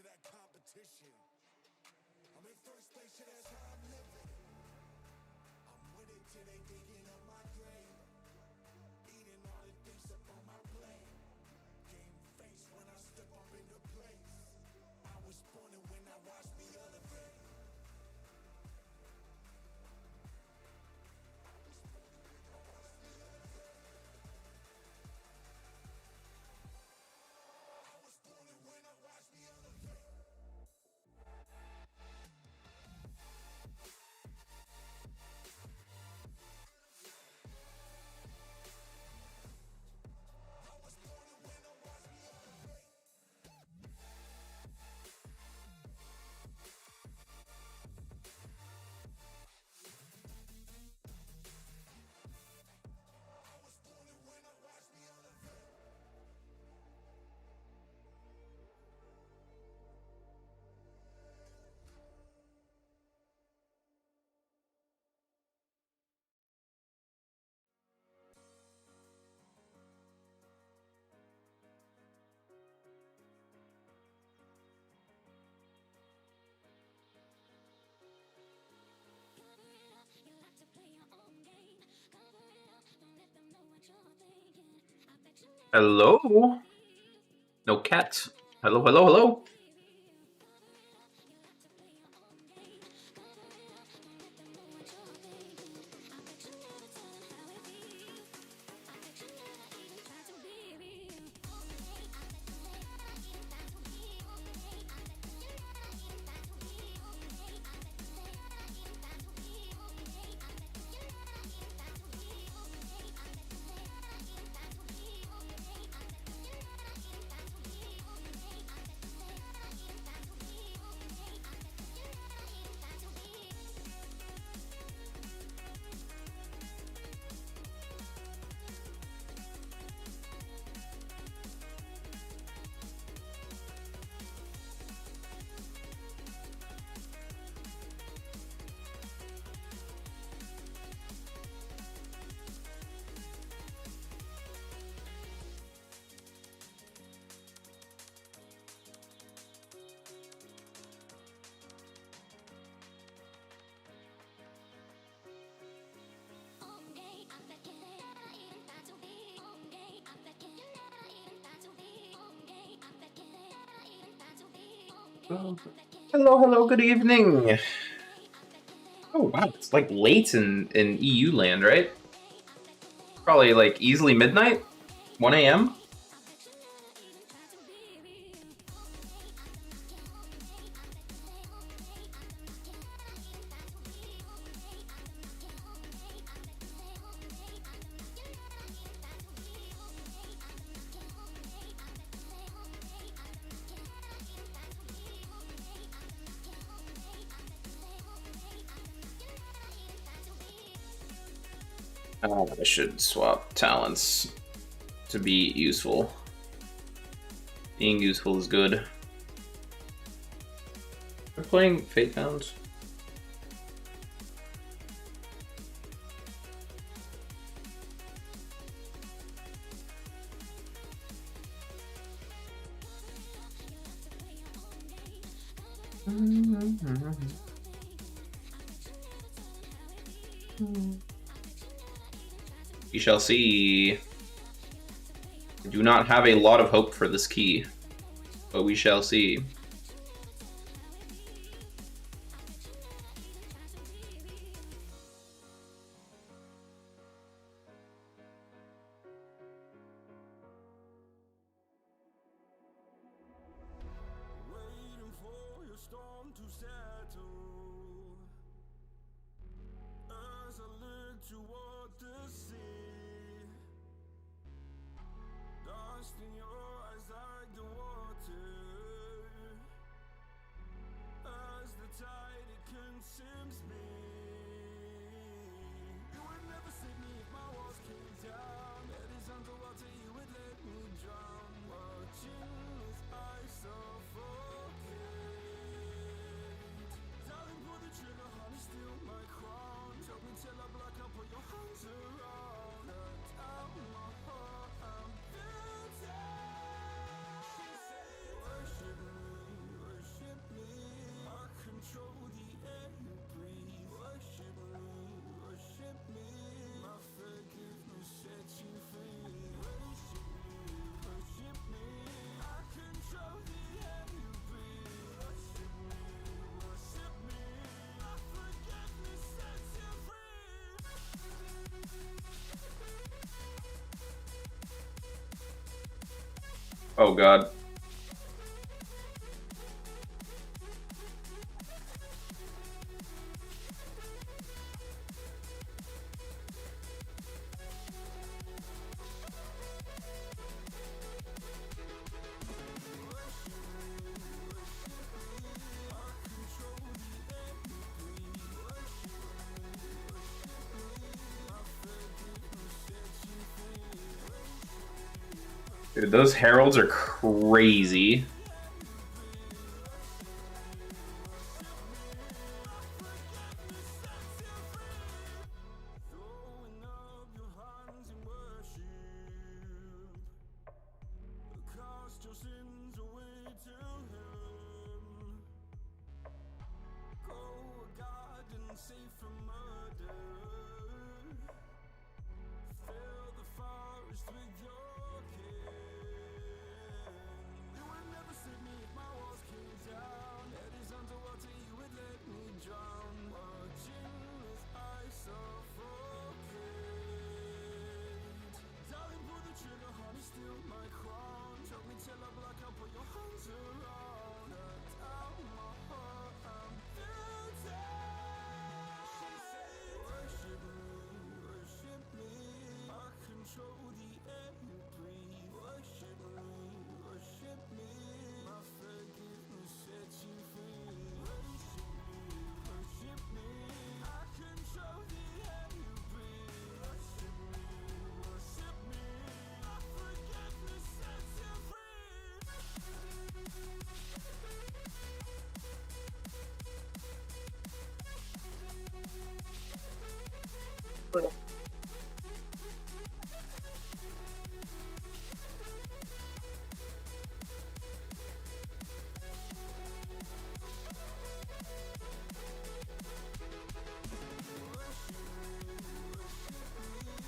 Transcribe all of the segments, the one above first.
to that competition. I'm in first place, yeah, that's how I'm living. I'm winning till they digging up my grave. Eating all the things up on my plate. Game face when I step up in the place. I was born and when I watch me elevate. Hello? No cat. Hello, hello, hello. Hello, hello, good evening. Oh wow, it's like late in EU land, right? Probably like easily midnight? 1 a.m.? I should swap talents to be useful. Being useful is good. We're playing Fate Bound. We shall see. I do not have a lot of hope for this key, but we shall see. Waiting for your storm to settle. As I look toward the sea, dust in your eyes like the water. As the tide it consumes me. You would never save me if my walls came down. Head is underwater, you would let me drown. Watching as I suffocate. Darling, pull the trigger, honey, steal my crown. Choke me till I black out, put your hands around. Hurt out my heart, I'm guilty. She said, worship me, Oh god. Dude, those heralds are crazy.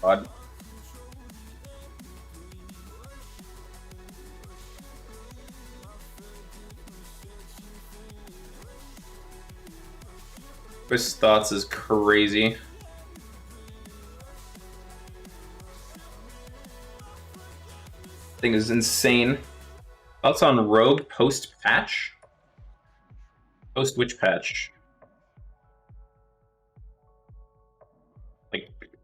God. His thoughts is crazy. Thing is insane. Thoughts on Rogue post patch? Post which patch?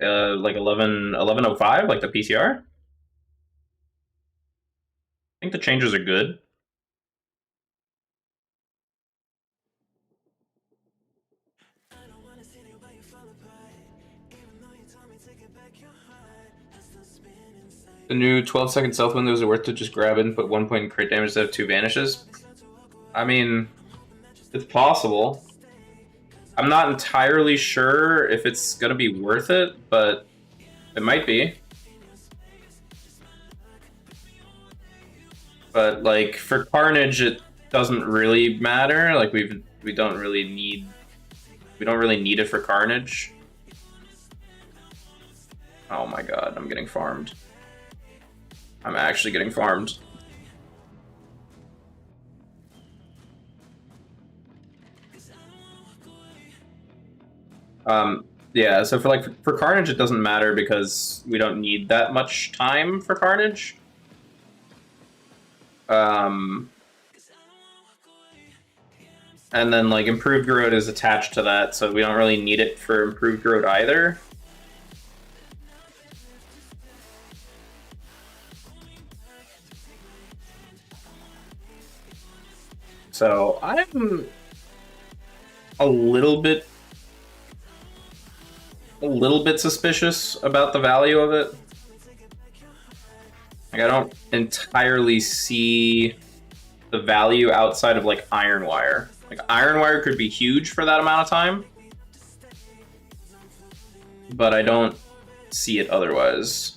Like 11.05, like the PCR? I think the changes are good. The new 12-second stealth windows are worth it. Just grab it and put 1 point in crit damage instead of 2 vanishes. I mean, it's possible. I'm not entirely sure if it's gonna be worth it, but it might be. But like for Carnage, it doesn't really matter. Like we don't really need it for Carnage. Oh my god, I'm getting farmed. I'm actually getting farmed. Yeah, so for Carnage, it doesn't matter because we don't need that much time for Carnage. And then like Improved Growth is attached to that, so we don't really need it for Improved Growth either. So I'm a little bit suspicious about the value of it. Like I don't entirely see the value outside of like Iron Wire. Like Iron Wire could be huge for that amount of time, but I don't see it otherwise.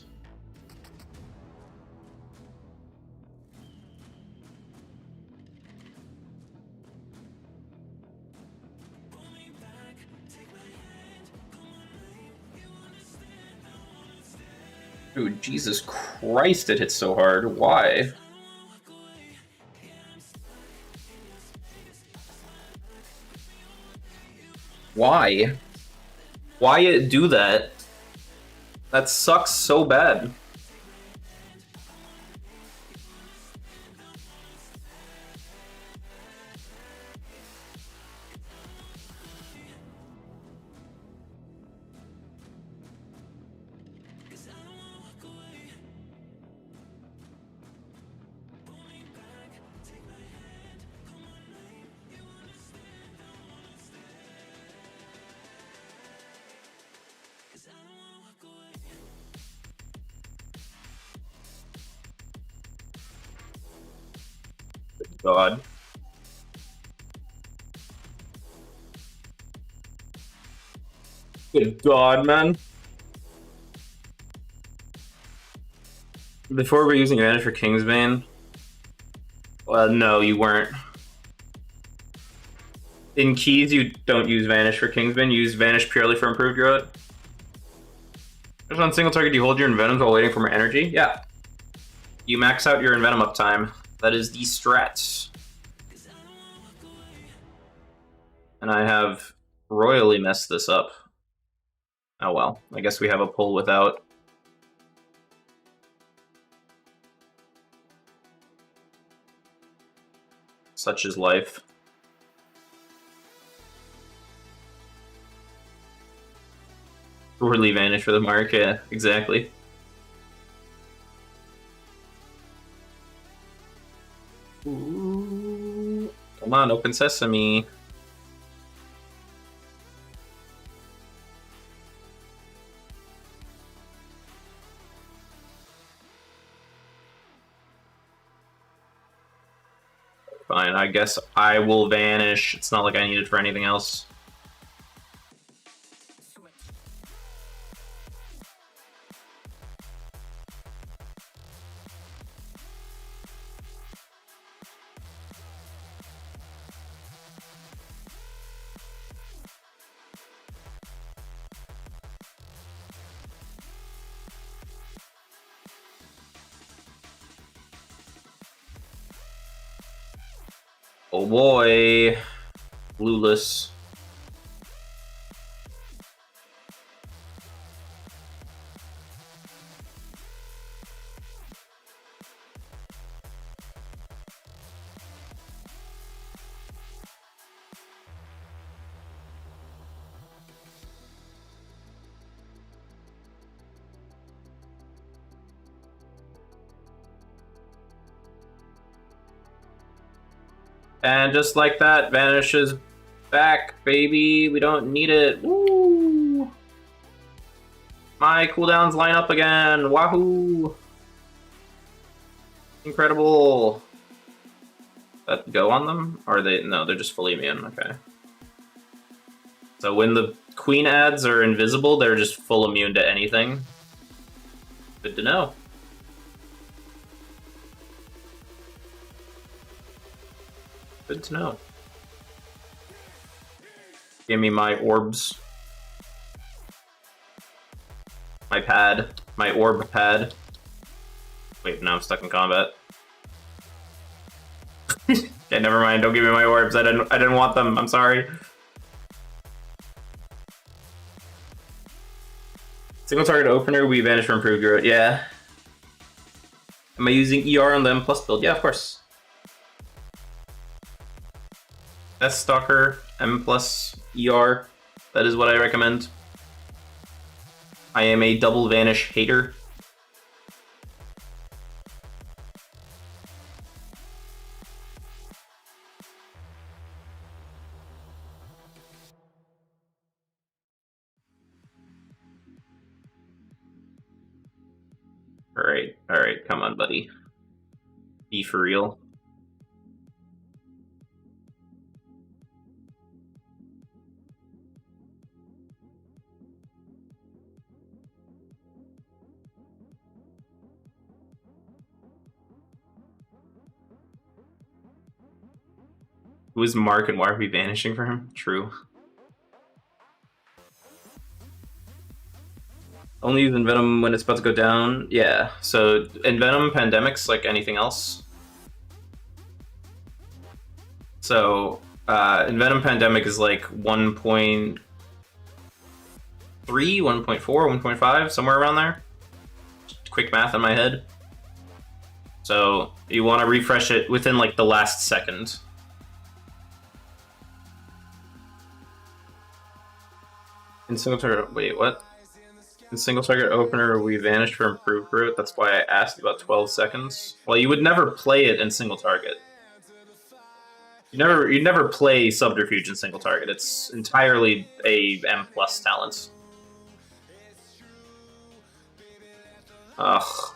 Dude, Jesus Christ, it hits so hard. Why? Why? Why it do that? That sucks so bad. God. Good God, man. Before we're using advantage for Kingsbane? Well, no, you weren't. In keys, you don't use Vanish for Kingsbane, you use Vanish purely for Improved Growth. Just on single target, you hold your Envenom while waiting for more energy? Yeah. You max out your Envenom uptime. That is the strat. And I have royally messed this up. Oh well, I guess we have a pull without. Such is life. Poorly Vanish for the mark, yeah, exactly. Ooh. Come on, open sesame. Fine, I guess I will vanish. It's not like I need it for anything else. Oh boy. Blueless. And just like that, vanishes back, baby. We don't need it. Woo! My cooldowns line up again. Wahoo! Incredible. That go on them? Or are they? No, they're just fully immune. Okay. So when the queen adds are invisible, they're just full immune to anything. Good to know. Good to know. Give me my orbs. My pad. My orb pad. Wait, now I'm stuck in combat. Okay, never mind. Don't give me my orbs. I didn't want them. I'm sorry. Single target opener, we vanish for improved growth. Yeah. Am I using ER on the M+ build? Yeah, of course. Death Stalker, M+ ER. That is what I recommend. I am a double vanish hater. Alright, come on, buddy. Be for real. Who is Mark and why are we vanishing for him? True. Only use Envenom when it's about to go down. Yeah, so Envenom Pandemic's like anything else. So Envenom Pandemic is like 1.3, 1.4, 1.5, somewhere around there. Just quick math in my head. So you want to refresh it within like the last second. In single target, wait, what? In single target opener, we vanished for improved growth. That's why I asked about 12 seconds. Well, you would never play it in single target. You never play Subterfuge in single target. It's entirely a M+ talent. Ugh.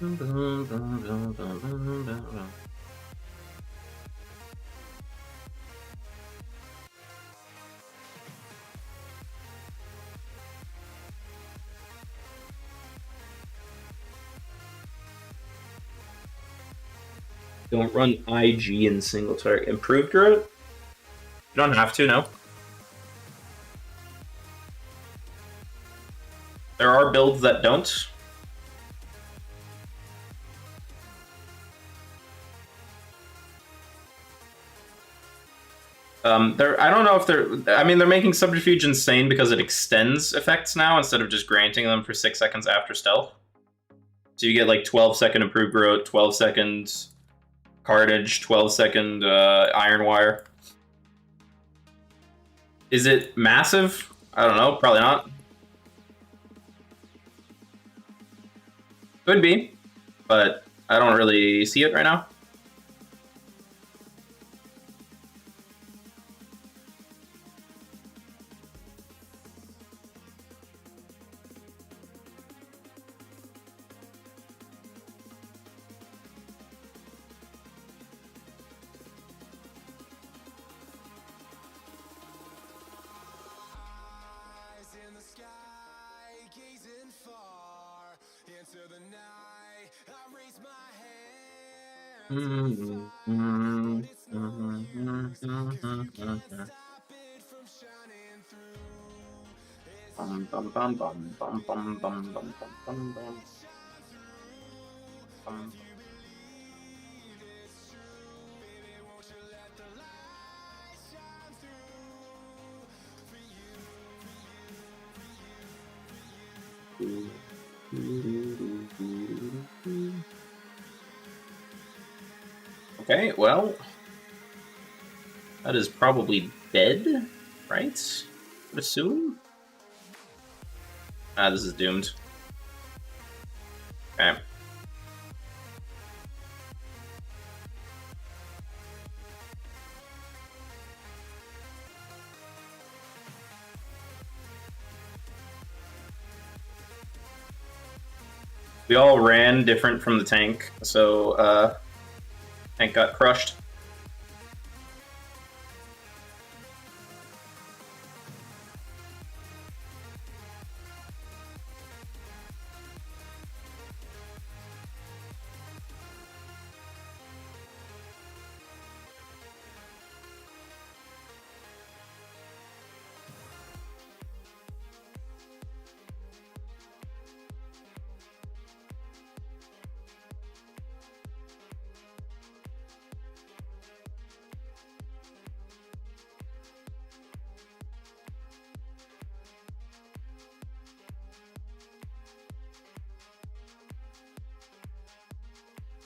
Don't run IG in single target. Improved growth? You don't have to, no. There are builds that don't. I don't know if they're... I mean, they're making Subterfuge insane because it extends effects now instead of just granting them for 6 seconds after stealth. So you get like 12-second improved growth, 12-second cartage, 12-second iron wire. Is it massive? I don't know. Probably not. Could be, but I don't really see it right now. Okay, well, that is probably dead, right? I would assume. Ah, this is doomed. Okay. We all ran different from the tank, so tank got crushed.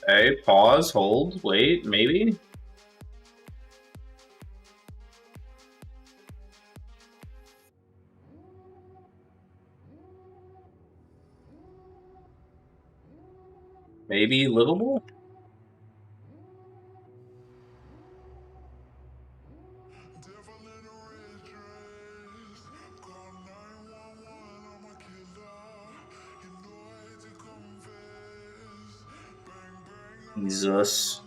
Okay, pause, hold, wait, maybe? Maybe livable? Jesus.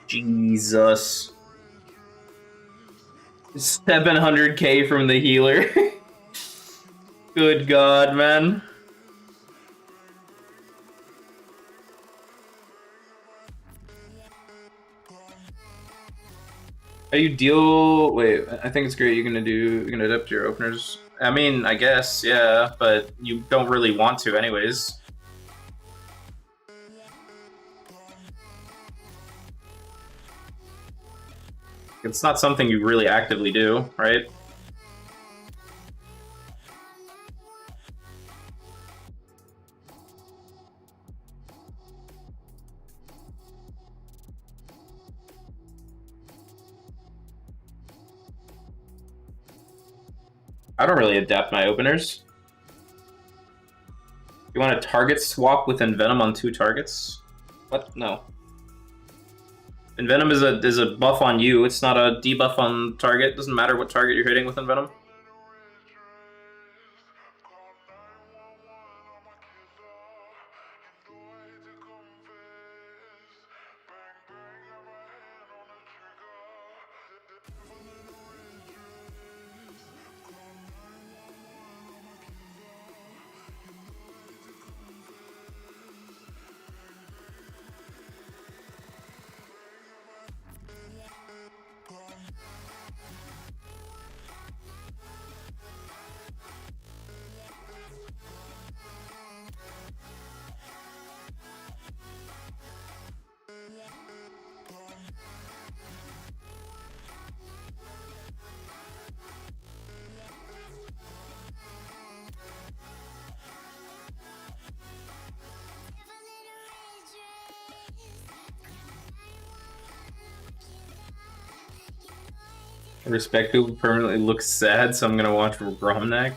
Jesus. 700k from the healer. Good God, man. How you deal... Wait, I think it's great you're gonna adapt your openers. I mean, I guess, yeah, but you don't really want to anyways. It's not something you really actively do, right? I don't really adapt my openers. You want a target swap with Envenom on 2 targets? What? No. Envenom is a buff on you. It's not a debuff on target. Doesn't matter what target you're hitting with Envenom. Respect people permanently look sad, so I'm gonna watch Gromnak.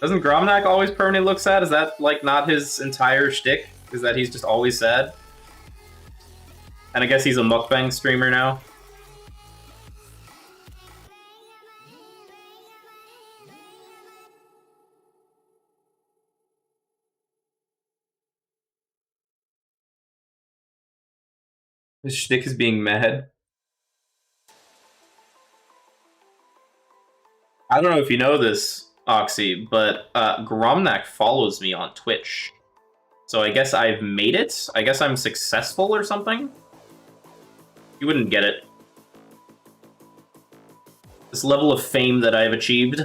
Doesn't Gromnak always permanently look sad? Is that, like, not his entire shtick? Is that he's just always sad? And I guess he's a mukbang streamer now. His shtick is being mad. I don't know if you know this, Oxy, but Gromnak follows me on Twitch. So I guess I've made it? I guess I'm successful or something? You wouldn't get it. This level of fame that I've achieved.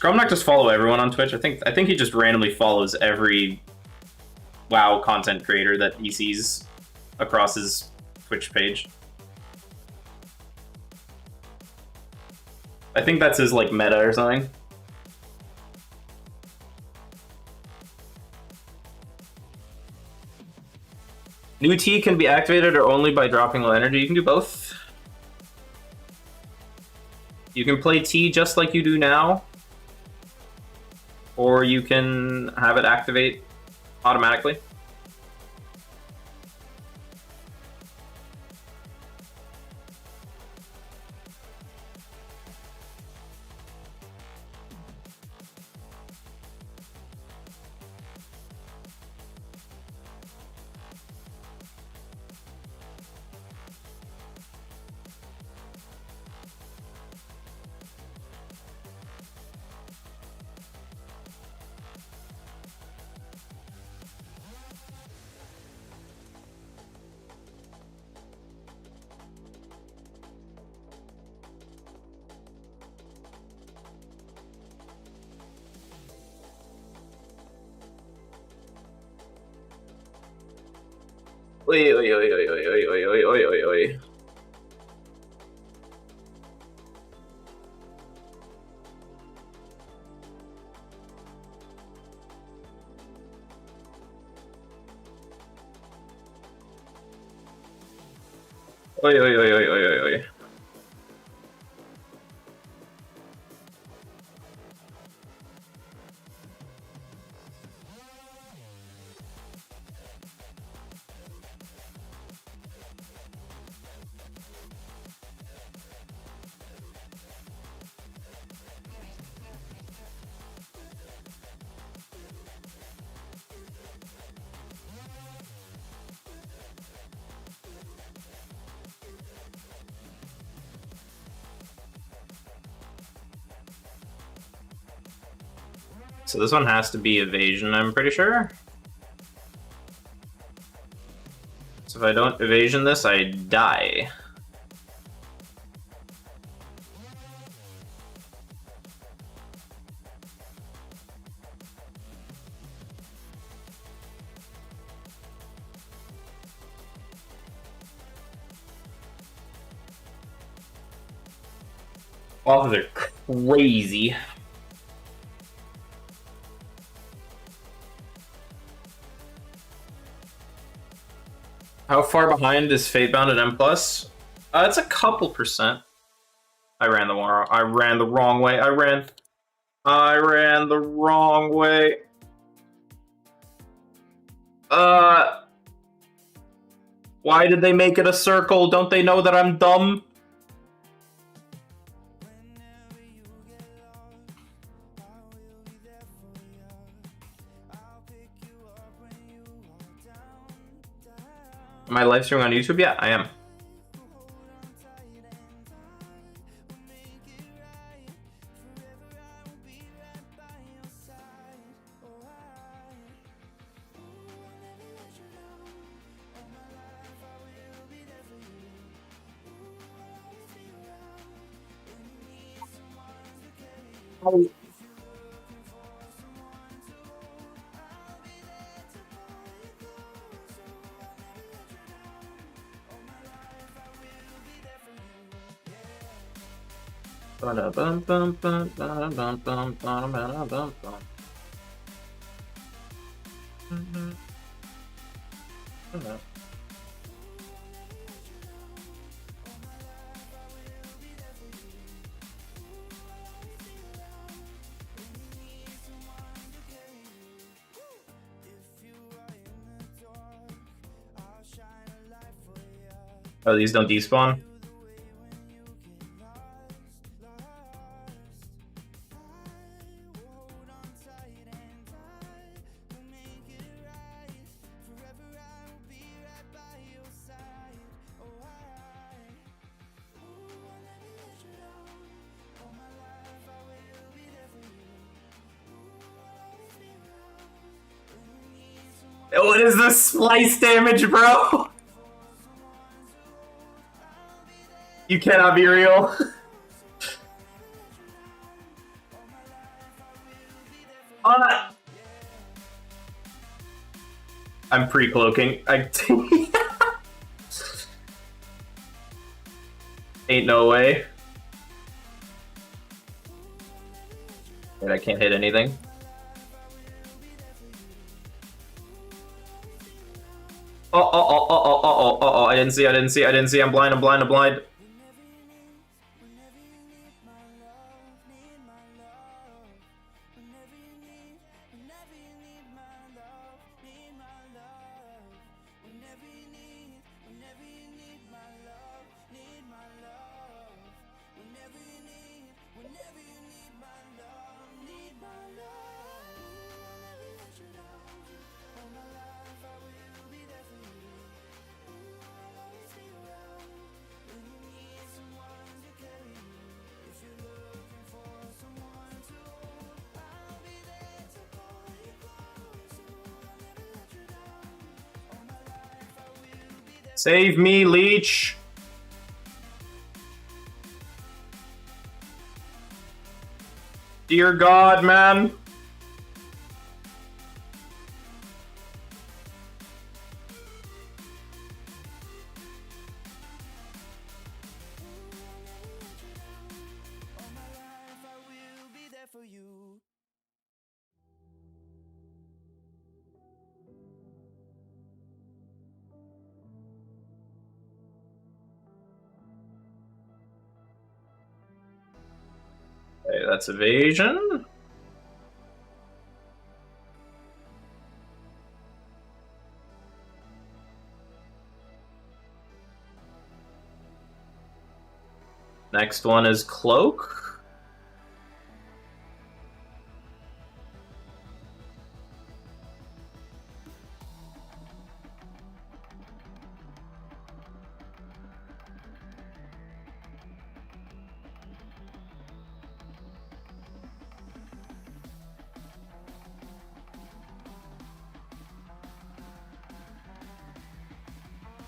Gromnak just follow everyone on Twitch. I think he just randomly follows every WoW content creator that he sees across his Twitch page. I think that's his, like, meta or something. New T can be activated or only by dropping low energy. You can do both. You can play T just like you do now, or you can have it activate automatically. Oi, oi, oi, oi, oi, oi, oi, oi, oi, oi, oi. Oi, oi, oi, oi, oi, oi, oi. So this one has to be evasion, I'm pretty sure. So if I don't evasion this, I die. Bosses are crazy. How far behind is Fatebound at M+? It's a couple percent. I ran the wrong way. I ran the wrong way. Why did they make it a circle? Don't they know that I'm dumb? Am I live streaming on YouTube? Yeah, I am. Oh, these don't despawn? What is this splice damage, bro? You cannot be real. I'm pre-cloaking. Ain't no way. Wait, I can't hit anything. Oh, I didn't see, I'm blind. Save me, leech! Dear God, man! Okay, that's evasion. Next one is cloak.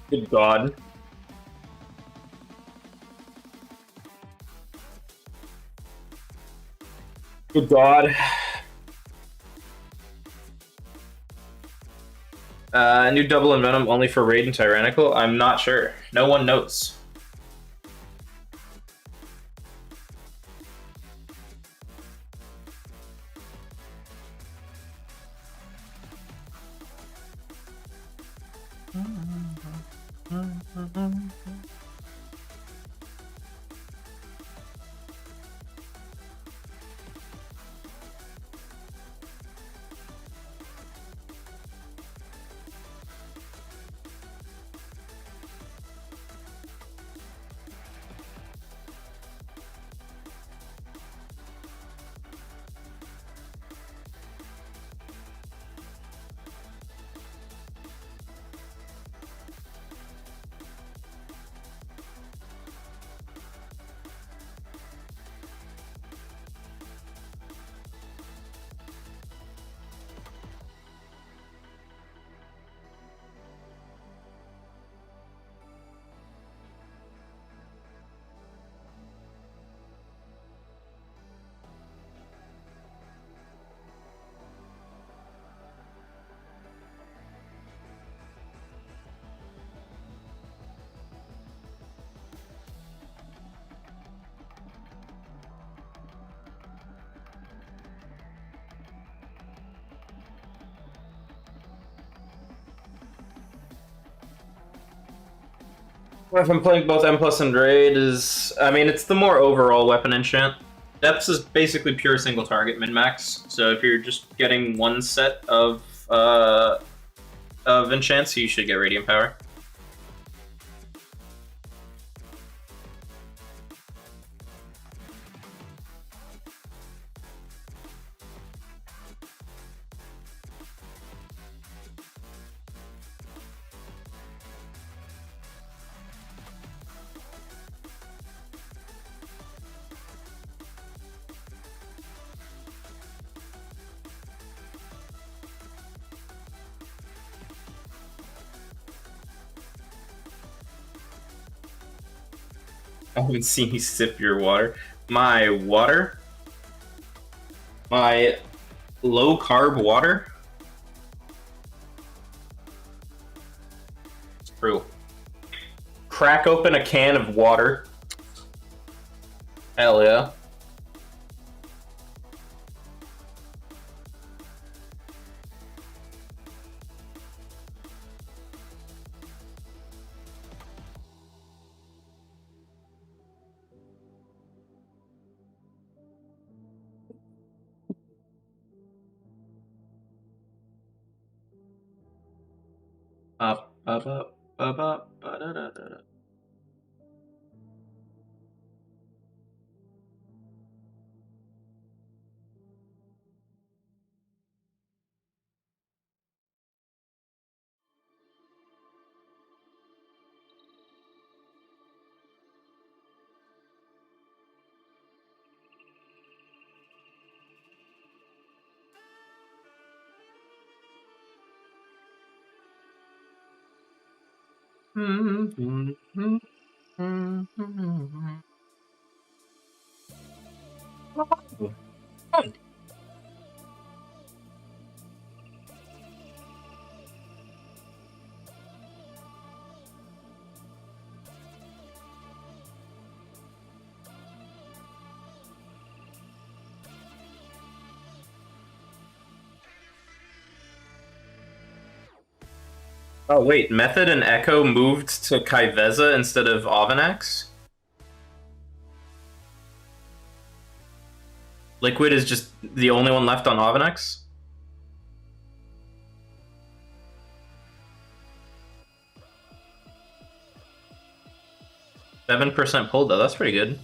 Good God. Good God. New double envenom only for raid and tyrannical? I'm not sure. No one knows. If I'm playing both M plus and Raid is, I mean, it's the more overall weapon enchant. Depths is basically pure single target min-max. So if you're just getting one set of enchants, you should get Radiant Power. I haven't seen you sip your water. My water? My low-carb water? It's true. Crack open a can of water. Hell yeah. Ba-da-da-da-da. Oh wait, Method and Echo moved to Kaiveza instead of Avenax? Liquid is just the only one left on Avenax? %7% pulled though, that's pretty good.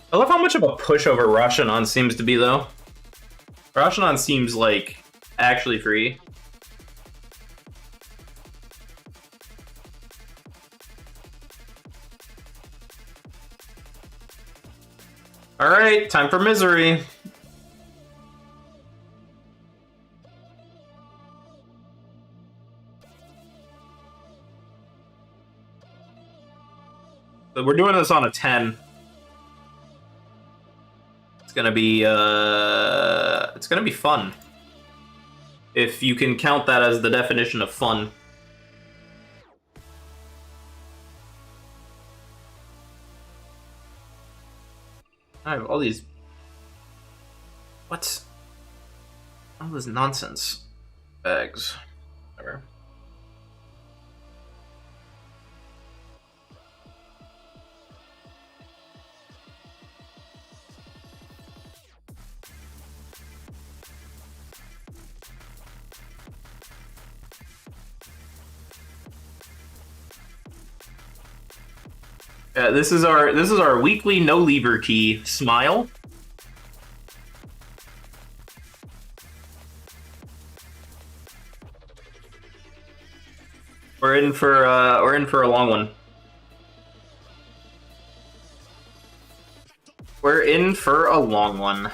I love how much of a pushover Rashanon seems to be, though. Rashanon seems, like, actually free. Alright, time for misery. So we're doing this on a 10. It's gonna be fun. If you can count that as the definition of fun. I have all these... What? All this nonsense. Bags. Whatever. This is our weekly no lever key smile. We're in for a long one. We're in for a long one.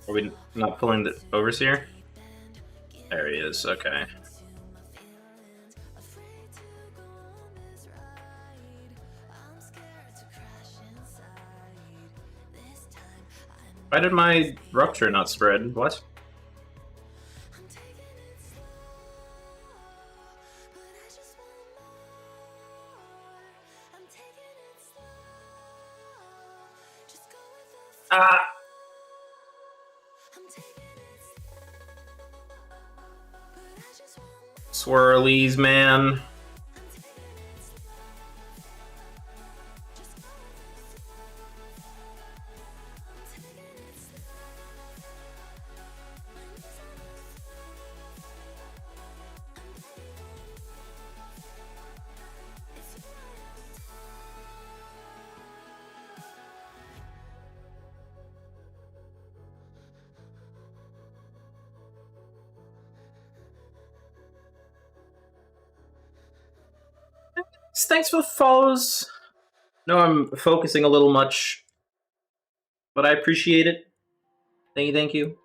Are we not pulling the overseer? There he is, okay. Why did my rupture not spread? What? Ah! Swirlies, man. Thanks for the follows. No, I'm focusing a little much, but I appreciate it. Thank you, thank you.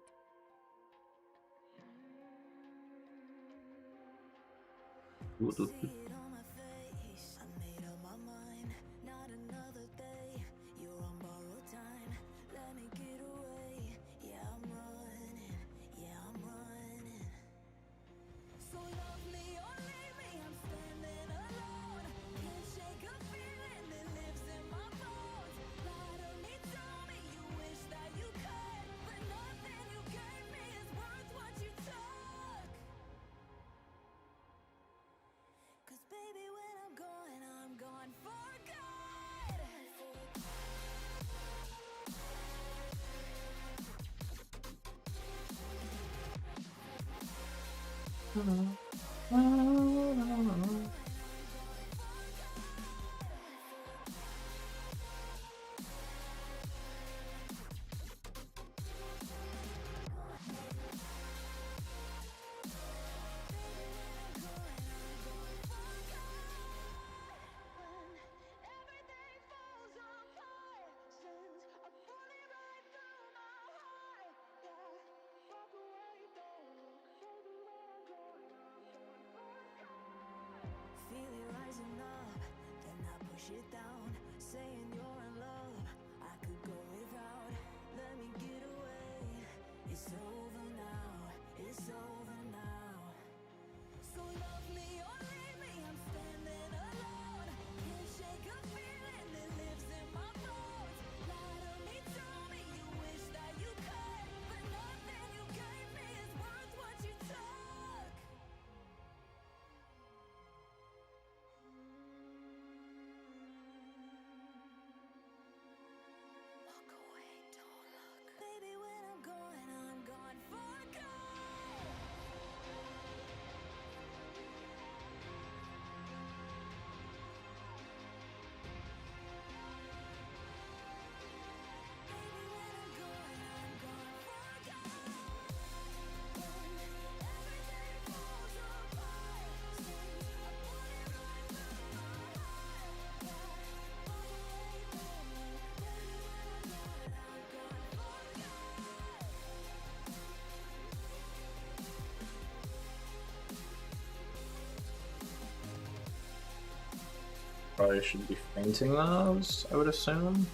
Probably should be fainting those, I would assume.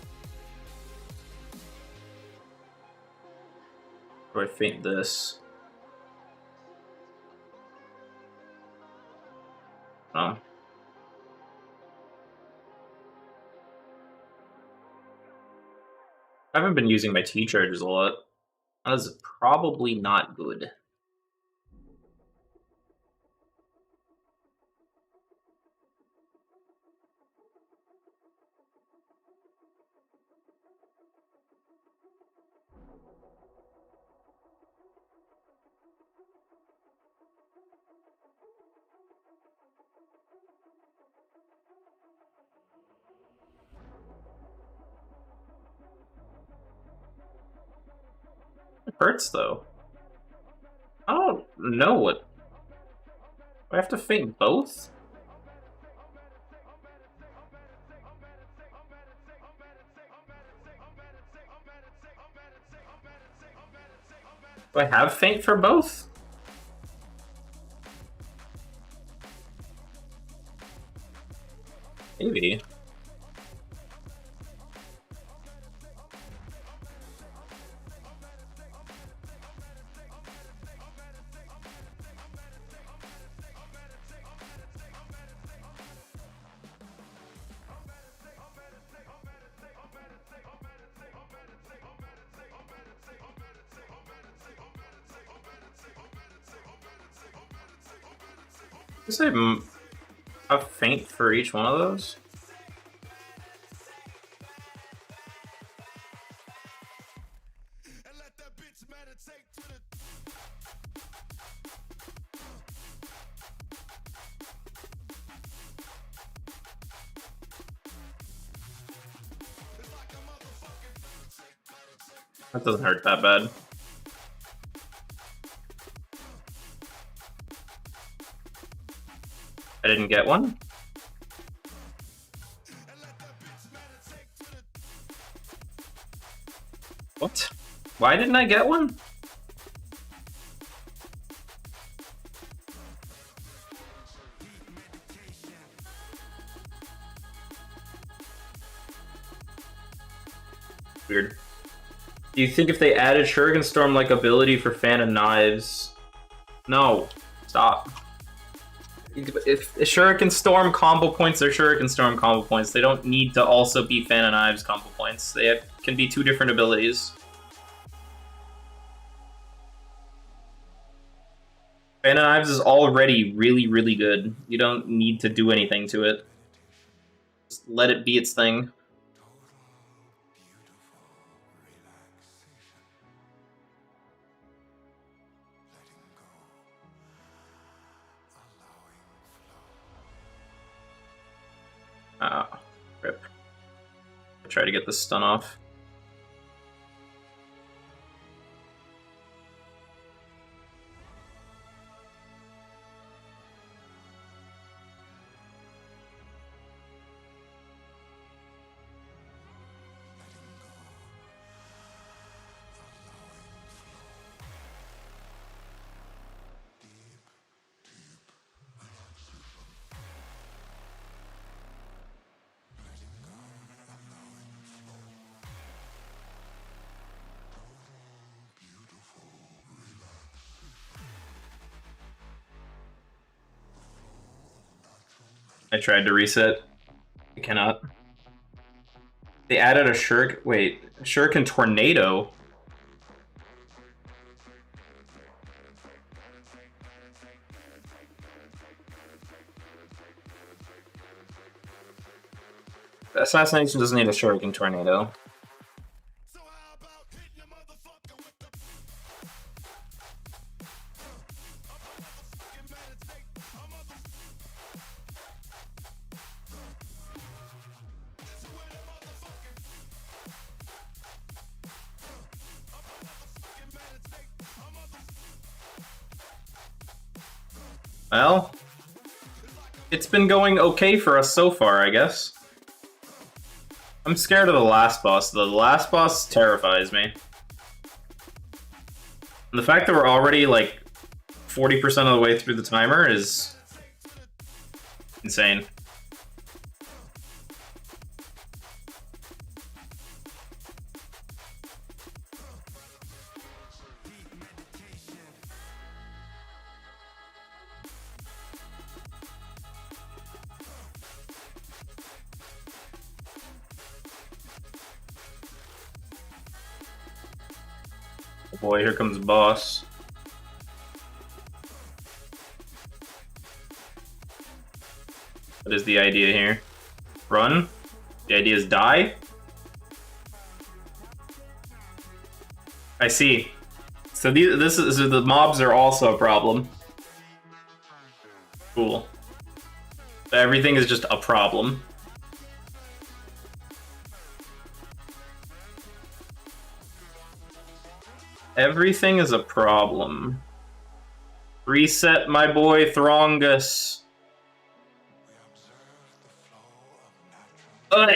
Or I faint this. Oh. I haven't been using my T-charges a lot. That is probably not good. It hurts though. I don't know what. Do I have to faint both? Do I have Faint for both? Maybe. I guess I have Faint for each one of those. That doesn't hurt that bad. I didn't get one. What? Why didn't I get one? Weird. Do you think if they added Shuriken Storm-like ability for Fan of Knives? No. Stop. If Shuriken Storm combo points are Shuriken Storm combo points, they don't need to also be Fan of Knives combo points. They can be two different abilities. Fan of Knives is already really, really good. You don't need to do anything to it. Just let it be its thing. Rip. I'll try to get this stun off. I tried to reset. I cannot. They added a Shuriken. Wait, a Shuriken Tornado? Assassination doesn't need a Shuriken Tornado. Well, it's been going okay for us so far, I guess. I'm scared of the last boss, though. The last boss terrifies me. And the fact that we're already, like, 40% of the way through the timer is insane. Oh boy, here comes the boss. What is the idea here? Run? The idea is die? I see. So the mobs are also a problem. Cool. Everything is just a problem. Everything is a problem. Reset, my boy Throngus. Ugh.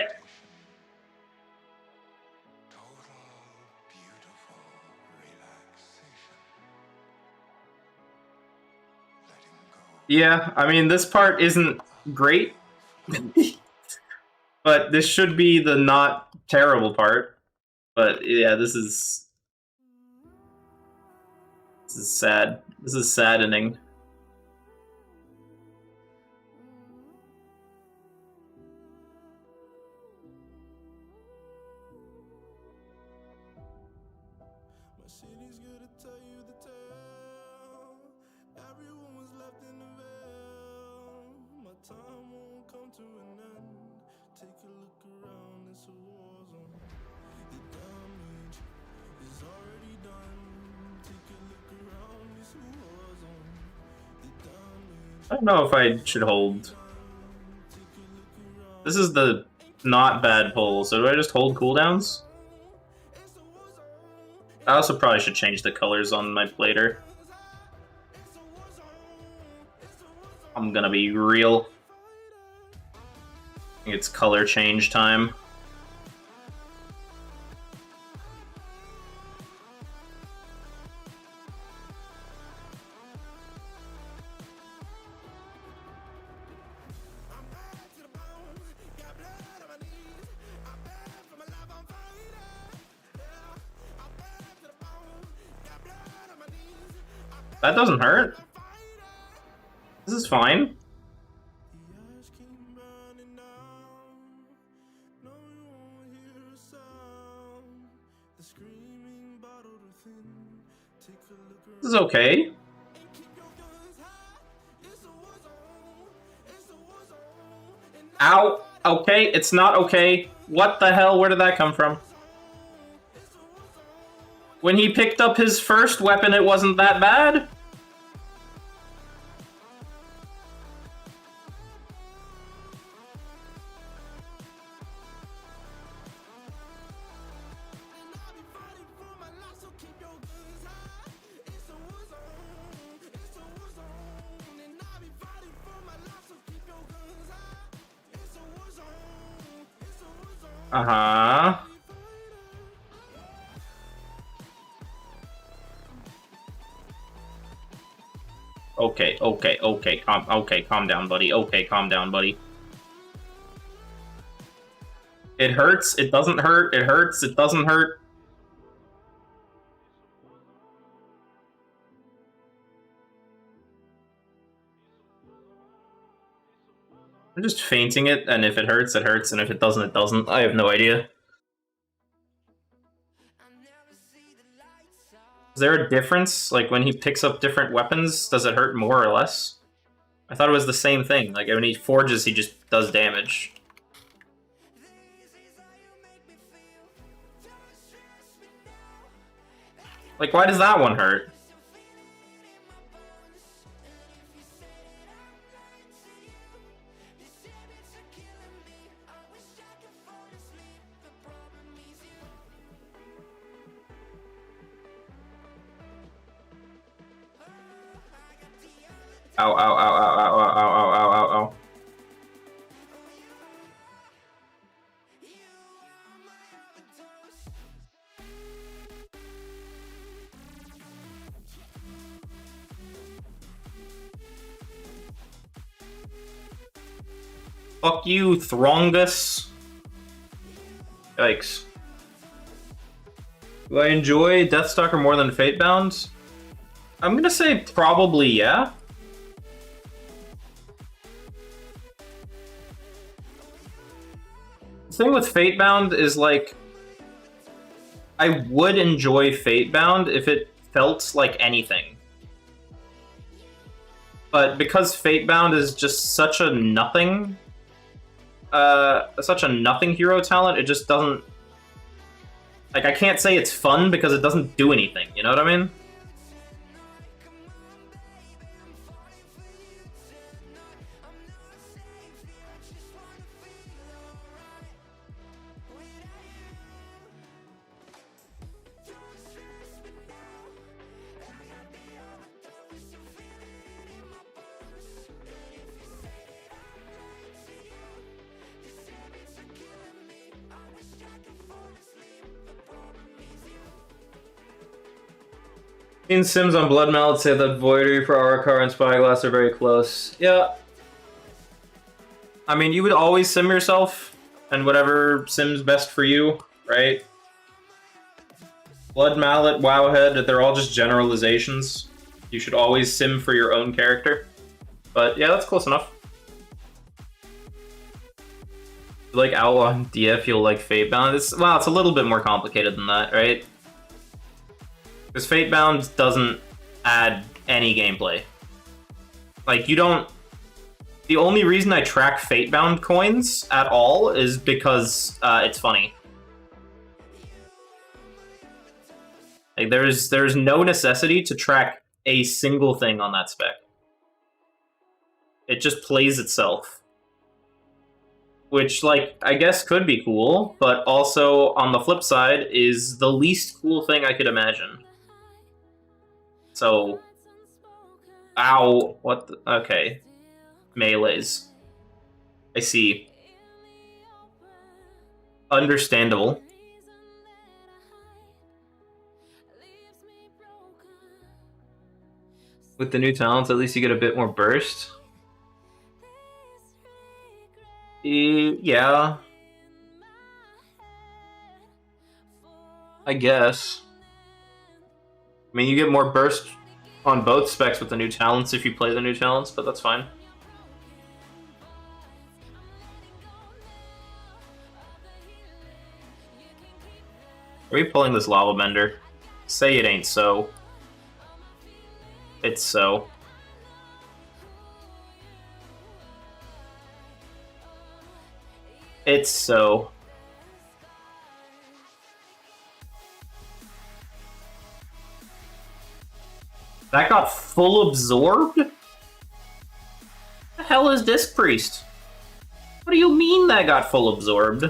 Yeah, I mean, this part isn't great, but this should be the not terrible part. But yeah, this is sad. This is saddening. My city's gonna tell you the tale. Everyone was left in the veil. My time won't come to an end. Take a look around, it's a war zone. The damage is already done. Take a look around, it's a war zone. The damage. I don't know if I should hold. This is the not bad pull, so do I just hold cooldowns? I also probably should change the colors on my plater. I'm gonna be real. I think it's color change time. That doesn't hurt. This is fine. This is okay. Ow. Okay, it's not okay. What the hell? Where did that come from? When he picked up his first weapon, it wasn't that bad? Uh-huh. Okay, calm down, buddy. Okay, calm down, buddy. It hurts, it doesn't hurt, it hurts, it doesn't hurt. I'm just fainting it, and if it hurts, it hurts, and if it doesn't, it doesn't. I have no idea. Is there a difference? Like, when he picks up different weapons, does it hurt more or less? I thought it was the same thing. Like, when he forges, he just does damage. Like, why does that one hurt? Ow, ow, ow, ow, ow, ow, ow, ow, ow, ow. Fuck you, Throngus. Yikes. Do I enjoy Deathstalker more than Fatebound? I'm gonna say probably yeah. The thing with Fatebound is, like, I would enjoy Fatebound if it felt like anything. But because Fatebound is just such a nothing hero talent, it just doesn't... Like, I can't say it's fun because it doesn't do anything, you know what I mean? In Sims on Blood Mallet say that Voidery for Arakar and Spyglass are very close. Yeah. I mean, you would always sim yourself, and whatever sim's best for you, right? Blood Mallet, Wowhead, they're all just generalizations. You should always sim for your own character. But yeah, that's close enough. You like Outlaw and DF, you'll like Fatebound. Well, it's a little bit more complicated than that, right? Because Fatebound doesn't add any gameplay. Like, you don't... The only reason I track Fatebound coins at all is because it's funny. Like, there's no necessity to track a single thing on that spec. It just plays itself. Which, like, I guess could be cool, but also, on the flip side, is the least cool thing I could imagine. So... Ow. What the... Okay. Melees. I see. Understandable. With the new talents, at least you get a bit more burst. Yeah. I guess. I mean, you get more burst on both specs with the new talents if you play the new talents, but that's fine. Are we pulling this lava bender? Say it ain't so. It's so. It's so. That got full absorbed? What the hell is Disc Priest? What do you mean that got full absorbed?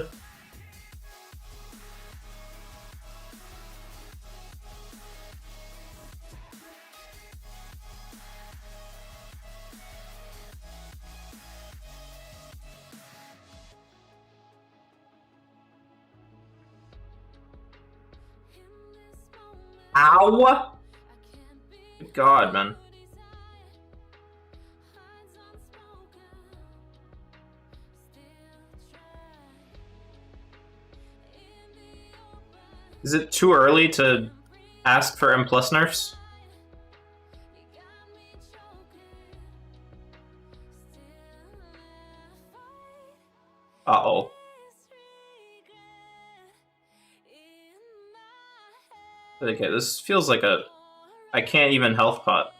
Ow! Good God, man. Is it too early to ask for M+ nerfs? Uh-oh. Okay, this feels like a... I can't even health pot.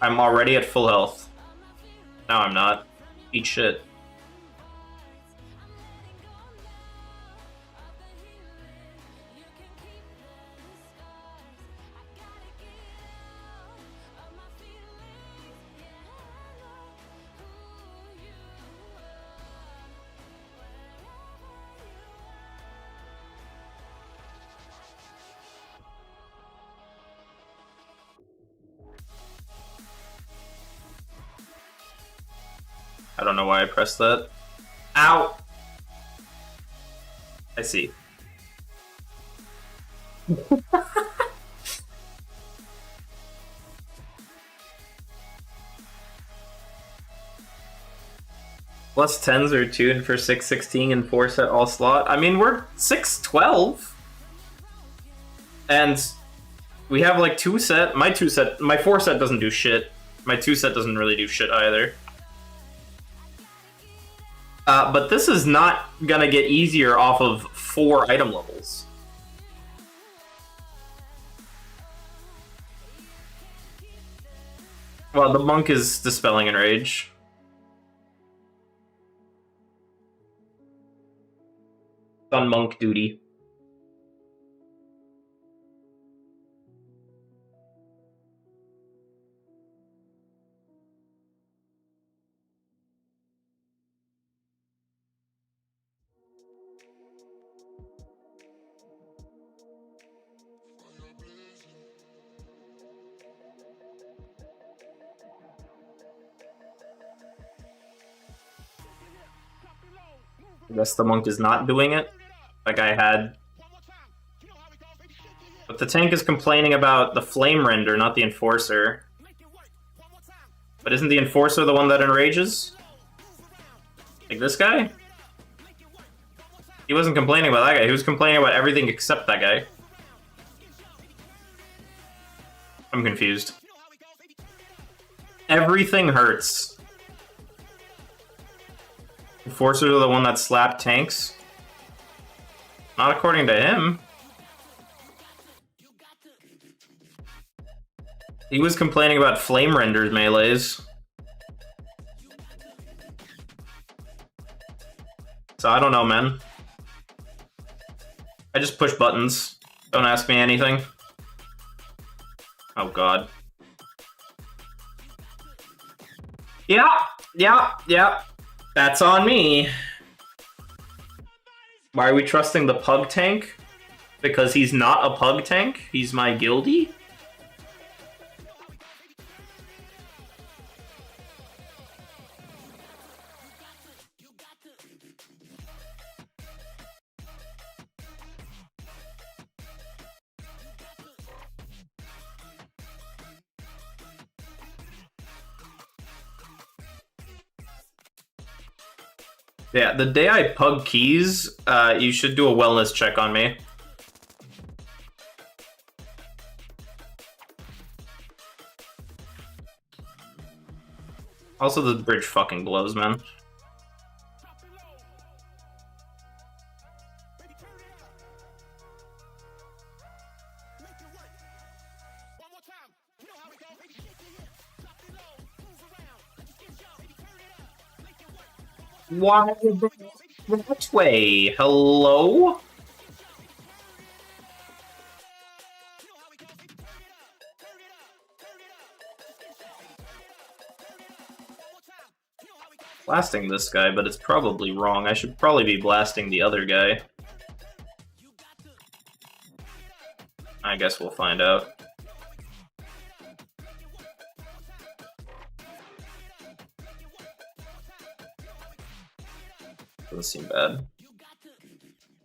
I'm already at full health. No, I'm not. Eat shit. I don't know why I pressed that. Ow! I see. Plus 10s are tuned for 616 and 4 set all slot. I mean, we're 612. And we have like 2 set. My 4 set doesn't do shit. My 2 set doesn't really do shit either. But this is not gonna get easier off of 4 item levels. Well, the monk is dispelling enrage. On monk duty. I guess the monk is not doing it. Like I had. But the tank is complaining about the flame render, not the enforcer. But isn't the enforcer the one that enrages? Like this guy? He wasn't complaining about that guy, he was complaining about everything except that guy. I'm confused. Everything hurts. Enforcers are the one that slapped tanks? Not according to him. He was complaining about flame renders melees. So I don't know, man. I just push buttons. Don't ask me anything. Oh god. Yeah. That's on me. Why are we trusting the pug tank? Because he's not a pug tank? He's my guildie? Yeah, the day I pug keys, you should do a wellness check on me. Also, the bridge fucking blows, man. Why that way? Hello? Blasting this guy, but it's probably wrong. I should probably be blasting the other guy. I guess we'll find out. Doesn't seem bad.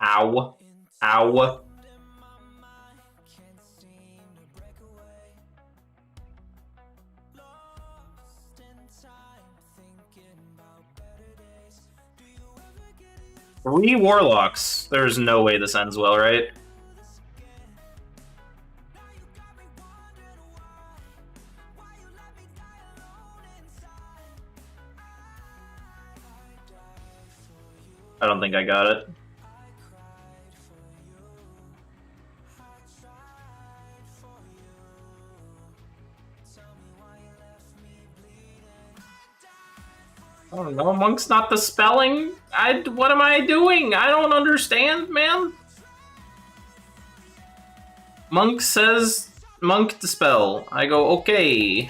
Ow. Ow. Three warlocks. There's no way this ends well, right? I don't think I got it. I don't know, Monk's not dispelling? What am I doing? I don't understand, man. Monk says, Monk dispel. I go, okay.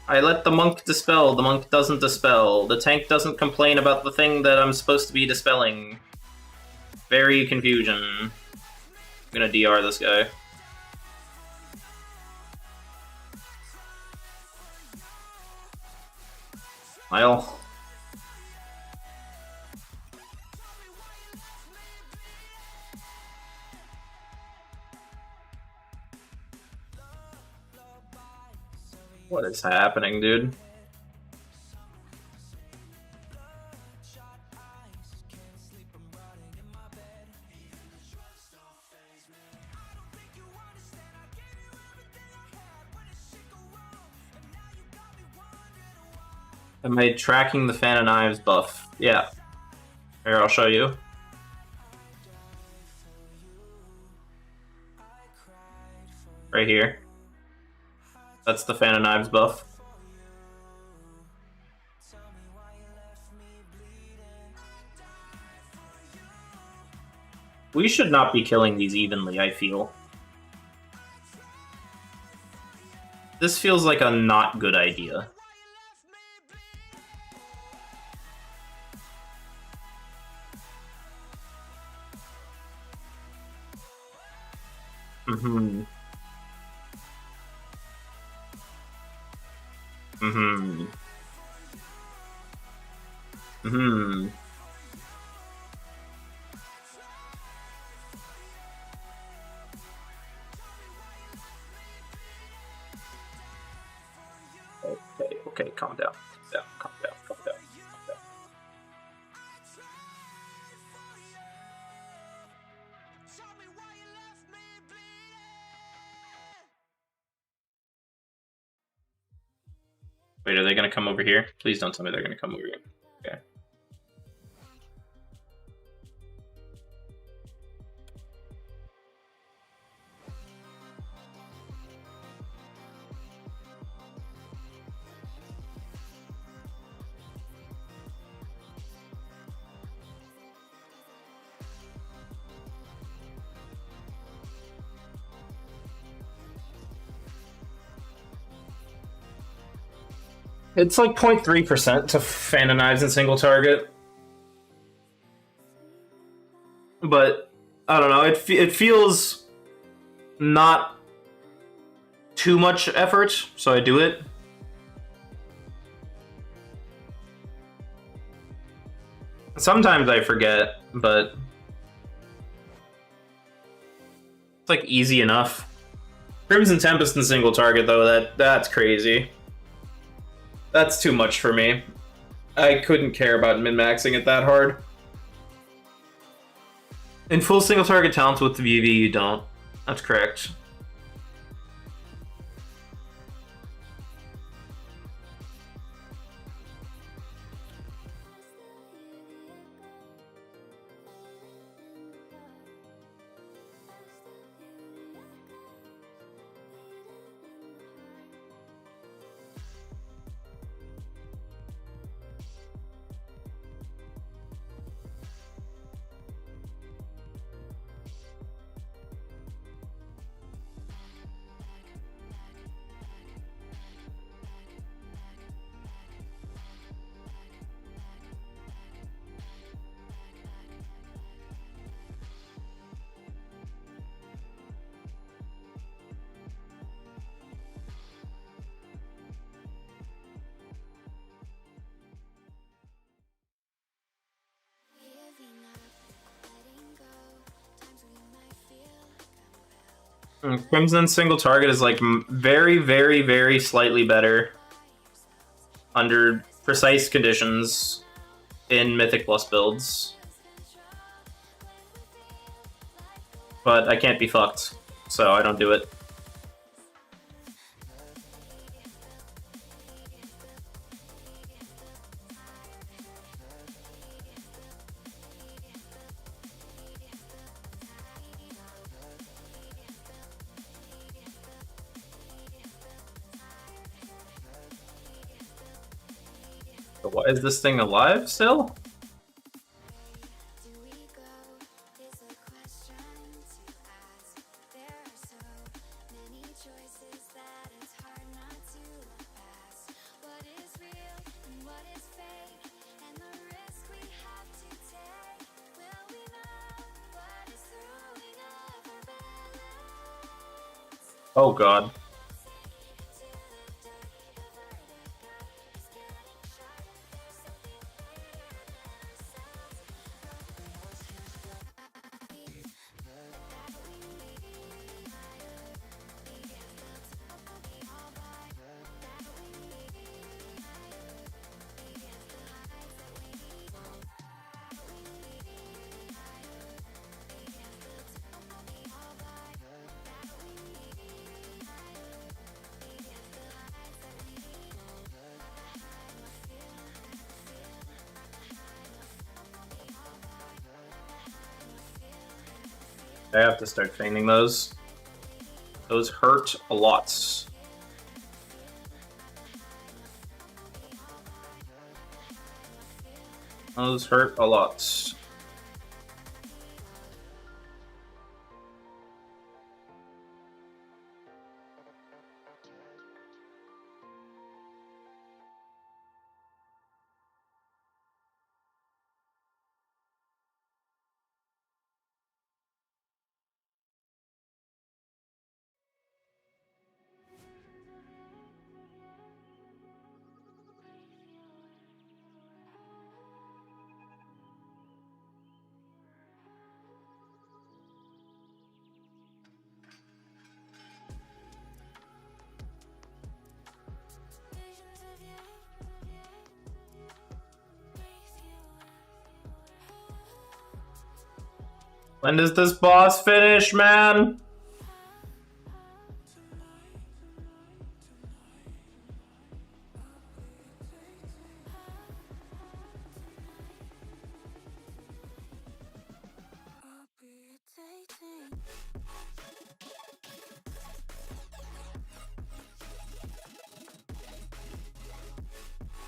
I let the monk dispel, the monk doesn't dispel. The tank doesn't complain about the thing that I'm supposed to be dispelling. Very confusion. I'm gonna DR this guy. Smile. What is happening, dude? Am I tracking the Fan of Knives buff? Yeah. Here, I'll show you. Right here. That's the Fan of Knives buff. We should not be killing these evenly, I feel. This feels like a not good idea. Mm-hmm. Mm-hmm. Mm-hmm. down, calm down, calm down, calm down. Wait, are they gonna come over here? Please don't tell me they're gonna come over here. Okay. It's like 0.3% to Phantom Knives and single target. But, I don't know, it feels not too much effort, so I do it. Sometimes I forget, but it's like easy enough. Crimson Tempest and single target though, that's crazy. That's too much for me. I couldn't care about min-maxing it that hard. In full single target talents with the VV, you don't. That's correct. Crimson single target is like very, very, very slightly better under precise conditions in Mythic Plus builds. But I can't be fucked, so I don't do it. Why is this thing alive still? Oh god. I have to start feigning those. Those hurt a lot. Those hurt a lot. When does this boss finish, man?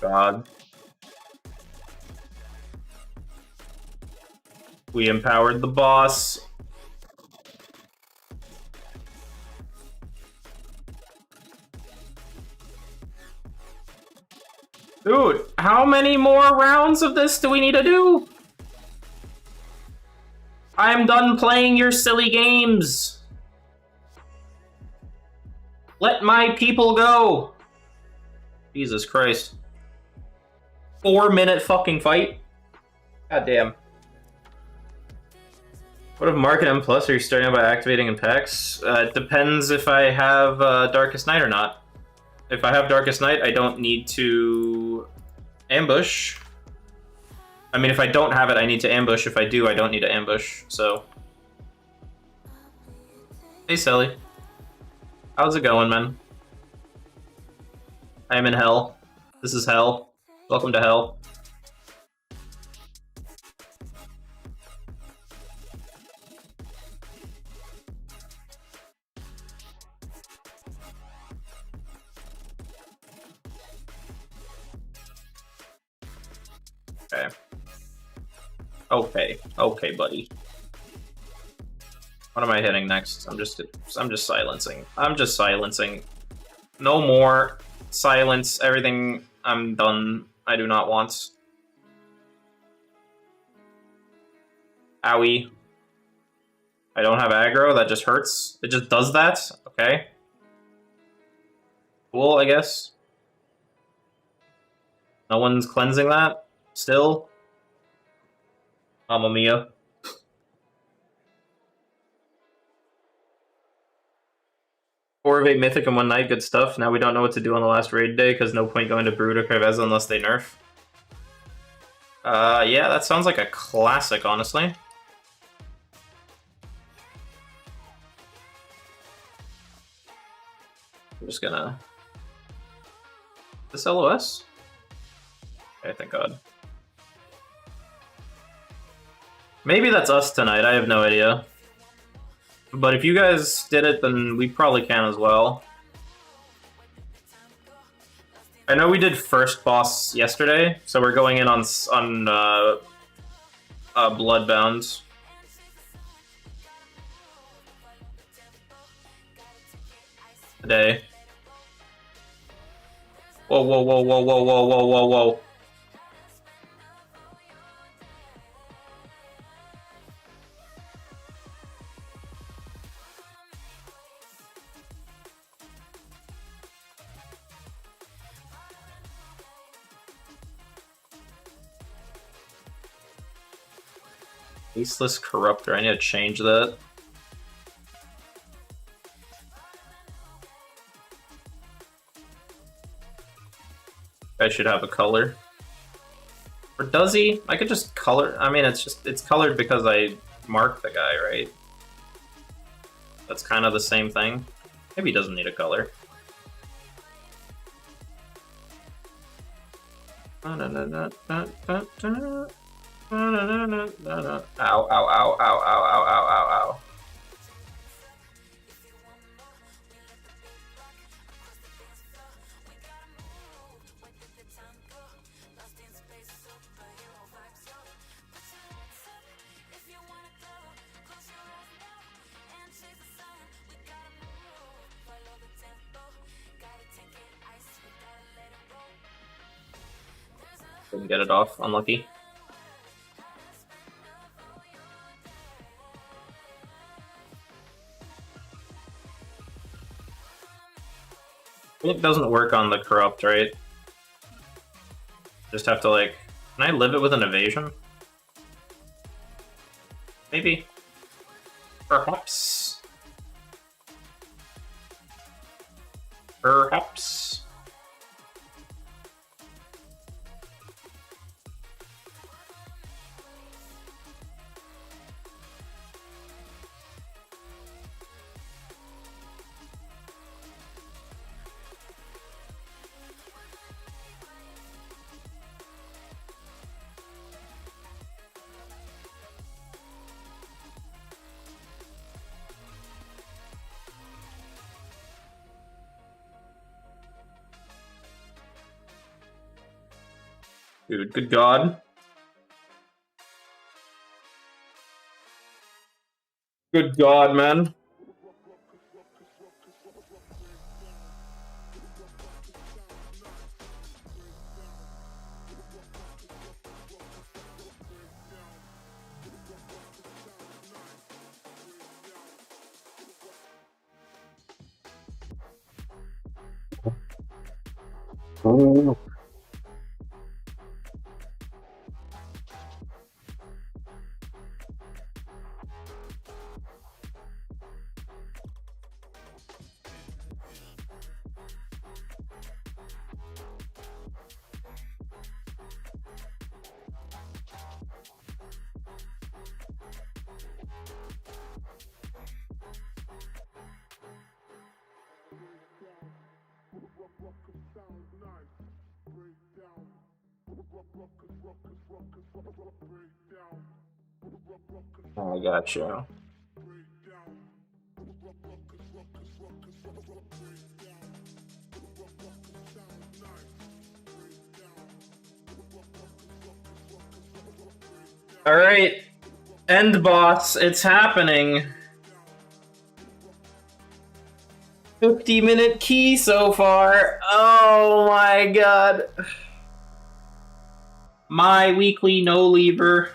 God. We empowered the boss. Dude, how many more rounds of this do we need to do? I'm done playing your silly games. Let my people go. Jesus Christ. 4-minute fucking fight? God damn. What if Mark and M Plus are you starting out by activating in packs? It depends if I have Darkest Night or not. If I have Darkest Night, I don't need to ambush. I mean, if I don't have it, I need to ambush. If I do, I don't need to ambush, so. Hey, Sally. How's it going, man? I am in hell. This is hell. Welcome to hell. Okay. Okay. Okay, buddy. What am I hitting next? I'm just silencing. I'm just silencing. No more silence. Everything. I'm done. I do not want. Owie. I don't have aggro. That just hurts. It just does that. Okay. Cool, I guess. No one's cleansing that. Still. Mamma mia. Four of 8 Mythic in one night, good stuff. Now we don't know what to do on the last raid day, because no point going to Brood or Carveza unless they nerf. Yeah, that sounds like a classic, honestly. I'm just gonna... This LOS? Okay, thank God. Maybe that's us tonight, I have no idea. But if you guys did it, then we probably can as well. I know we did first boss yesterday, so we're going in on Bloodbound. Today. Whoa, whoa, whoa, whoa, whoa, whoa, whoa, whoa, whoa. Faceless Corruptor, I need to change that. I should have a color. Or does he? I could just color. I mean, it's colored because I marked the guy, right? That's kind of the same thing. Maybe he doesn't need a color. Ow, ow, ow, ow, ow, ow, ow, ow, ow. Couldn't get it off, unlucky. It doesn't work on the corrupt, right? Just have to like... Can I live it with an evasion? Maybe. Perhaps. Perhaps. Dude, good God. Good God, man. Oh. I gotcha. Alright. End boss, it's happening. 50-minute key so far. Oh my god. My weekly no lever.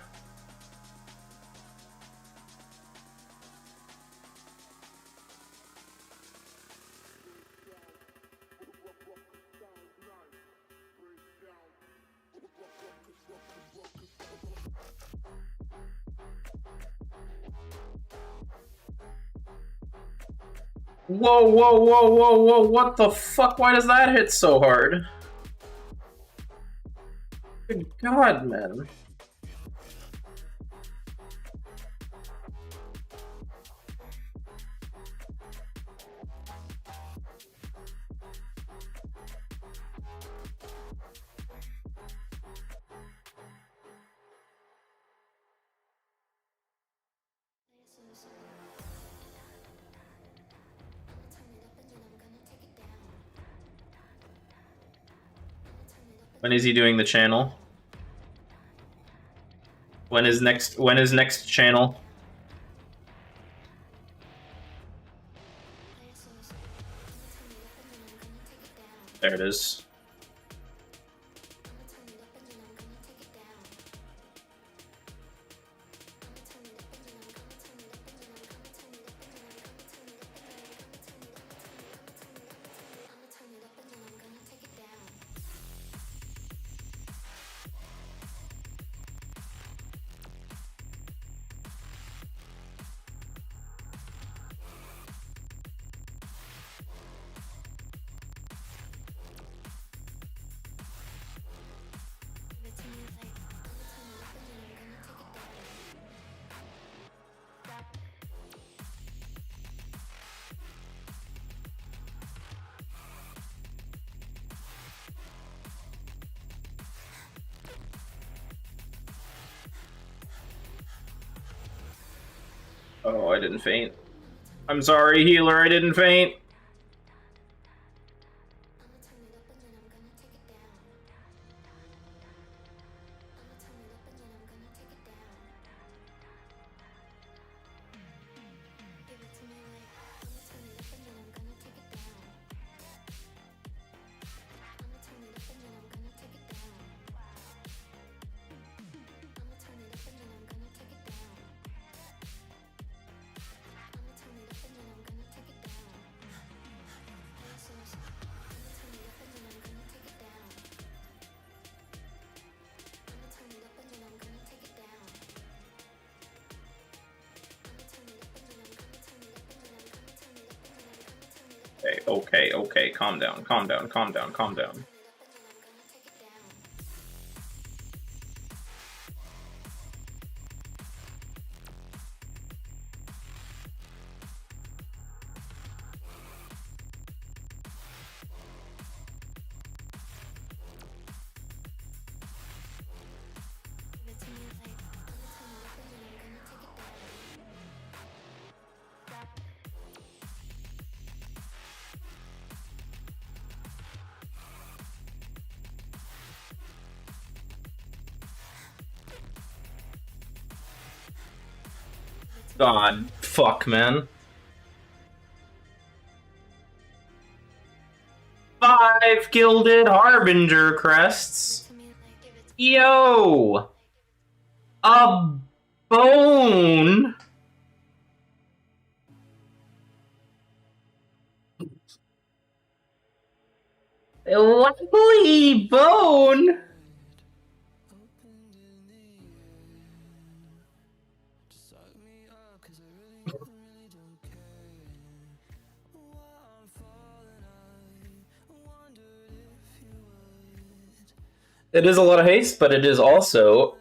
Whoa, whoa, whoa, whoa, whoa, what the fuck? Why does that hit so hard? Good God, man. When is he doing the channel? When is next channel? There it is. Oh, I didn't faint. I'm sorry, healer, I didn't faint. Okay, calm down. God, fuck, man. 5 gilded harbinger crests. Yo! A bone! A lovely bone! It is a lot of haste, but it is also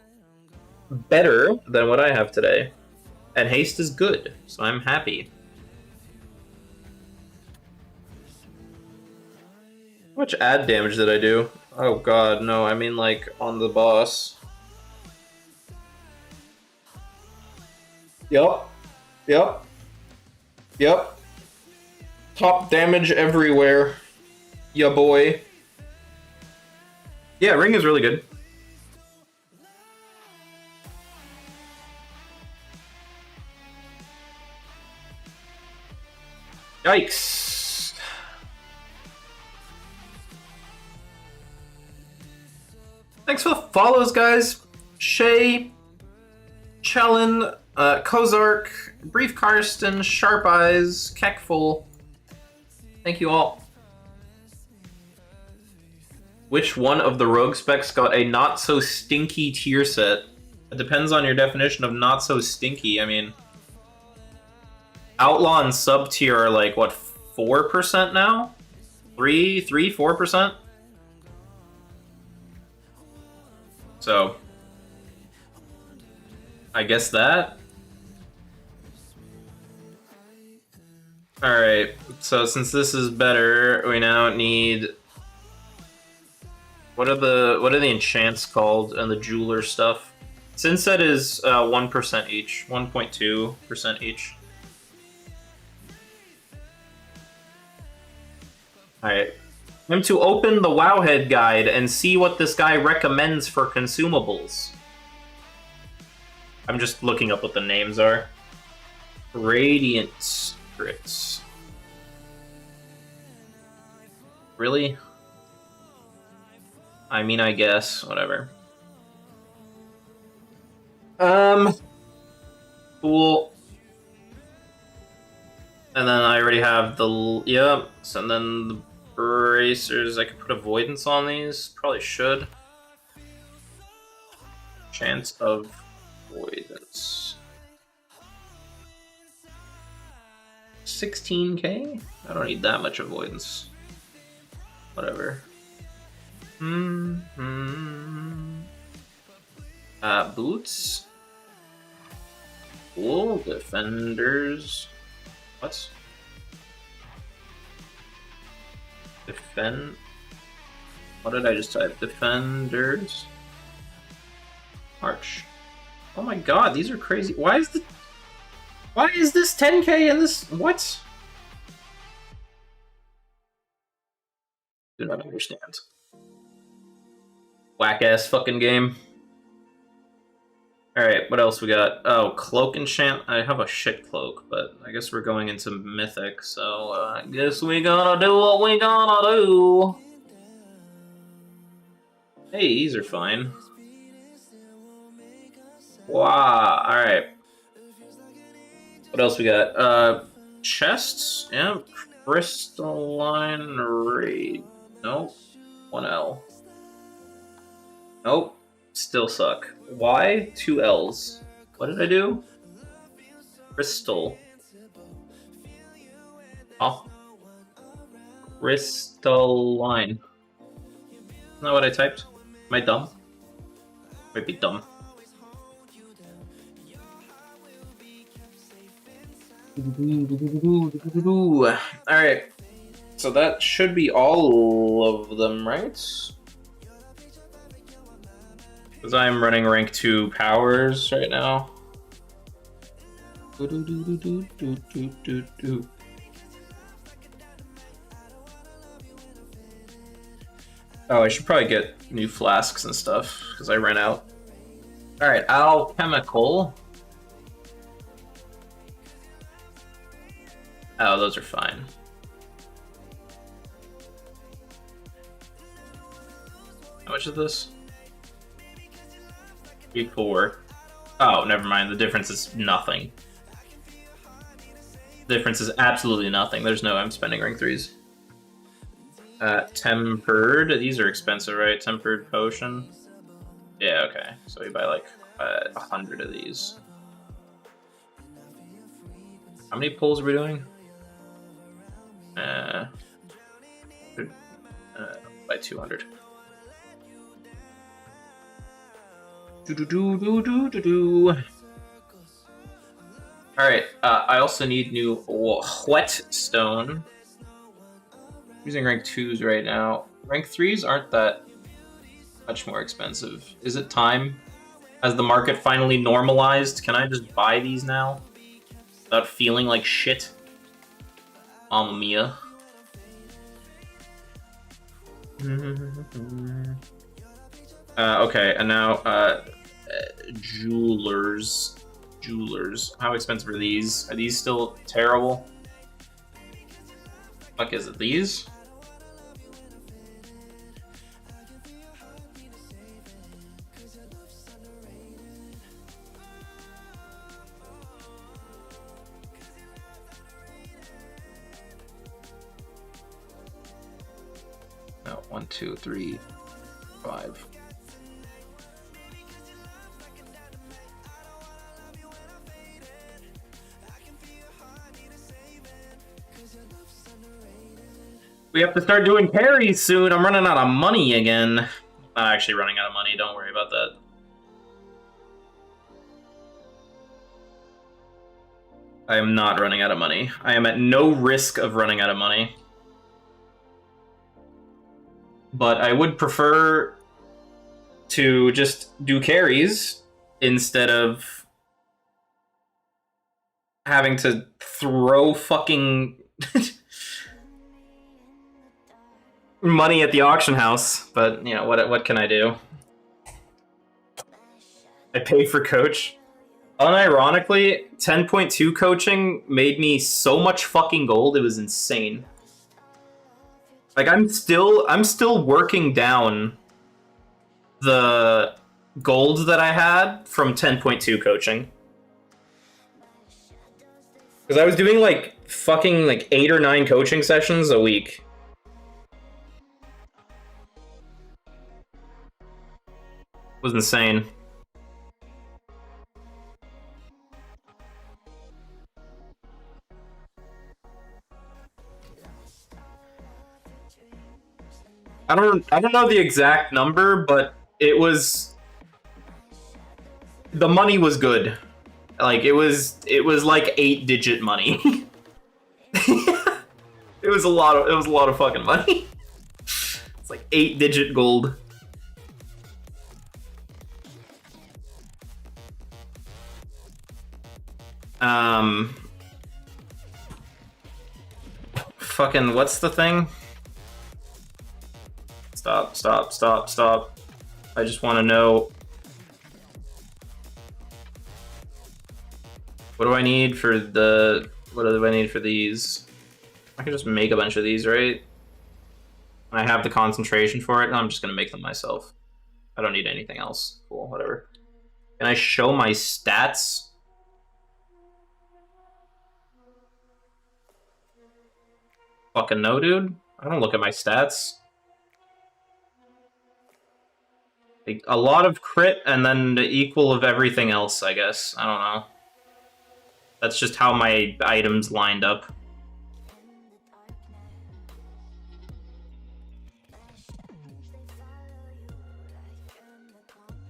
better than what I have today. And haste is good, so I'm happy. How much add damage did I do? Oh god, no, I mean like on the boss. Yup. Yep. Yep. Top damage everywhere. Ya boy. Yeah, ring is really good. Yikes. Thanks for the follows, guys. Shay, Chellin, Kozark, Brief Karsten, Sharp Eyes, Keckful. Thank you all. Which one of the rogue specs got a not so stinky tier set? It depends on your definition of not so stinky. I mean, Outlaw and sub tier are like what, 4% now? 4%? So I guess that. Alright, so since this is better, we now need... What are the enchants called and the jeweler stuff? Sinset is 1% each, 1.2% each. Alright. I'm to open the Wowhead guide and see what this guy recommends for consumables. I'm just looking up what the names are. Radiant Spirits. Really? I mean, I guess. Whatever. Cool. And then I already have the... Yep. So, and then the bracers. I could put avoidance on these. Probably should. Chance of avoidance. 16k? I don't need that much avoidance. Whatever. Boots. Cool. Defenders. What? Defend. What did I just type? Defenders. March. Oh my god, these are crazy. Why is this 10k in this? What? Do not understand. Whack ass fucking game. Alright, what else we got? Oh, cloak enchant. I have a shit cloak, but I guess we're going into Mythic, so I guess we gotta do what we gotta do. Hey, these are fine. Wow, alright. What else we got? Chests? Yeah, crystalline raid. Nope. 1L. Nope. Still suck. Why? 2 L's. What did I do? Crystal. Oh. Crystalline. Isn't that what I typed? Am I dumb? Might be dumb. Alright. So that should be all of them, right? Because I'm running rank 2 powers right now. Oh, I should probably get new flasks and stuff, because I ran out. Alright, alchemical. Oh, those are fine. How much is this? 3-4. Oh, never mind. The difference is nothing. The difference is absolutely nothing. There's no I'm spending rank 3s. Tempered. These are expensive, right? Tempered potion. Yeah, okay. So we buy like 100 of these. How many pulls are we doing? By 200. Alright, I also need new whetstone. I'm using rank 2s right now. Rank 3s aren't that much more expensive. Is it time? Has the market finally normalized? Can I just buy these now? Without feeling like shit? Mamma mia. Okay, and now, jewelers. Jewelers. How expensive are these? Are these still terrible? Fuck is it? These? No, 1, 2, 3, 5. We have to start doing carries soon. I'm running out of money again. Not actually running out of money. Don't worry about that. I am not running out of money. I am at no risk of running out of money. But I would prefer to just do carries instead of having to throw fucking money at the auction house. But, you know, what can I do? I pay for coach. Unironically, 10.2 coaching made me so much fucking gold, it was insane. Like, I'm still working down the gold that I had from 10.2 coaching. Because I was doing, like, fucking, like, 8 or 9 coaching sessions a week. It was insane. I don't know the exact number, but it was, the money was good. Like it was like 8-digit money. It was a lot of fucking money. It's like 8-digit gold. Fucking what's the thing? Stop. I just want to know. What do I need for the... What do I need for these? I can just make a bunch of these, right? I have the concentration for it, and I'm just going to make them myself. I don't need anything else. Cool, whatever. Can I show my stats? Fucking no, dude. I don't look at my stats. Like, a lot of crit, and then the equal of everything else, I guess. I don't know. That's just how my items lined up.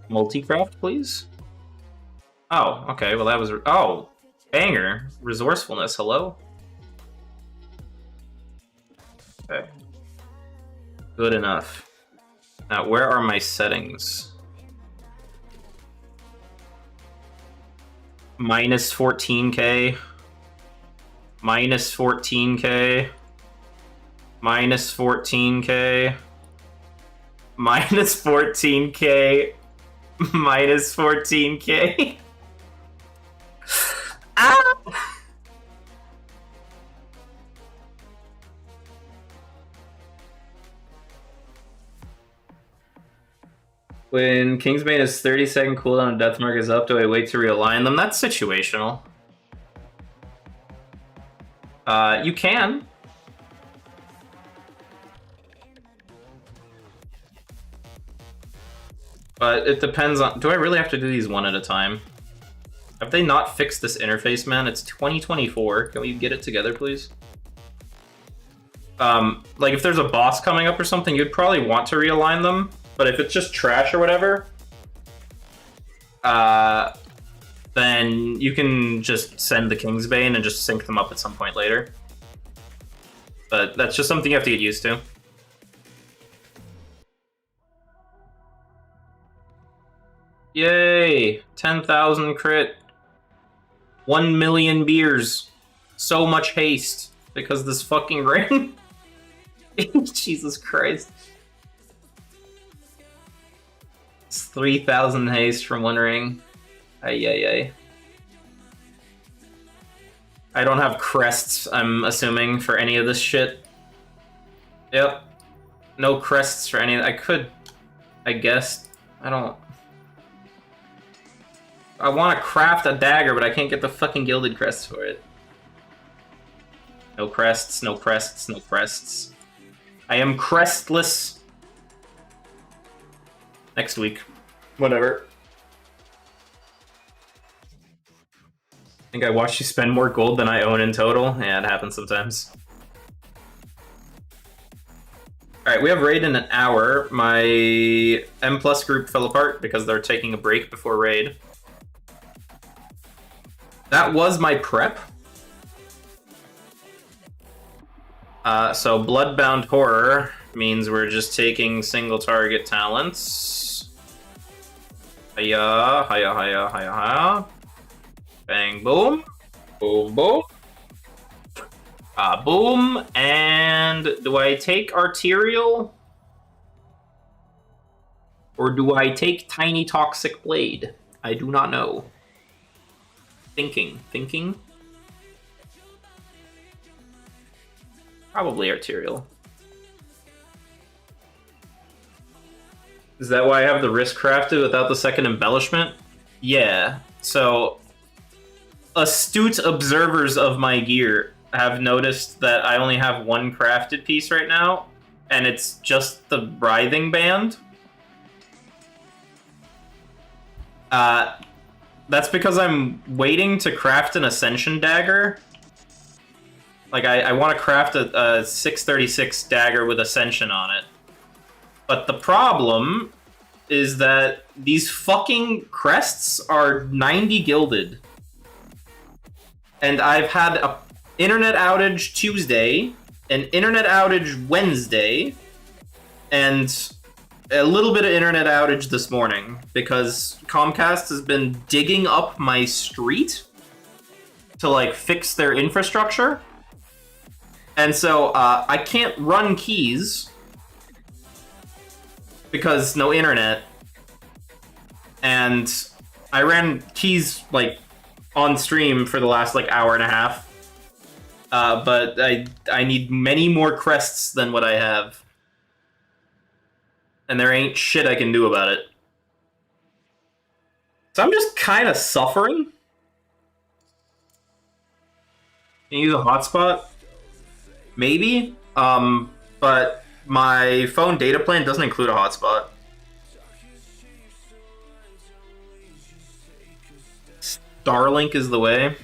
Multi-craft, please? Oh, okay, well that was... Oh! Banger! Resourcefulness, hello? Okay. Good enough. Now, where are my settings? Minus 14k. Minus 14k. Minus 14k. Minus 14k. Minus 14k. Ah! When Kingsbane is 30-second cooldown and Deathmark is up, do I wait to realign them? That's situational. You can. But it depends on... Do I really have to do these one at a time? Have they not fixed this interface, man? It's 2024. Can we get it together, please? Like, if there's a boss coming up or something, you'd probably want to realign them. But if it's just trash or whatever, then you can just send the Kingsbane and just sync them up at some point later. But that's just something you have to get used to. Yay! 10,000 crit. 1 million beers. So much haste because this fucking rain. Jesus Christ. It's 3,000 haste from one ring. Ay. I don't have crests, I'm assuming, for any of this shit. Yep. No crests for any... I could... I guess. I don't... I want to craft a dagger, but I can't get the fucking gilded crests for it. No crests, no crests, no crests. I am crestless. Next week. Whatever. I think I watched you spend more gold than I own in total. Yeah, it happens sometimes. Alright, we have raid in an hour. My M+ group fell apart because they're taking a break before raid. That was my prep. So Bloodbound Horror means we're just taking single target talents. Hiya, hiya, hiya, hiya, hiya. Bang, boom. Boom, boom. Boom. And do I take Arterial? Or do I take Tiny Toxic Blade? I do not know. Thinking. Probably Arterial. Is that why I have the wrist crafted without the second embellishment? Yeah. So, astute observers of my gear have noticed that I only have one crafted piece right now, and it's just the writhing band. That's because I'm waiting to craft an Ascension dagger. Like, I want to craft a 636 dagger with Ascension on it. But the problem is that these fucking crests are 90 gilded. And I've had an internet outage Tuesday, an internet outage Wednesday, and a little bit of internet outage this morning because Comcast has been digging up my street to, like, fix their infrastructure. And so I can't run keys because no internet. And I ran keys, like, on stream for the last, like, hour and a half. But I need many more crests than what I have. And there ain't shit I can do about it. So I'm just kind of suffering. Can you use a hotspot? Maybe. But my phone data plan doesn't include a hotspot. Starlink is the way.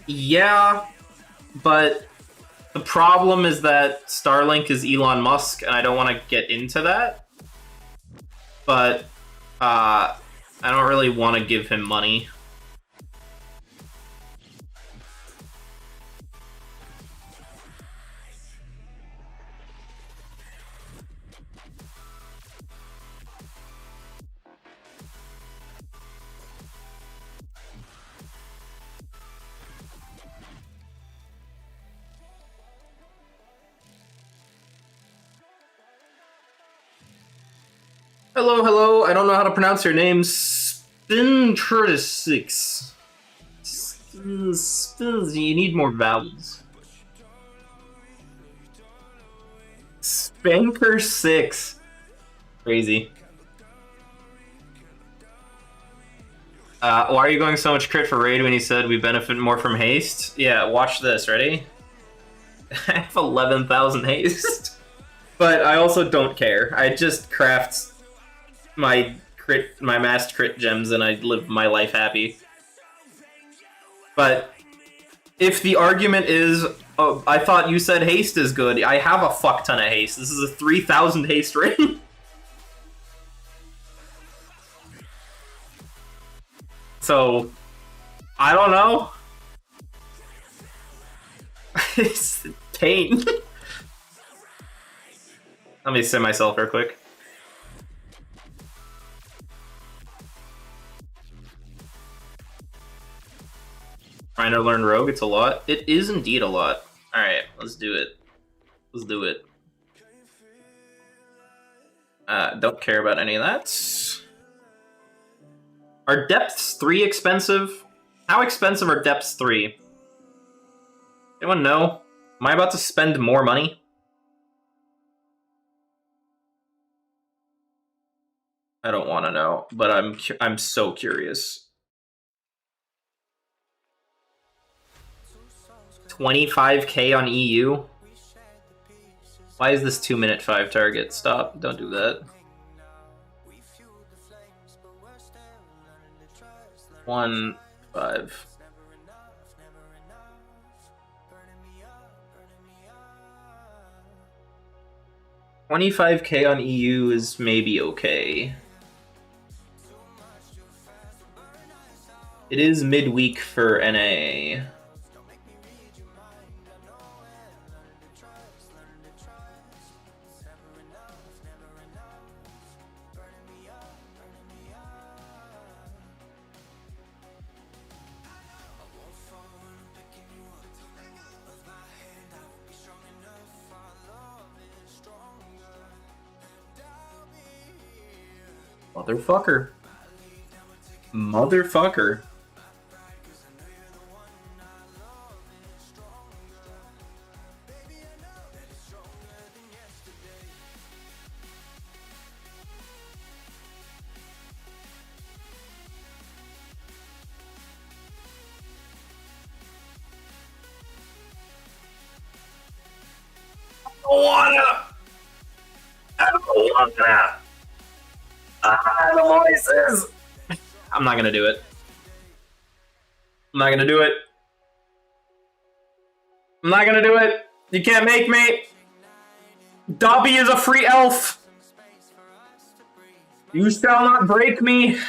Yeah, but the problem is that Starlink is Elon Musk, and I don't want to get into that. But I don't really want to give him money. Hello, I don't know how to pronounce your name. Spintrix. You need more vowels. Banker 6. Crazy. Why are you going so much crit for raid when he said we benefit more from haste? Yeah, watch this. Ready? I have 11,000 haste. But I also don't care. I just craft my massed crit gems and I live my life happy. But if the argument is, oh, I thought you said haste is good, I have a fuck ton of haste. This is a 3,000 haste raid. So, I don't know. It's pain. Let me sim myself real quick. Trying to learn Rogue, it's a lot. It is indeed a lot. Alright, let's do it. Let's do it. Don't care about any of that. Are depths 3 expensive? How expensive are depths 3? Anyone know? Am I about to spend more money? I don't want to know, but I'm so curious. 25k on EU? Why is this 2-minute 5 target? Stop, don't do that. 1, 5. $25k on EU is maybe okay. It is midweek for NA. Motherfucker. Motherfucker. I don't wanna. The voices. I'm not gonna do it. I'm not gonna do it. I'm not gonna do it. You can't make me. Dobby is a free elf. You shall not break me.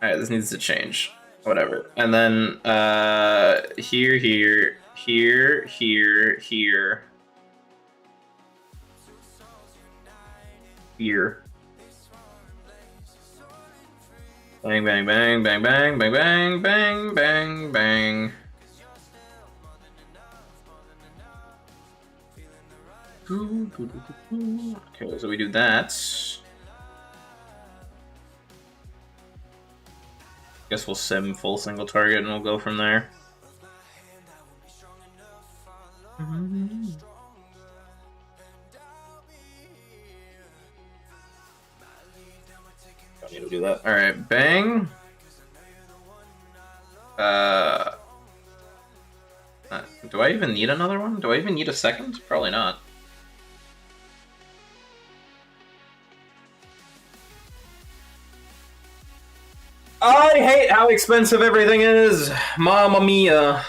Alright, this needs to change. Whatever. And then, here, here, here, here, here. Here. Bang, bang, bang, bang, bang, bang, bang, bang, bang, bang. Okay, so we do that. Guess we'll sim full single target and we'll go from there. Don't need to do that. Alright, bang. Do I even need another one? Do I even need a second? Probably not. I hate how expensive everything is. Mamma mia.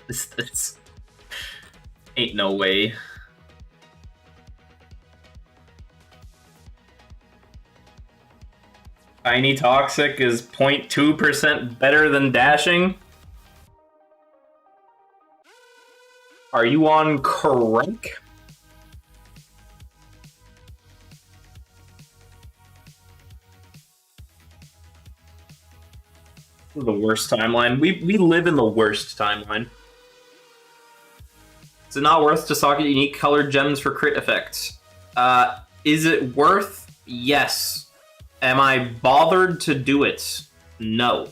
This ain't no way. Tiny Toxic is 0.2% better than dashing? Are you on crank? The worst timeline. We live in the worst timeline. Is it not worth to socket unique colored gems for crit effects? Is it worth? Yes. Am I bothered to do it? No.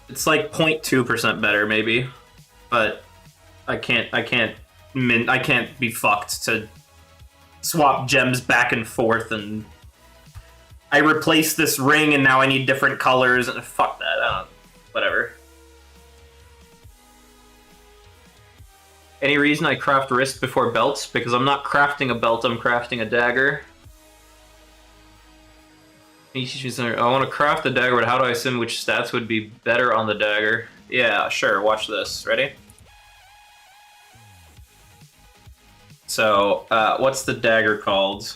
It's like 0.2% better, maybe, but I can't be fucked to swap gems back and forth, and I replaced this ring and now I need different colors, and fuck that. Whatever. Any reason I craft wrist before belts? Because I'm not crafting a belt, I'm crafting a dagger. I want to craft the dagger, but how do I assume which stats would be better on the dagger? Yeah, sure, watch this. Ready? So, what's the dagger called?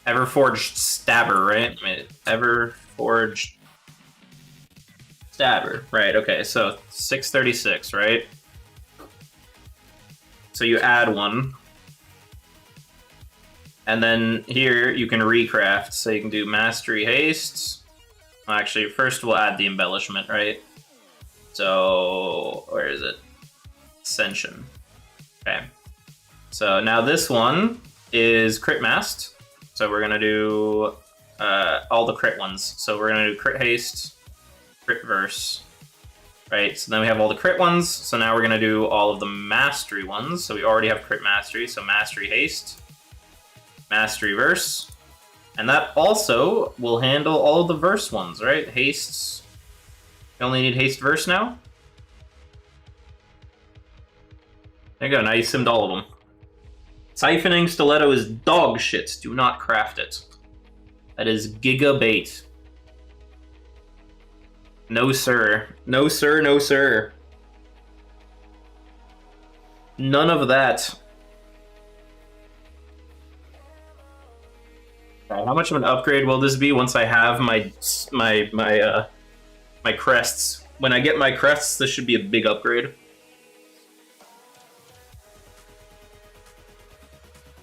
Everforged Stabber, right? I mean, Everforged Stabber, right, okay, so 636, right? So you add one. And then here you can recraft, so you can do Mastery Haste. Actually, first we'll add the embellishment, right? So, where is it? Ascension. Okay. So now this one is Crit Mast. So we're gonna do all the crit ones. So we're gonna do Crit Haste, Crit Verse, right? So then we have all the crit ones. So now we're gonna do all of the Mastery ones. So we already have Crit Mastery, so Mastery Haste, Mastery Verse, and that also will handle all of the Verse ones, right? Hastes. You only need Haste Verse now? There you go, now you simmed all of them. Siphoning Stiletto is dog shit. Do not craft it. That is giga bait. No sir. No sir, no sir. None of that. How much of an upgrade will this be once I have my crests? When I get my crests, this should be a big upgrade.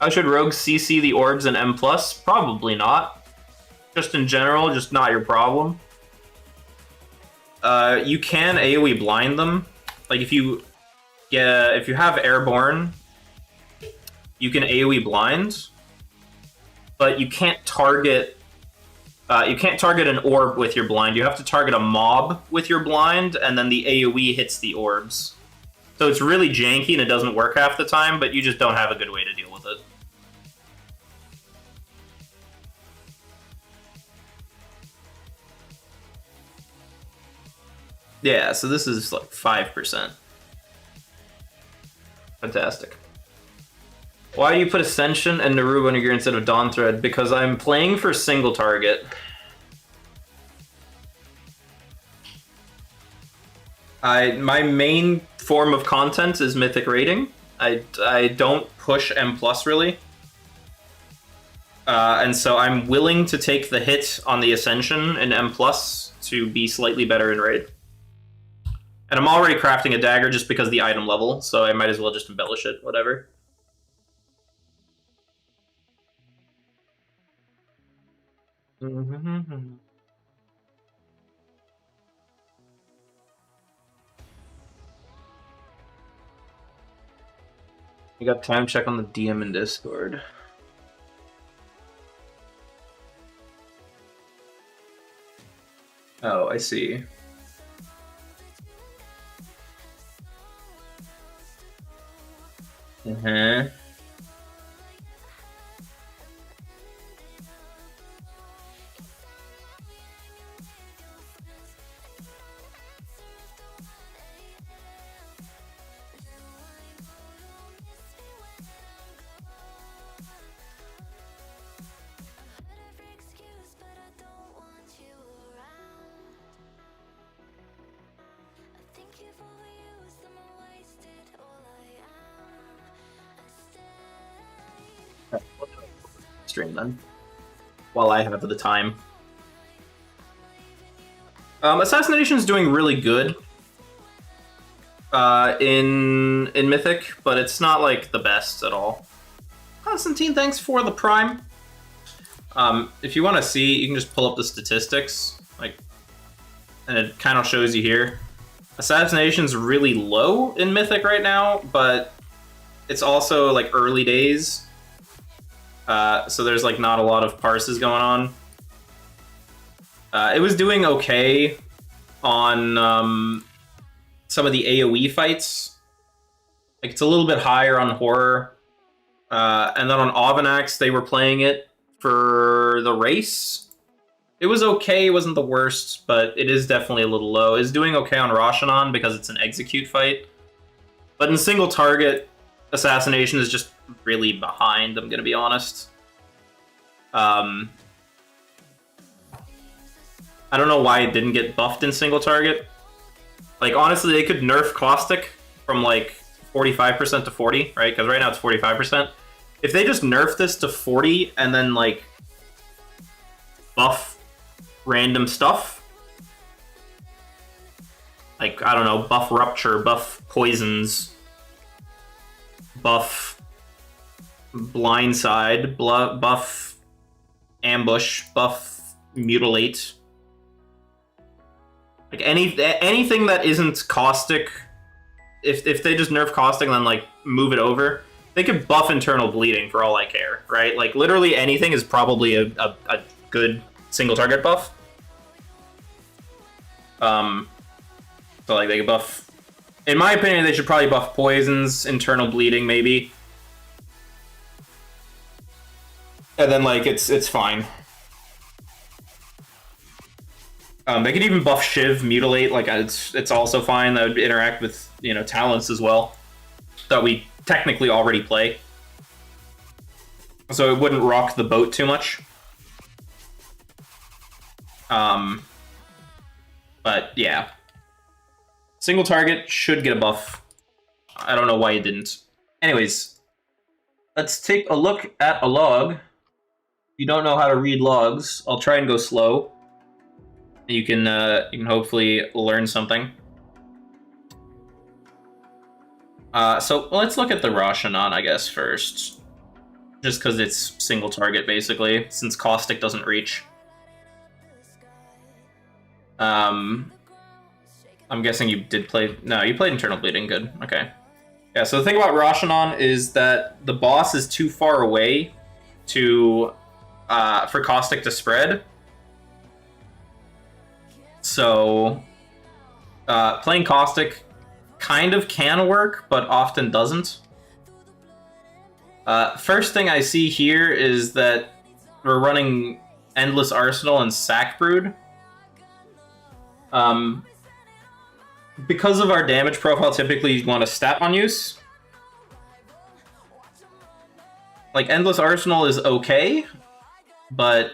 How should rogues CC the orbs in M+? Probably not. Just in general, just not your problem. You can AoE blind them. Like if you have Airborne, you can AoE blind. But you can't target an orb with your blind. You have to target a mob with your blind, and then the AoE hits the orbs. So it's really janky and it doesn't work half the time, but you just don't have a good way to deal with it. Yeah, so this is like 5%. Fantastic. Why do you put Ascension and Naruba on your gear instead of Dawn Thread? Because I'm playing for single target. My main form of content is Mythic rating. I don't push M+ really. And so I'm willing to take the hit on the Ascension in M+ to be slightly better in raid. And I'm already crafting a dagger just because of the item level, so I might as well just embellish it, whatever. You got time check on the DM in Discord. Oh, I see. stream then, while I have the time. Assassination's doing really good in Mythic, but it's not like the best at all. Constantine, thanks for the Prime. If you want to see, you can just pull up the statistics, like, and it kind of shows you here. Assassination's really low in Mythic right now, but it's also like early days, so there's like not a lot of parses going on. It was doing okay on some of the AoE fights. Like, it's a little bit higher on Horror. And then on Ovanax, they were playing it for the race. It was okay, it wasn't the worst, but it is definitely a little low. It's doing okay on Roshanon because it's an execute fight. But in single target, Assassination is just really behind, I'm gonna be honest. I don't know why it didn't get buffed in single target. Like, honestly, they could nerf Caustic from, like, 45% to 40, right? Because right now it's 45%. If they just nerf this to 40 and then, like, buff random stuff, like, I don't know, buff Rupture, buff Poisons, buff Blindside, buff Ambush, buff Mutilate, like anything that isn't Caustic, if they just nerf Caustic and then like move it over, they could buff Internal Bleeding for all I care, right? Like literally anything is probably a good single target buff. So like they could buff, in my opinion, they should probably buff Poisons, Internal Bleeding maybe. And then like it's fine. They could even buff Shiv, Mutilate, like it's also fine. That would interact with, you know, talents as well that we technically already play. So it wouldn't rock the boat too much. But yeah. Single target should get a buff. I don't know why it didn't. Anyways, let's take a look at a log. If you don't know how to read logs, I'll try and go slow. You can hopefully learn something. So let's look at the Roshanon, I guess, first. Just because it's single target, basically, since Caustic doesn't reach. I'm guessing you did play... No, you played Internal Bleeding, good. Okay. Yeah, so the thing about Roshanon is that the boss is too far away to for Caustic to spread. So, playing Caustic kind of can work, but often doesn't. First thing I see here is that we're running Endless Arsenal and Sack Brood. Because of our damage profile, typically you want a stat on use. Like, Endless Arsenal is okay, but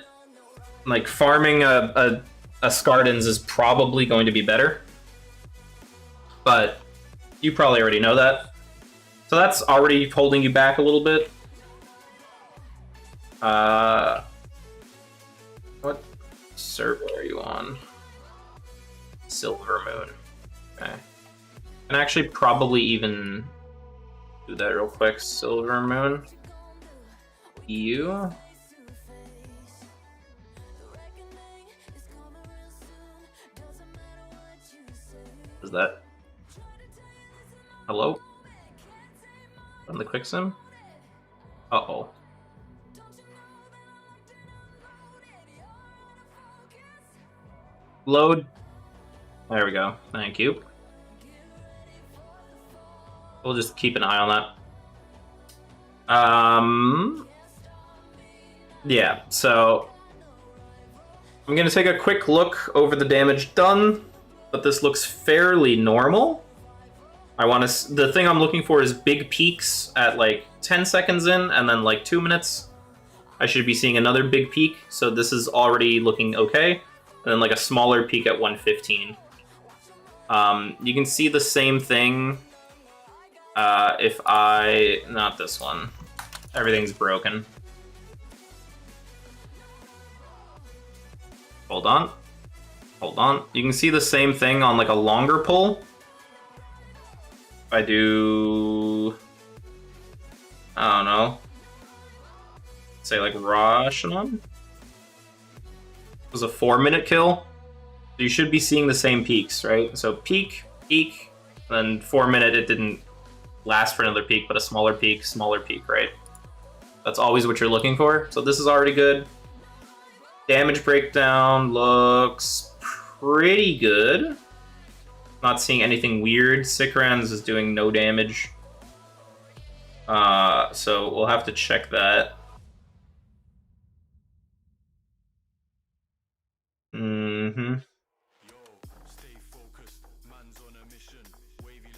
like farming a Skardins is probably going to be better. But you probably already know that. So that's already holding you back a little bit. What server are you on? Silver Moon. Okay. And actually probably even do that real quick. Silver Moon. You. Is that? Hello? On the quick sim? Uh-oh. Load. There we go. Thank you. We'll just keep an eye on that. Yeah, so I'm gonna take a quick look over the damage done, but this looks fairly normal. The thing I'm looking for is big peaks at like 10 seconds in, and then like 2 minutes. I should be seeing another big peak, so this is already looking okay. And then like a smaller peak at 115. You can see the same thing if not this one. Everything's broken. Hold on. Hold on. You can see the same thing on like a longer pull. If I do... I don't know. Say like Roshanon? It was a 4-minute kill. So you should be seeing the same peaks, right? So peak, peak, then 4-minute it didn't last for another peak, but a smaller peak, right? That's always what you're looking for. So this is already good. Damage breakdown looks pretty good. Not seeing anything weird. Sikrans is doing no damage. So we'll have to check that.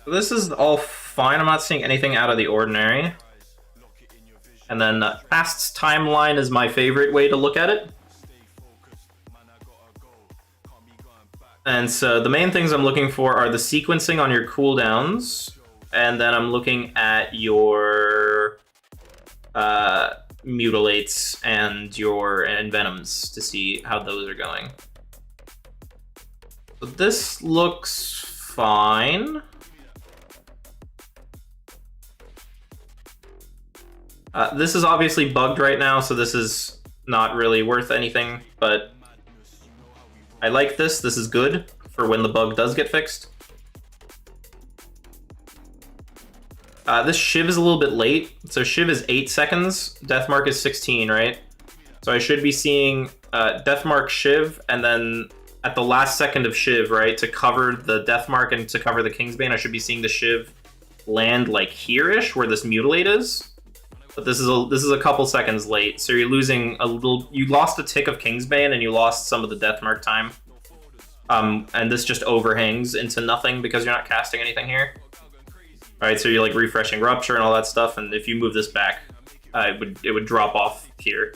So this is all fine. I'm not seeing anything out of the ordinary. And then Fast's timeline is my favorite way to look at it. And so the main things I'm looking for are the sequencing on your cooldowns, and then I'm looking at your mutilates and your envenoms to see how those are going. So this looks fine. This is obviously bugged right now, so this is not really worth anything, but I like this. This is good for when the bug does get fixed. This Shiv is a little bit late. So Shiv is 8 seconds. Deathmark is 16, right? So I should be seeing Deathmark Shiv, and then at the last second of Shiv, right, to cover the Deathmark and to cover the Kingsbane, I should be seeing the Shiv land like here-ish, where this Mutilate is. But this is a couple seconds late, so you're losing a little. You lost a tick of Kingsbane and you lost some of the Deathmark time. And this just overhangs into nothing because you're not casting anything here. All right, so you're like refreshing Rupture and all that stuff, and if you move this back, it would drop off here.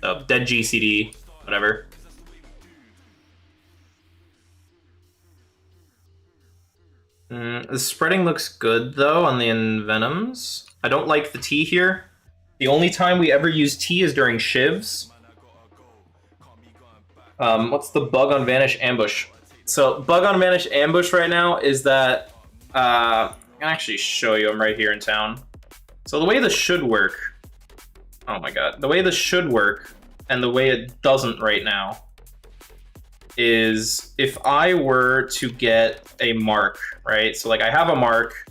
So dead GCD, whatever. The spreading looks good though on the Envenoms. I don't like the T here. The only time we ever use T is during Shivs. What's the bug on Vanish Ambush? So bug on Vanish Ambush right now is that I can actually show you. I'm right here in town. So the way this should work, oh my god, the way this should work and the way it doesn't right now is if I were to get a mark, right? So like I have a mark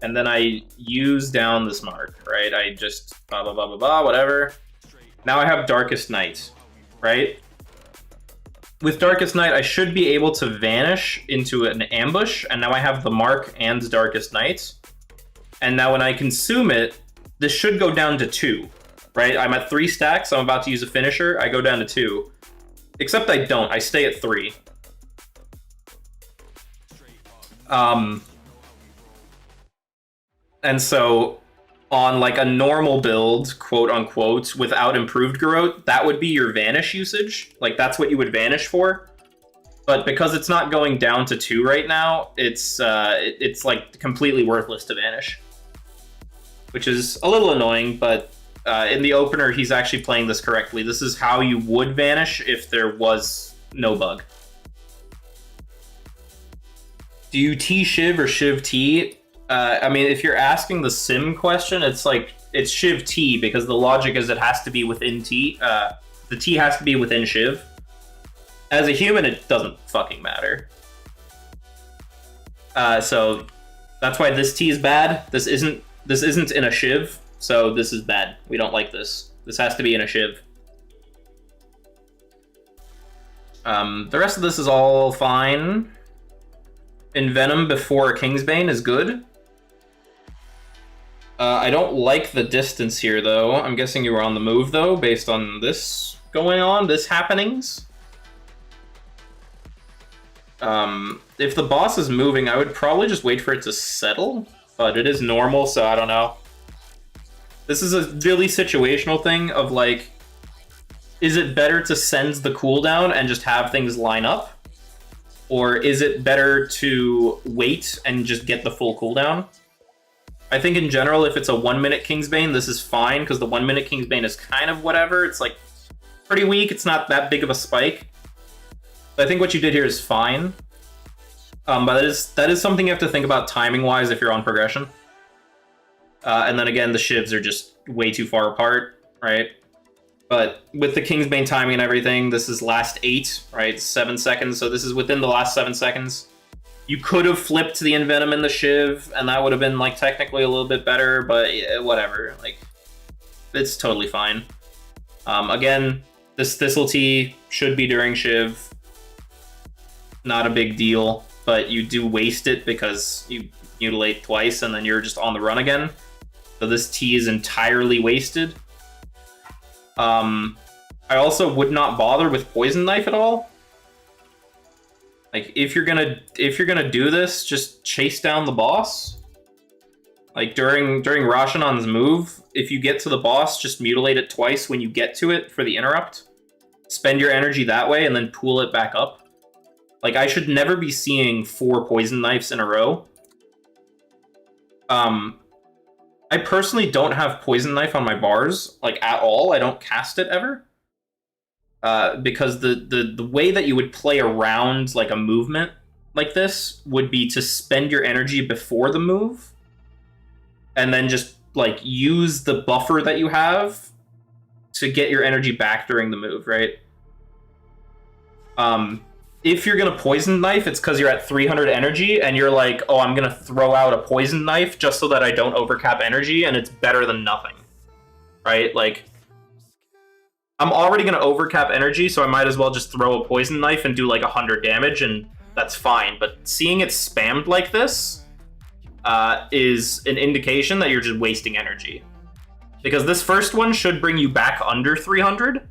and then I use down this mark, right? I just blah, blah, blah, blah, blah, whatever. Now I have Darkest Night, right? With Darkest Night, I should be able to vanish into an ambush, and now I have the mark and Darkest Night. And now when I consume it, this should go down to 2, right? I'm at 3 stacks, I'm about to use a finisher, I go down to 2. Except I don't, I stay at 3. And so on like a normal build, quote unquote, without improved Garrote, that would be your vanish usage. Like that's what you would vanish for. But because it's not going down to 2 right now, it's like completely worthless to vanish. Which is a little annoying, but in the opener, he's actually playing this correctly. This is how you would vanish if there was no bug. Do you T Shiv or Shiv T? I mean, if you're asking the sim question, it's like, it's Shiv T, because the logic is it has to be within T. The T has to be within Shiv. As a human, it doesn't fucking matter. So that's why this T is bad. This isn't in a Shiv, so this is bad. We don't like this. This has to be in a Shiv. The rest of this is all fine. Envenom before Kingsbane is good. I don't like the distance here, though. I'm guessing you were on the move, though, based on this going on, this happenings. If the boss is moving, I would probably just wait for it to settle, but it is normal, so I don't know. This is a really situational thing of, like, is it better to send the cooldown and just have things line up? Or is it better to wait and just get the full cooldown? I think in general, if it's a 1-minute Kingsbane, this is fine, because the 1-minute Kingsbane is kind of whatever. It's like pretty weak. It's not that big of a spike. But I think what you did here is fine. But that is something you have to think about timing-wise if you're on progression. And then again, the shivs are just way too far apart, right? But with the Kingsbane timing and everything, this is last 8, right? 7 seconds, so this is within the last 7 seconds. You could have flipped the Envenom and the Shiv, and that would have been, like, technically a little bit better, but whatever. Like, it's totally fine. Again, this Thistle Tea should be during Shiv. Not a big deal, but you do waste it because you mutilate twice, and then you're just on the run again. So this tea is entirely wasted. I also would not bother with Poison Knife at all. Like, if you're gonna do this, just chase down the boss. Like, during Rashanon's move, if you get to the boss, just mutilate it twice when you get to it for the interrupt. Spend your energy that way, and then pool it back up. Like, I should never be seeing 4 Poison Knives in a row. I personally don't have Poison Knife on my bars, like, at all. I don't cast it ever. Because the way that you would play around, like, a movement like this would be to spend your energy before the move, and then just, like, use the buffer that you have to get your energy back during the move, right? If you're gonna Poison Knife, it's because you're at 300 energy, and you're like, oh, I'm gonna throw out a Poison Knife just so that I don't overcap energy, and it's better than nothing, right? Like, I'm already gonna overcap energy, so I might as well just throw a Poison Knife and do like 100 damage, and that's fine. But seeing it spammed like this is an indication that you're just wasting energy. Because this first one should bring you back under 300,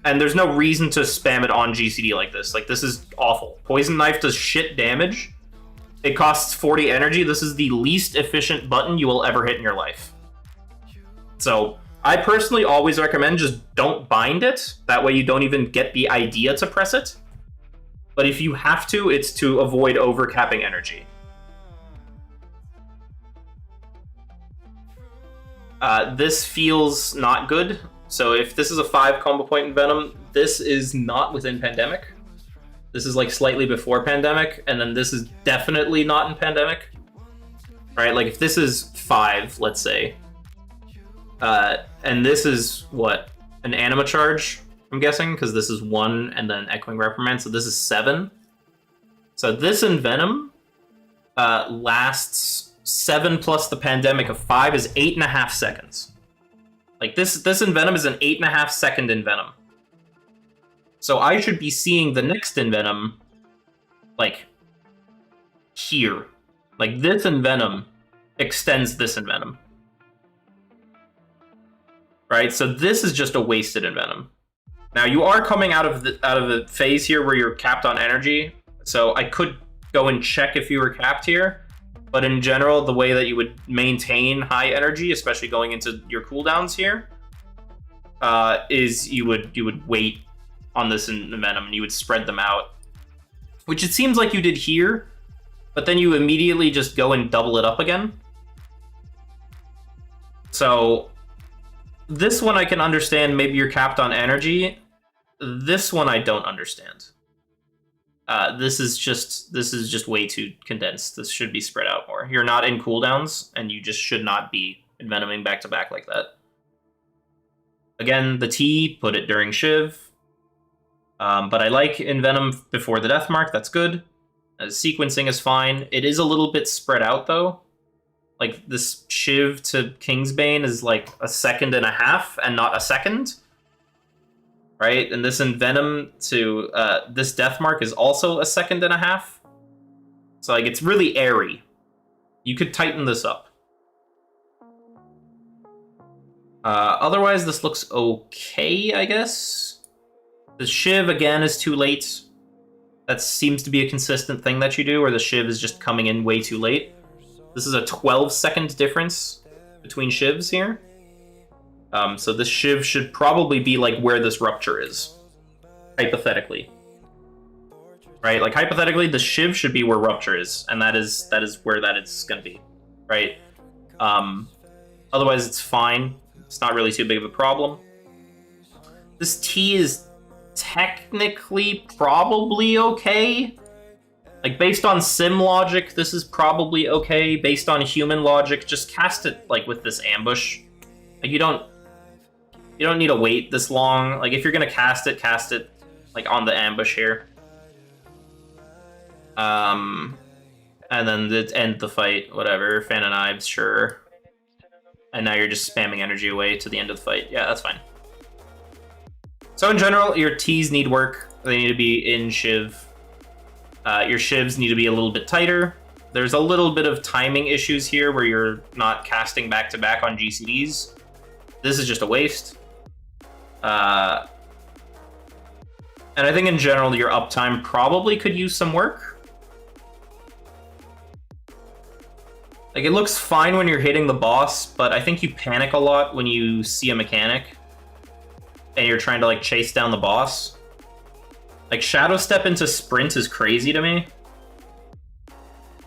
and there's no reason to spam it on GCD like this. Like, this is awful. Poison Knife does shit damage. It costs 40 energy. This is the least efficient button you will ever hit in your life. So, I personally always recommend just don't bind it. That way you don't even get the idea to press it. But if you have to, it's to avoid overcapping energy. This feels not good. So if this is a 5 combo point in Venom, this is not within Pandemic. This is like slightly before Pandemic, and then this is definitely not in Pandemic. Right, like if this is 5, let's say, and this is, what, an Anima Charge, I'm guessing, because this is 1 and then Echoing Reprimand, so this is 7. So this in Venom lasts 7 plus the Pandemic of 5 is 8.5 seconds. Like, this in Venom is an 8.5 second in Venom. So I should be seeing the next in Venom, like, here. Like, this in Venom extends this in Venom. Right, so this is just a wasted in Venom. Now, you are coming out of the phase here where you're capped on energy, so I could go and check if you were capped here. But in general, the way that you would maintain high energy, especially going into your cooldowns here, is you would wait on this in Venom, and you would spread them out. Which it seems like you did here, but then you immediately just go and double it up again. So this one I can understand, maybe you're capped on energy. This one I don't understand. This is just way too condensed. This should be spread out more. You're not in cooldowns, and you just should not be envenoming back to back like that. Again, the T, put it during Shiv. But I like Envenom before the Death Mark, that's good. Sequencing is fine. It is a little bit spread out, though. Like, this Shiv to Kingsbane is like 1.5 seconds and not a second. Right? And this Envenom to this Death Mark is also 1.5 seconds. So, like, it's really airy. You could tighten this up. Otherwise, this looks okay, I guess. The Shiv, again, is too late. That seems to be a consistent thing that you do, where the Shiv is just coming in way too late. This is a 12-second difference between Shivs here. So this Shiv should probably be like where this Rupture is, hypothetically. Right? Like, hypothetically, the Shiv should be where Rupture is, and that is where that is going to be. Right? Otherwise, it's fine. It's not really too big of a problem. This T is technically probably okay. Like, based on sim logic, this is probably okay. Based on human logic, just cast it, like, with this ambush. Like, you don't need to wait this long. Like, if you're gonna cast it, like, on the ambush here. And then end the fight, whatever. Fan and Ives, sure. And now you're just spamming energy away to the end of the fight. Yeah, that's fine. So in general, your Ts need work. They need to be in Shiv. Your Shivs need to be a little bit tighter. There's a little bit of timing issues here where you're not casting back-to-back on GCDs. This is just a waste. And I think in general, your uptime probably could use some work. Like, it looks fine when you're hitting the boss, but I think you panic a lot when you see a mechanic and you're trying to, like, chase down the boss. Like, Shadow Step into Sprint is crazy to me.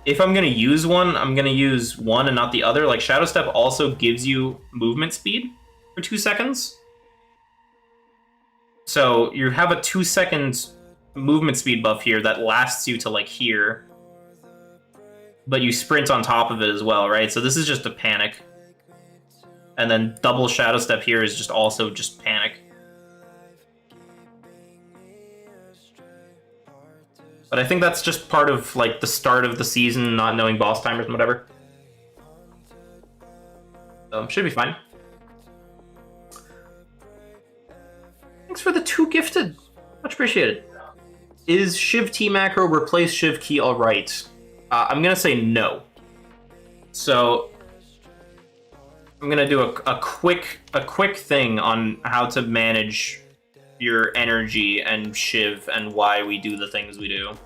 If I'm going to use one, I'm going to use one and not the other. Like, Shadow Step also gives you movement speed for 2 seconds. So you have a 2-second movement speed buff here that lasts you to, like, here. But you sprint on top of it as well, right? So this is just a panic. And then double Shadow Step here is just also just panic. But I think that's just part of, like, the start of the season, not knowing boss timers and whatever. So, should be fine. Thanks for the 2 gifted. Much appreciated. Is Shiv T macro replace Shiv key alright? I'm gonna say no. So, I'm gonna do a quick thing on how to manage your energy and Shiv and why we do the things we do.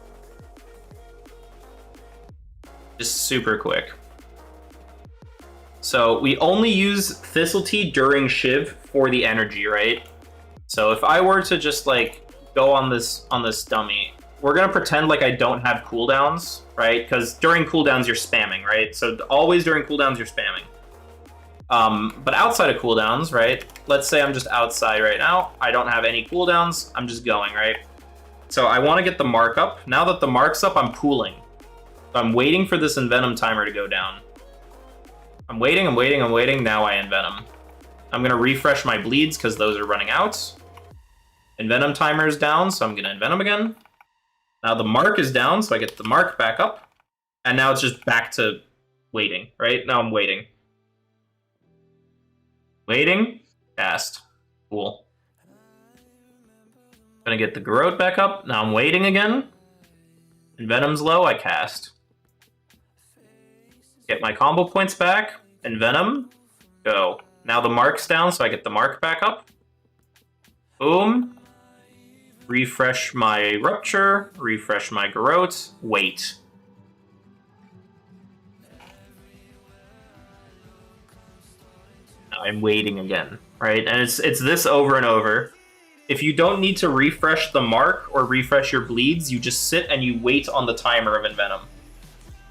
Just super quick. So we only use Thistle Tea during Shiv for the energy, right? So if I were to just, like, go on this dummy, we're gonna pretend like I don't have cooldowns, right? Because during cooldowns you're spamming, right? So always during cooldowns you're spamming. But outside of cooldowns, right? Let's say I'm just outside right now. I don't have any cooldowns. I'm just going, right? So I want to get the mark up. Now that the mark's up, I'm pooling. So I'm waiting for this Envenom timer to go down. I'm waiting. Now I Envenom. I'm going to refresh my bleeds because those are running out. Envenom timer is down, so I'm going to Envenom again. Now the mark is down, so I get the mark back up. And now it's just back to waiting, right? Now I'm waiting. Waiting, cast. Cool. Gonna get the Garrote back up. Now I'm waiting again. Envenom's low, I cast. Get my combo points back. Envenom, go. Now the mark's down, so I get the mark back up. Boom. Refresh my Rupture. Refresh my Garrote. Wait. I'm waiting again, right? And it's this over and over. If you don't need to refresh the mark or refresh your bleeds, you just sit and you wait on the timer of Envenom.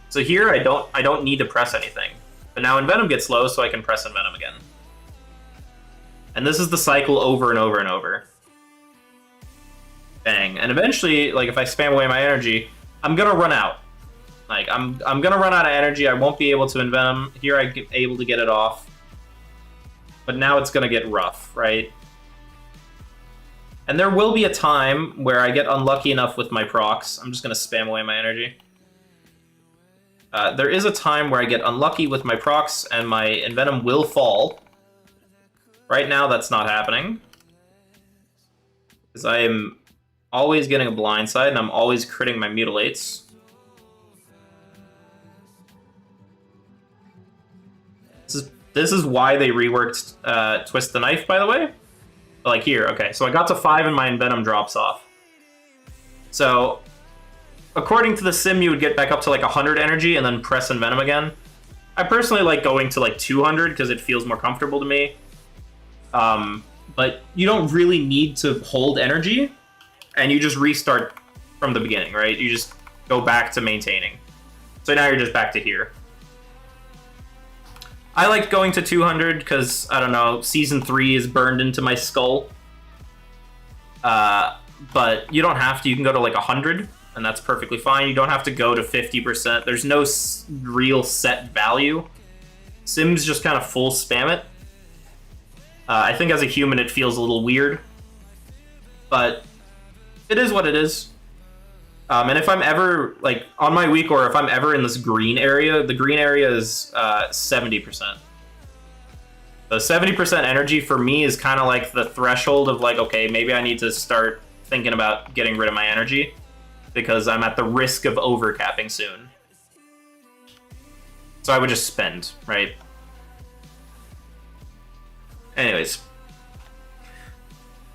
So here I don't need to press anything. But now Envenom gets low, so I can press Envenom again. And this is the cycle over and over and over. Bang. And eventually, like, if I spam away my energy, I'm gonna run out. Like, I'm gonna run out of energy. I won't be able to Envenom. Here I'm able to get it off. But now it's gonna get rough, right? And there will be a time where I get unlucky enough with my procs. I'm just gonna spam away my energy. There is a time where I get unlucky with my procs and my Envenom will fall. Right now, that's not happening. Because I am always getting a blindside and I'm always critting my mutilates. This is why they reworked Twist the Knife, by the way. Like here, okay. So I got to 5 and my Envenom drops off. So, according to the sim, you would get back up to like 100 energy and then press Envenom again. I personally like going to like 200 because it feels more comfortable to me. But you don't really need to hold energy, and you just restart from the beginning, right? You just go back to maintaining. So now you're just back to here. I like going to 200 because, I don't know, Season 3 is burned into my skull. but you don't have to. You can go to like 100, and that's perfectly fine. You don't have to go to 50%. There's no real set value. Sims just kind of full spam it. I think as a human it feels a little weird, but it is what it is. And if I'm ever, like, on my week, or if I'm ever in this green area, the green area is 70%. So 70% energy for me is kind of like the threshold of, like, okay, maybe I need to start thinking about getting rid of my energy, because I'm at the risk of overcapping soon. So I would just spend, right? Anyways.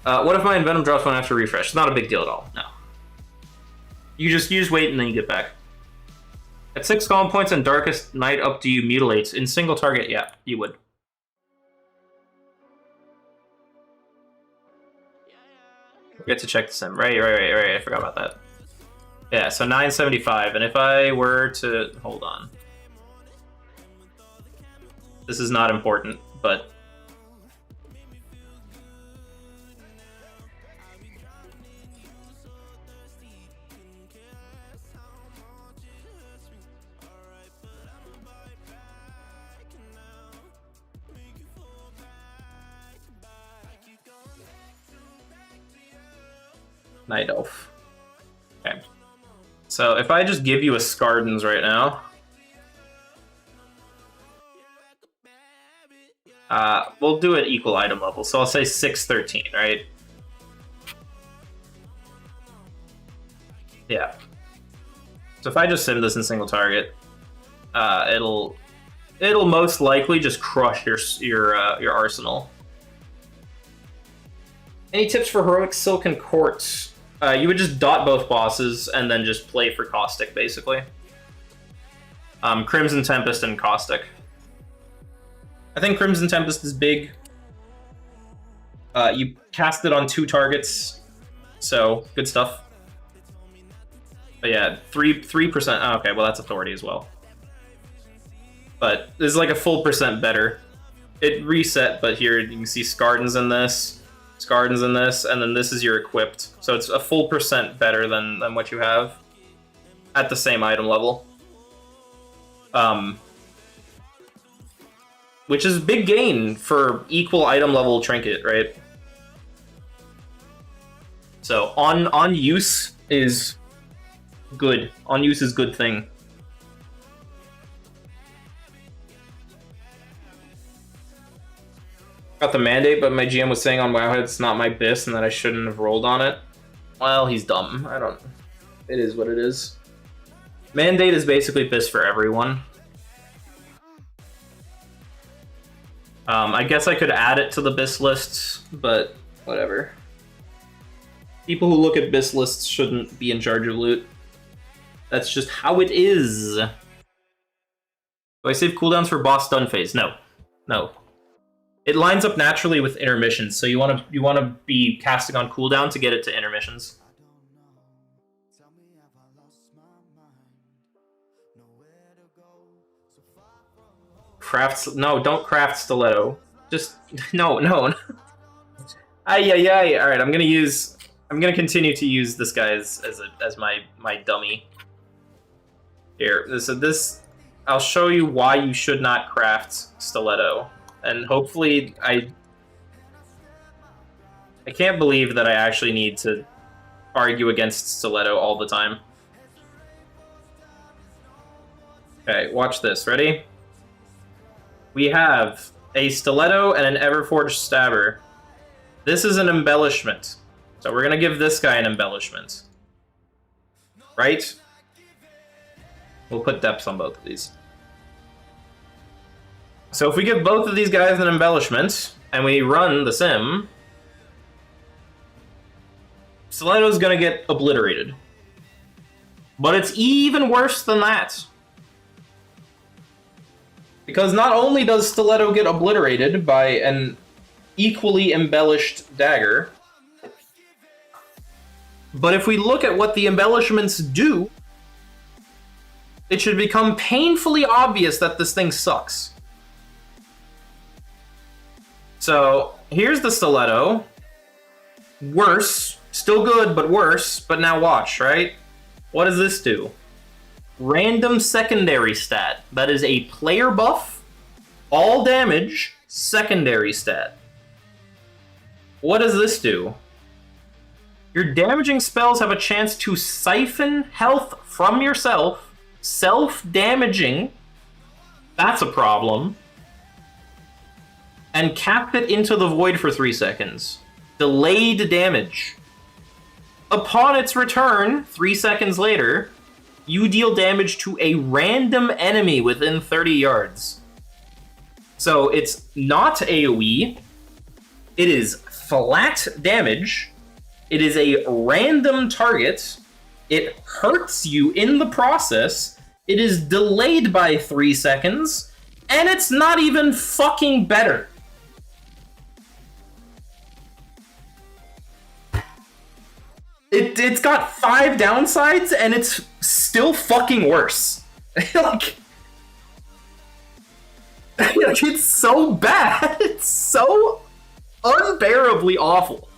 What if my Envenom drops one after refresh? It's not a big deal at all, no. You just wait and then you get back. At 6 column points and Darkest Night up, do you mutilate? In single target, yeah, you would. Forget to check the sim. Right, I forgot about that. Yeah, so 975, and if I were to... Hold on. This is not important, but... Night Elf. Okay. So if I just give you a Scardens right now, we'll do it equal item level. So I'll say 613, right? Yeah. So if I just sim this in single target, it'll most likely just crush your arsenal. Any tips for heroic Silken Court? You would just dot both bosses and then just play for Caustic, basically. Crimson Tempest and Caustic. I think Crimson Tempest is big. You cast it on 2 targets, so good stuff. But yeah, 3%. Oh, okay, well that's Authority as well. But this is like a full percent better. It reset, but here you can see Scardens in this. Scardens in this, and then this is your equipped. So it's a full percent better than what you have at the same item level. Which is a big gain for equal item level trinket, right? So on use is good. On use is good thing. Got the mandate, but my GM was saying on Wowhead it's not my BIS and that I shouldn't have rolled on it. Well, he's dumb. I don't... It is what it is. Mandate is basically BIS for everyone. I guess I could add it to the BIS lists, but whatever. People who look at BIS lists shouldn't be in charge of loot. That's just how it is. Do I save cooldowns for boss stun phase? No. No. It lines up naturally with intermissions, so you want to be casting on cooldown to get it to intermissions. No, don't craft stiletto. Just no. Ay. All right, I'm gonna continue to use this guy as my dummy. Here, so this, I'll show you why you should not craft stiletto. And hopefully, I can't believe that I actually need to argue against stiletto all the time. Okay, watch this. Ready? We have a stiletto and an Everforged stabber. This is an embellishment. So we're going to give this guy an embellishment. Right? We'll put depth on both of these. So if we give both of these guys an embellishment, and we run the sim, Stiletto's gonna get obliterated. But it's even worse than that. Because not only does Stiletto get obliterated by an equally embellished dagger, but if we look at what the embellishments do, it should become painfully obvious that this thing sucks. So, here's the Stiletto. Worse, Still good, but worse. But now watch, right? What does this do? Random secondary stat. That is a player buff, all damage, secondary stat. What does this do? Your damaging spells have a chance to siphon health from yourself, self-damaging. That's a problem. And cap it into the void for 3 seconds. Delayed damage. Upon its return, 3 seconds later, you deal damage to a random enemy within 30 yards. So it's not AoE. It is flat damage. It is a random target. It hurts you in the process. It is delayed by 3 seconds. And it's not even fucking better. It's got 5 downsides, and it's still fucking worse. like, it's so bad. It's so unbearably awful.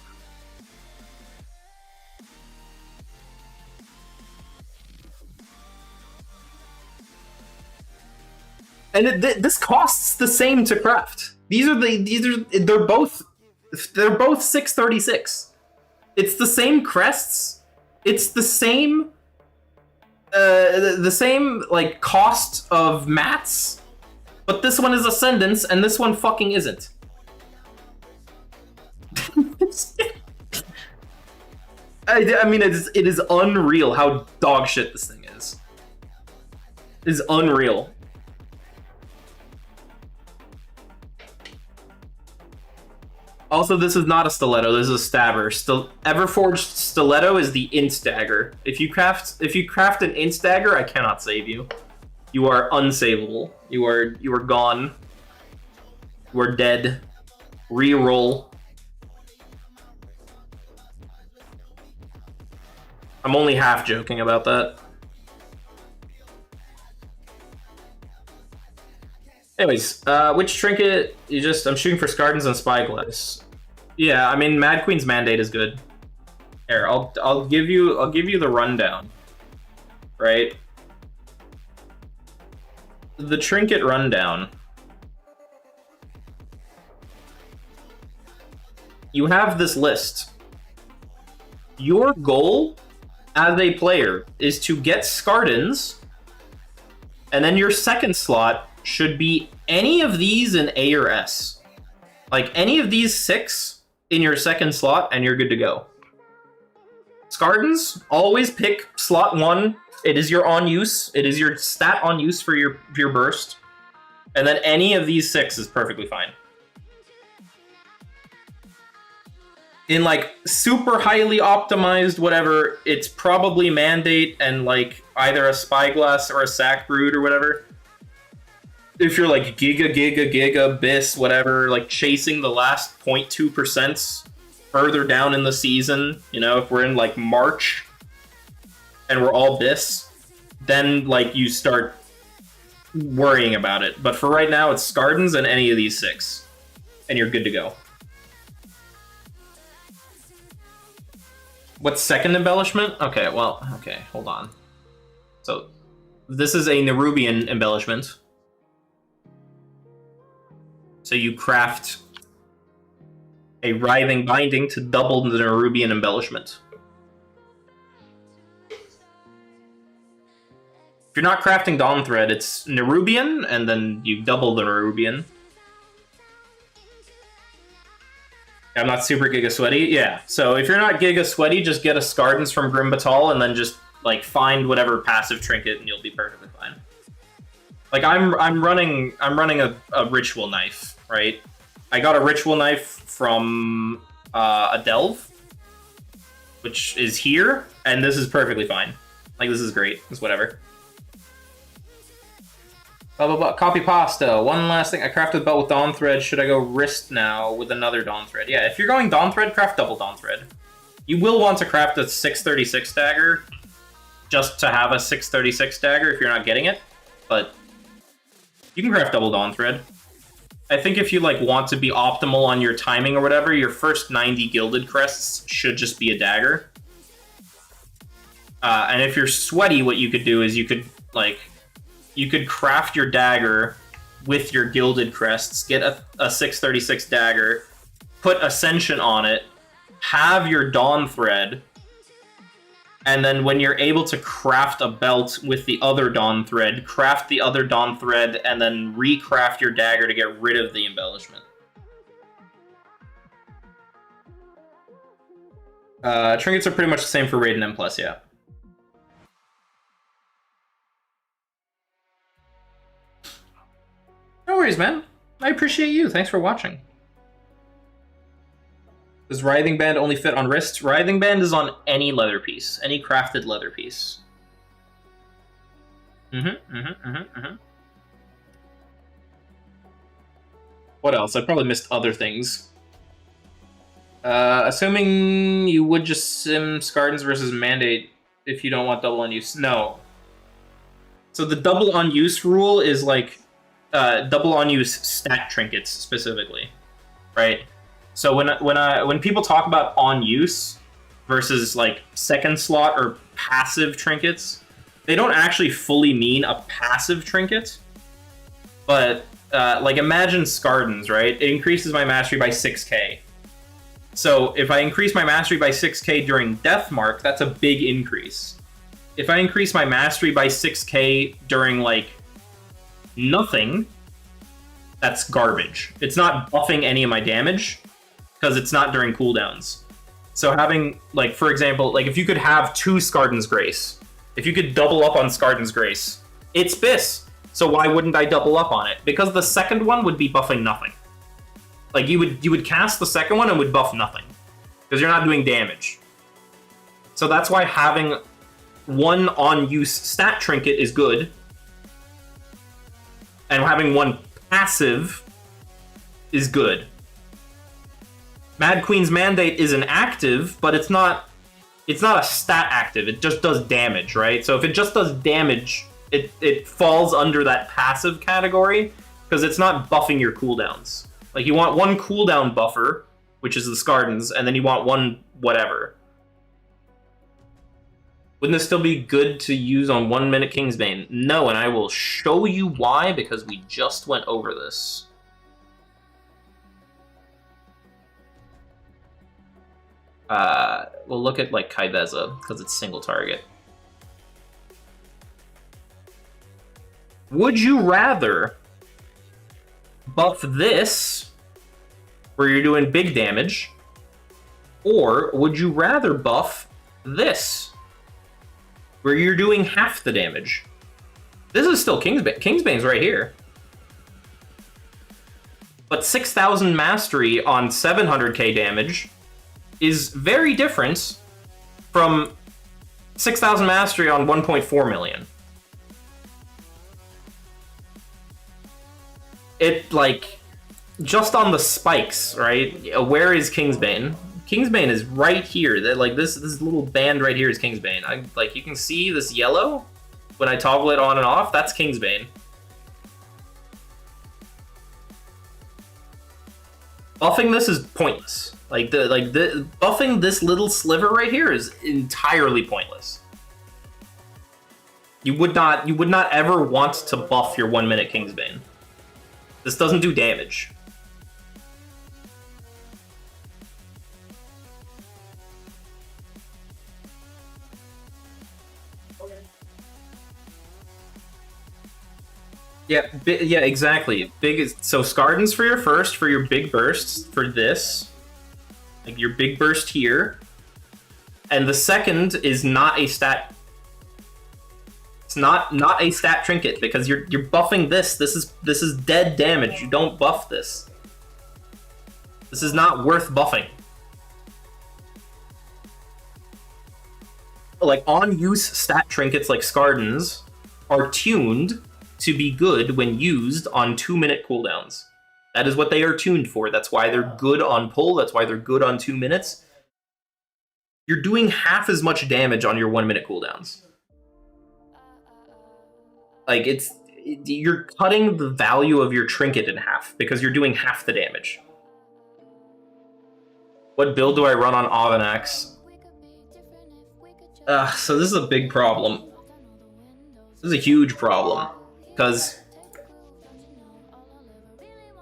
And this costs the same to craft. They're both 636. It's the same crests. It's the same like cost of mats, but this one is Ascendance and this one fucking isn't. I mean, it is unreal how dog shit this thing is. It is unreal. Also, this is not a stiletto. This is a stabber. Everforged stiletto is the int dagger. If you craft an int dagger, I cannot save you. You are unsavable. You are gone. You are dead. Reroll. I'm only half joking about that. Anyways, which trinket? I'm shooting for Scardens and Spyglass. Yeah, I mean, Mad Queen's Mandate is good. Here, I'll give you the rundown. Right? The trinket rundown. You have this list. Your goal as a player is to get Scardens, and then your second slot should be any of these in A or S. Like, any of these 6 in your second slot, and you're good to go. Scardens, always pick slot 1. It is your on use. It is your stat on use for your burst. And then any of these 6 is perfectly fine. In, like, super highly optimized whatever, it's probably Mandate and, like, either a Spyglass or a Sack Brood or whatever. If you're like giga bis, whatever, like chasing the last 0.2% further down in the season, you know, if we're in like March and we're all bis, then like you start worrying about it. But for right now, it's Scardens and any of these 6, and you're good to go. What's second embellishment? Okay, hold on. So this is a Nerubian embellishment. So you craft a Writhing Binding to double the Nerubian embellishment. If you're not crafting Dawn Thread, it's Nerubian, and then you double the Nerubian. I'm not super Giga Sweaty? Yeah. So if you're not Giga Sweaty, just get a Scardens from Grim Batal, and then just like find whatever passive trinket, and you'll be perfectly fine. Like I'm running a Ritual Knife, right? I got a Ritual Knife from a Delve, which is here, and this is perfectly fine. Like, this is great. It's whatever. Blah, blah, blah. Copy pasta. One last thing. I crafted a belt with Dawn Thread. Should I go wrist now with another Dawn Thread? Yeah, if you're going Dawn Thread, craft double Dawn Thread. You will want to craft a 636 dagger just to have a 636 dagger if you're not getting it, but you can craft double Dawn Thread. I think if you like want to be optimal on your timing or whatever, your first 90 gilded crests should just be a dagger. And if you're sweaty, what you could do is you could craft your dagger with your gilded crests, get a 636 dagger, put Ascension on it, have your Dawn Thread, and then when you're able to craft a belt with the other Dawn Thread, craft the other Dawn Thread, and then recraft your dagger to get rid of the embellishment. Trinkets are pretty much the same for Raid and M+, yeah. No worries, man. I appreciate you. Thanks for watching. Does Writhing Band only fit on wrists? Writhing Band is on any leather piece. Any crafted leather piece. What else? I probably missed other things. Assuming you would just sim Scardens versus Mandate if you don't want double on use. No. So the double on use rule is like double on use stat trinkets specifically, right? So when people talk about on use versus like second slot or passive trinkets, they don't actually fully mean a passive trinket. But like imagine Scardens, right? It increases my mastery by 6k. So if I increase my mastery by 6k during Deathmark, that's a big increase. If I increase my mastery by 6k during like nothing, that's garbage. It's not buffing any of my damage because it's not during cooldowns. So having, like, for example, like if you could have 2 Scardens Grace, if you could double up on Scardens Grace, it's BIS. So why wouldn't I double up on it? Because the second one would be buffing nothing. Like you would cast the second one and would buff nothing because you're not doing damage. So that's why having one on use stat trinket is good, and having one passive is good. Mad Queen's Mandate is an active, but it's not a stat active. It just does damage, right? So if it just does damage, it falls under that passive category because it's not buffing your cooldowns. Like you want one cooldown buffer, which is the Scardens, and then you want one whatever. Wouldn't this still be good to use on 1 minute Kingsbane? No, and I will show you why, because we just went over this. We'll look at like Kaibeza, because it's single target. Would you rather buff this, where you're doing big damage, or would you rather buff this, where you're doing half the damage? This is still Kingsbane. Kingsbane's right here. But 6,000 mastery on 700k damage is very different from 6,000 mastery on 1.4 million. It, like, just on the spikes, right? Where is Kingsbane? Kingsbane is right here. That, like, this little band right here is Kingsbane. Like, you can see this yellow when I toggle it on and off. That's Kingsbane. Buffing this is pointless. Buffing this little sliver right here is entirely pointless. You would not ever want to buff your 1 minute Kingsbane. This doesn't do damage. Yeah, exactly. So Scardens for your first, for your big bursts, for this. Like your big burst here. And the second is not a stat. It's not a stat trinket because you're buffing this. This is dead damage. You don't buff this. This is not worth buffing. Like on use stat trinkets like Scardens are tuned to be good when used on 2 minute cooldowns. That is what they are tuned for. That's why they're good on pull. That's why they're good on 2 minutes. You're doing half as much damage on your 1 minute cooldowns. Like, you're cutting the value of your trinket in half because you're doing half the damage. What build do I run on Avenax? So this is a big problem. This is a huge problem because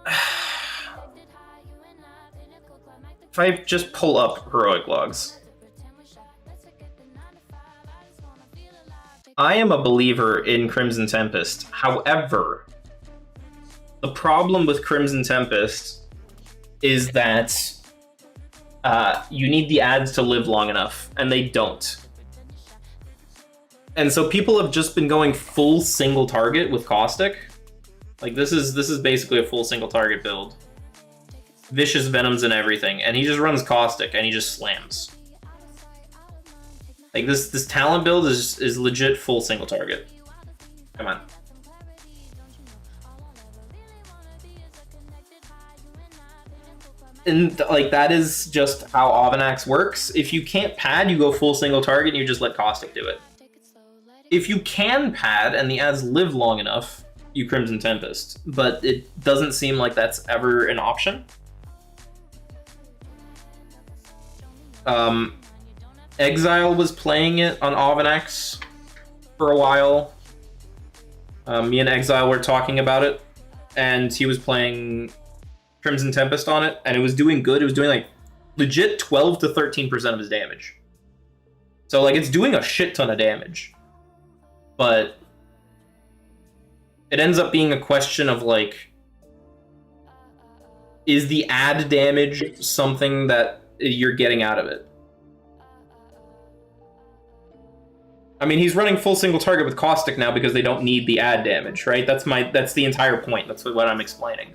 if I just pull up heroic logs, I am a believer in Crimson Tempest. However, the problem with Crimson Tempest is that you need the ads to live long enough, and they don't. And so people have just been going full single target with Caustic. Like this is basically a full single target build. Vicious Venoms and everything, and he just runs Caustic and he just slams. Like this talent build is legit full single target. Come on. And like that is just how Avenax works. If you can't pad, you go full single target and you just let Caustic do it. If you can pad and the ads live long enough, you Crimson Tempest. But it doesn't seem like that's ever an option. Exile was playing it on Avenax for a while. Me and Exile were talking about it, and he was playing Crimson Tempest on it, and it was doing good. It was doing like legit 12 to 13% of his damage. So like it's doing a shit ton of damage. But it ends up being a question of like, is the ad damage something that you're getting out of it? I mean, he's running full single target with Caustic now because they don't need the ad damage, right? That's the entire point. That's what I'm explaining.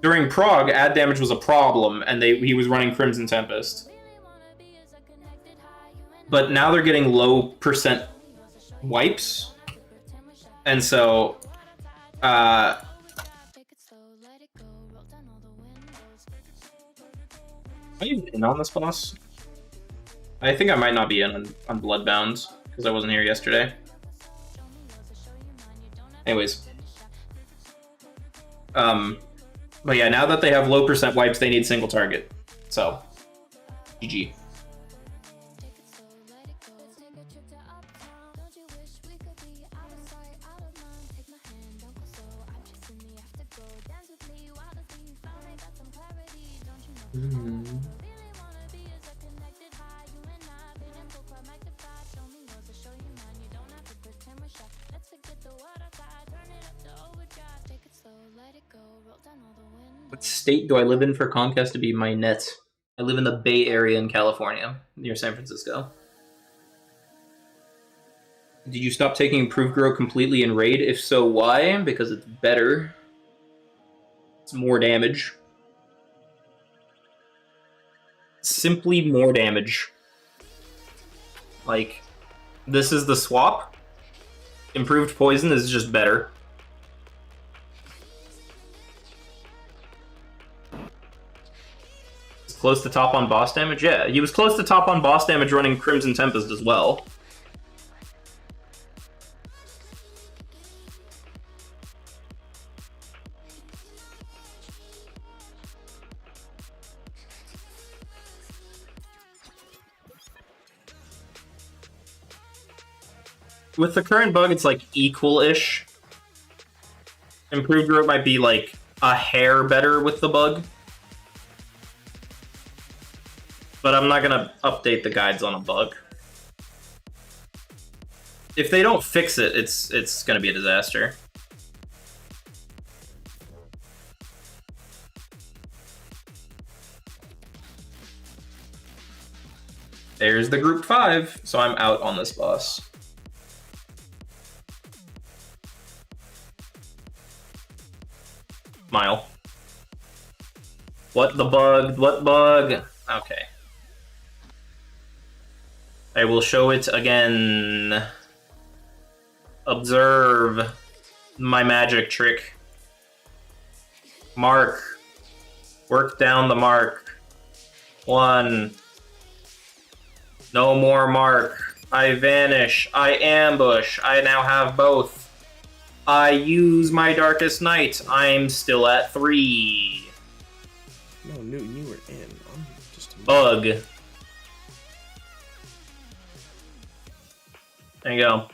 During Prog, ad damage was a problem, and he was running Crimson Tempest. But now they're getting low percent wipes, and so are you in on this boss? I think I might not be in on Bloodbound because I wasn't here yesterday. Anyways, but yeah, now that they have low percent wipes, they need single target. So, GG. What state do I live in for Comcast to be my net? I live in the Bay Area in California, near San Francisco. Did you stop taking Improved Grow completely in Raid? If so, why? Because it's better. It's more damage. Simply more damage. Like, this is the swap. Improved Poison is just better. Close to top on boss damage? Yeah, he was close to top on boss damage running Crimson Tempest as well. With the current bug, it's like equal-ish. Improved Growth might be like a hair better with the bug. But I'm not gonna update the guides on a bug. If they don't fix it, it's gonna be a disaster. There's the group 5, so I'm out on this boss. Smile. What the bug? What bug? Okay. I will show it again. Observe my magic trick. Mark. Work down the mark. 1. No more mark. I vanish. I ambush. I now have both. I use my Darkest Night. I'm still at 3. No, Newton, you were in. I'm just a Bug. There you go.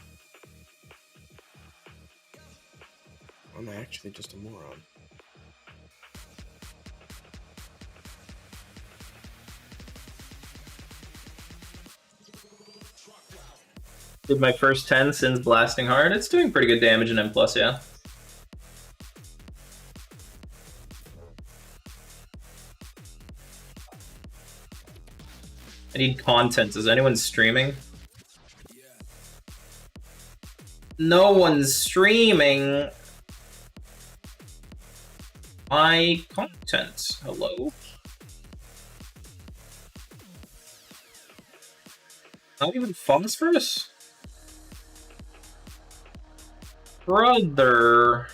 I'm actually just a moron. Did my first 10 since blasting hard. It's doing pretty good damage in M+, yeah. I need content. Is anyone streaming? No one's streaming my content. Hello? Not even phosphorus? Brother,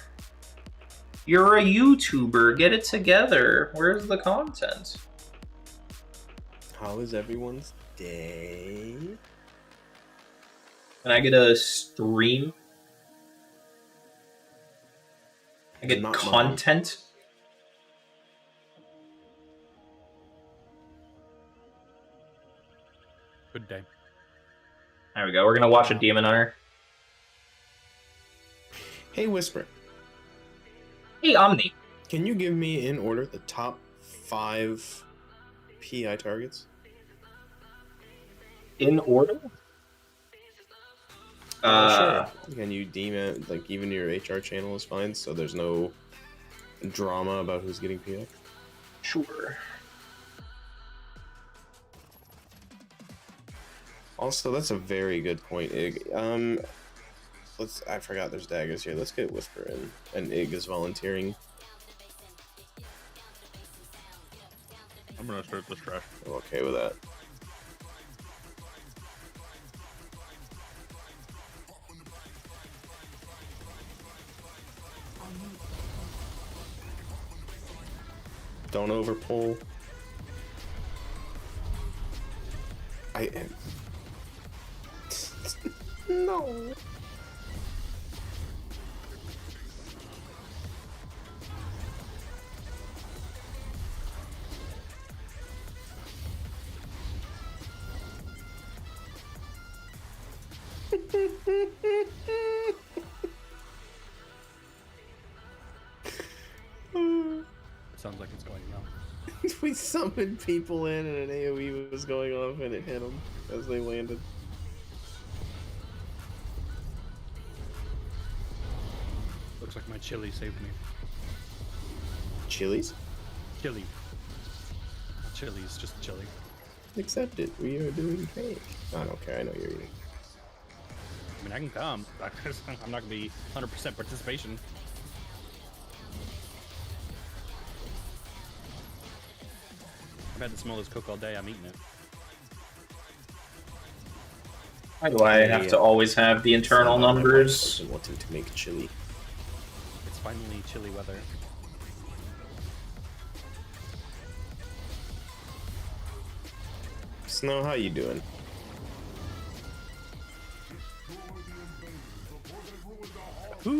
you're a YouTuber. Get it together. Where's the content? How is everyone's day? Can I get a stream? I get Not content? Good day. There we go. We're gonna watch a Demon Hunter. Hey, Whisper. Hey, Omni. Can you give me, in order, the top 5 PI targets? In order? Sure. Can you deem it, like, even your HR channel is fine, so there's no drama about who's getting PI? Sure. Also, that's a very good point, Ig. I forgot there's daggers here. Let's get Whisper in. And Ig is volunteering. I'm gonna start this trash. I'm okay with that. Don't overpull. No. Sounds like it's going well. We summoned people in and an AoE was going off and it hit them as they landed. Looks like my chili saved me. Chilies? Chili. Not chilies, just chili. Accept it. We are doing fake. I don't care. I know you're eating. I mean, I can come. I'm not gonna be 100% participation. I've had to smell this cook all day. I'm eating it. Why do I have to always have the internal numbers? Wanting to make chili. It's finally chilly weather. Snow, how you doing?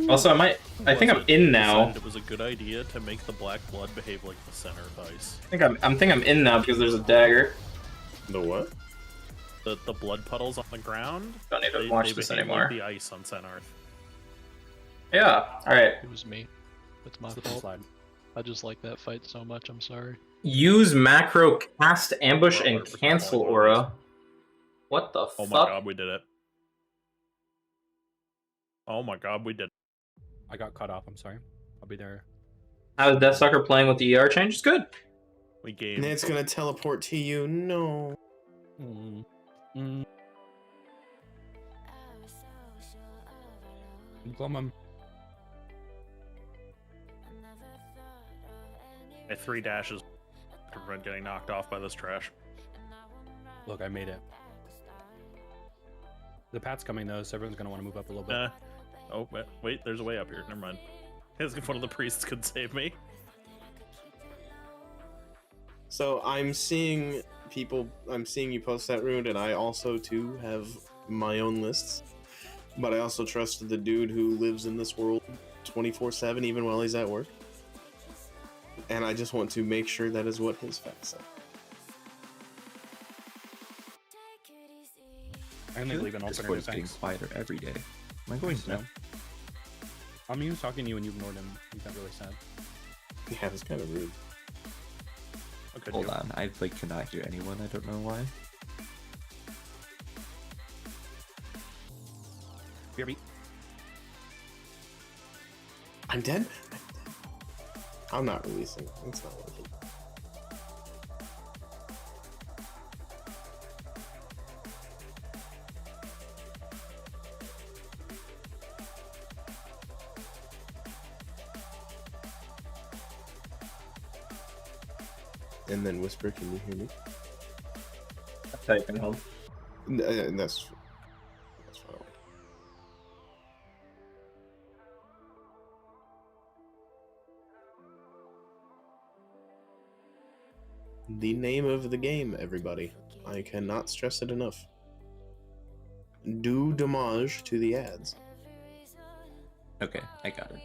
Also, I think I'm in now. It was a good idea to make the black blood behave like the center of ice. I think I'm in now because there's a dagger. The what? The blood puddles on the ground. Don't need to watch this behave anymore. Like the ice on center. Yeah. All right. It was me. It's my Slip and fault. slide. I just like that fight so much. I'm sorry. Use macro cast ambush Bro, and we're cancel calling aura. What the Oh fuck? my god, we did it. Oh my god, we did it. I got cut off. I'm sorry. I'll be there. How's Deathstalker playing with the ER change? It's good. We gave. And it's gonna teleport to you. No. Mm. Mm. I'm coming. I 3 dashes to prevent getting knocked off by this trash. Look, I made it. The pat's coming though, so everyone's gonna want to move up a little bit. Oh, wait, there's a way up here. Never mind. As if one of the priests could save me. So I'm seeing you post that rune, and I also too have my own lists. But I also trust the dude who lives in this world 24/7, even while he's at work. And I just want to make sure that is what his facts say. I only leave an alternate Discord's getting thanks. quieter every day. Am I going No. to? I mean, he was talking to you and you ignored him. He got really sad. Yeah, it's kind of rude. Okay, Hold on, I like cannot hear anyone. I don't know why. BRB. I'm dead? I'm not releasing. It's not working. And then Whisper, can you hear me? Typing home. That's fine. The name of the game, everybody. I cannot stress it enough. Do damage to the ads. Okay, I got it.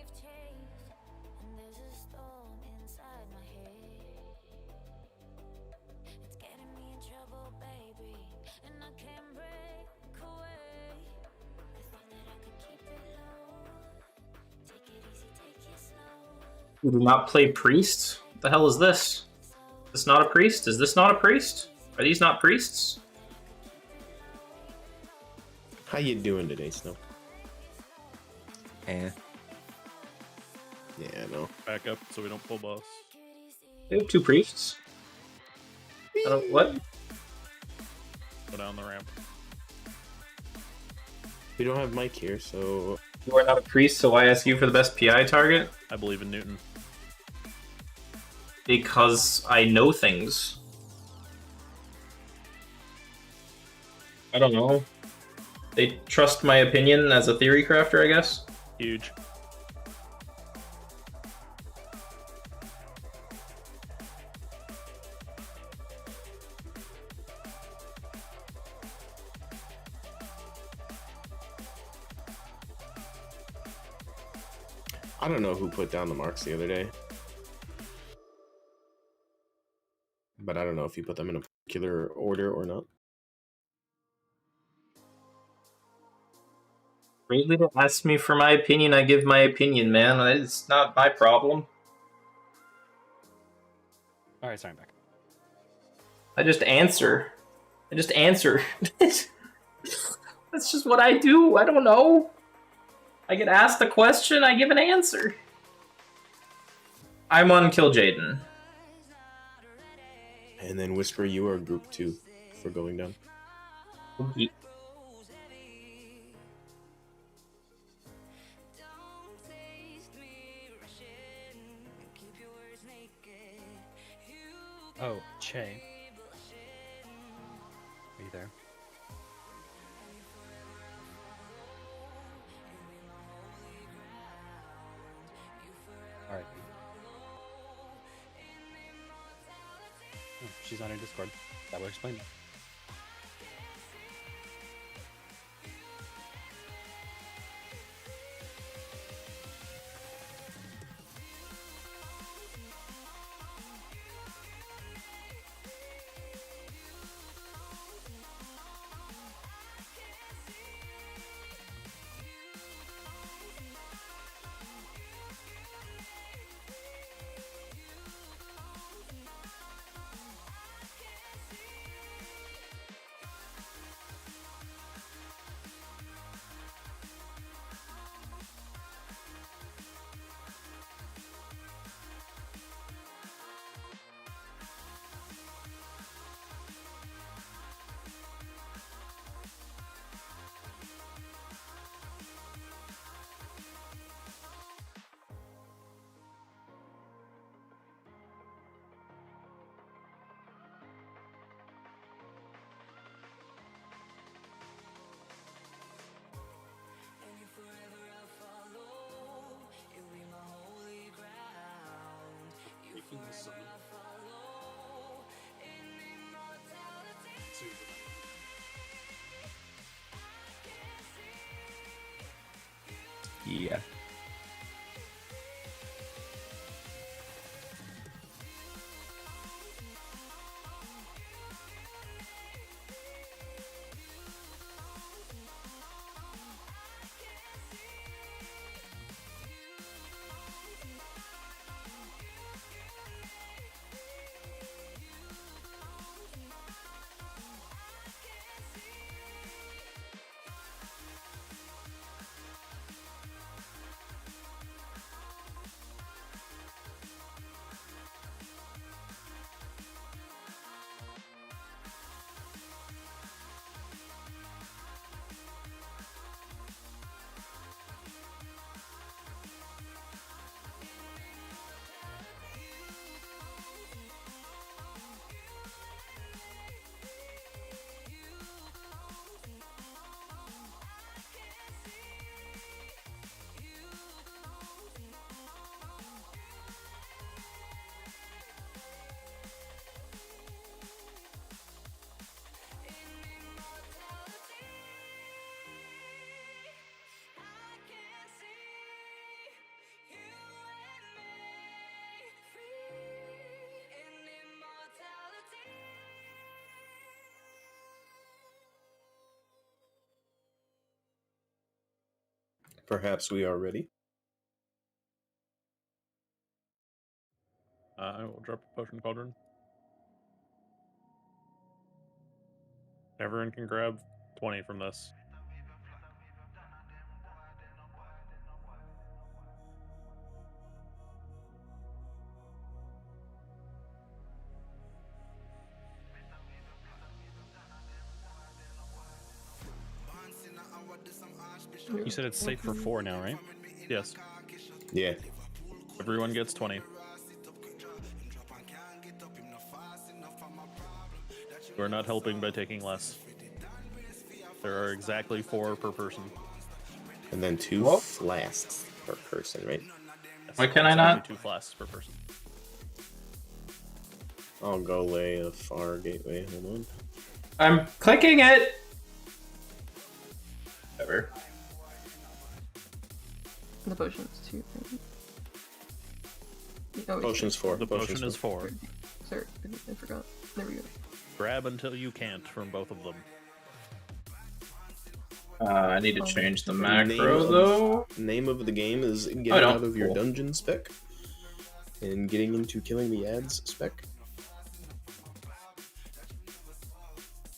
You do not play priest? What the hell is this? Is this not a priest? Is this not a priest? Are these not priests? How you doing today, Snow? Eh. Yeah, I know. Back up so we don't pull boss. They have 2 priests. I don't, what? Go down the ramp. We don't have Mike here, so You are not a priest, so why ask you for the best PI target? I believe in Newton. Because I know things. I don't know. They trust my opinion as a theory crafter, I guess. Huge. I don't know who put down the marks the other day. But I don't know if you put them in a particular order or not. Really, don't ask me for my opinion, I give my opinion, man. It's not my problem. Alright, sorry, I'm back. I just answer. I just answer. That's just what I do. I don't know. I get asked a question, I give an answer. I'm on Kill Jaden. And then Whisper, you are group 2 for going down. Oh, Che. Are you there? Alright. Oh, she's on her Discord. That will explain it. Yeah. Perhaps we are ready. I will drop a potion cauldron. Everyone can grab 20 from this. You said it's safe for 4 now, right? Yes. Yeah. Everyone gets 20. We're not helping by taking less. There are exactly 4 per person. And then 2 Whoa. flasks per person, right? Why can I Exactly not? 2 flasks per person. I'll go lay a far gateway. Hold on. I'm clicking it. Whatever. The potion's 2. Oh, wait, Potion's 4. The potion is 4. sorry, I forgot. There we go. Grab until you can't from both of them. I need to change the Name macro of- though. Name of the game is getting don't. out of your Cool. dungeon spec and getting into killing the ads spec.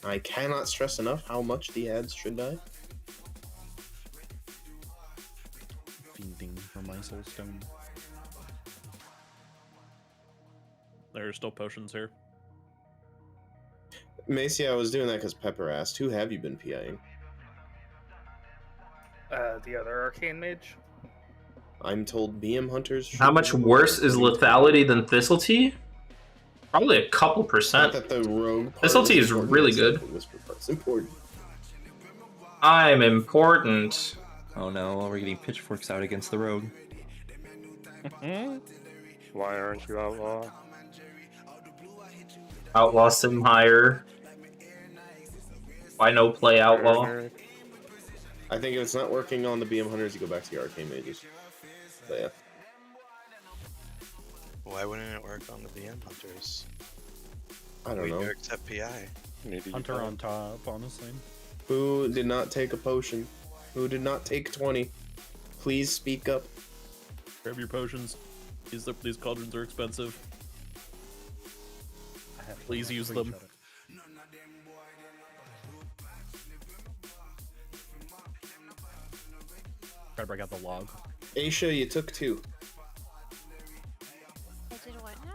I cannot stress enough how much the ads should die. Fiending for my soulstone. There are still potions here. Macy, I was doing that because Pepper asked, who have you been PIing? The other arcane mage. I'm told BM hunters. should How much be worse is according to- lethality than Thistletea? Probably a couple Not percent. that the rogue part Thistletea is important, really it's good. that the whisper part's important. I'm important. Oh no, we're getting pitchforks out against the rogue. Why aren't you outlaw? Outlaw sim higher. Why no play outlaw? I think if it's not working on the BM hunters, you go back to your arcane mages. But yeah. Why wouldn't it work on the BM hunters? I don't We know. do accept PI. Maybe Hunter on top, honestly. Who did not take a potion? Who did not take 20? Please speak up. Grab your potions. These cauldrons are expensive. Please use them. Gotta break out the log. Aisha, you took 2. I did what now?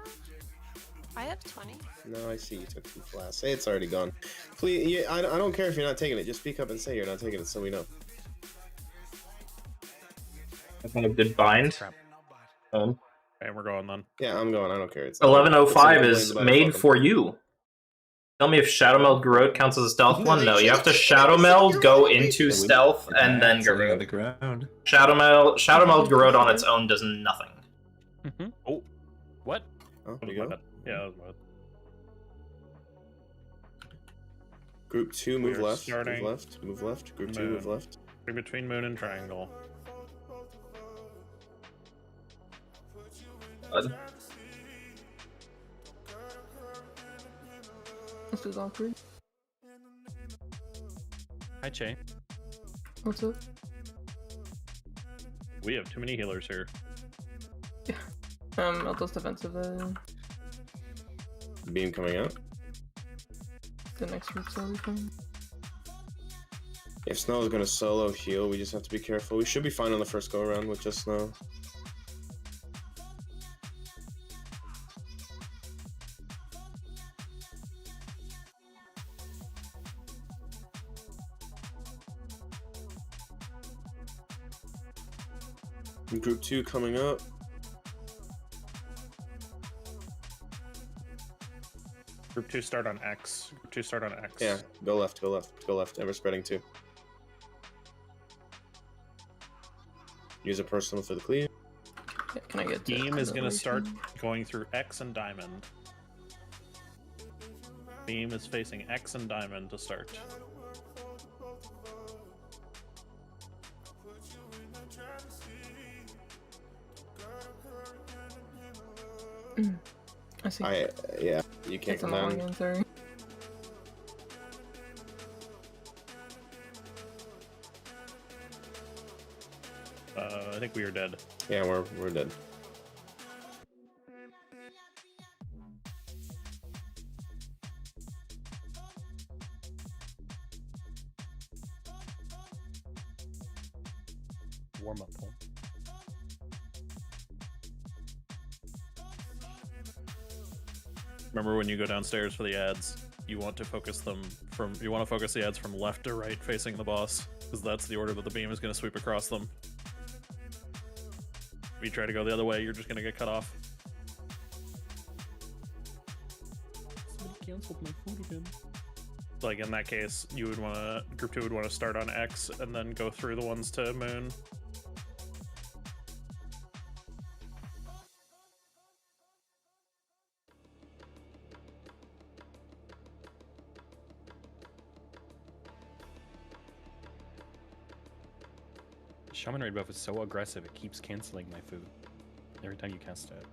I have 20. No, I see you took 2 flasks. Hey, it's already gone. Please, yeah, I don't care if you're not taking it. Just speak up and say you're not taking it so we know. I think a good bind. Crap. Um, Okay, we're going then. Yeah, I'm going. I don't care. It's 1105 it's is about made fucking- for you. Tell me if Shadow Meld Garrote counts as a stealth one. No, you have to Shadow Meld, go into stealth, and then Something on Garrote. the ground. Shadow Meld Garrote on its own does nothing. Oh, what? Oh, That there was you my go. bad. Yeah, that was my bad. Group 2, move We are left. starting- Move left. Move left. Group 2, move Moon. left. Between moon and triangle. Bud. This is awkward. Hi, Che. What's up? We have too many healers here. Eldo's defensive. Beam coming out. The next route slowly coming. If Snow is gonna solo heal, we just have to be careful. We should be fine on the first go around with just Snow. Group 2 coming up. Group 2 start on X. Group 2 start on X. Yeah, go left, go left, go left. Ever spreading 2. Use a personal for the clear. Yeah, can I get Beam is going to start going through X and Diamond. Beam is facing X and Diamond to start. I see. Yeah, you can't It's come on the down. login, sorry. I think we are dead. Yeah, we're dead. Warm up hole. Remember when you go downstairs for the ads, you want to focus the ads from left to right facing the boss, because that's the order that the beam is going to sweep across them. If you try to go the other way, you're just going to get cut off. Somebody canceled my food again. Like in that case, Group 2 would want to start on X and then go through the ones to Moon. Shaman Raid buff is so aggressive, it keeps canceling my food every time you cast it.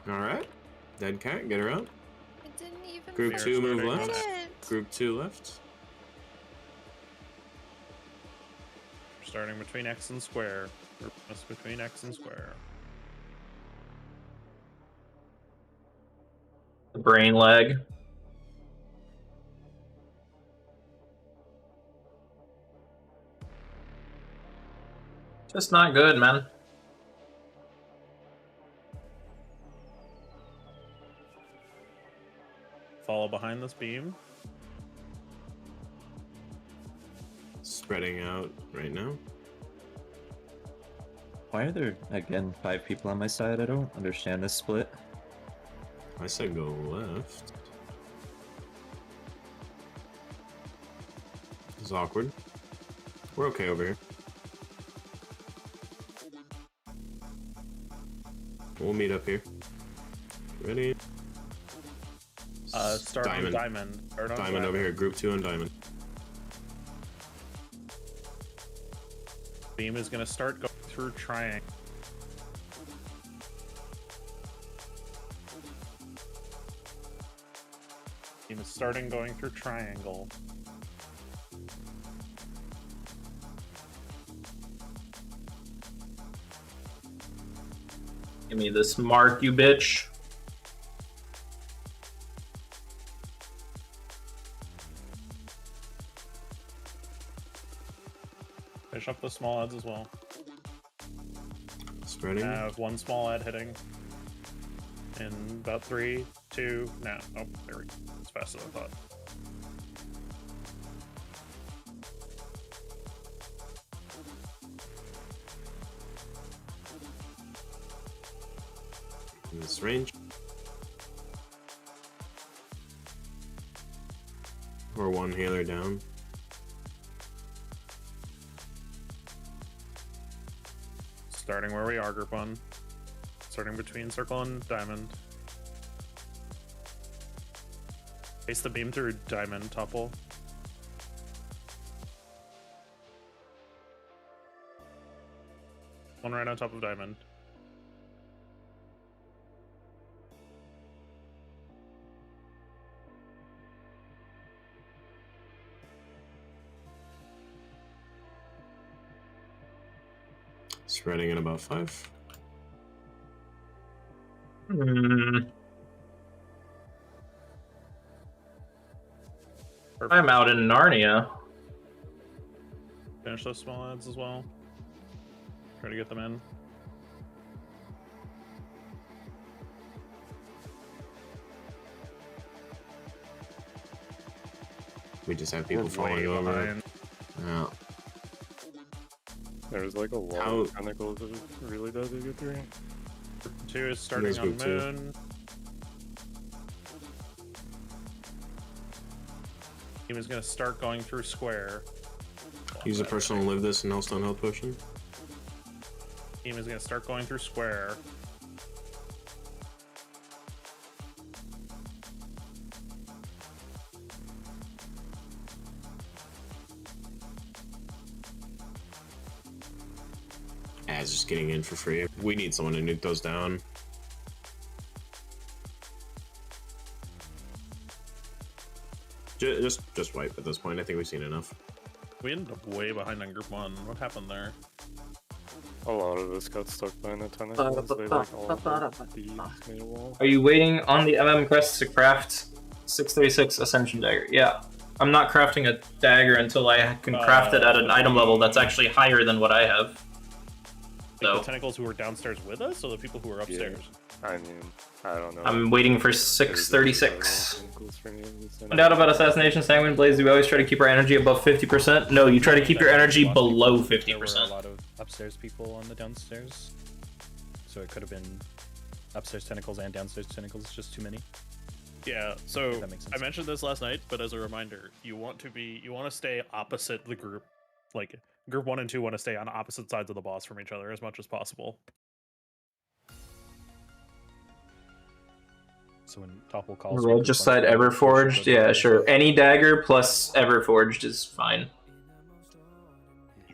Alright. Dead cat, get her out. It didn't even Group 2 move fucking left. hit. Group 2 left. Starting between X and square. That's between X and square. The brain lag. Just not good, man. Follow behind this beam. Spreading out right now. Why are there, again, 5 people on my side? I don't understand this split. I said go left. This is awkward. We're okay over here. We'll meet up here. Ready? Start on Diamond. Start on Diamond over here. Group 2 on Diamond. Beam is going to start going through Triangle. Beam is starting going through Triangle. Give me this mark, you bitch. Finish up the small ads as well. Spreading. I have one small ad hitting. In about 3, 2, now. Oh, there we go. It's faster than I thought. In this range. Or one healer down. Starting where we are, group 1. Starting between circle and diamond. Face the beam through diamond, topple. One right on top of diamond. Spreading in about 5. I'm out in Narnia. Finish those small ads as well. Try to get them in. We just have people We're falling way over. behind. Yeah. There's like a lot of tentacles that it really does a good thing. 2 is starting Nice on move, too. moon. Team is going to start going through square. Use a personal live this and Hellstone health potion. Team is going to start going through square. As just getting in for free. We need someone to nuke those down. Just wipe at this point. I think we've seen enough. We ended up way behind on group 1. What happened there? A lot of us got stuck behind the tentacles. They like all of these made a wall. Are you waiting on the MM crest to craft 636 Ascension Dagger? Yeah. I'm not crafting a dagger until I can craft it at an item level that's actually higher than what I have. The tentacles who were downstairs with us, or the people who were upstairs? Yeah. I mean, I don't know. I'm waiting for 636. No No doubt about Assassination Sanguine Blaze, we always try to keep our energy above 50%. No, you try to keep your energy below 50%. There were a lot of upstairs people on the downstairs. So it could have been upstairs tentacles and downstairs tentacles, it's just too many. Yeah, so That makes sense. I mentioned this last night, but as a reminder, you want to stay opposite the group. Like, group 1 and 2 want to stay on opposite sides of the boss from each other as much as possible. So when Topple calls Regicide Everforged, yeah, sure. Any dagger plus Everforged is fine.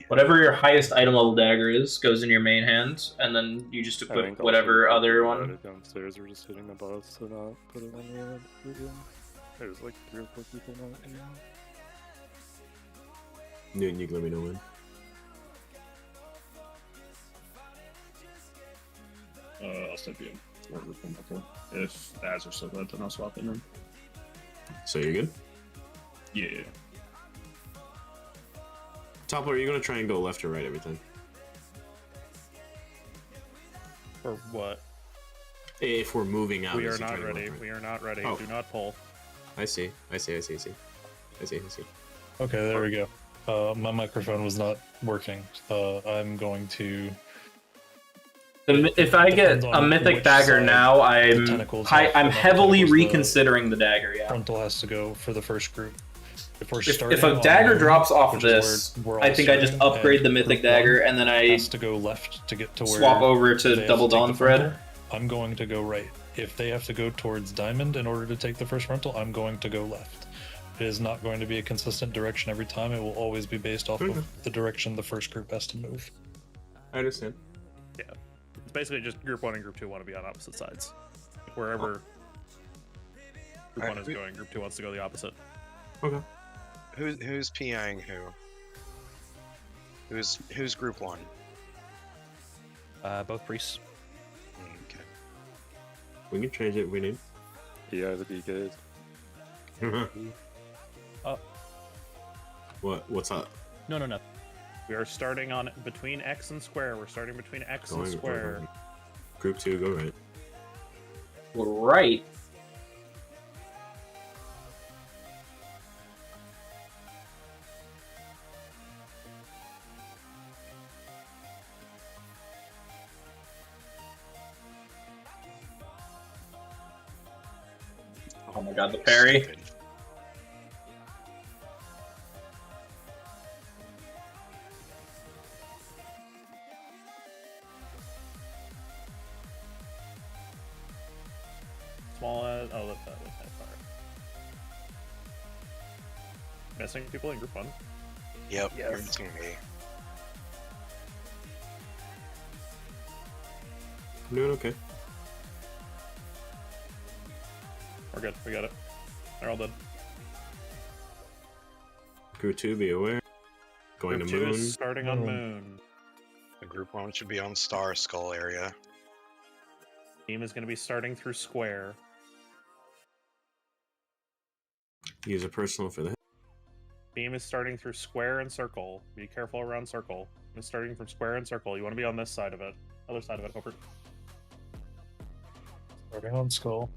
Whatever your highest item level dagger is goes in your main hand, and then you just equip whatever other one. Downstairs, we're just hitting the boss to not put it on the end. There's like 3 or 4 people not in. Newton, you can let me know when. I'll step you. If ads are still good, then I'll swap in them. So you're good? Yeah. Toppler, are you going to try and go left or right every time? For what? If we're moving out. We is are he not trying to ready. left, right? We are not ready. Oh. Do not pull. I see. Okay, there we go. My microphone was not working. I'm going to... If I get a Mythic dagger now, I'm heavily reconsidering the dagger, yeah. Frontal has to go for the first group. If a dagger drops off of this, I think I just upgrade the Mythic dagger and then I has to go left to get to where swap over to Double Dawn Thread. I'm going to go right. If they have to go towards Diamond in order to take the first frontal, I'm going to go left. It is not going to be a consistent direction every time. It will always be based off of the direction the first group has to move. I understand. Yeah. It's basically just group 1 and group 2 want to be on opposite sides. Wherever group 1 is going, group 2 wants to go the opposite. Okay. Who's PIing who? Who's group 1? Both priests. Okay. We can change it if we need. Yeah, that'd be good. What's up? No. We are starting on between X and square. We're starting between X and square. Group 2, go right. Right. Oh my god, the parry. let that fire. Missing people in group 1? Yep, Yes. you're missing me. I'm doing okay. We're good. We got it. They're all dead. Group 2, be aware. Going Group to 2 moon. is starting on moon. The group 1 should be on Star Skull area. Team is going to be starting through square. Use a personal for that. Beam is starting through square and circle. Be careful around circle. It's starting from square and circle. You want to be on this side of it. Other side of it, Hopper. Starting on skull.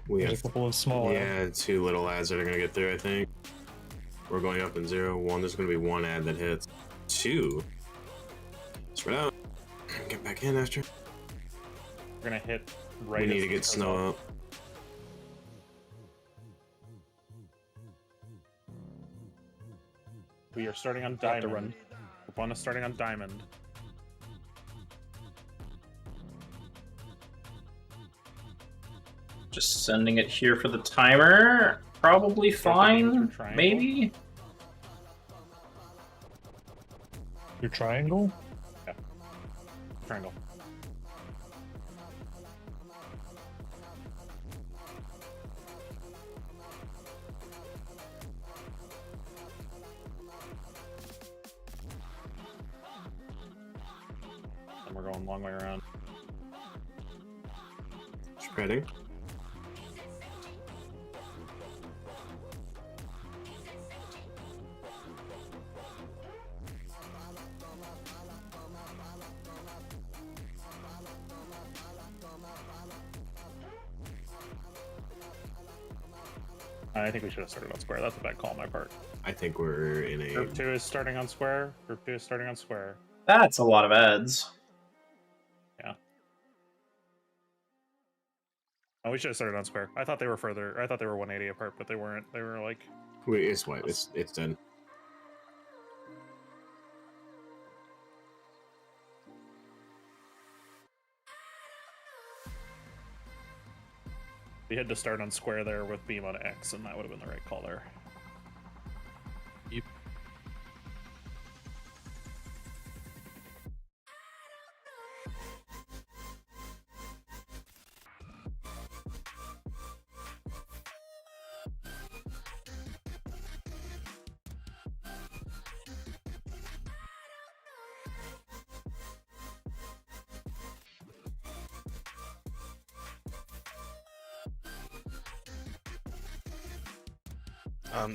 We There's have a couple of small. Yeah, 2 little ads that are gonna get through, I think. We're going up in 0. 1, there's gonna be 1 ad that hits. 2. Spread out. Get back in after. We're going to hit right. We need as to it get goes snow up. up. We are starting on Have to diamond. run. Group 1 is starting on diamond. Just sending it here for the timer. Probably fine. triangle. Maybe. Your triangle? Yeah. Triangle. And we're going long way around. Spreading. I think we should have started on square. That's a bad call on my part. I think we're in a. Group 2 is starting on square. Group 2 is starting on square. That's a lot of ads. Yeah. Oh, we should have started on square. I thought they were further. I thought they were 180 apart, but they weren't. They were like. Wait, it's white. It's done. We had to start on square there with beam on X, and that would have been the right call there. Yep.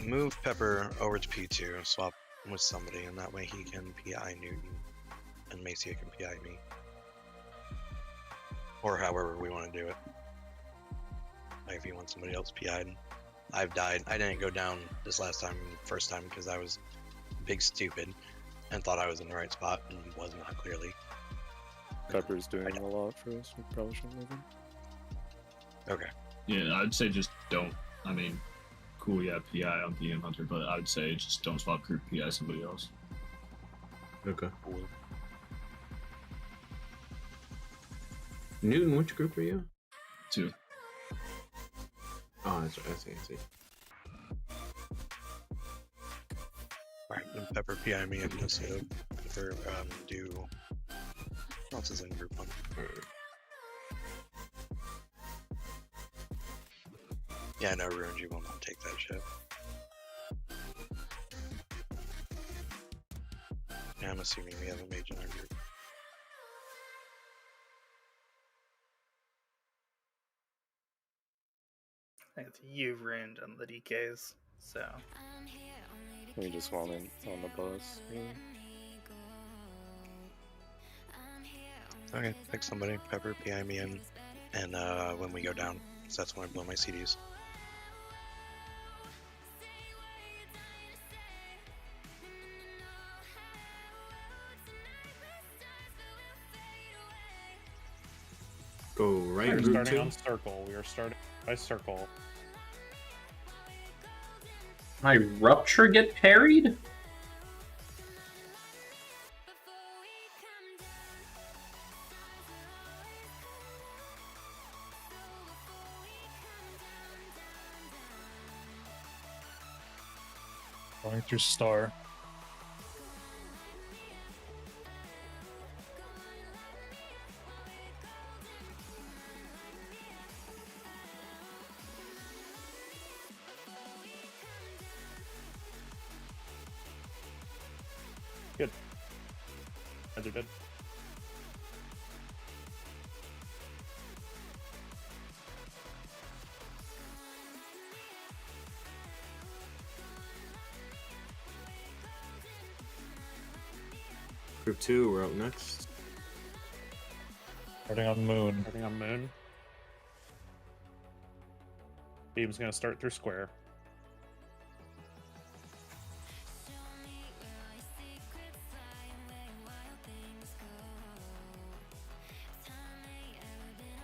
Move Pepper over to P2, swap with somebody, and that way he can PI Newton, and Macia can PI me. Or however we want to do it. Like if you want somebody else PI'd. I've died. I didn't go down this first time, because I was big stupid and thought I was in the right spot and was not clearly. Pepper's doing a lot for us. We probably shouldn't move him. Okay. Yeah, I'd say just don't. I mean, cool, yeah, PI on PM Hunter, but I'd say just don't swap group PI somebody else. Okay. Cool. Newton, which group are you? 2. Oh, that's right. I see. Alright, then Pepper PI me and Macia for do. What else is in group 1? Yeah, no, Ruined, you will not take that shit. Yeah, I'm assuming we have a mage in our group. It's you, Ruined, and the DKs, so. We just want him on the bus. Really. Okay, pick somebody. Pepper, PI me in, and when we go down, because that's when I blow my CDs. Go right. We're Group starting 2. on circle. We are starting by circle. My rupture get parried? Going through star. Good. As you did. Group 2, we're up next. Starting on moon. Starting on moon. Beam's gonna start through square.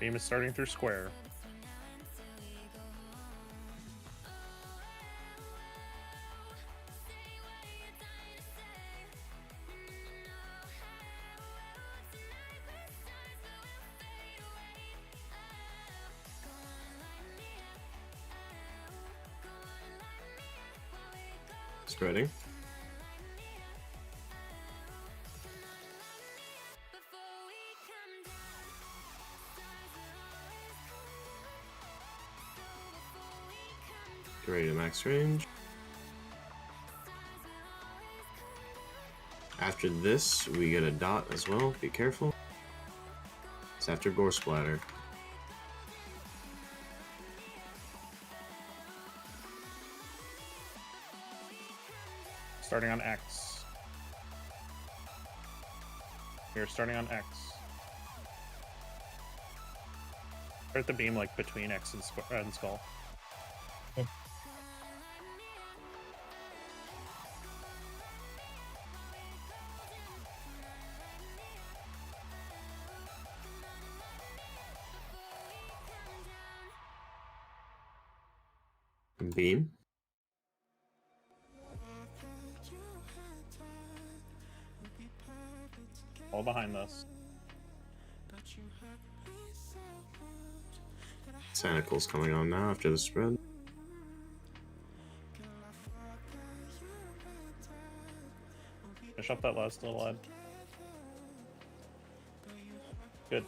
Beam is starting through square. Spreading. Get ready to max range. After this, we get a dot as well. Be careful. It's after gore splatter. Starting on X. We are starting on X. Start the beam like between X and, skull. Yep. Beam. All behind this. Tentacles coming on now after the spread. Finish up that last little ad. Good.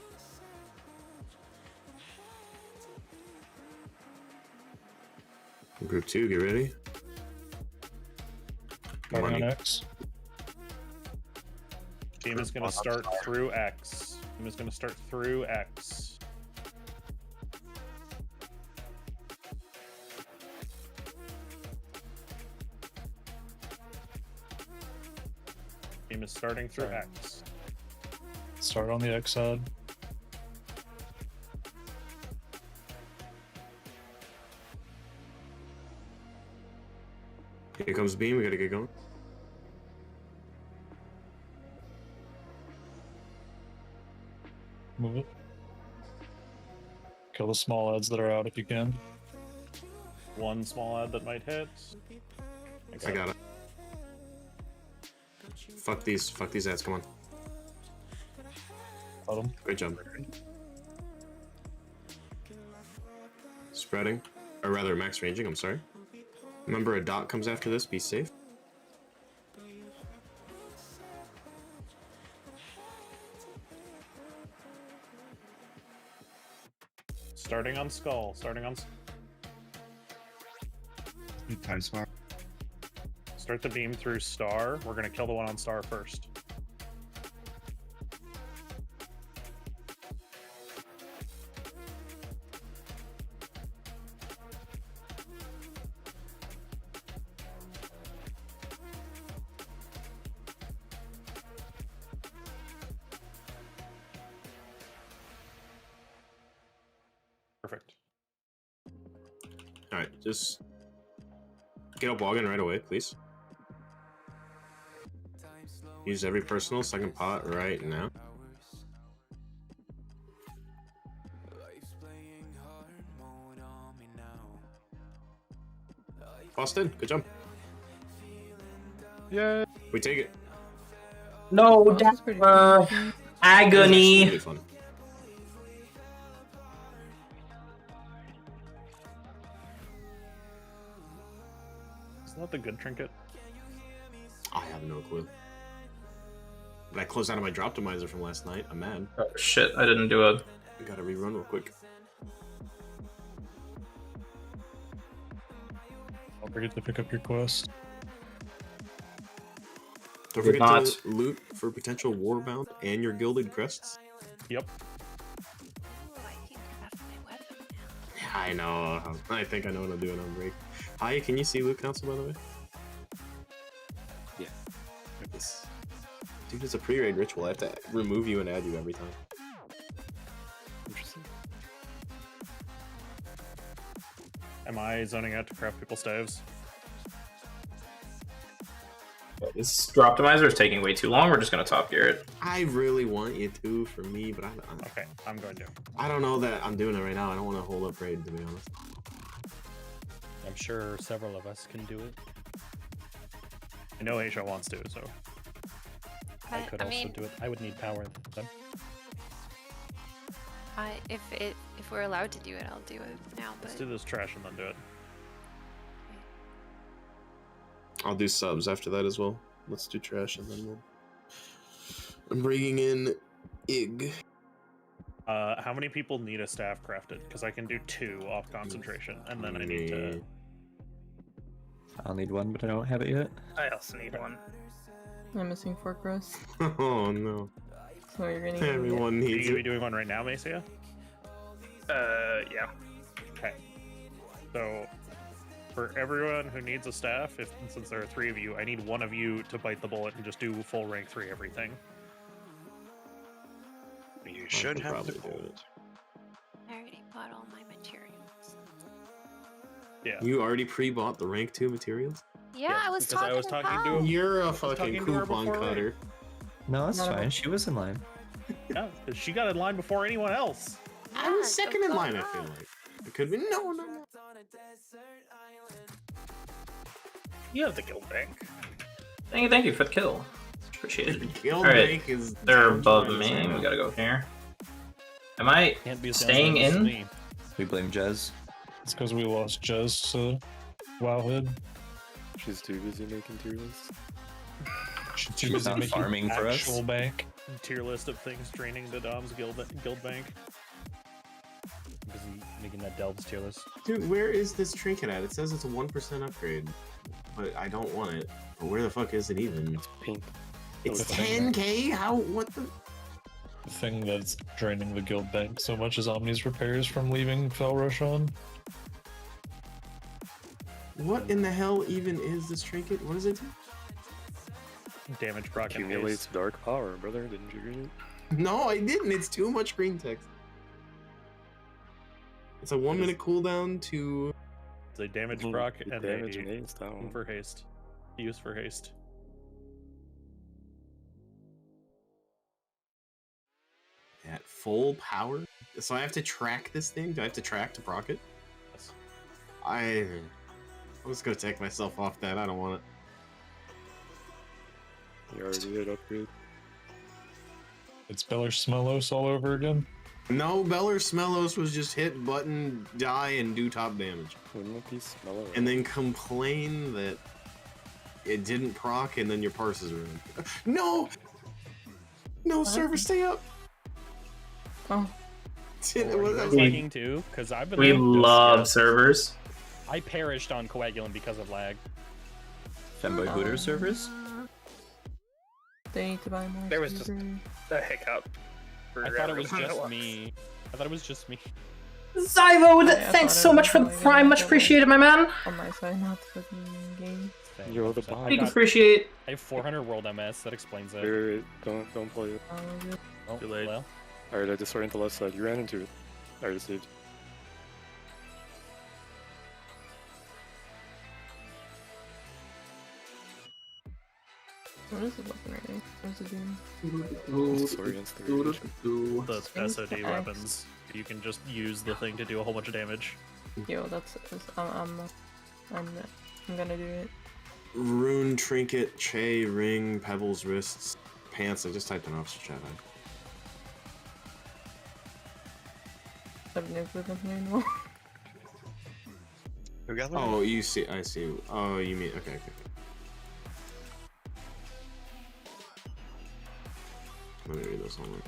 Group 2, get ready. Starting on X. Beam is going to start through X. Beam is going to start through X. Beam is starting through X. Start on the X side. Here comes beam, we gotta get going. Move it. Kill the small ads that are out if you can. One small ad that might hit. I got it. Fuck these ads, come on. Got him. Great job. Spreading. Or rather, max ranging, I'm sorry. Remember, a dot comes after this, be safe. Starting on skull. Starting on. Time swap. Start the beam through star. We're gonna kill the one on star first. Perfect. Alright, just get up walking right away, please. Use every personal second pot right now. tossed in. Good job. Yeah. We take it. No, agony. Really fun. Isn't that the good trinket? I have no clue. But I closed out of my drop optimizer from last night. I'm mad. Oh shit! I didn't do a. I gotta rerun real quick. Don't forget to pick up your quest. Don't Did forget not. to loot for potential warbound and your gilded crests. Yep. Ooh, I can craft my weapon now. Yeah, I know. I think I know what I'm doing on break. Hi, can you see loot council, by the way? Yeah. Yes. Dude, it's a pre-raid ritual. I have to remove you and add you every time. Interesting. Am I zoning out to craft people staves? This drop optimizer is taking way too long. We're just gonna top gear it. I really want you to for me, but Okay, I'm going to. I don't know that I'm doing it right now. I don't want to hold up raid, to be honest. I'm sure several of us can do it. I know Aisha wants to, so. I could also do it. I would need power then. If we're allowed to do it, I'll do it now. But Let's do this trash and then do it. I'll do subs after that as well. Let's do trash and then we'll... I'm bringing in Ig. How many people need a staff crafted? Because I can do 2 off concentration, and then I need to... I'll need one, but I don't have it yet. I also need one. I'm missing 4 crows. Oh no. So you're gonna Everyone Are needs you it. doing one right now, Macia? Yeah. Okay. So, for everyone who needs a staff, since there are 3 of you, I need one of you to bite the bullet and just do full rank 3 everything. You should have probably the do it. I already bought all my materials. Yeah. You already pre-bought the rank 2 materials? Yeah, I was because I was talking to about- him. You're a talking fucking to her coupon before raid. cutter. No, that's Not fine. about- She was in line. Yeah, 'cause she got in line before anyone else. I was Yeah, second go in go line, I go. feel like. It could be... No. You have the guild bank. Thank you for the kill. Appreciate it. Guild Alright, bank is... they're above me. We gotta go here. Am I Can't be as staying downside as in? me. We blame Jez. It's because we lost Jez to Wowhead. She's too busy making tier lists. She's too She's busy not making farming for us. actual bank. Tier list of things draining the Dom's guild bank. Busy making that Delves tier list. Dude, where is this trinket at? It says it's a 1% upgrade. But I don't want it. But where the fuck is it even? It's pink. It's the thing. 10k? How? What the? The thing that's draining the guild bank so much is Omni's repairs from leaving Fel Roshan. What in the hell even is this trinket? What does it do? Damage proc and Accumulates haste. dark power, brother. Didn't you read it? No, I didn't. It's too much green text. It's a 1 minute cooldown to... It's a damage Mhm, proc it and damage a and haste, that one. for haste. Use for haste. At full power? So I have to track this thing? Do I have to track to proc it? Yes. I'm just gonna take myself off that. I don't want it. You already did upgrade. It's Beller Smelos all over again. No, Beller Smelos was just hit button, die, and do top damage. Wouldn't it be smellow? And then complain that it didn't proc, and then your parse is ruined. No! No, server, stay up! Oh. Lagging too, because I've been. We on this, love servers. I perished on Coagulant because of lag. Femboy Hooter servers? They need to buy more. There was just servers. a hiccup. I thought it was just me. I thought it was just me. Zyvo, I thanks thought so it much for the was prime. Much appreciated, my man. On my side, not the fucking game. You're the I bot. Big got- appreciate. I have 400 world MS. That explains it. Wait, don't play it. Oh, good. Oh, Too late. well, Alright, I just ran to the left side. You ran into it. I already saved. What is the weapon rating? What is it doing? It's sword against the radiation. The Strength SOD to X. weapons. You can just use the thing to do a whole bunch of damage. Yo, that's I'm I'm gonna do it. Rune, trinket, che, ring, pebbles, wrists, pants. I just typed in officer chat. I've never with them anymore. Who got that? Oh, you see. I see. Oh, you mean. Okay. Let me read this one.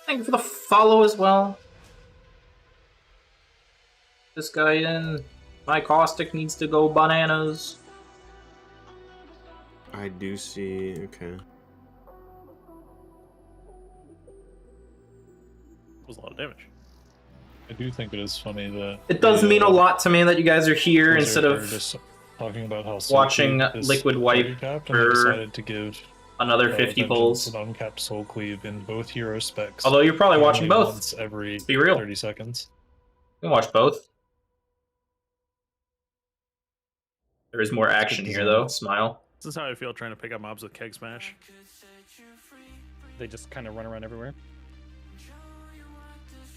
Thank you for the follow as well. This guy in. My caustic needs to go bananas. I do see. Okay. It was a lot of damage. I do think it is funny that It does mean a lot to me that you guys are here instead of just talking about how watching Liquid Wipe for decided to give another 50 pulls. An uncapped soul cleave in both hero specs. Although you're probably watching only both. once every Let's be real. 30 seconds. You can watch both. There is more action here, though. Smile. This is how I feel trying to pick up mobs with Keg Smash. They just kind of run around everywhere.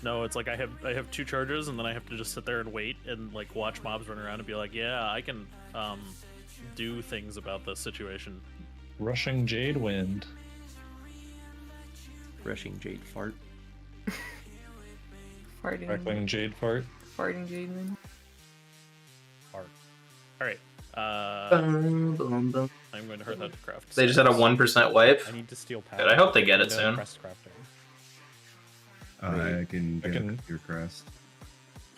No, it's like I have 2 charges, and then I have to just sit there and wait and like watch mobs run around and be like, yeah, I can do things about this situation. Rushing Jade Wind. Rushing Jade Fart. Farting. Crackling Jade Fart. Farting Jade Wind. Fart. Alright. I'm going to hurt that to craft. They just had a 1% wipe. I need to steal power. Good, I hope they get it soon. Crest crafting. I can get your crest.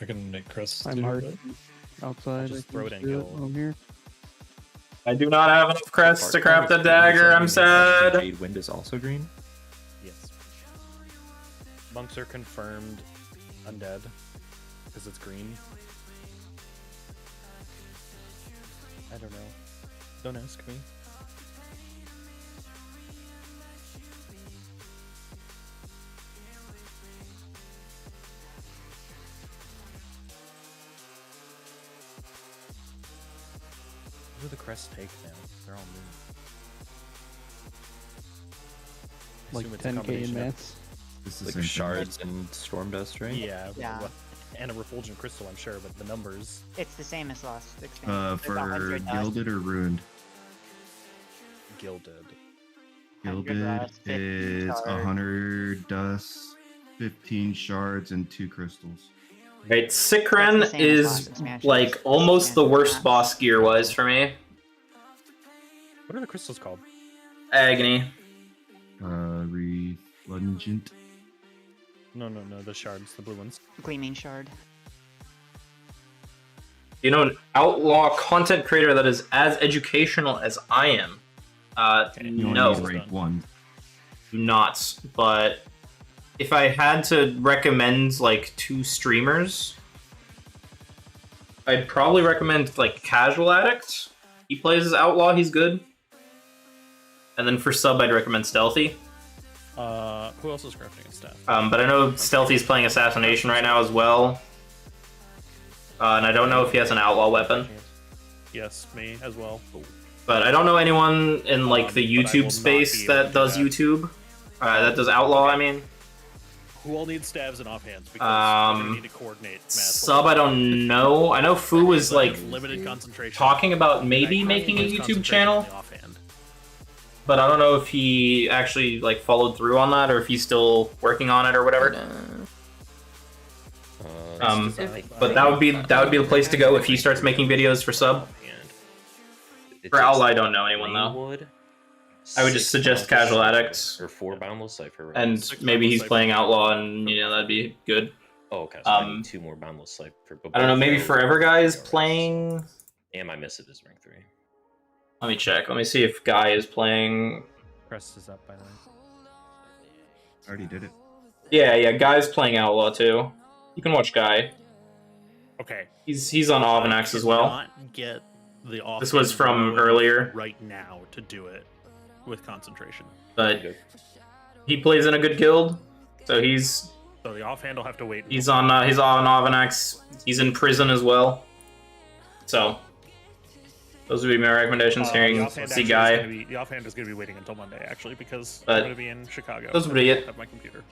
I can make crests. I'm too, hard but- outside. Just I throw it can and do kill. I'm here. I do not have enough crests to craft a dagger, I'm sad. Jade Wind is also green. Yes. Monks are confirmed undead because it's green. I don't know. Don't ask me. What do the crests take now? They're all new. I Like assume it's a 10k in combination of- mats. This is Like same shards and storm dust, right? Yeah, Yeah. and a refulgent crystal, I'm sure, but the numbers. It's the same as last expansion. It's for 100 dust, gilded or ruined. Gilded. 100 Gilded rust, 15 is shards. 100 dust, 15 shards, and 2 crystals. Right, That's the Sikren same as is last expansion. like almost the worst boss gear wise for me. What are the crystals called? Agony. Refulgent. No, the shards, the blue ones. Gleaming shard. You know, an outlaw content creator that is as educational as I am. You only No, need rank 1. do not. But if I had to recommend like 2 streamers, I'd probably recommend like Casual Addict. He plays as outlaw, he's good. And then for sub, I'd recommend Stealthy. Who else is crafting and stuff? But I know Stealthy's playing Assassination right now as well. And I don't know if he has an outlaw weapon. Yes, me as well. But I don't know anyone in like the but I will YouTube not space be able that to does do that. YouTube. That does outlaw, I mean. Who all needs stabs and offhands? Because we're gonna need to coordinate. Sub, I don't know. I know Fu was like limited concentration. talking about maybe making a YouTube channel. But I don't know if he actually like followed through on that or if he's still working on it or whatever. But that would be the place to go if he starts making videos for sub. For outlaw, I don't know anyone though. I would just suggest Casual Addict. Or 4 Boundless Cypher. And maybe he's playing outlaw, and you know that'd be good. Oh, okay. So I need 2 more Boundless Cypher. I don't know. Maybe Forever Guy is playing. And my missive is rank 3. Let me check. Let me see if Guy is playing. Crest is up, by the way. Already did it. Yeah. Guy's playing outlaw too. You can watch Guy. Okay. He's on Avanax as well. Not get the This was from offhand earlier. right now to do it with concentration. But he plays in a good guild, so he's So the offhand will have to wait. he's on Avanax. He's in prison as well. So Those would be my recommendations. The Hearing offhand see actually is guy. gonna be- the offhand is going to be waiting until Monday, actually, because But I'm going to be in Chicago. those would and be I don't it. have my computer.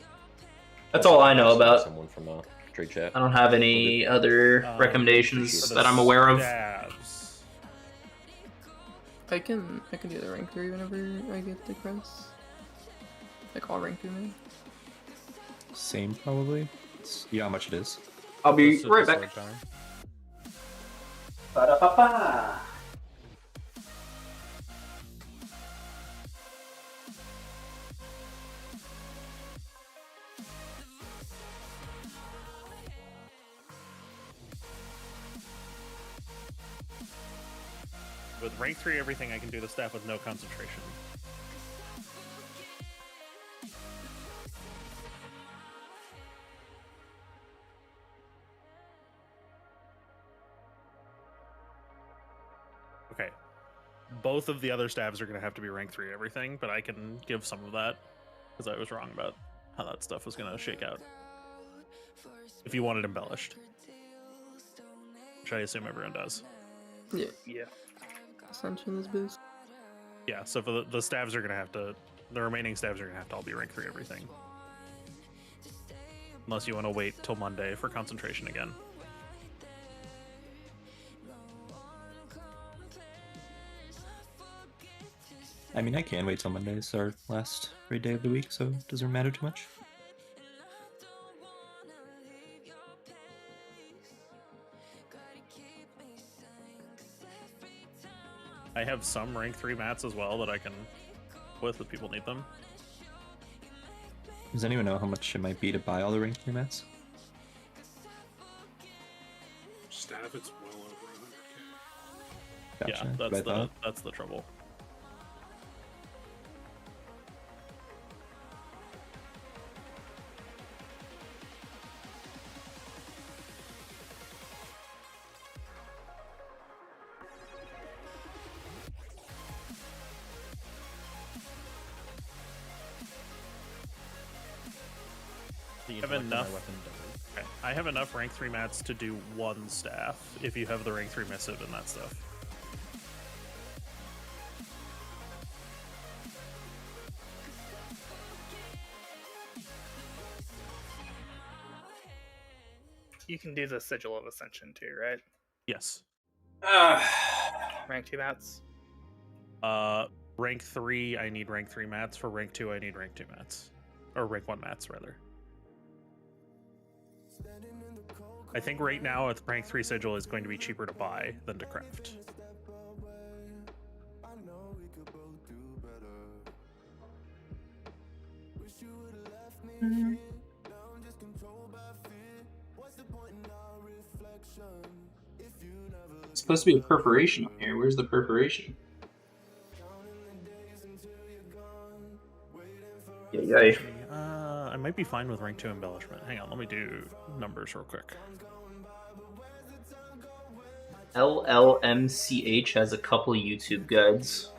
That's all I know about. Someone from trade chat. I don't have any other recommendations For that the I'm aware of. stabs, I can do the rank 3 whenever I get the crest. Like all rank 3 men. Same, probably. You know how much it is? I'll be This is right the back. sword counter. Ba-da-ba-ba. With rank 3 everything, I can do the staff with no concentration. Okay. Both of the other staves are going to have to be rank 3 everything, but I can give some of that, because I was wrong about how that stuff was going to shake out. If you want it embellished. Which I assume everyone does. Yeah. Yeah. Ascension is boost. Yeah, so for the staves are going to have to... The remaining staves are going to have to all be rank 3 everything. Unless you want to wait till Monday for concentration again. I mean, I can wait till Monday. It's our last raid day of the week, so it doesn't matter too much. I have some rank 3 mats as well that I can with if people need them. Does anyone know how much it might be to buy all the rank 3 mats? Staff, it's well over 100k. Gotcha. Yeah, that's the trouble. The I have intellect of my enough. weapon does. Okay. I have enough rank 3 mats to do one staff if you have the rank 3 missive and that stuff. You can do the Sigil of Ascension too, right? Yes. Rank 2 mats. Rank 3, I need rank 3 mats. For rank 2, I need rank 2 mats. Or rank 1 mats, rather. I think right now, with rank 3 sigil is going to be cheaper to buy than to craft. It's supposed to be a perforation up here. Where's the perforation? Yay. I might be fine with rank 2 embellishment. Hang on, let me do numbers real quick. LLMCH has a couple YouTube guides.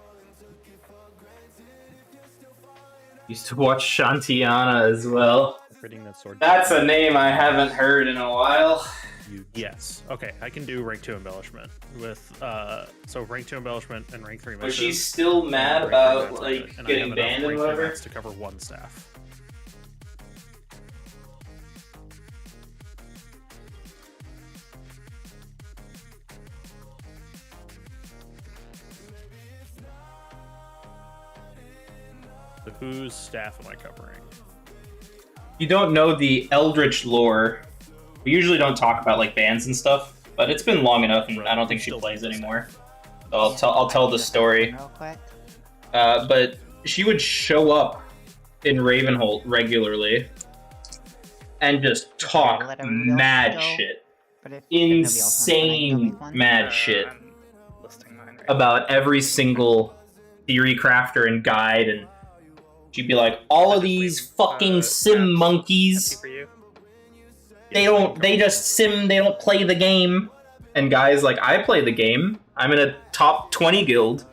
Used to watch Shantiana as well. That's a name I haven't heard in a while. Yes. Okay, I can do rank 2 embellishment with so rank 2 embellishment and rank 3 Was missive. she still mad and rank 3 about mats like with it, and I getting have enough banned and rank 3 whatever? mats to cover one staff. So whose staff am I covering? You don't know the Eldritch lore. We usually don't talk about like bands and stuff, but it's been long enough, and I don't think she plays anymore. So I'll tell the story. But she would show up in Ravenholt regularly and just talk mad shit, insane mad shit about every single theory crafter and guide, and she'd be like, all of these fucking sim monkeys, they just sim, they don't play the game. And guys, like, I play the game, I'm in a top 20 guild,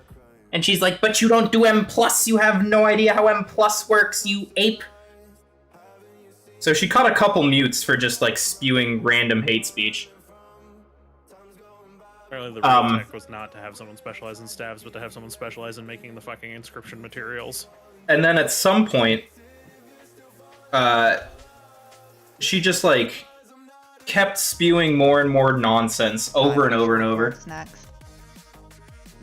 and she's like, but you don't do M+, you have no idea how M+ works, you ape. So she caught a couple mutes for just like spewing random hate speech. Apparently the real tech was not to have someone specialize in stabs, but to have someone specialize in making the fucking inscription materials. And then at some point, she just like kept spewing more and more nonsense over and over and over. Next.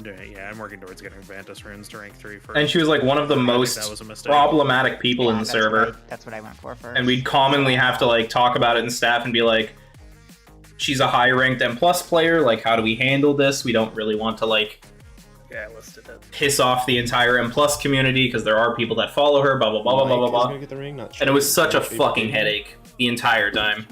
Yeah, I'm working towards getting Vantus runes to rank 3 first. And she was like one of the most problematic people in the server. That's what I went for first. And we'd commonly have to like talk about it in staff and be like, she's a high ranked M+ player, like how do we handle this? We don't really want to like piss off the entire M+ community because there are people that follow her, blah blah blah blah blah blah. And it was such a fucking headache the entire time.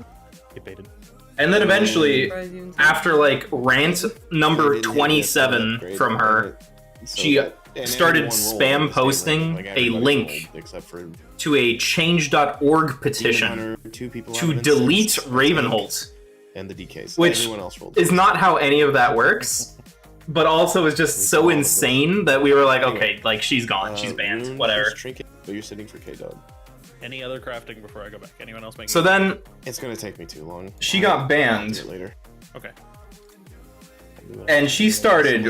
And then eventually, after like rant number 27 from her, she started spam posting a link to a change.org petition to delete Ravenholt, and the DKs, which is not how any of that works, but also is just so insane that we were like, okay, like she's gone, she's banned, whatever. But you're sitting for K-Dog. Any other crafting before I go back? Anyone else making? So then it's gonna take me too long. She got banned later. Okay. And she started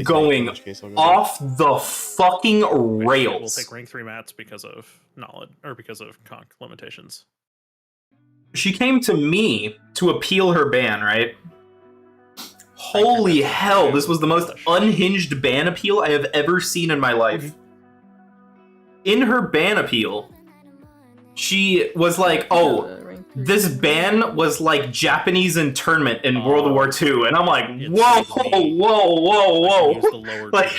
going off the fucking rails. We'll take rank 3 mats because of knowledge or because of conk limitations. She came to me to appeal her ban, right? Holy hell, this was the most unhinged ban appeal I have ever seen in my life. In her ban appeal, she was like, oh, this ban was like Japanese internment in World War II. And I'm like, whoa, whoa, whoa, whoa. Like,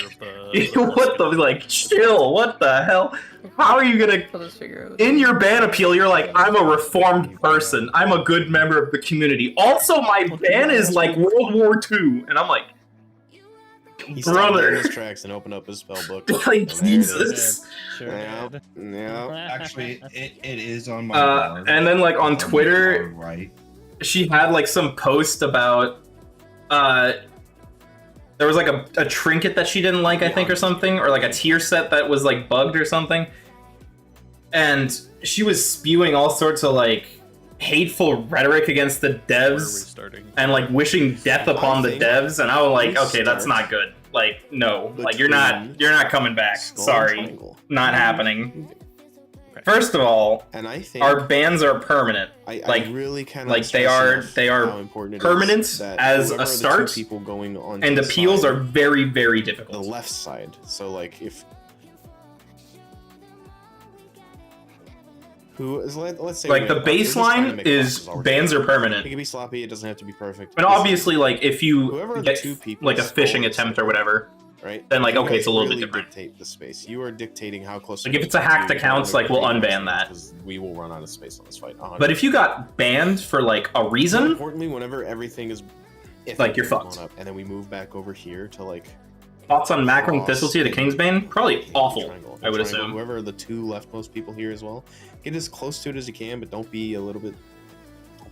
what the, like, chill, what the hell? How are you gonna, in your ban appeal, you're like, I'm a reformed person. I'm a good member of the community. Also, my ban is like World War II. And I'm like, He brother. his tracks and open up his spell book. Like, Jesus. Yeah. Actually, it is on my board. And then like on Twitter, right? she had like some post about there was like a trinket that she didn't like, I think, or something, or like a tier set that was like bugged or something. And she was spewing all sorts of like hateful rhetoric against the devs and like wishing death upon the devs, and I was like, okay, that's not good. Like, no, like you're not coming back. Sorry, not happening. First of all, and I think our bans are permanent. I really cannot like they are permanent as a start, going on and appeals are very, very difficult. The left side. So like if let's say like the baseline is bans are permanent. It can be sloppy. It doesn't have to be perfect. But obviously, like if you get like a phishing attempt or whatever, right? Then like you okay, it's a little bit really different. Dictate the space. You are dictating how close. Like if it's a hacked account, like we'll unban that. We will run out of space on this fight. 100%. But if you got banned for like a reason, more importantly, whenever everything is, like you're fucked. Up, and then we move back over here to like. Thoughts on Macron Thistleseed to Kingsbane? Probably awful, I would assume. Whoever are the two leftmost people here as well, get as close to it as you can, but don't be don't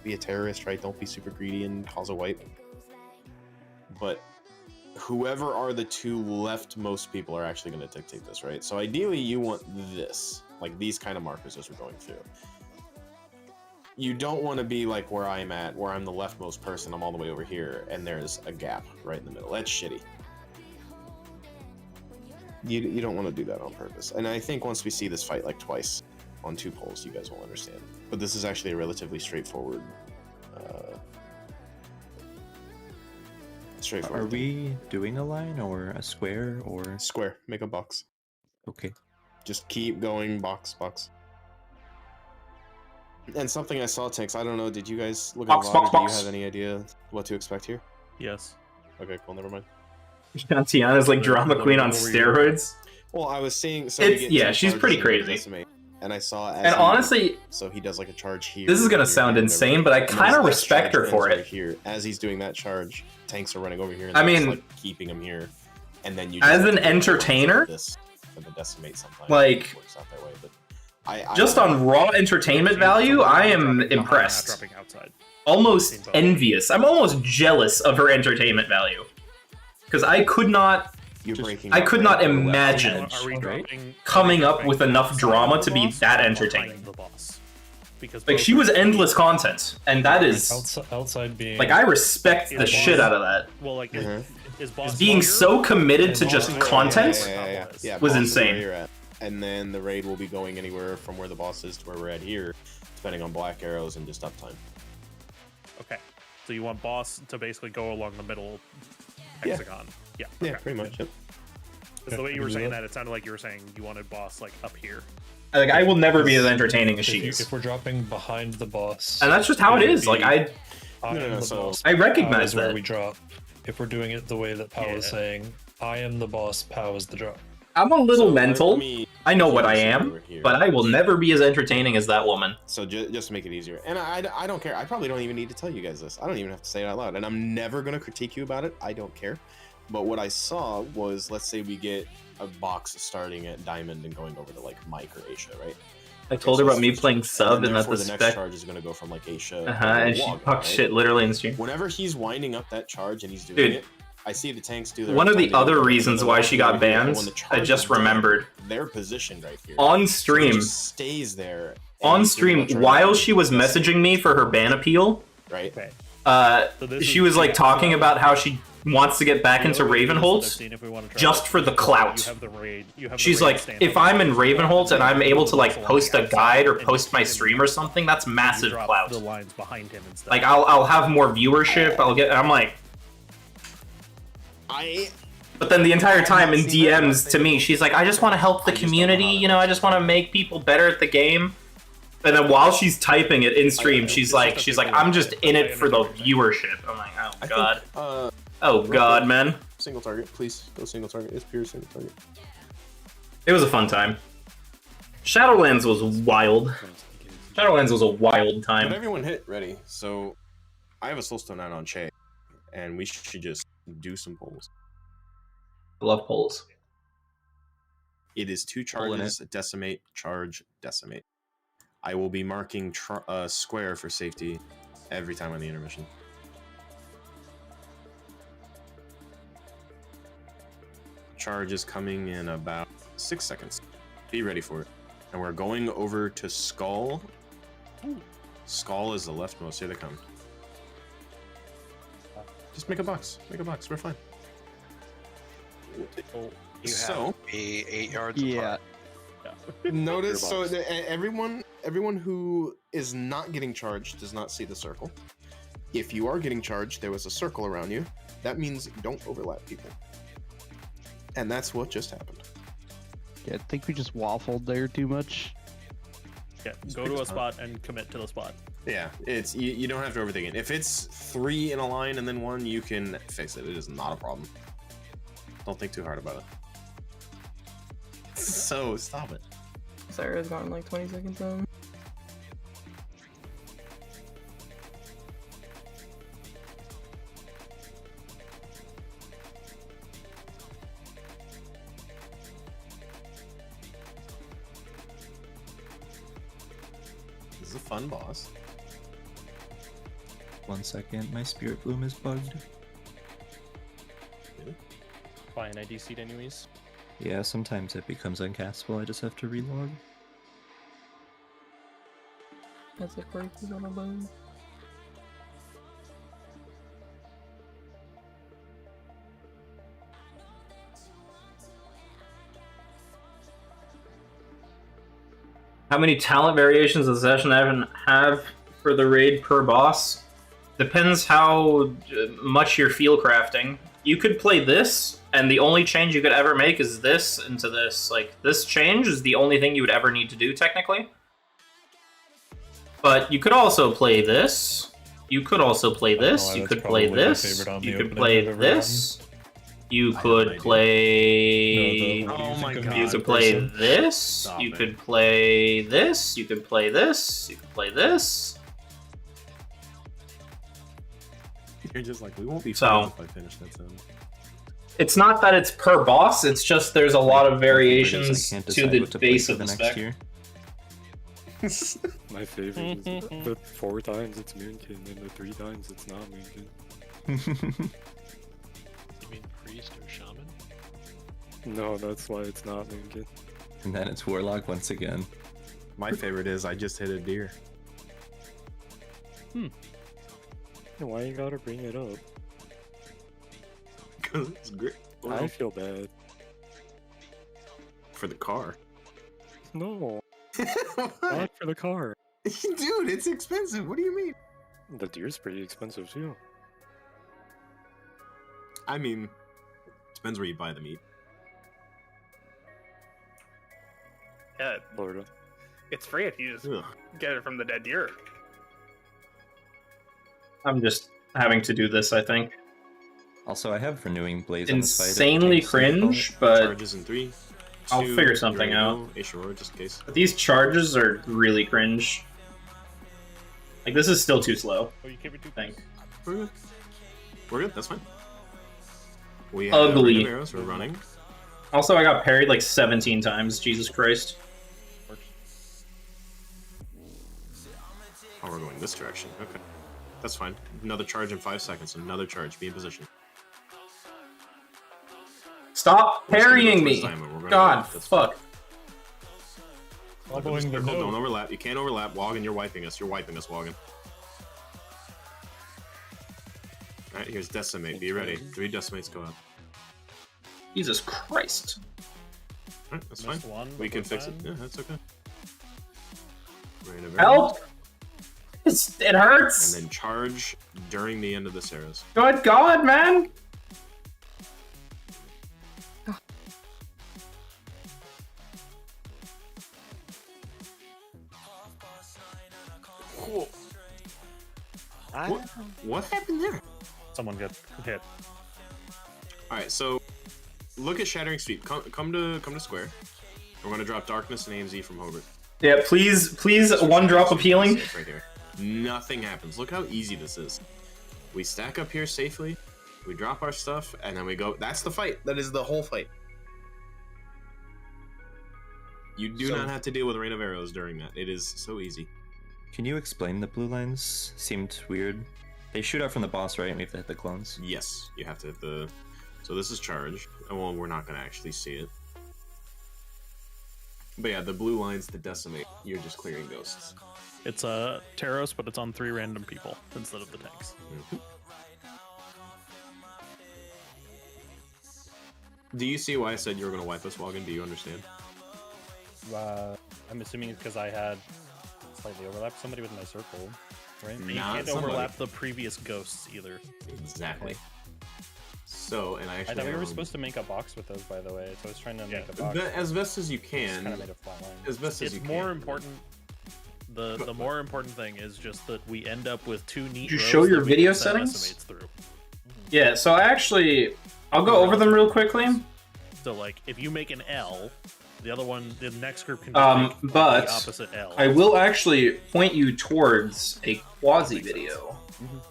be a terrorist, right? Don't be super greedy and cause a wipe. But whoever are the two leftmost people are actually going to dictate this, right? So ideally you want this, like these kind of markers as we're going through. You don't want to be like where I'm at, where I'm the leftmost person, I'm all the way over here, and there's a gap right in the middle. That's shitty. You don't want to do that on purpose. And I think once we see this fight like twice on 2 polls, you guys will understand. But this is actually a relatively straightforward. Are we doing a line or a square or square? Make a box. Okay. Just keep going, box. And something I saw, Tinks, I don't know, did you guys look at the VOD, or do you have any idea what to expect here? Yes. Okay, cool, never mind. Tiana's like drama queen on steroids. Well, I was seeing. So yeah, she's pretty crazy. And I saw. And honestly, so he does like a charge here. This is gonna sound insane, but I kind of respect her for it. Right here, as he's doing that charge, tanks are running over here. And I mean, like keeping him here, and then you. As an entertainer, this and the decimate sometimes. Like, it works out that way, but just on raw entertainment value, I am impressed. Almost envious. I'm almost jealous of her entertainment value. Because I could not imagine coming up with enough drama to be that entertaining. because Like, both she are- was endless content, and that is outside being like, I respect the Is shit boss- out of that. Well, like is boss Being here? so committed And to boss just is content Yeah, was boss is insane. where you're at. And then the raid will be going anywhere from where the boss is to where we're at here, depending on black arrows and just uptime. Okay, so you want boss to basically go along the middle hexagon. Yeah. Yeah, okay. pretty much. Yep. Because the way I you can were do saying that. that, it sounded like you were saying you wanted boss like up here. Like, I will never be as entertaining as If she you- is. If we're dropping behind the boss, And that's just how it would is. Like, be, I am No, the so- boss, I recognize Pow is where that. we drop. If we're doing it the way that Pow is Yeah. saying, I am the boss, Pow is the drop. I'm a little So, mental. let me- I know what let I me see am, over here. but I will never be as entertaining as that woman. So just to make it easier, and I don't care. I probably don't even need to tell you guys this. I don't even have to say it out loud, and I'm never gonna critique you about it. I don't care. But what I saw was, let's say we get a box starting at Diamond and going over to like Mike or Aisha, right? I told her so about me that's playing first sub, and and that therefore the the next spec. charge is gonna go from like Aisha. And she Wog, talked shit literally in the stream. Whenever he's winding up that charge and he's doing Dude. it, I see the tanks do their. One of the time, they other do it, reasons and why then she when got the banned, charge I just is done, remembered. they're positioned right here. On So it stream, just stays there. and on he's pretty stream, much right while there. she was messaging me for her ban appeal, Right. Okay. uh, So this she is- was like talking yeah. about how she wants to get back The into only reason I've Ravenholtz seen if we wanna try just it, for the you clout. have the raid- you have the She's raid like, stand if on I'm the in side, Ravenholtz and I'm you able move to like along post the a outside, guide or and post my you stream or something, that's massive drop clout. the lines behind him and stuff. Like, I'll have more viewership. I'll get. I'm like. But then the entire time in DMs to me, she's like, I just want to help the community, you know, I just want to make people better at the game. And then while she's typing it in stream, she's like, I'm just in it for the viewership. I'm like, oh god. Oh god, man. Single target, please. Go single target. It's pure single target. It was a fun time. Shadowlands was wild. Shadowlands was a wild But time. everyone hit ready. So I have a soulstone out on Che, and we should just do some polls. I love polls. It is 2 charges, decimate, charge, decimate. I will be marking square for safety every time on the intermission. Charge is coming in about 6 seconds. Be ready for it. And we're going over to Skull. Skull is the leftmost. Here they come. Just make a box. Make a box. We're fine. So be 8 yards Yeah. notice Your so box. everyone who is not getting charged does not see the circle. If you are getting charged, there was a circle around you. That means don't overlap people. And that's what just happened. Yeah, I think we just waffled there too much. Yeah, go to a spot and commit to the spot. Yeah, it's you don't have to overthink it. If it's 3 in a line and then 1, you can fix it. It is not a problem. Don't think too hard about it. So stop it. Sarah's gotten like 20 seconds on. This is a fun boss. 1 second, my spirit bloom is bugged. Fine, I DC'd anyways. Yeah, sometimes it becomes uncastable, I just have to relog. That's a quirky on a bone. How many talent variations does Session have for the raid per boss? Depends how much you're field crafting. You could play this, and the only change you could ever make is this into this. Like, this change is the only thing you would ever need to do, technically. But you could also play this. You could also play this. Oh, You that's could play probably my this. favorite on the You could opening play I've ever this. You could play. No, Oh my god. You could play person. this. Stop You it. could play this. You could play this. You could play this. You're just like, we won't be So- friends if I finish that soon. It's not that it's per boss. It's just there's a lot of variations I can't to decide the what to play base for of the next spec. year. My favorite is the 4 times it's Moonkin and the 3 times it's not Moonkin. You mean priest or shaman? No, that's why it's not Moonkin. And then it's Warlock once again. My favorite is I just hit a deer. Why you gotta bring it up? Because it's great. I feel bad. For the car. No. Not for the car. Dude, it's expensive. What do you mean? The deer's pretty expensive too. I mean, depends where you buy the meat. Yeah, Florida. it's free if you just get it from the dead deer. I'm just having to do this, I think. Also, I have renewing blaze Insanely cringe, but Charges in 3. I'll 2, figure something you're out. gonna go, sure, just in case. But these charges are really cringe. Like, this is still too slow. Oh, you can't be too think. We're good. We're good. That's fine. We have Ugly. ring of arrows. We're running. Also, I got parried like 17 times. Jesus Christ. Oh, we're going this direction. Okay. That's fine. Another charge in 5 seconds. Another charge. Be in position. Stop We're just gonna go parrying towards me! Diamond. We're gonna God, go. That's fuck. Following the Careful, node. don't overlap. You can't overlap. Wogan, you're wiping us. You're wiping us, Wogan. Alright, here's Decimate. Be ready. 3 Decimates go out. Jesus Christ. Alright, that's fine. Missed one We can before fix it. time. Yeah, that's okay. Help! It hurts! And then charge during the end of this arrows. Good God, man! Cool. What happened there? Someone got hit. Alright, so look at Shattering Sweep. Come to square. We're gonna drop Darkness and AMZ from Hobart. Yeah, please, one drop of healing. Right here. Nothing happens. Look how easy this is. We stack up here safely. We drop our stuff, and then we go. That's the fight. That is the whole fight. You do not have to deal with Rain of Arrows during that. It is so easy. Can you explain the blue lines? Seemed weird. They shoot out from the boss, right? And we have to hit the clones. Yes, you have to hit the. So this is charge. Well, we're not gonna actually see it. But yeah, the blue lines to decimate. You're just clearing ghosts. It's a Taros, but it's on 3 random people instead of the tanks. Do you see why I said you were gonna wipe us, Wogan? Do you understand? I'm assuming it's because I had slightly overlapped somebody with my circle, right? You can't overlap the previous ghosts either. Exactly. So, and I actually. I thought we were supposed to make a box with those, by the way. So I was trying to make a box. As best as you can. Kind of made a flat line. As best as you can. It's more important. The more important thing is just that we end up with 2 neat. Did you rows show your that we video can send settings? estimates through. Yeah, so I'll go over them real quickly. So like, if you make an L, the other one, the next group can just make but the opposite L. I will actually point you towards a quasi video.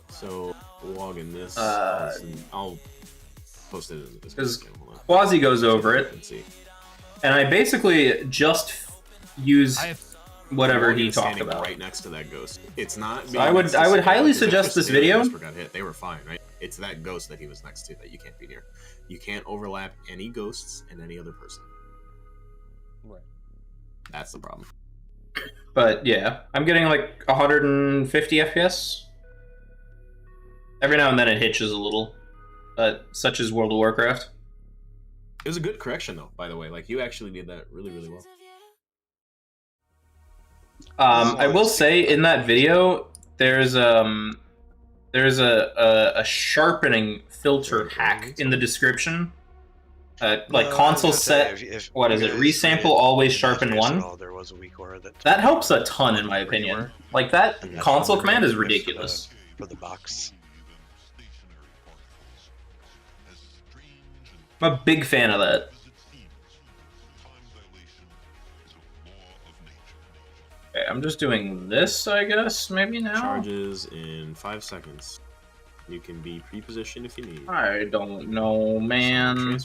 So log in this. I'll post it in this. Because quasi goes over it, and I basically just use whatever he talked about. Right next to that ghost. It's not. So I would highly suggest this video. Got hit. They were fine, right? It's that ghost that he was next to that you can't be near. You can't overlap any ghosts and any other person. Right. That's the problem. But yeah, I'm getting like 150 FPS. Every now and then it hitches a little, but such is World of Warcraft. It was a good correction, though. By the way, like you actually did that really, really well. I will say in that video, there's a sharpening filter hack in the description. Like console set, what is it? Resample always sharpen 1. That helps a ton in my opinion. Like that console command is ridiculous. For the box. I'm a big fan of that. Okay, I'm just doing this, I guess, maybe now? Charges in 5 seconds. You can be pre-positioned if you need. I don't know, man.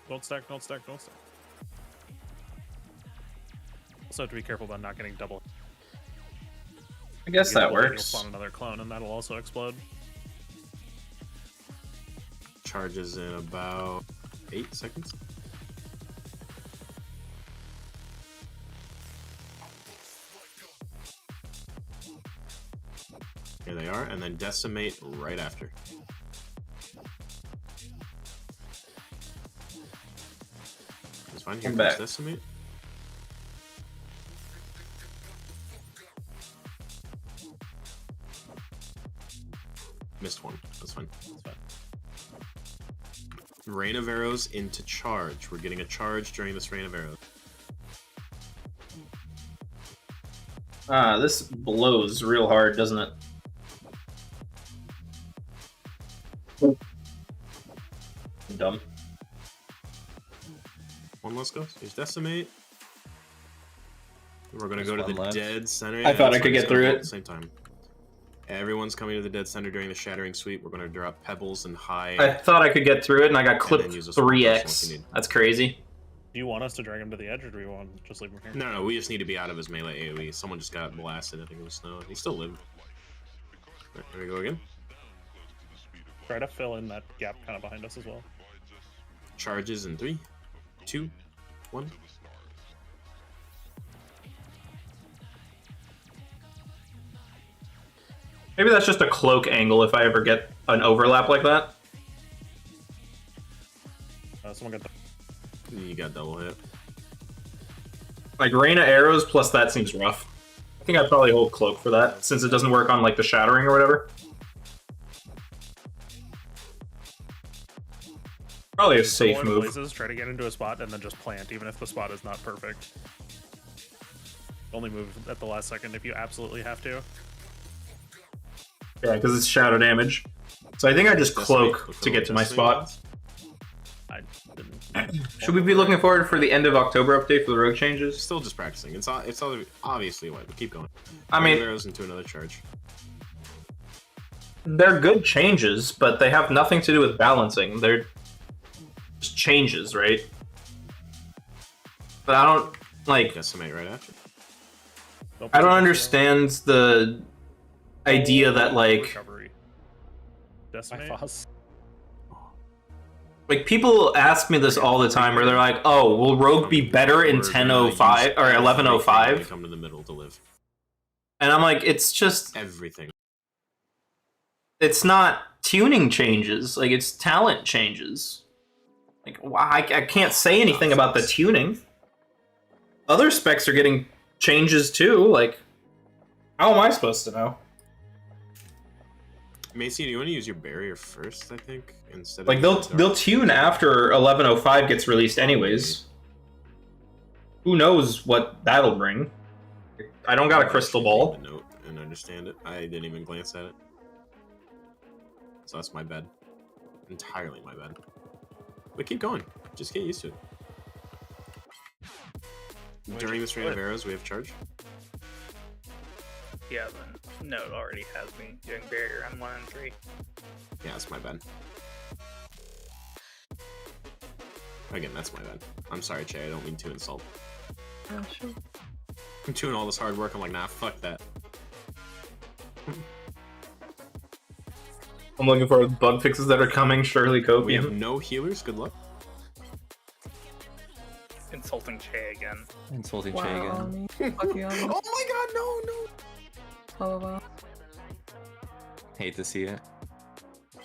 Don't stack, don't stack, don't stack. Also have to be careful about not getting double. I guess that You'll works. spawn another clone and that'll also explode. Charges in about 8 seconds. Here they are, and then decimate right after. It's fine. Here I'm comes back. decimate. Missed one. That's fine. Rain of arrows into charge. We're getting a charge during this rain of arrows. Ah, this blows real hard, doesn't it? Dumb. One less goes. Here's decimate. We're gonna There's go to one the left. dead center. I thought I that's could fine. get Just gonna through go it. at the same time. Everyone's coming to the dead center during the shattering sweep. We're gonna drop pebbles and high. I thought I could get through it, and I got clipped then use a small personal if you 3x. need. That's crazy. Do you want us to drag him to the edge, or do we want to just leave him here? No, we just need to be out of his melee AoE. Someone just got blasted. I think it was snow. He still lived. Right, there we go again. Try to fill in that gap kind of behind us as well. Charges in 3, 2, 1. Maybe that's just a cloak angle if I ever get an overlap like that. Someone got You got double hit. Like Rain of Arrows plus that seems rough. I think I'd probably hold cloak for that, since it doesn't work on like the shattering or whatever. Probably a safe Go in move. Places, try to get into a spot and then just plant, even if the spot is not perfect. Only move at the last second if you absolutely have to. Yeah, because it's shadow damage. So I think I just cloak to get to my spot. I didn't. Should we be looking forward for the end of October update for the rogue changes? Still just practicing. It's obviously white, but keep going. I mean- arrows into another charge. They're good changes, but they have nothing to do with balancing. They're just changes, right? But I don't like. Decimate right after. I don't understand the idea that like Recovery. Decimate. like people ask me this all the time, where they're like, "Oh, will rogue be better in 10:05 or 11:05?" Come to the middle to live. And I'm like, it's just Everything. it's not tuning changes, like it's talent changes. Like why I can't say anything about the tuning. Other specs are getting changes too. Like, how am I supposed to know? Macy, do you want to use your barrier first? I think instead of Like they'll tune after 11:05 gets released anyways. Who knows what that'll bring? I don't got a crystal ball. The note and understand it. I didn't even glance at it, so that's my bad. Entirely my bad. But keep going. Just get used to it. During this rain of arrows, we have charge. Yeah, then no, it already has me doing barrier on 1 and 3. Yeah, that's my bad. Again, that's my bad. I'm sorry, Che. I don't mean to insult. Oh, sure. I'm doing all this hard work. I'm like, nah, fuck that. I'm looking for bug fixes that are coming. Surely, Copium. We have no healers. Good luck. Insulting Che again. Insulting Wow, Che again. on me. Fuck you, on me. Oh my god, no, no. Blah, blah, blah. Hate to see it.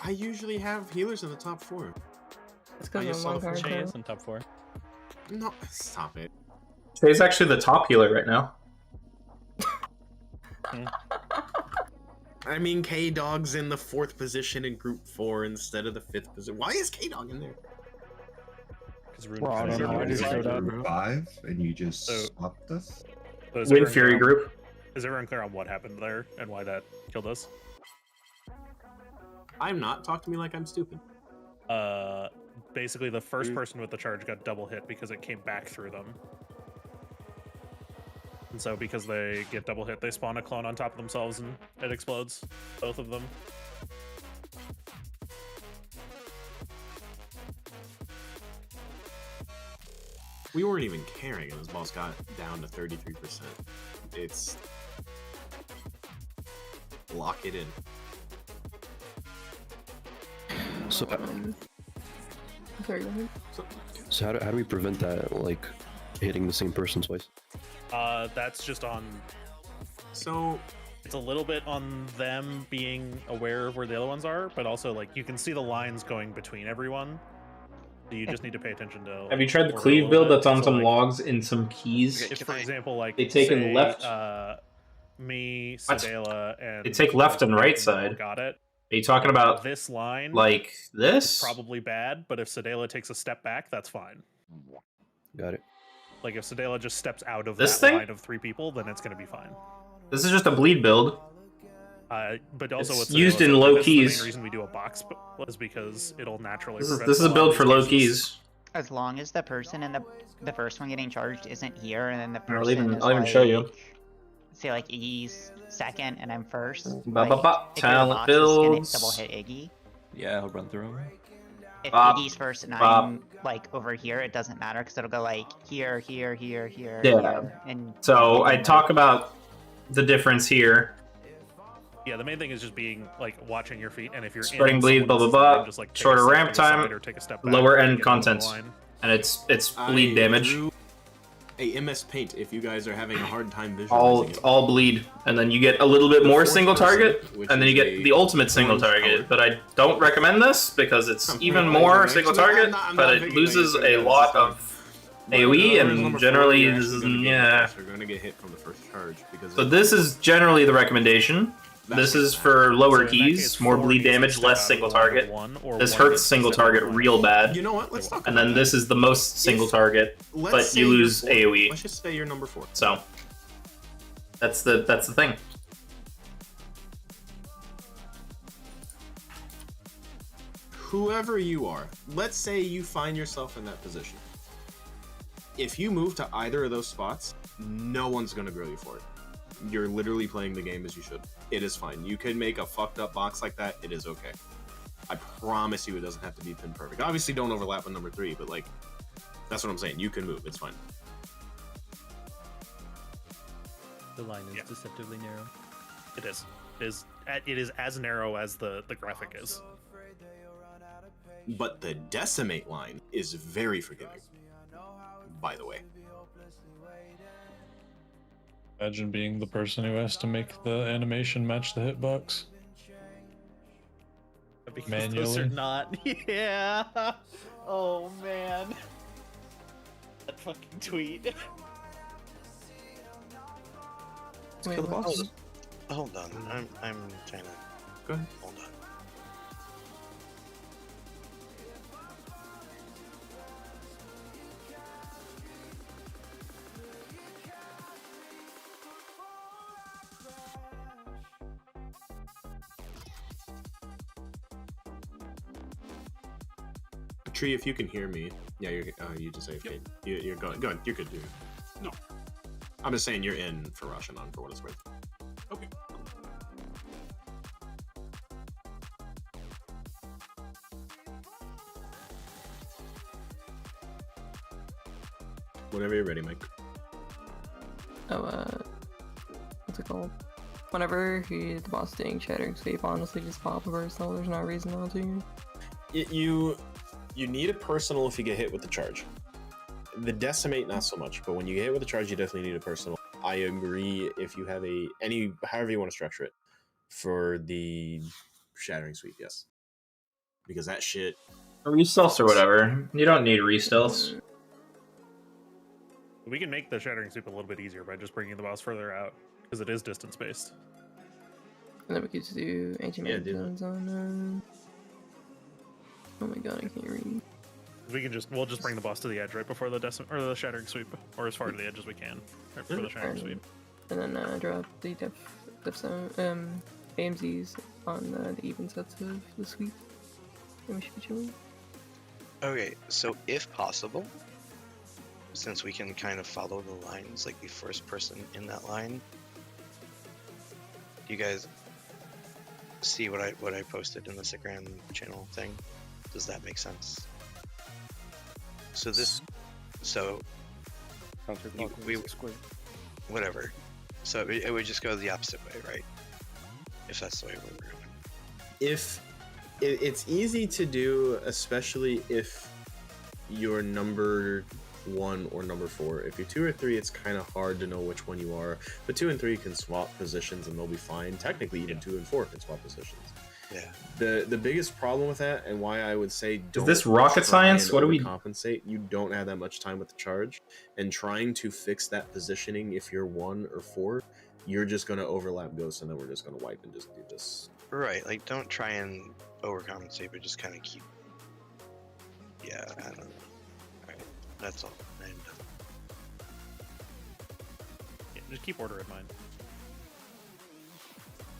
I usually have healers in the top 4. It's I because just I'm saw one the card. Che though. is in top 4. No, stop it. He's actually the top healer right now. I mean, K-Dog's in the 4th position in Group 4 instead of the 5th position. Why is K-Dog in there? Well, I don't know. I just showed up. Group 5, and you just So- swapped us? So is Win everyone Fury clear on- group. Is everyone clear on what happened there and why that killed us? I'm not. Talk to me like I'm stupid. Basically the first person with the charge got double hit because it came back through them. And so because they get double hit, they spawn a clone on top of themselves and it explodes. Both of them. We weren't even caring, and this boss got down to 33%. It's... Lock it in. So, Sorry, go ahead. so how do we prevent that, like, hitting the same person twice? That's just on... So, It's a little bit on them being aware of where the other ones are, but also like you can see the lines going between everyone. So you just need to pay attention to. Have you tried the order a cleave little build bit. that's on So, some like, logs and some keys? If, for example, like They take in say, left. me, What? Sedela, and They take left and right side. got it. Are you talking about This line, like this? is probably bad, but if Sedela takes a step back, that's fine. Got it. Like if Sedela just steps out of This that thing? line of 3 people, then it's going to be fine. This is just a bleed build. But also, It's what used Sedela in said, low this keys. Is the main reason we do a box was because it'll naturally. This is a build for low keys. As long as the person in the first one getting charged isn't here, and then the person I'll even is show you. Say like Iggy's second and I'm first. Talent builds. Double hit Iggy. Yeah, I'll run through them. If Iggy's first and I'm like over here, it doesn't matter because it'll go like here, here, here, here, here. And so I talk about the difference here. Yeah, the main thing is just being like watching your feet, and if you're Spreading in bleed, blah blah blah. just, like, Shorter ramp time, or take a step back lower and end get out of the content, line. and it's bleed damage. A MS Paint if you guys are having a hard time visualizing All bleed, and then you get a little bit more fourth single person, target, which and then you is get a the ultimate single orange target. But I don't recommend this because it's even more single target, but it loses a lot of AoE, and generally, yeah. They're going to get hit from the first charge because. So this is generally the recommendation. This is for lower keys, more bleed damage, less single target. This hurts single target real bad. You know what? Let's talk. And then this is the most single target, but you lose AoE. Let's just say you're number 4. So that's the thing. Whoever you are, let's say you find yourself in that position. If you move to either of those spots, no one's gonna grill you for it. You're literally playing the game as you should. It is fine. You can make a fucked up box like that. It is okay. I promise you it doesn't have to be pin perfect. Obviously don't overlap with number 3, but like, that's what I'm saying. You can move. It's fine. The line is deceptively narrow. It is. It is as narrow as the graphic is. But the decimate line is very forgiving, by the way. Imagine being the person who has to make the animation match the hitbox. Because manually. those are not. Yeah. Oh man. That fucking tweet. Let's kill the boss. Hold on. I'm trying to. Go ahead. Hold on. Tree, if you can hear me, yeah, you just say okay. You're going. Go ahead. You're good, dude. No. I'm just saying you're in for Rashanon for what it's worth. Okay. Whenever you're ready, Mike. Oh, what's it called? Whenever the boss doing Shattering Sweep, honestly, just pop a personal. There's no reason not to. You need a personal if you get hit with the charge. The decimate, not so much, but when you get hit with the charge, you definitely need a personal. I agree if you have however you want to structure it for the Shattering Sweep, yes. Because that shit. Re-stealths or whatever. You don't need re-stealths. We can make the Shattering Sweep a little bit easier by just bringing the boss further out, because it is distance based. And then we could just do ancient zones on. Oh my god, I can't read. We'll just bring the boss to the edge right before the Shattering Sweep, or as far to the edge as we can, right before the Shattering Sweep. And then drop the depth zone, AMZs on the even sets of the sweep. And we should be chilling. Okay, so if possible, since we can kind of follow the lines, like the first person in that line, you guys see what I posted in the Instagram channel thing? Does that make sense? So whatever. So it would just go the opposite way, right? If that's the way we're going. If it's easy to do, especially if you're number 1 or number 4. If you're 2 or 3, it's kind of hard to know which one you are. But 2 and 3 can swap positions and they'll be fine. Technically, even 2 and 4 can swap positions. Yeah. The biggest problem with that, and why I would say don't this rocket try science? and What do we- compensate? You don't have that much time with the charge, and trying to fix that positioning if you're 1 or 4, you're just going to overlap ghosts, and then we're just going to wipe and just do this. Right, like don't try and overcompensate, but just kind of keep. Yeah, I don't know. Alright, that's all. And Yeah, just keep order in mind.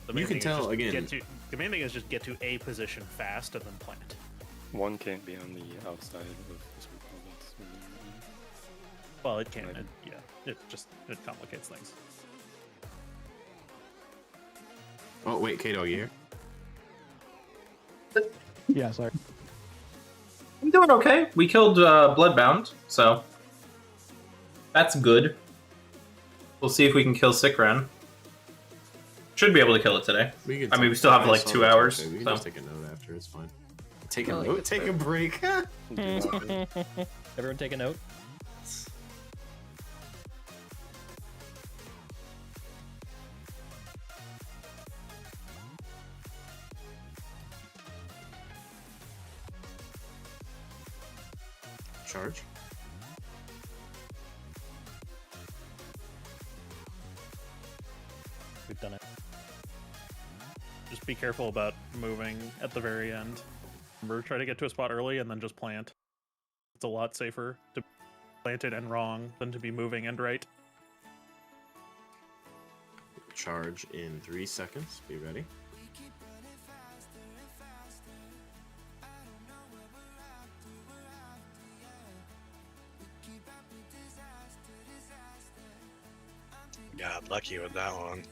The You main can thing is tell, just again- the main thing is just get to a position fast and then plant. One can't be on the outside of this province. Well, it can. It complicates things. Oh, wait, Kato, you here? Yeah, sorry. I'm doing okay. We killed Bloodbound, so that's good. We'll see if we can kill Sikran. Should be able to kill it today. We I mean, we still have like 2 hours. We can So. just take a note after. It's fine. Take a Oh, note. Take a break. Everyone take a note. Charge. We've done it. Just be careful about moving at the very end. Remember, try to get to a spot early and then just plant. It's a lot safer to plant it and wrong than to be moving and right. Charge in 3 seconds. Be ready. got lucky with that one.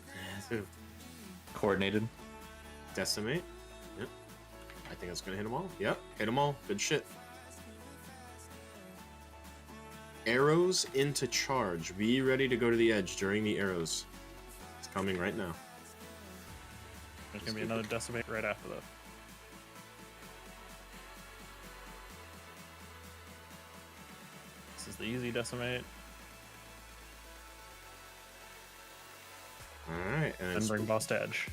Coordinated. Decimate. Yep. I think that's gonna hit them all. Yep. Hit them all. Good shit. Arrows into charge. Be ready to go to the edge during the arrows. It's coming right now. There's gonna be another decimate right after that. This is the easy decimate. Alright, And bring boss to edge.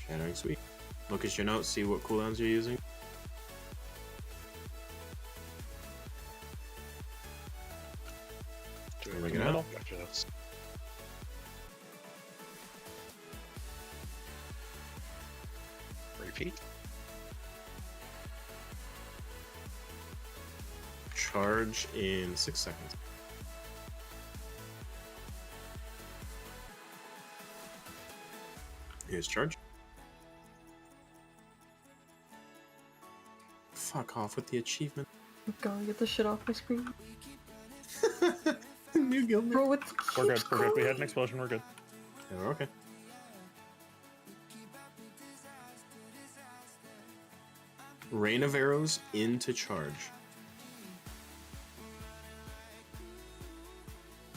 Shattering Sweep. Look at your notes, see what cooldowns you're using. Bring it out. After this. Repeat. Charge in 6 seconds. Here's charge. Fuck off with the achievement. God, get this shit off my screen. New guild. Bro, what? We're good. We're good. We had an explosion. We're good. Yeah, we're okay. Rain of arrows into charge.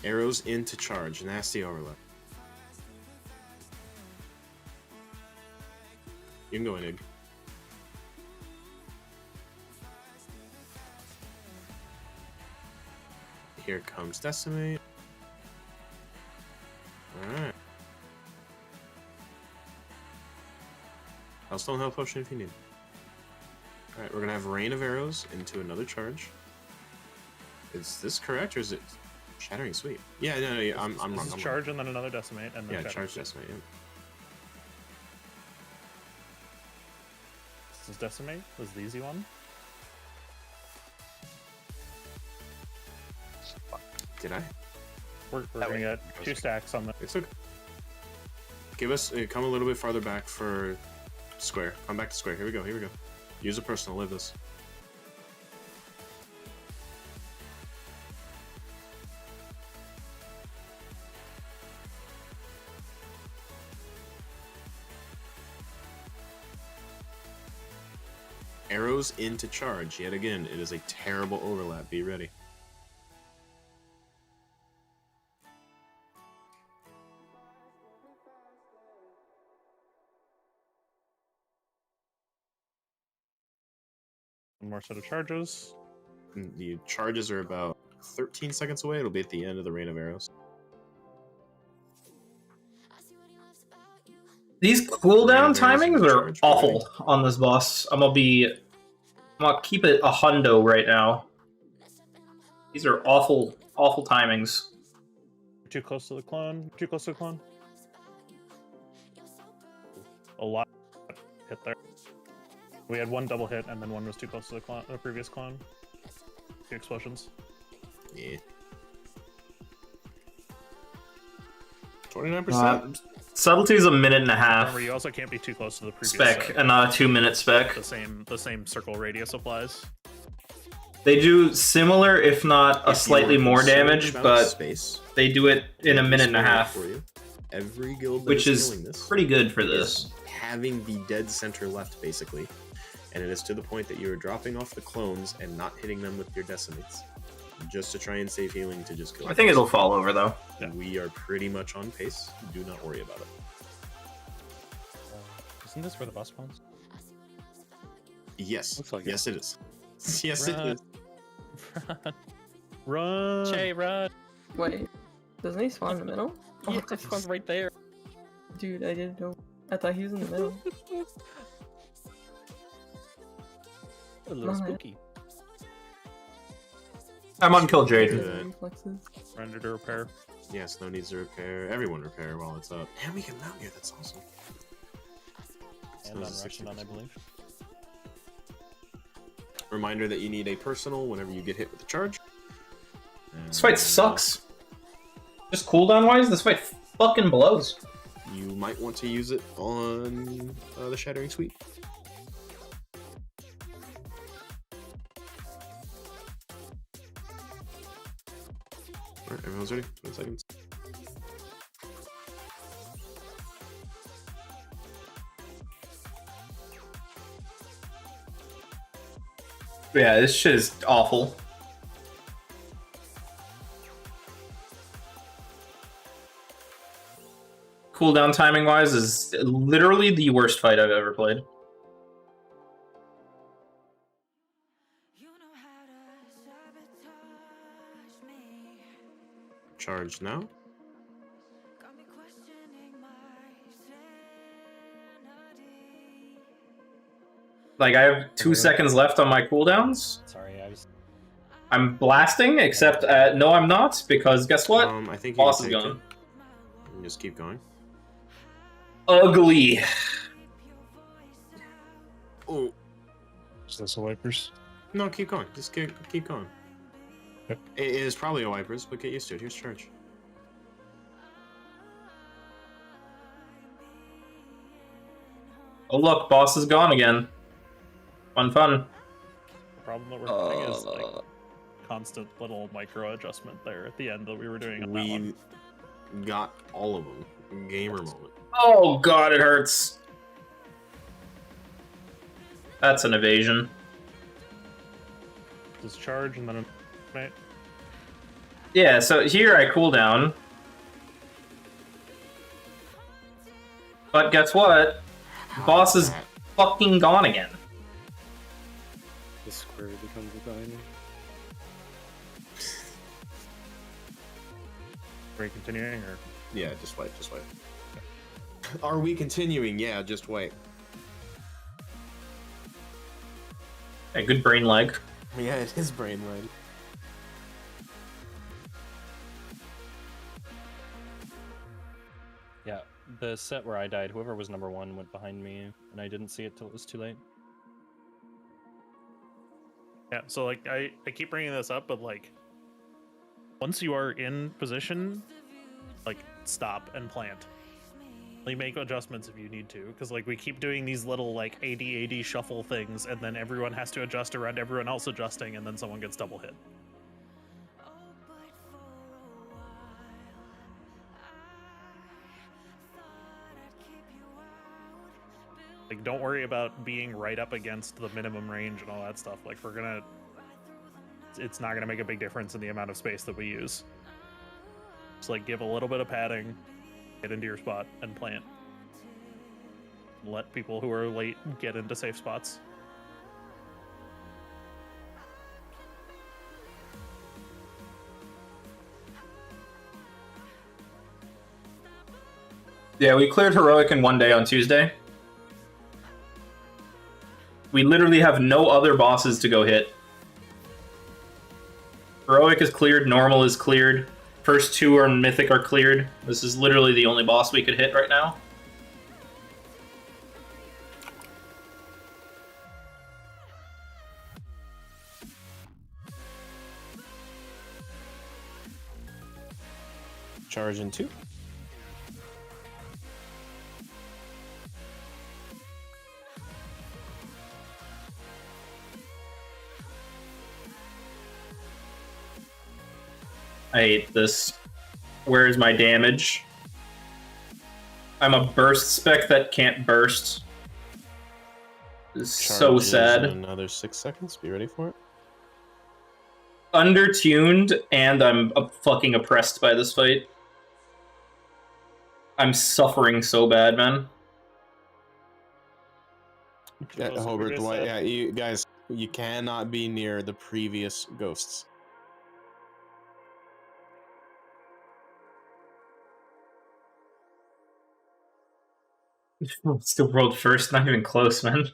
Arrows into charge. Nasty overlap. You can go in, Ig. Here comes Decimate. Alright. Hellstone Health Potion if you need. Alright, we're gonna have Rain of Arrows into another charge. Is this correct or is it Shattering Sweep? Yeah, no, yeah, I'm wrong. This is I'm charge and then another decimate and then yeah, shattering. charge Decimate. Yeah. This is decimate. This is the easy one. Did I? We're gonna get 2 stacks on the. It's okay. Give us come a little bit farther back for square. Come back to square. Here we go. Here we go. Use a personal. Live this. Arrows into charge. Yet again, it is a terrible overlap. Be ready. One more set of charges. The charges are about 13 seconds away. It'll be at the end of the rain of arrows. These cooldown timings are awful on this boss. I'm gonna keep it a hundo right now. These are awful, awful timings. Too close to the clone. Too close to the clone. A lot hit there. We had one double hit, and then one was too close to the previous clone. 2 explosions. Yeah. 29%. Subtlety is a minute and a half. Remember, you also can't be too close to the previous spec, and not a 2-minute spec. The same circle radius applies. They do similar, if not a slightly more damage, but they do it in a minute and a half, Every guild which is killing this pretty good for this. Having the dead center left, basically. And it is to the point that you are dropping off the clones and not hitting them with your decimates. Just to try and save healing to just kill I think it'll fall over, though. We are pretty much on pace. Do not worry about it. Isn't this where the boss spawns? Yes. Like yes, it is. Yes, it is. Run! Che, run! Wait, doesn't he spawn in the middle? Yeah, it spawns right there. Dude, I didn't know. I thought he was in the middle. A little spooky. I'm on Kill Jade. Render to repair. Yes, no needs to repair. Everyone repair while it's up. And we can mount here, that's awesome. And on Russian, I believe. Reminder that you need a personal whenever you get hit with a charge. This fight sucks. Just cooldown wise, this fight fucking blows. You might want to use it on the Shattering Sweep. Alright, everyone's ready? 20 seconds. Yeah, this shit is awful. Cooldown timing wise is literally the worst fight I've ever played. Charge now. Like, I have 2 seconds left on my cooldowns. Sorry, I'm blasting, except no, I'm not, because guess what? I think boss is gone. Just keep going. Ugly. Oh. Is this a wipers? No, keep going. Just keep going. Yep. It is probably a wipers, but get used to it. Here's charge. Oh look, boss is gone again. Fun. The problem that we're having is like constant little micro adjustment there at the end that we were doing on that one. Got all of them. Gamer moment. Oh god, it hurts. That's an evasion. Just charge and then right. Yeah, so here I cool down. But guess what? Boss is fucking gone again. The square becomes a diamond. Are we continuing or? Yeah, just wipe. Are we continuing? Yeah, just wipe. A good brain lag. Yeah, it is brain lag. Yeah, the set where I died, whoever was number 1 went behind me, and I didn't see it till it was too late. Yeah, so like I keep bringing this up, but like once you are in position, like stop and plant. Like make adjustments if you need to, because like we keep doing these little like AD shuffle things, and then everyone has to adjust around everyone else adjusting, and then someone gets double hit. Like don't worry about being right up against the minimum range and all that stuff. Like it's not gonna make a big difference in the amount of space that we use. Just like give a little bit of padding, get into your spot, and plant. Let people who are late get into safe spots. Yeah, we cleared Heroic in one day on Tuesday. We literally have no other bosses to go hit. Heroic is cleared, Normal is cleared. First two are Mythic are cleared. This is literally the only boss we could hit right now. Charge in 2. I hate this. Where's my damage? I'm a burst spec that can't burst. This is so Charge sad. in another 6 seconds. Be ready for it. Undertuned, and I'm fucking oppressed by this fight. I'm suffering so bad, man. Yeah, Hobart, yeah, you guys, you cannot be near the previous ghosts. It's the world first, not even close, man.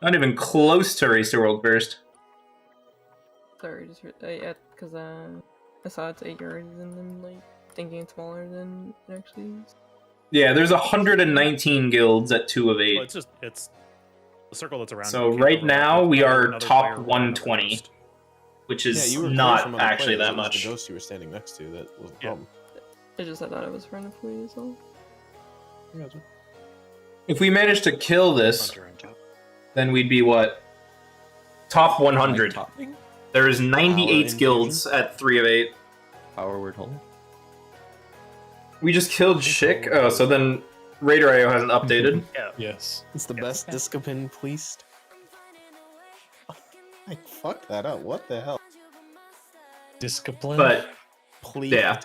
Not even close to race to world first. Sorry, just yeah, because I saw it's 8 yards and then like thinking it's smaller than it actually is. Yeah, there's 119 guilds at 2 of 8. Well, it's the circle that's around. So right now we are top 120, which is not actually that much. The ghost you were standing next to that was the problem. I thought it was for enough weight as well. If we manage to kill this, then we'd be what? Top 100. There's 98 guilds at 3 of 8. Power word hole. We just killed Schick. Oh, so then Raider IO hasn't updated. Yeah. Yes. It's the best discipline pleased. I fucked that up. What the hell? Discipline? But please. Yeah.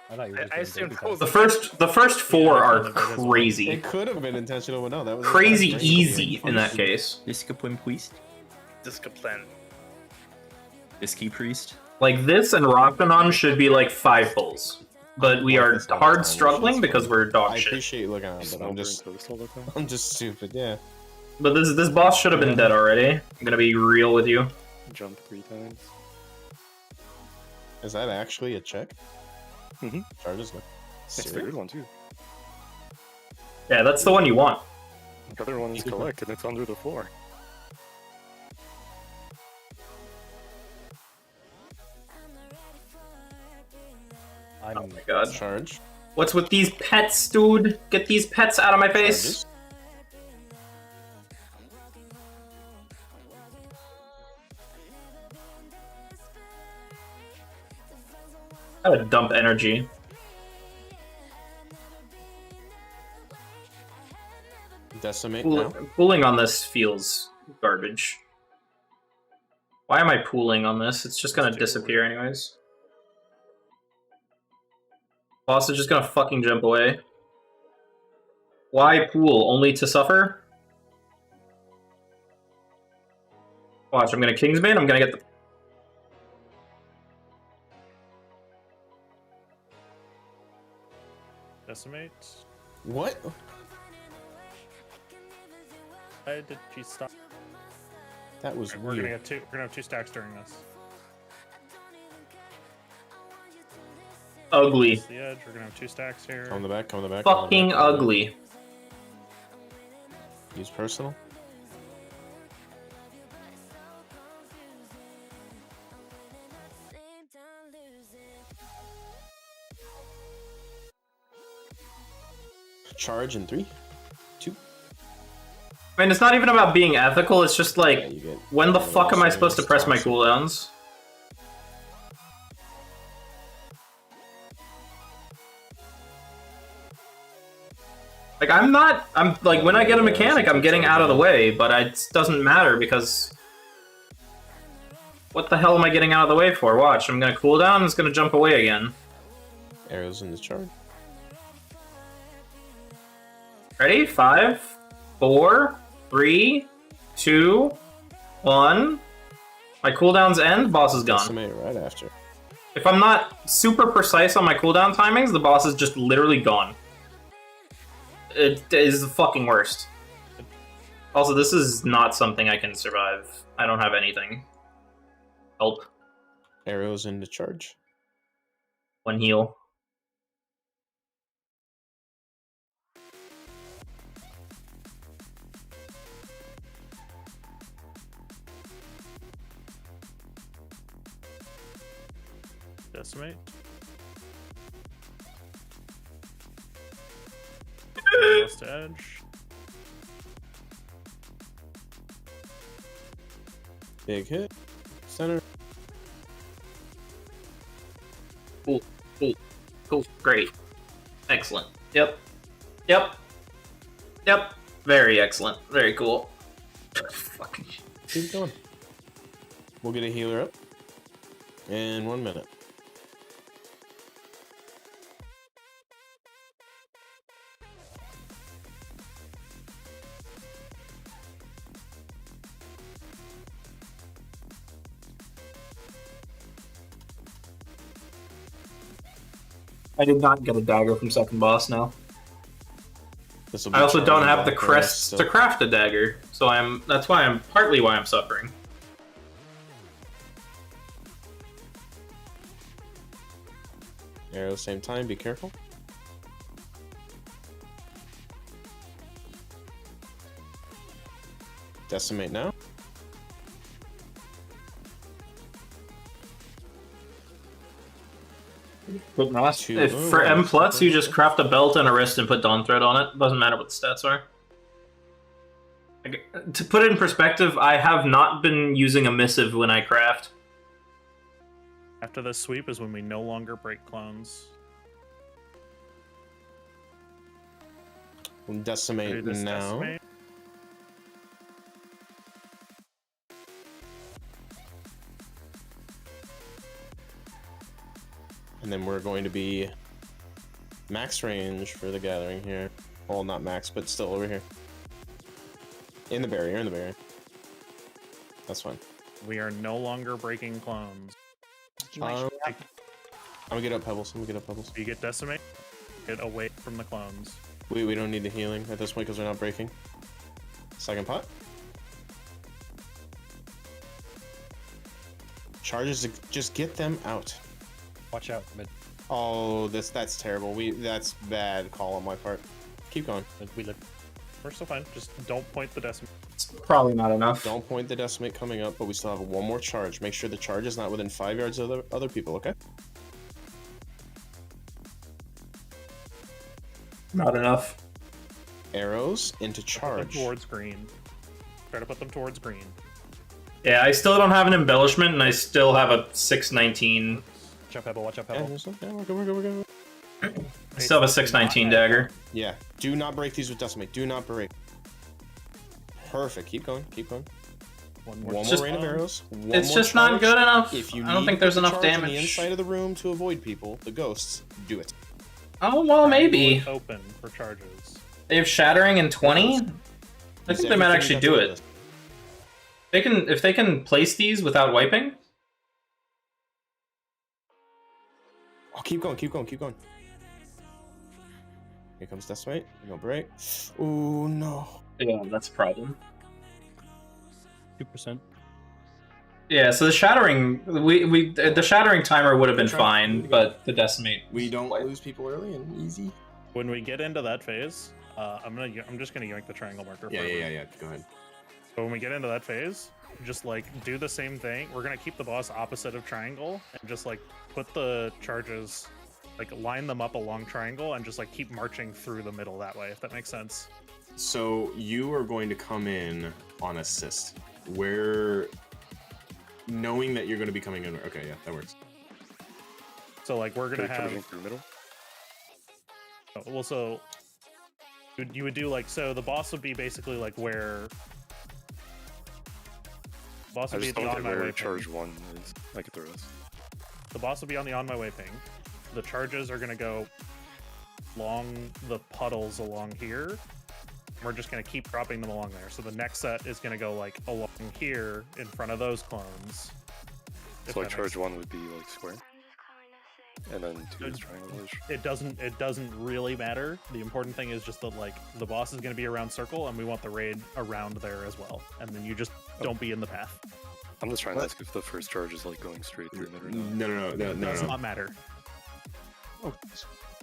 I assumed that was The first 4 are crazy. It could have been intentional, but no, that was Crazy easy in that case. Discipline priest. Discipline. Whiskey priest. Like this and Rockbanon should be like 5 pulls. But we are hard struggling because we're dog I shit. appreciate you looking at it, but I'm just stupid, yeah. But this boss should have been dead already. I'm gonna be real with you. Jump 3 times. Is that actually a check? Mm-hmm. Charges no. It's the good one too. Yeah, that's the one you want. The other one is collect, and it's under the floor. Oh my god. Charge. What's with these pets, dude? Get these pets out of my face. I gotta dump energy. Decimate now. Pooling on this feels garbage. Why am I pooling on this? It's just gonna disappear anyways. Boss is just gonna fucking jump away. Why pool? Only to suffer? Watch, I'm gonna Kingsbane, I'm gonna get the... Decimate. What? Why did she stop? That was We're weird. gonna get 2. We're gonna have 2 stacks during this. Ugly. That's the edge. We're gonna have 2 stacks here. Come on the back, come on the back. Fucking ugly. Use personal. Charge in 3, 2. I mean, it's not even about being ethical, it's just like, when the fuck am I supposed to press my cooldowns? Like, I'm like, when I get a mechanic, I'm getting out of the way, but it doesn't matter because... What the hell am I getting out of the way for? Watch, I'm gonna cool down, and it's gonna jump away again. Arrows in the charge. Ready? 5, 4, 3, 2, 1. My cooldowns end, boss is gone. Decimate right after. If I'm not super precise on my cooldown timings, the boss is just literally gone. It is the fucking worst. Also, this is not something I can survive. I don't have anything. Help. Arrows into charge. One heal. Decimate. Lost edge. Big hit. Center. Cool. Cool. Cool. Great. Excellent. Yep. Yep. Yep. Very excellent. Very cool. Fucking shit. Keep going. We'll get a healer up in 1 minute. I did not get a dagger from second boss now. This'll be I also don't charging have the back crests still. to craft a dagger, so that's why I'm partly why I'm suffering. Arrow same time, be careful. Decimate now. If for M plus you just craft a belt and a wrist and put Dawn Thread on it, doesn't matter what the stats are. To put it in perspective, I have not been using a missive when I craft. After this sweep is when we no longer break clones. We'll decimate now. Decimate. And then we're going to be max range for the gathering here. Well, not max, but still over here. In the barrier, in the barrier. That's fine. We are no longer breaking clones. I'm gonna get up Pebbles. I'm gonna get up Pebbles. You get decimate, get away from the clones. We don't need the healing at this point because we're not breaking. Second pot. Charges, just get them out. Watch out, mid. Oh, that's terrible. That's bad call on my part. Keep going. We live. We're still fine. Just don't point the decimate. It's probably not enough. Don't point the decimate coming up, but we still have one more charge. Make sure the charge is not within 5 yards of the other people, okay? Not enough. Arrows into Put charge. them towards green. Try to put them towards green. Yeah, I still don't have an embellishment, and I still have a 619. Watch out, Pebble. Watch out, Pebble. Yeah, we're good. I still have a 619 dagger. Yeah, do not break these with decimate. Do not break. Perfect. Keep going. Keep going. One more rain of arrows. It's just not good enough. If you I don't need think to there's put the enough charge on damage. the inside of the room to avoid people, the ghosts, do it. Oh, well, maybe. Open for charges. They have Shattering in 20? I think they might actually do it. If they can place these without wiping. Oh, keep going. Here comes Decimate. No break. Oh, no. Yeah, that's a problem. 2%. Yeah, so the Shattering, the Shattering timer would have been fine, but the Decimate. We don't lose people early and easy. When we get into that phase, I'm just gonna yank the triangle marker. Yeah. Go ahead. So when we get into that phase, just like do the same thing. We're gonna keep the boss opposite of triangle and just like put the charges, like line them up along triangle and just like keep marching through the middle that way, if that makes sense. So you are going to come in on assist, where knowing that you're going to be coming in. Okay, yeah, that works. So like we're gonna have. Through middle. Oh, well, so you would do like so. The boss would be basically like where. Boss I would be just at the don't on get my way where ping. charge 1 is. I get the rest. The boss will be on the on my way ping. The charges are gonna go along the puddles along here, We're just going to keep dropping them along there. So the next set is going to go like along here in front of those clones. So like charge 1 would be like square, and then 2 is triangle-ish. It doesn't really matter. The important thing is just that like the boss is going to be around circle, and we want the raid around there as well. And then you just don't be in the path. I'm just trying to ask if the first charge is like going straight through it or not. No. It does not matter. Oh.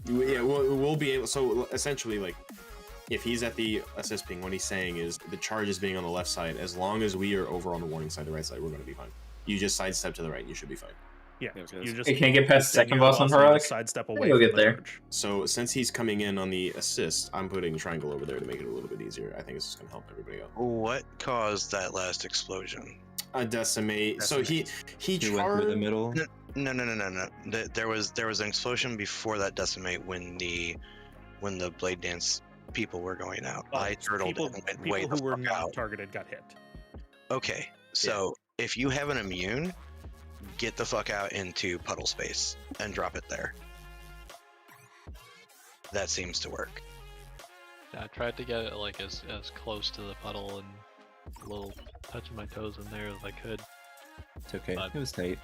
Yeah, we'll be able. So essentially, like, if he's at the assist ping, what he's saying is the charge is being on the left side. As long as we are over on the warning side, the right side, we're going to be fine. You just sidestep to the right, and you should be fine. Yeah, you just can't get past second boss on Heroic. Sidestep away. You'll get there. Charge. So since he's coming in on the assist, I'm putting a triangle over there to make it a little bit easier. I think it's just going to help everybody out. What caused that last explosion? A decimate. So he went through the middle. No. There was an explosion before that decimate when the blade dance people were going out. I turtled and went way the who were fuck not out. targeted got hit. Okay, so if you have an immune, get the fuck out into puddle space and drop it there. That seems to work. Yeah, I tried to get it like as close to the puddle and a little touching my toes in there as I could. It's okay. It was tight.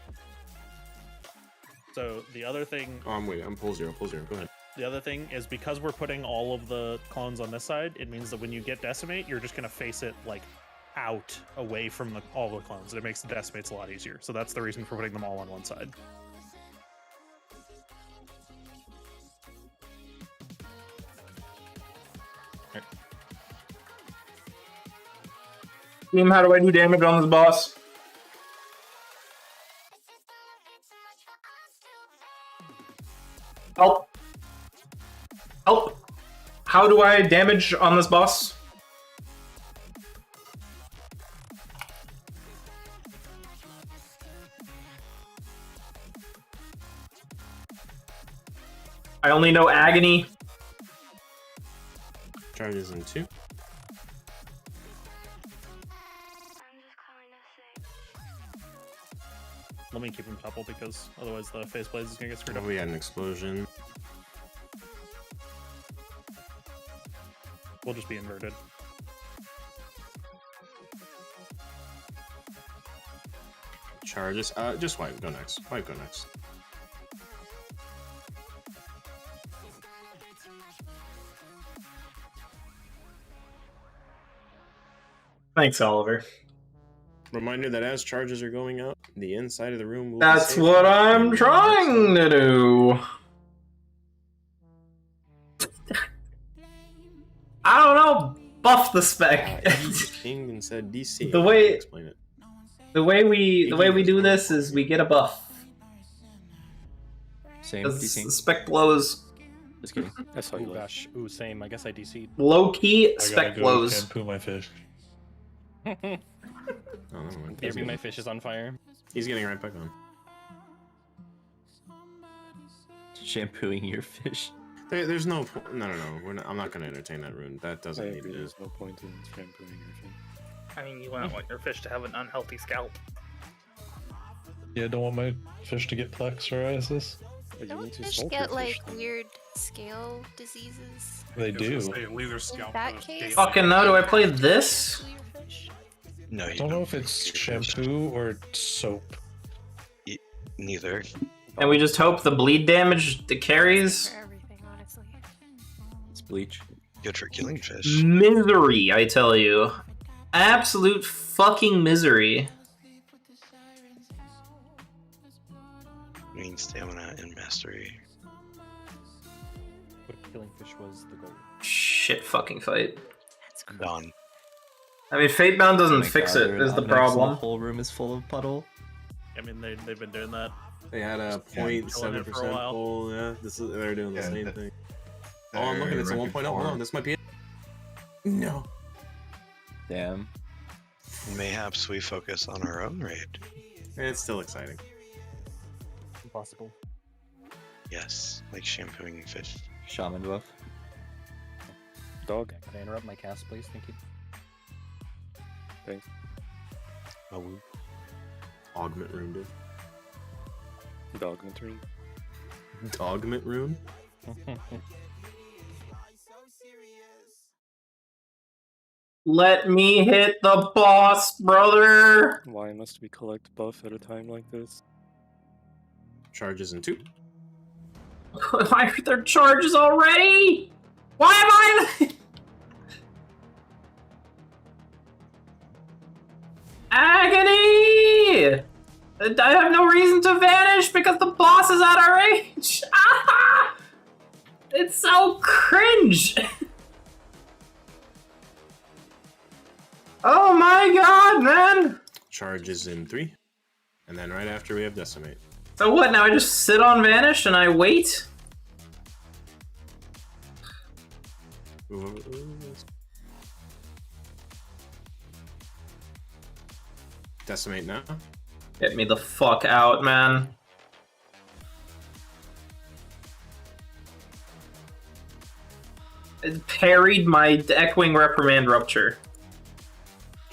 So the other thing. Oh, I'm waiting. I'm pull zero. Go ahead. The other thing is because we're putting all of the clones on this side, it means that when you get decimate, you're just gonna face it like out away from all the clones, and it makes the decimates a lot easier. So that's the reason for putting them all on one side. Team, how do I do damage on this boss? Help! Help! How do I damage on this boss? I only know agony. Charges in 2. Let me keep him couple because otherwise the face blades is gonna get screwed up. We had an explosion. We'll just be inverted. Charges. Just wipe. Go next. Wipe. Go next. Thanks, Oliver. Reminder that as charges are going out, the inside of the room will That's be safe. what I'm trying to do. I don't know. Buff the spec. King and said DC. The way explain it. The way we do this is we get a buff. Same. The spec blows. Just kidding. I saw you. Gosh. Ooh, same. I guess I DC'd. Low key I spec gotta go blows. shampoo my fish. Maybe my fish is on fire. He's getting right back on. Shampooing your fish. There's no. No. I'm not going to entertain that rune. That doesn't need to. There's no point in shampooing your fish. I mean, you wouldn't want your fish to have an unhealthy scalp. Yeah, don't want my fish to get plaque psoriasis. Don't fish get like weird scale diseases? They do. Leave their scalp. That case? Fucking no, do I play this? No, I you don't know if it's shampoo or soap. Neither. And we just hope the bleed damage that carries. It's bleach. Good for killing fish. Misery, I tell you. Absolute fucking misery. I mean stamina and mastery. But killing fish was the goal. Shit fucking fight. Done. I mean, Fatebound doesn't Oh my fix God, it, they're is the not next, problem. The whole room is full of puddle. I mean, they've been doing that. They had a Chilling it for a 0.7% while. pull. Yeah, they're doing the Yeah, same that- thing. Oh, I'm looking at some 1.0. Hold on, this might be it. No. Damn. Mayhaps we focus on our own raid. It's still exciting. Impossible. Yes, like shampooing fish. Shaman buff. Dog. Can I interrupt my cast, please? Thank you. Thanks. Oh, Augment rune, dude. Dogment rune. Dogment rune? Let me hit the boss, brother! Why must we collect buff at a time like this? Charges in 2. Why are there charges already? Why am I... Agony! I have no reason to vanish because the boss is out of range! Ah! It's so cringe! Oh my god, man! Charges in 3. And then right after we have Decimate. So what, now I just sit on Vanish and I wait? Decimate now. Get me the fuck out, man. It parried my Echoing Reprimand Rupture.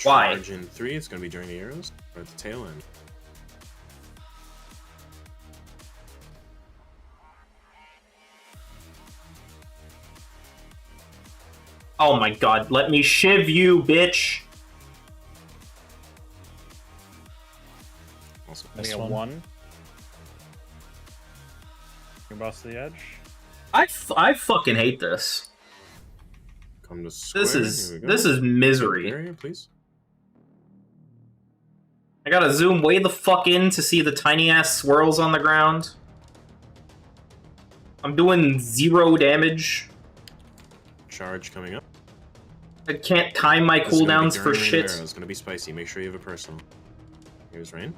Why? Charge in 3. It's going to be during the arrows or at the tail end. Oh my god, let me shiv you, bitch! Also, We have 1. Your boss to the edge. I fucking hate this. Come to square. This Here is we go. this is misery. Area, please. I gotta zoom way the fuck in to see the tiny ass swirls on the ground. I'm doing 0 damage. Charge coming up. I can't time my This is gonna be cooldowns for during shit. arrows. It's going to be spicy. Make sure you have a personal. Here's Rain.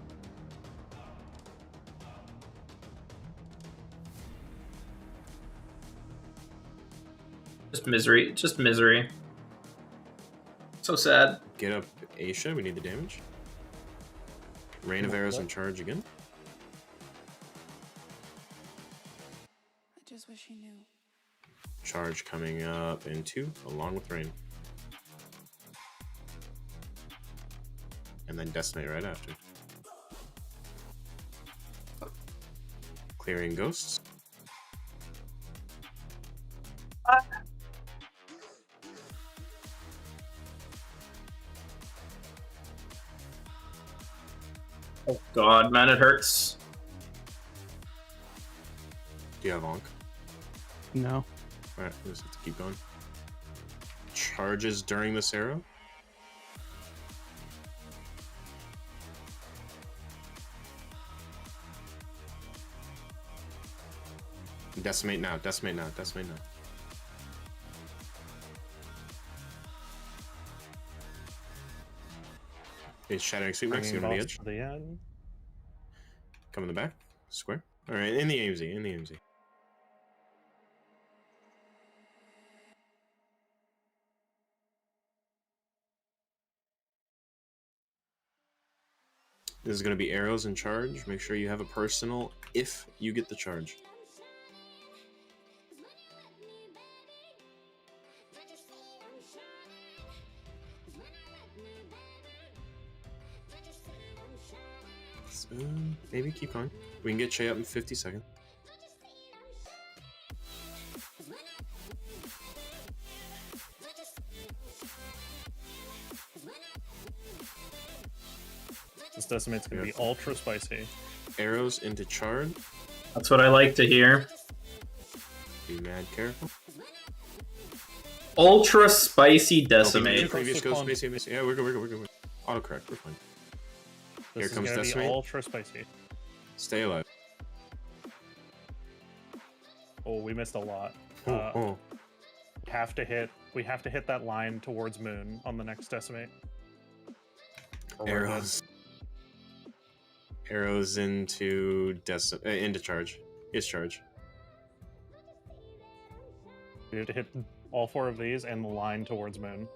Just misery. Just misery. So sad. Get up Aisha. We need the damage. Rain of arrows and charge again. I just wish he knew. Charge coming up in 2, along with Rain. And then Decimate right after. Clearing ghosts. Oh god, man, it hurts. Do you have Onk? No. Alright, we just have to keep going. Charges during this arrow. Decimate now, decimate now, decimate now. It's Shattering Sweep next, Bringing go to the boss edge. to the end. Come in the back, square. Alright, in the AMZ, in the AMZ. This is going to be arrows and charge. Make sure you have a personal if you get the charge. So, maybe keep going. We can get Shay up in 50 seconds. This decimate's gonna be ultra spicy. Arrows into charge. That's what I like to hear. Be mad careful. Ultra spicy decimate. Previous go spicy. Yeah, we're good, we're good, we're good. Autocorrect, we're fine. This Here comes is gonna Decimate. be ultra spicy. Stay alive. Oh, we missed a lot. Oh. We have to hit that line towards Moon on the next decimate. Or we're Arrows. Arrows into into charge. It's charge. We have to hit all 4 of these and the line towards Moon.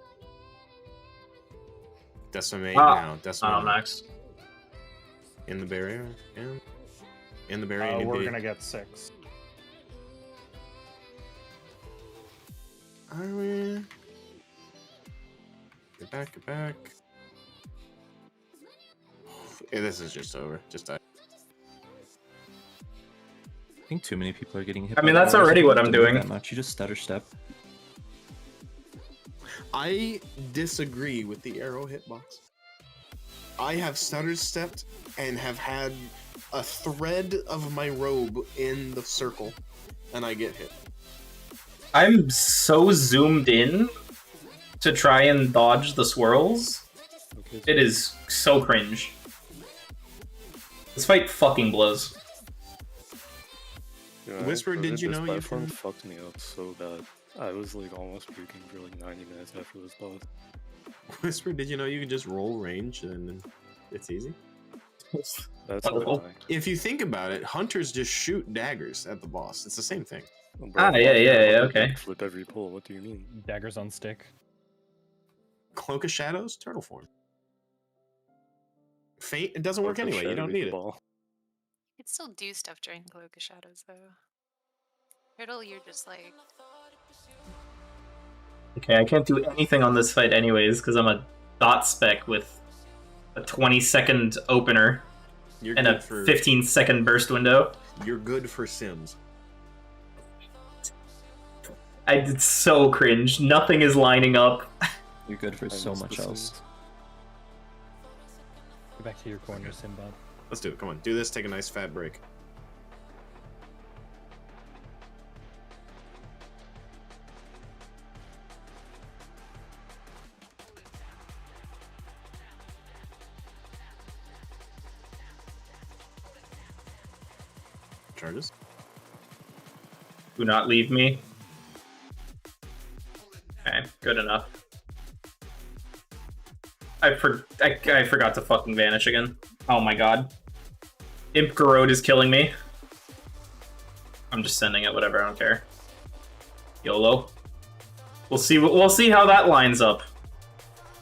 Decimate now. Decimate now. Max. In the barrier. And in the barrier. We're gonna get 6. Are we? Get back, get back. Yeah, this is just over. Just die. I think too many people are getting hit. I mean, by that's the already arrows. what You I'm don't have to doing. move That much. You just stutter step. I disagree with the arrow hitbox. I have stutter stepped and have had a thread of my robe in the circle, and I get hit. I'm so zoomed in to try and dodge the swirls. It is so cringe. This fight fucking blows. Yeah, Whisper, did you this know you platform can- fucked me up so bad. I was like almost puking for like 90 minutes after this boss. Whisper, did you know you can just roll range and it's easy? That's horrifying. If you think about it, hunters just shoot daggers at the boss. It's the same thing. Ah, yeah, okay. Flip every pull. What do you mean? Daggers on stick. Cloak of Shadows, turtle form. Fate, it doesn't work anyway. You don't need it. You could still do stuff during Cloak of Shadows, though. Turtle, you're just like... Okay, I can't do anything on this fight anyways, because I'm a dot spec with a 20-second opener You're and a good for- 15-second burst window. You're good for Sims. I did so cringe. Nothing is lining up. You're good for so much else. Go back to your corner, Simba. Let's do it. Come on, do this. Take a nice fat break. Charges. Do not leave me. Okay, good enough. I forgot to fucking vanish again. Oh my god. Imp Garrod is killing me. I'm just sending it, whatever, I don't care. YOLO. We'll see how that lines up.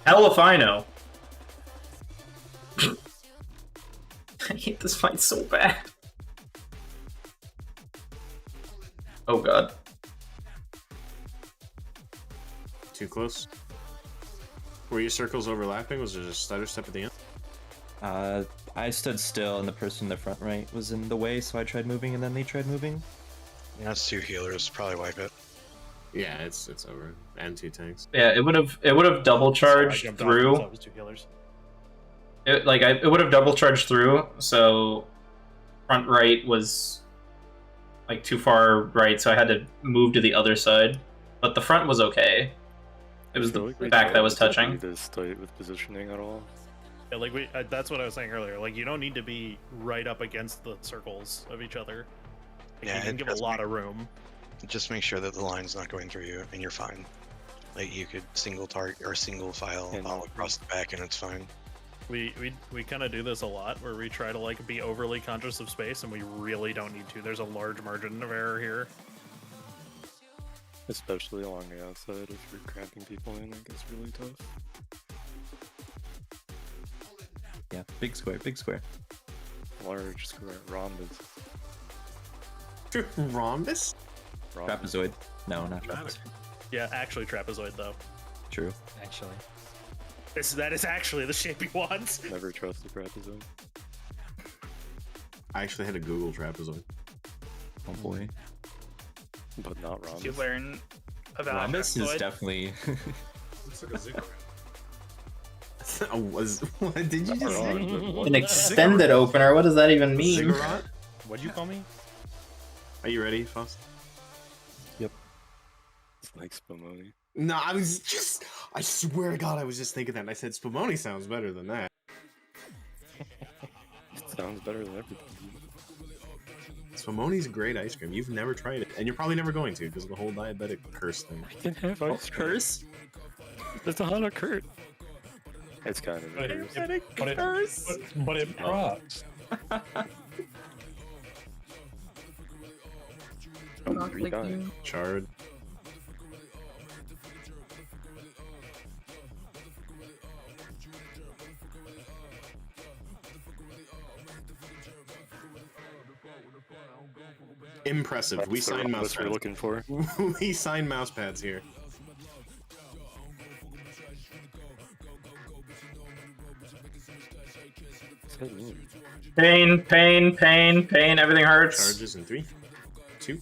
Hell if I know. I hate this fight so bad. Oh god. Too close. Were your circles overlapping? Was there a stutter step at the end? I stood still and the person in the front right was in the way, so I tried moving and then they tried moving. Yeah, it's 2 healers. Probably wipe it. Yeah, it's over. And 2 tanks. Yeah, it would have double charged through. It was 2 healers. It would have double charged through, so front right was like too far right, so I had to move to the other side. But the front was okay. It was the back that was touching. This tight with positioning at all? Yeah, like that's what I was saying earlier. Like, you don't need to be right up against the circles of each other. Like, Yeah, you can it give a does lot of room. Just make sure that the line's not going through you, and you're fine. Like, you could single target or single file all across the back, and it's fine. We kind of do this a lot, where we try to like be overly conscious of space, and we really don't need to. There's a large margin of error here. Especially along the outside, if you're cramping people in, it gets really tough. Yeah, big square, big square. Large square, rhombus. Rhombus? Trapezoid. No, not trapezoid. Yeah, actually trapezoid though. True. Actually. That is actually the shape he wants. Never trust the trapezoid. I actually had to Google trapezoid. Oh boy. But not rhombus. You learn about Rhombus is trapezoid? definitely. Looks like a ziggurat. What did you just say? An extended opener? What does that even mean? Ziggurat? What'd you call me? Are you ready, Faust? Yep. It's like Spumoni. No, I swear to God, I was just thinking that, and I said Spumoni sounds better than that. It sounds better than everything. Spumoni's great ice cream. You've never tried it, and you're probably never going to because of the whole diabetic curse thing. I can have ice cream. Curse? It's a Hana Kurt. It's kind of But a but it procs. Not like you. Chard. Impressive. We That's the signed mouse rhombus we're pads. looking for. We signed mouse pads here. What's that mean? Pain, pain, pain, pain. Everything hurts. Charges in 3, 2.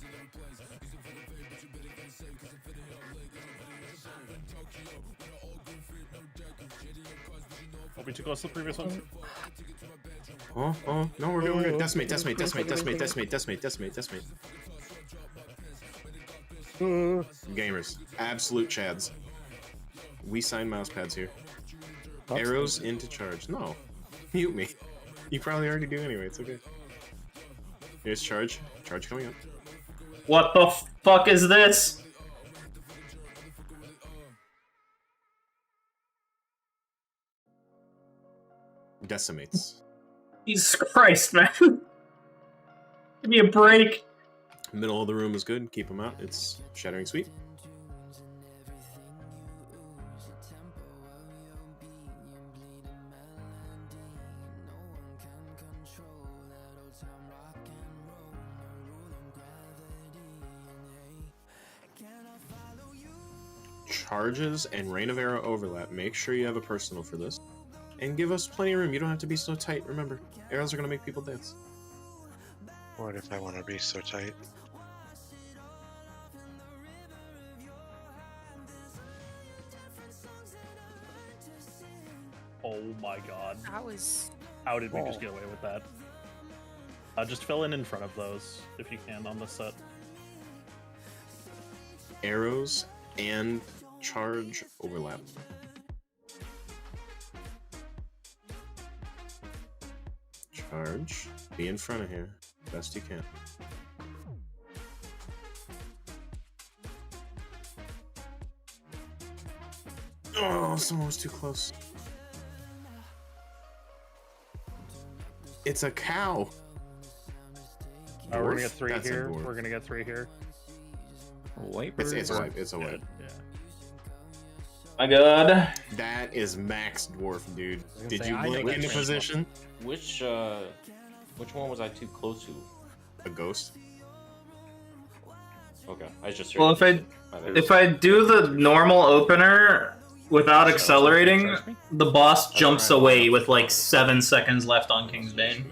Don't be too close to the previous one. Oh, no, we're good, we're good. Decimate. Gamers, absolute chads. We sign mouse pads here. Arrows into charge. No, mute me. You probably already do anyway. It's okay. Here's charge. Charge coming up. What the fuck is this? Decimates. Jesus Christ, man. Give me a break. Middle of the room is good. Keep them out. It's Shattering Sweep. Charges and Rain of Arrow overlap. Make sure you have a personal for this. And give us plenty of room. You don't have to be so tight. Remember, arrows are going to make people dance. What if I want to be so tight? Oh my god. That was... How did we just get away with that? Just fill in front of those, if you can, on the set. Arrows and charge overlap. Charge. Be in front of here. Best you can. Oh, someone was too close. It's a cow. We're gonna get Dwarf? 3 That's a here. dwarf. We're gonna get 3 here. White It's a white. It's a white. Yeah. My god. That is max dwarf, dude. Did say, you I know blink which into one. position? Which one was I too close to? A ghost. Okay, I just. Well, if I do the normal opener without accelerating, the boss jumps away with like 7 seconds left on King's Bane.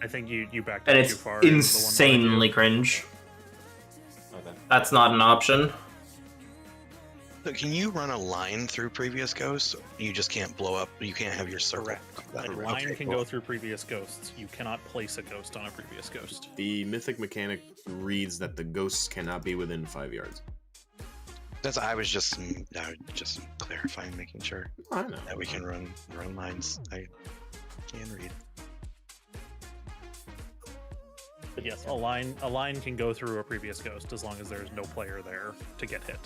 I think you backed And up it's too far. into the one insanely cringe. Okay. That's not an option. So can you run a line through previous ghosts? You just can't blow up. You can't have your circle. A line can go through previous ghosts. You cannot place a ghost on a previous ghost. The mythic mechanic reads that the ghosts cannot be within 5 yards. I was just clarifying, making sure I know that we can run lines. I can read. But yes, a line can go through a previous ghost as long as there's no player there to get hit.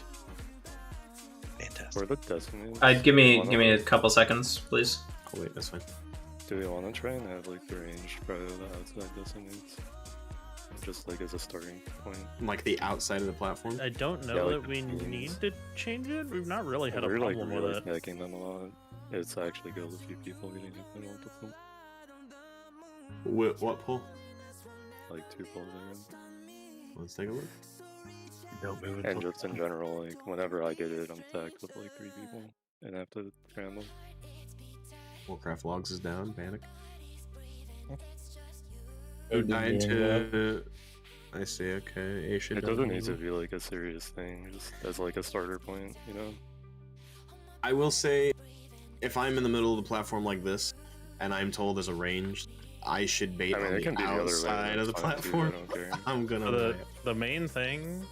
Fantastic. For the decimates, I'd give me a couple seconds, please. Oh wait, that's fine. do we want to try and have like the range part of the outside decimates? Just like as a starting point. Like the outside of the platform? I don't know Yeah, like that we the need to change it. We've not really had a We're like problem really with it. hacking them a lot. It's actually killed a few people getting hit by multiple. What pull? Like 2 pulls again. Let's take a look. Don't move. And just in general, like whenever I get it, I'm tagged with like 3 people and have to cram them. Warcraft logs is down, panic. Oh, Died to... I see, okay. Asia It doesn't need to be like a serious thing, just as like a starter point, you know? I will say, if I'm in the middle of the platform like this, and I'm told there's a range, I should bait on it can the be the other way, outside of the that's fine too, platform. I don't care. I'm gonna... So the main thing,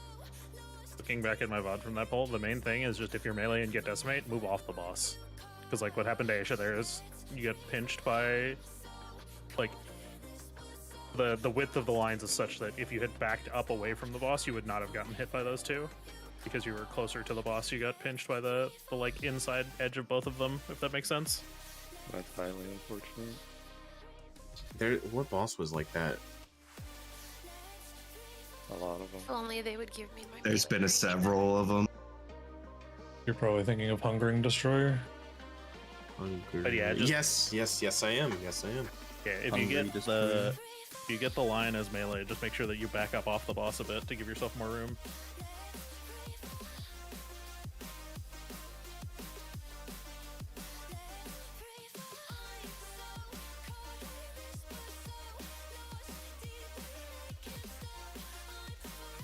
looking back at my VOD from that poll, the main thing is just if you're melee and get decimate, move off the boss. Because like what happened to Aisha there is you get pinched by like the width of the lines is such that if you had backed up away from the boss, you would not have gotten hit by those two. Because you were closer to the boss, you got pinched by the like inside edge of both of them, if that makes sense. That's highly unfortunate. What boss was like that? A lot of them. If only they would give me my... There's been several of them. You're probably thinking of Hungering Destroyer. But yeah, just- Yes, I am. Yes, I am. Yeah, if you get the line as melee, just make sure that you back up off the boss a bit to give yourself more room.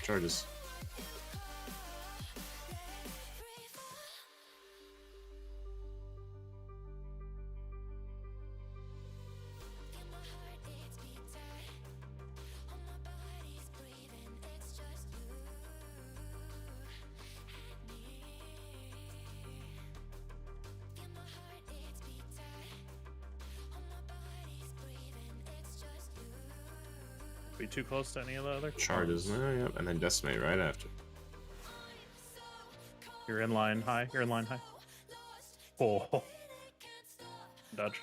Charges. be too close to any of the other Charges now, yep, and then decimate right after. You're in line high. You're in line high. Oh. Dodge.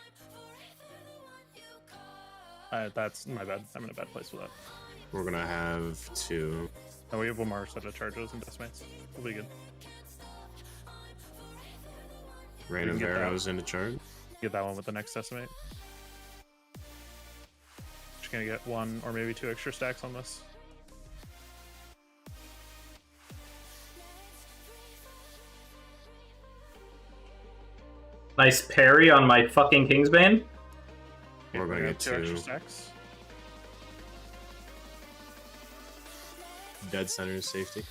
That's my bad. I'm in a bad place for that. We're gonna have two. And we have one more set of charges and decimates. We'll be good. Rain of arrows into charge. Get that one with the next decimate. Just gonna get one or maybe two extra stacks on this. Nice parry on my fucking Kingsbane. We're gonna get two extra two. stacks. Dead center is safety.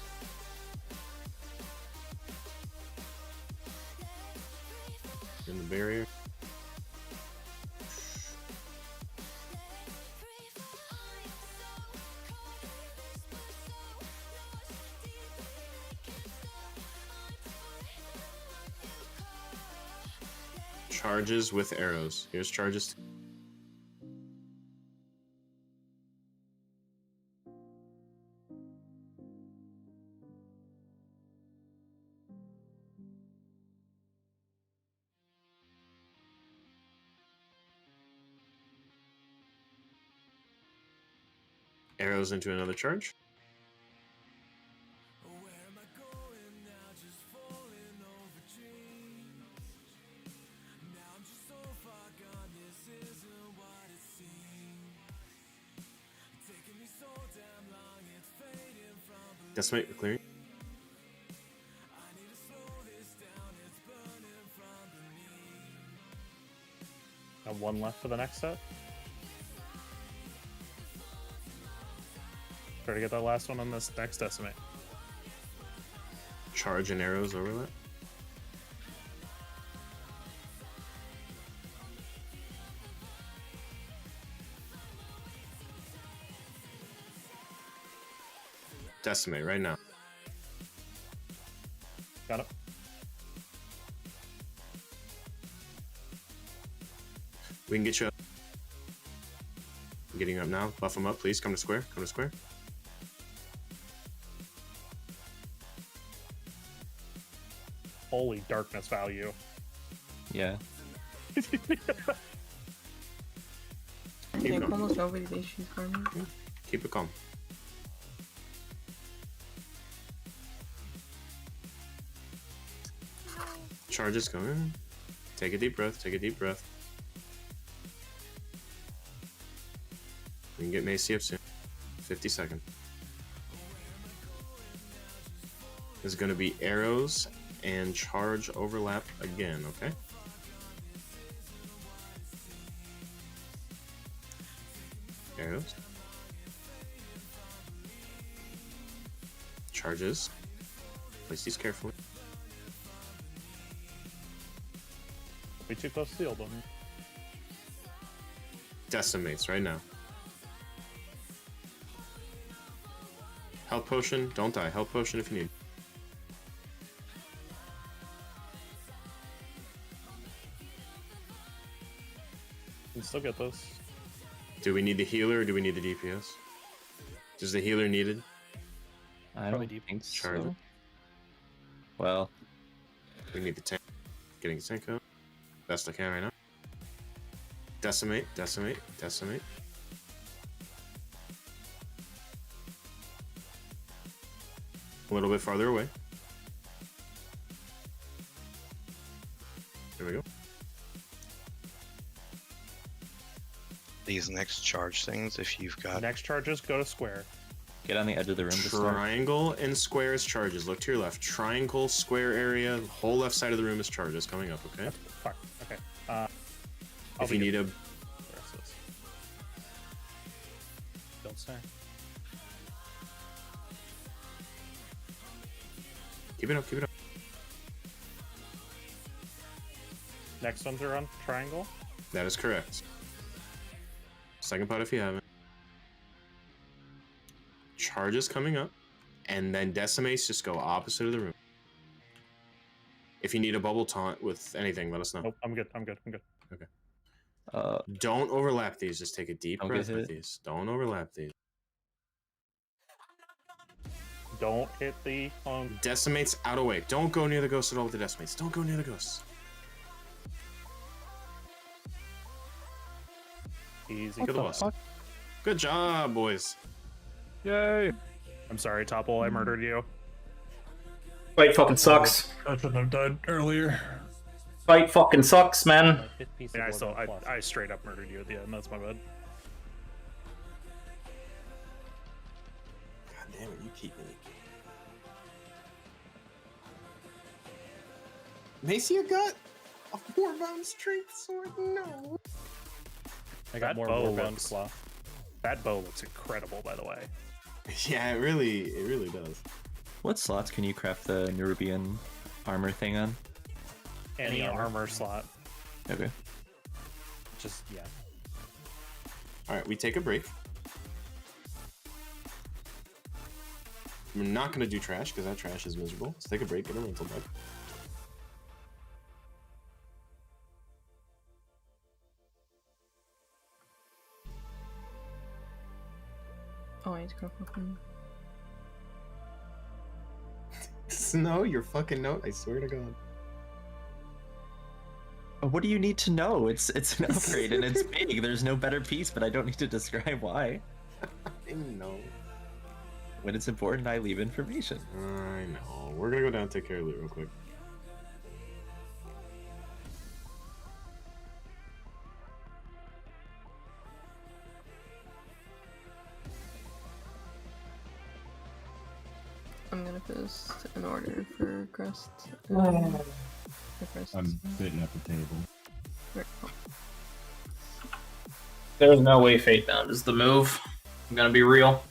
In the barrier. Charges with arrows. Here's charges. Arrows into another charge. Decimate, clearing. Have one left for the next set. Try to get that last one on this next decimate. Charge and arrows overlap. Decimate right now. Got it. We can get you up. I'm getting up now. Buff them up, please. Come to square. Come to square. Holy darkness value. Yeah. Like almost nobody's issues for me. Keep it calm. Charges coming. Take a deep breath. Take a deep breath. We can get Macy up soon. 50 seconds. There's going to be arrows and charge overlap again, okay? Arrows. Charges. Place these carefully. Be too close to the old one. Decimates right now. Health potion, don't die. Health potion if you need. Can still get this. Do we need the healer or do we need the DPS? Is the healer needed? I don't think Charge so. it. Well, we need the tank. Getting the tank out. Best I can right now. Decimate, decimate, decimate. A little bit farther away. There we go. These next charge things, if you've got Next charges go to square. get on the edge of the room to start. Triangle and squares charges. Look to your left. Triangle, square area. Whole left side of the room is charges coming up, okay? Fuck. Okay. If you need a... Don't say. Keep it up, keep it up. Next ones are on triangle. That is correct. Second pot if you haven't. Charges coming up. And then decimates just go opposite of the room. If you need a bubble taunt with anything, let us know. Nope, I'm good. I'm good. I'm good. Okay. Don't overlap these. Just take a deep Don't breath get with hit. these. Don't overlap these. Don't hit the Decimates out of way. Don't go near the ghost at all with the decimates. Don't go near the ghosts. Easy. Kill the boss. Good job, boys. Yay! I'm sorry, Topple. I murdered you. Fight fucking sucks. I shouldn't have died earlier. Fight fucking sucks, man. And I straight up murdered you at the end. That's my bad. God damn it, you keep me. Macia got a 4-bound strength sword? No. I got more warbound claw. That bow looks incredible, by the way. Yeah, it really does. What slots can you craft the Nerubian armor thing on? Any armor slot. Okay. Just, yeah. Alright, we take a break. We're not going to do trash, because that trash is miserable. Let's take a break, get a rental back. Oh, I need to go fucking... Snow, your fucking note, I swear to God. What do you need to know? It's an upgrade and it's big. There's no better piece, but I don't need to describe why. I know. When it's important, I leave information. I know. We're gonna go down and take care of Loot real quick. I'm gonna post an order for crust. I'm sitting at the table. Right. There's no way Fatebound is the move. I'm gonna be real.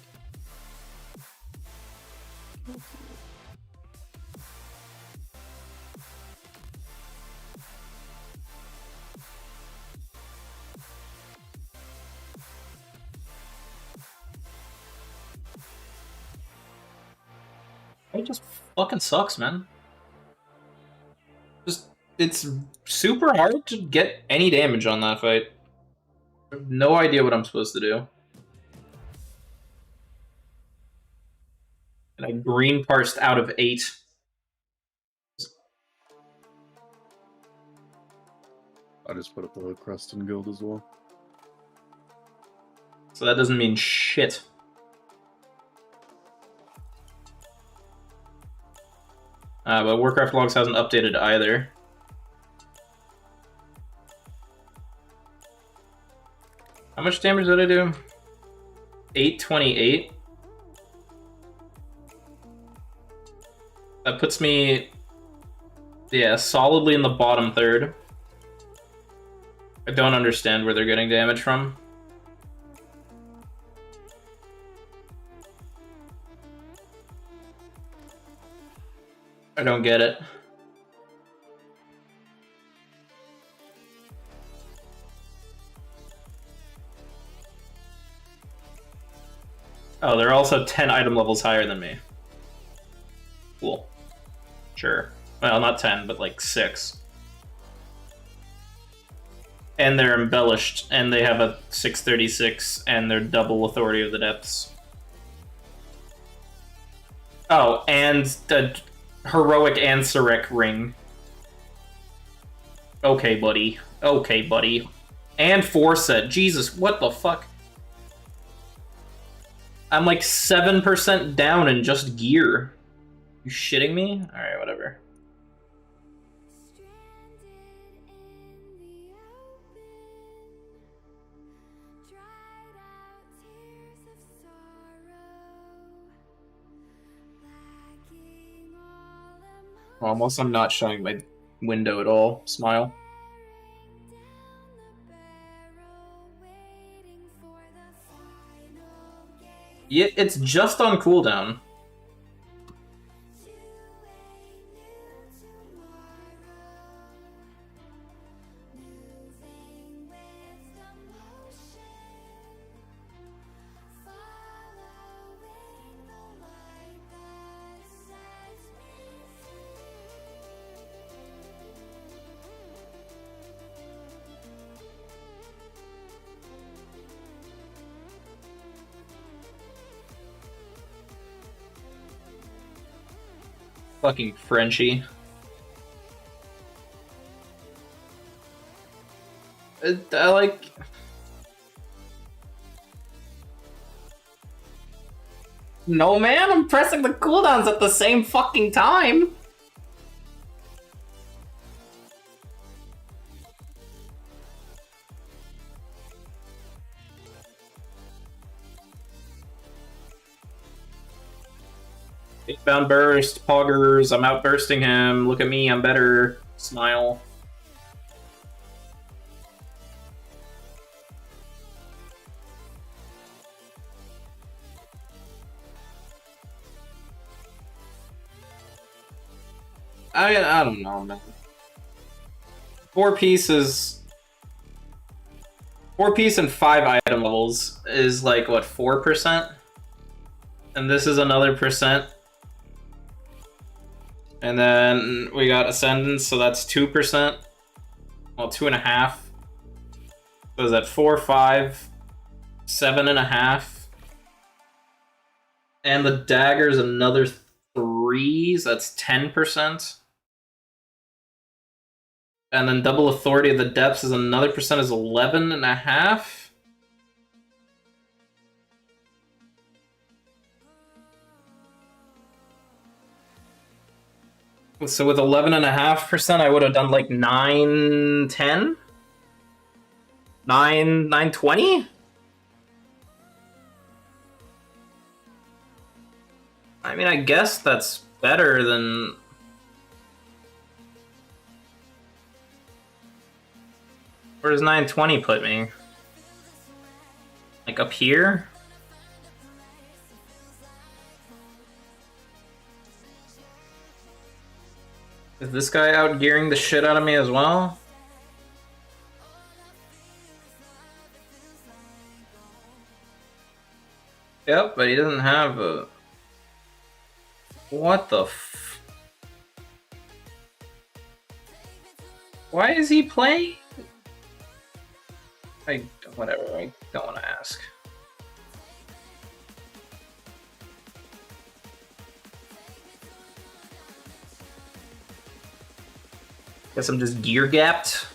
It just fucking sucks, man. It's super hard to get any damage on that fight. I have no idea what I'm supposed to do. And I green parsed out of 8. I just put up the crust and guild as well. So that doesn't mean shit. But Warcraft Logs hasn't updated either. How much damage did I do? 828. That puts me, yeah, solidly in the bottom third. I don't understand where they're getting damage from. I don't get it. Oh, they're also 10 item levels higher than me. Cool. Sure. Well, not 10, but like 6. And they're embellished, and they have a 636, and they're double Authority of the Depths. Oh, and the Heroic Ansarek ring. Okay, buddy. Okay, buddy. And Forset. Jesus, what the fuck? I'm like 7% down in just gear. You shitting me? Alright, whatever. Almost, I'm not showing my window at all. Smile. Yeah, it's just on cooldown. Fucking Frenchie. I like... No, man, I'm pressing the cooldowns at the same fucking time! Bound burst, poggers, I'm outbursting him. Look at me, I'm better. Smile. I don't know, man. 4 pieces. 4 piece and 5 item levels is like, what, 4%? And this is another percent. And then we got Ascendance, so that's 2%. Well, 2.5. So is that 4, 5, 7.5? And the dagger's another 3, so that's 10%. And then double authority of the depths is another percent, is 11.5. So with 11.5%, I would have done like 9, 10? 9, 20? I mean, I guess that's better than... Where does 920 put me? Like up here? Is this guy out gearing the shit out of me as well? Yep, but he doesn't have a... What the f... Why is he playing? Whatever, I don't want to ask. Guess I'm just gear gapped.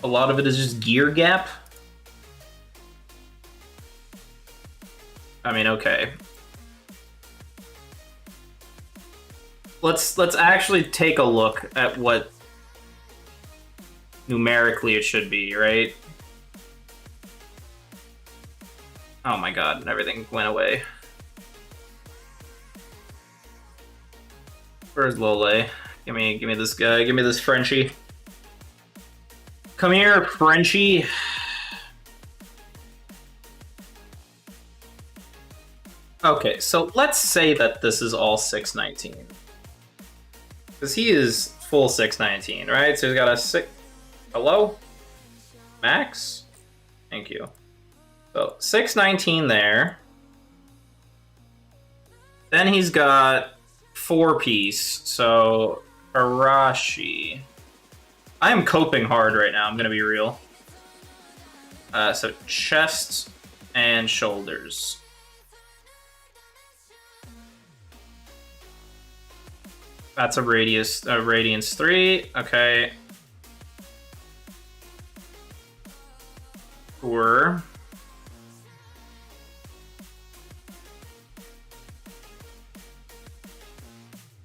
A lot of it is just gear gap. I mean, okay. Let's actually take a look at what numerically it should be, right? Oh my god, everything went away. Where's Lole? Give me this guy, give me this Frenchie. Come here, Frenchie. Okay, so let's say that this is all 619. Because he is full 619, right? So he's got a 6... Hello? Max? Thank you. So 619 there. Then he's got 4 piece, so Arashi. I am coping hard right now, I'm gonna be real. So chest and shoulders. That's a radiance 3, okay. Sure.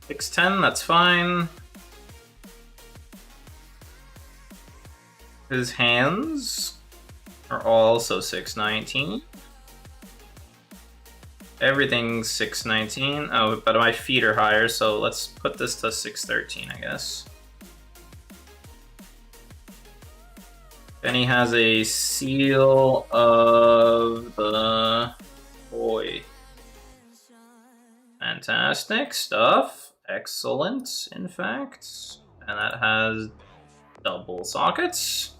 $610, that's fine. His hands are also 619. Everything's 619. Oh, but my feet are higher, so let's put this to 613, I guess. Then he has a seal of the boy. Fantastic stuff. Excellent, in fact. And that has double sockets.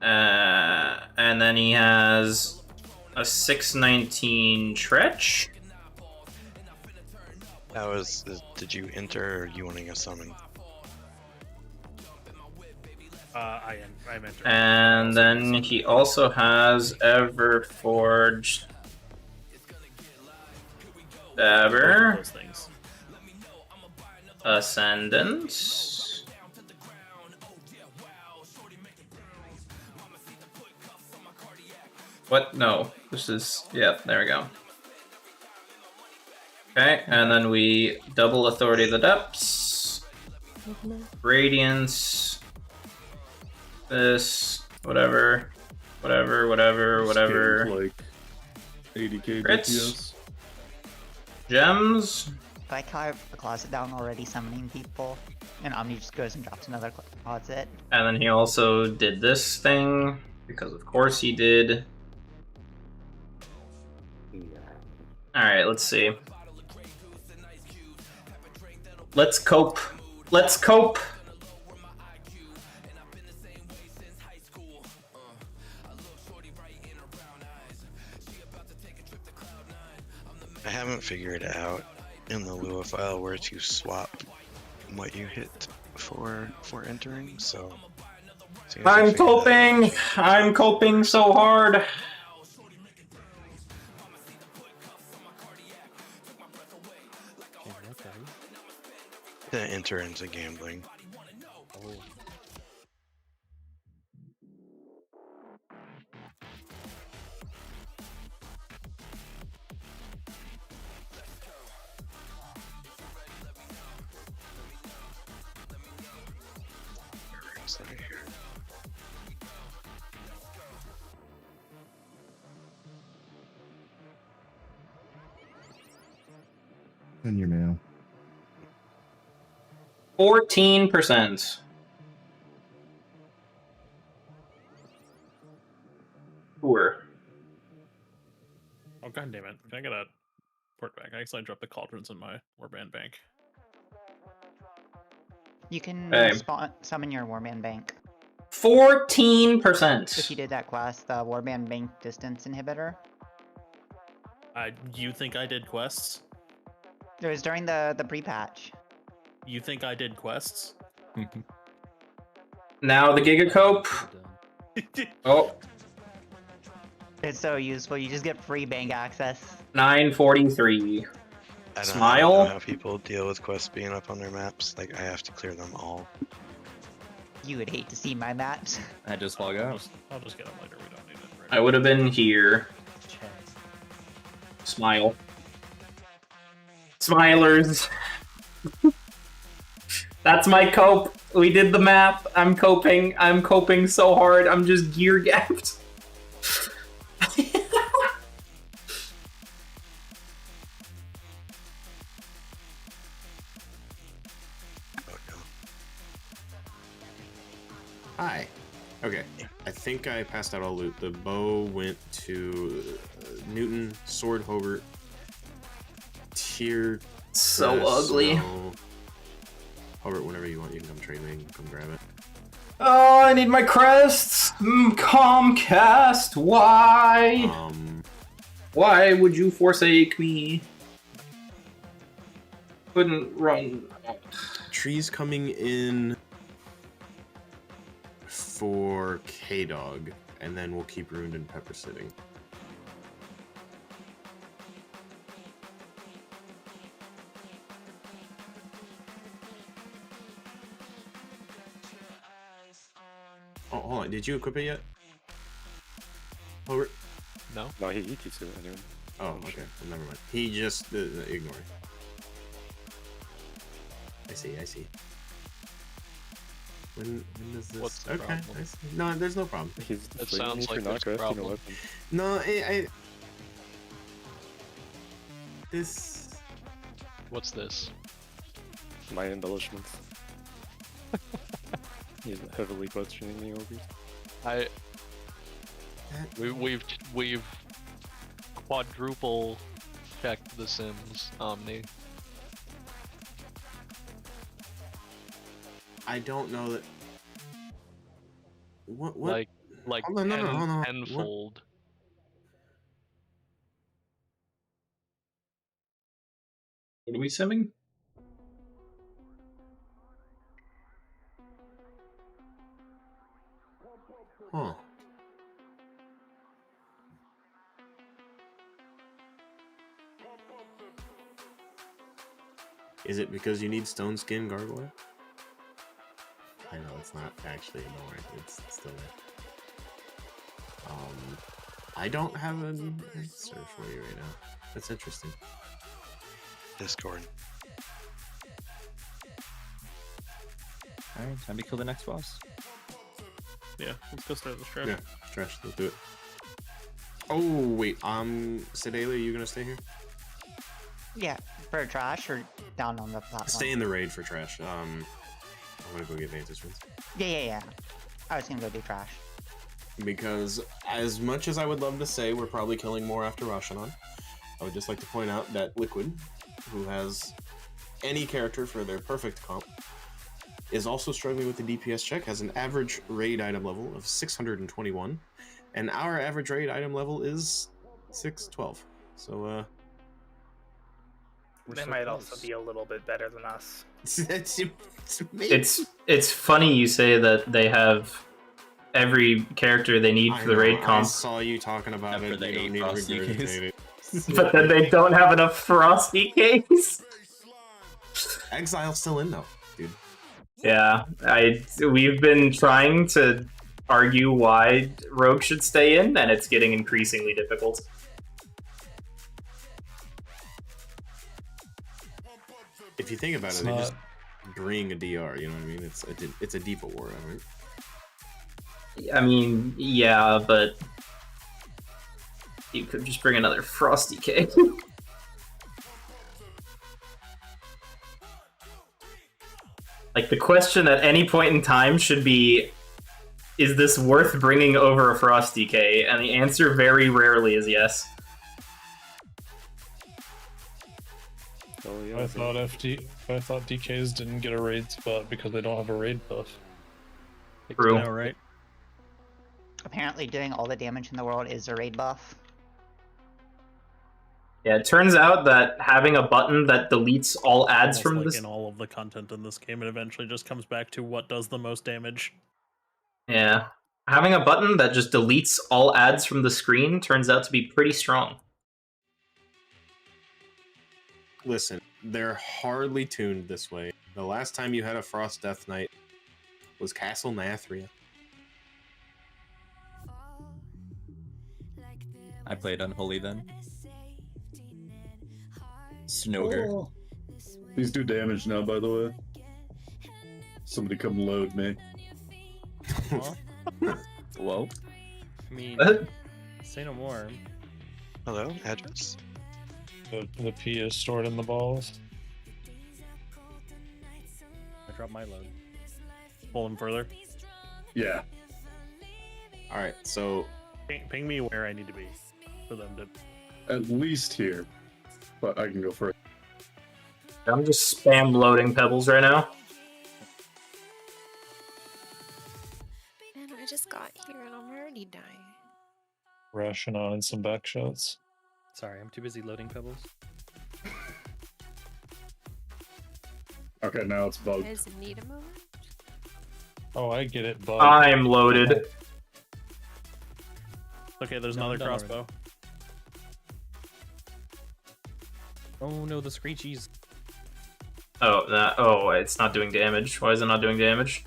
And then he has a 619 Tretch. That was... Did you enter or are you wanting a summon? I'm entering. And then he also has Everforged Stabber. Those things. Ascendant. What? No. This is... Yeah, there we go. Okay, and then we double Authority of the Depths. Radiance. This. Whatever. Whatever. Like 80k Crits. DPS. Gems. Like how I have a closet down already summoning people, and Omni just goes and drops another closet. And then he also did this thing, because of course he did. Alright, let's see. Let's cope. Let's cope! I haven't figured out in the Lua file where to swap what you hit for entering, so... I'm coping! I'm coping so hard! To enter into gambling. Where's that here? In your mail. 14%. Poor. Oh god damn it! Can I get a port back? I accidentally dropped the cauldrons in my warband bank. You can Hey. summon your warband bank. 14%. If you did that quest, the warband bank distance inhibitor. You think I did quests? It was during the pre-patch. You think I did quests? Now the Gigacope. Oh, It's so useful. You just get free bank access. 943. I don't Smile. know how people deal with quests being up on their maps. Like, I have to clear them all. You would hate to see my maps. I just log out. I'll just get them later. We don't need it. Right I would have been here. Smile. Smilers. That's my cope. We did the map. I'm coping. I'm coping so hard. I'm just gear gapped. Hi. Okay. I think I passed out all loot. The bow went to Newton, Sword Hobart, Tier. So ugly. Hobart, whenever you want, you can come trade me. You can come grab it. Oh, I need my crests. Comcast, why? Why would you forsake me? Couldn't run. Trees coming in for K-Dog, and then we'll keep Ruined and Pepper sitting. Oh, hold on. Did you equip it yet? Hobart? No. No, he teaches it anyway. Oh, okay. Well, never mind. He just ignore it. I see. When does this? What's the okay. problem? I see. No, there's no problem. He's It sounds like there's a problem. No, this. What's this? My embellishments. He's heavily questioning me over. We've quadruple checked the Sims Omni. I don't know that. What? Like Hold on, hold on. tenfold. What are we simming? Huh. Is it because you need stone skin gargoyle? I know it's not actually annoying. It's still there. I don't have an answer for you right now. That's interesting. Discord. Alright, time to kill the next boss. Yeah, let's go start the stretch. Yeah, stretch. Let's do it. Oh wait, Sedalia, are you gonna stay here? Yeah, for trash or down on the platform? Stay in the raid for trash. I'm gonna go get Vantage Runes. Yeah. I was gonna go do trash. Because as much as I would love to say we're probably killing more after Rashanon, I would just like to point out that Liquid, who has any character for their perfect comp, is also struggling with the DPS check, has an average raid item level of 621, and our average raid item level is 612. So, They might also be a little bit better than us. It's funny you say that they have every character they need for the raid I comp, saw you talking about it. You don't need to regurgitate it. but then they don't have enough Frosty case. Exile's still in though, dude. Yeah, we've been trying to argue why Rogue should stay in, and it's getting increasingly difficult. If you think about it, they just bring a DR. You know what I mean? It's a default war, right? I mean, yeah, but you could just bring another Frosty cake. Like, the question at any point in time should be, is this worth bringing over a Frosty K? And the answer very rarely is yes. Oh, yeah, I thought DKs didn't get a raid spot because they don't have a raid buff. True. No, right? Apparently doing all the damage in the world is a raid buff. Yeah, it turns out that having a button that deletes all ads Almost from like this... in all of the content in this game, it eventually just comes back to what does the most damage. Yeah. Having a button that just deletes all ads from the screen turns out to be pretty strong. Listen, they're hardly tuned this way. The last time you had a Frost Death Knight was Castle Nathria. I played Unholy then. Snogre. Oh. These do damage now, by the way. Somebody come load me. Whoa. I mean, say no more. Hello, address. The P is stored in the balls. I dropped my load. Pull them further. Yeah. Alright, so... Ping me where I need to be for them to... At least here. But I can go first. I'm just spam loading pebbles right now. Man, I just got here and I'm already dying. Ration on some back shots. Sorry, I'm too busy loading pebbles. Okay, now it's bugged. Guys need a moment? Oh, I get it, bug. I'm loaded. Okay, there's No, another I'm done crossbow. Oh no, the screechies. Oh, it's not doing damage. Why is it not doing damage?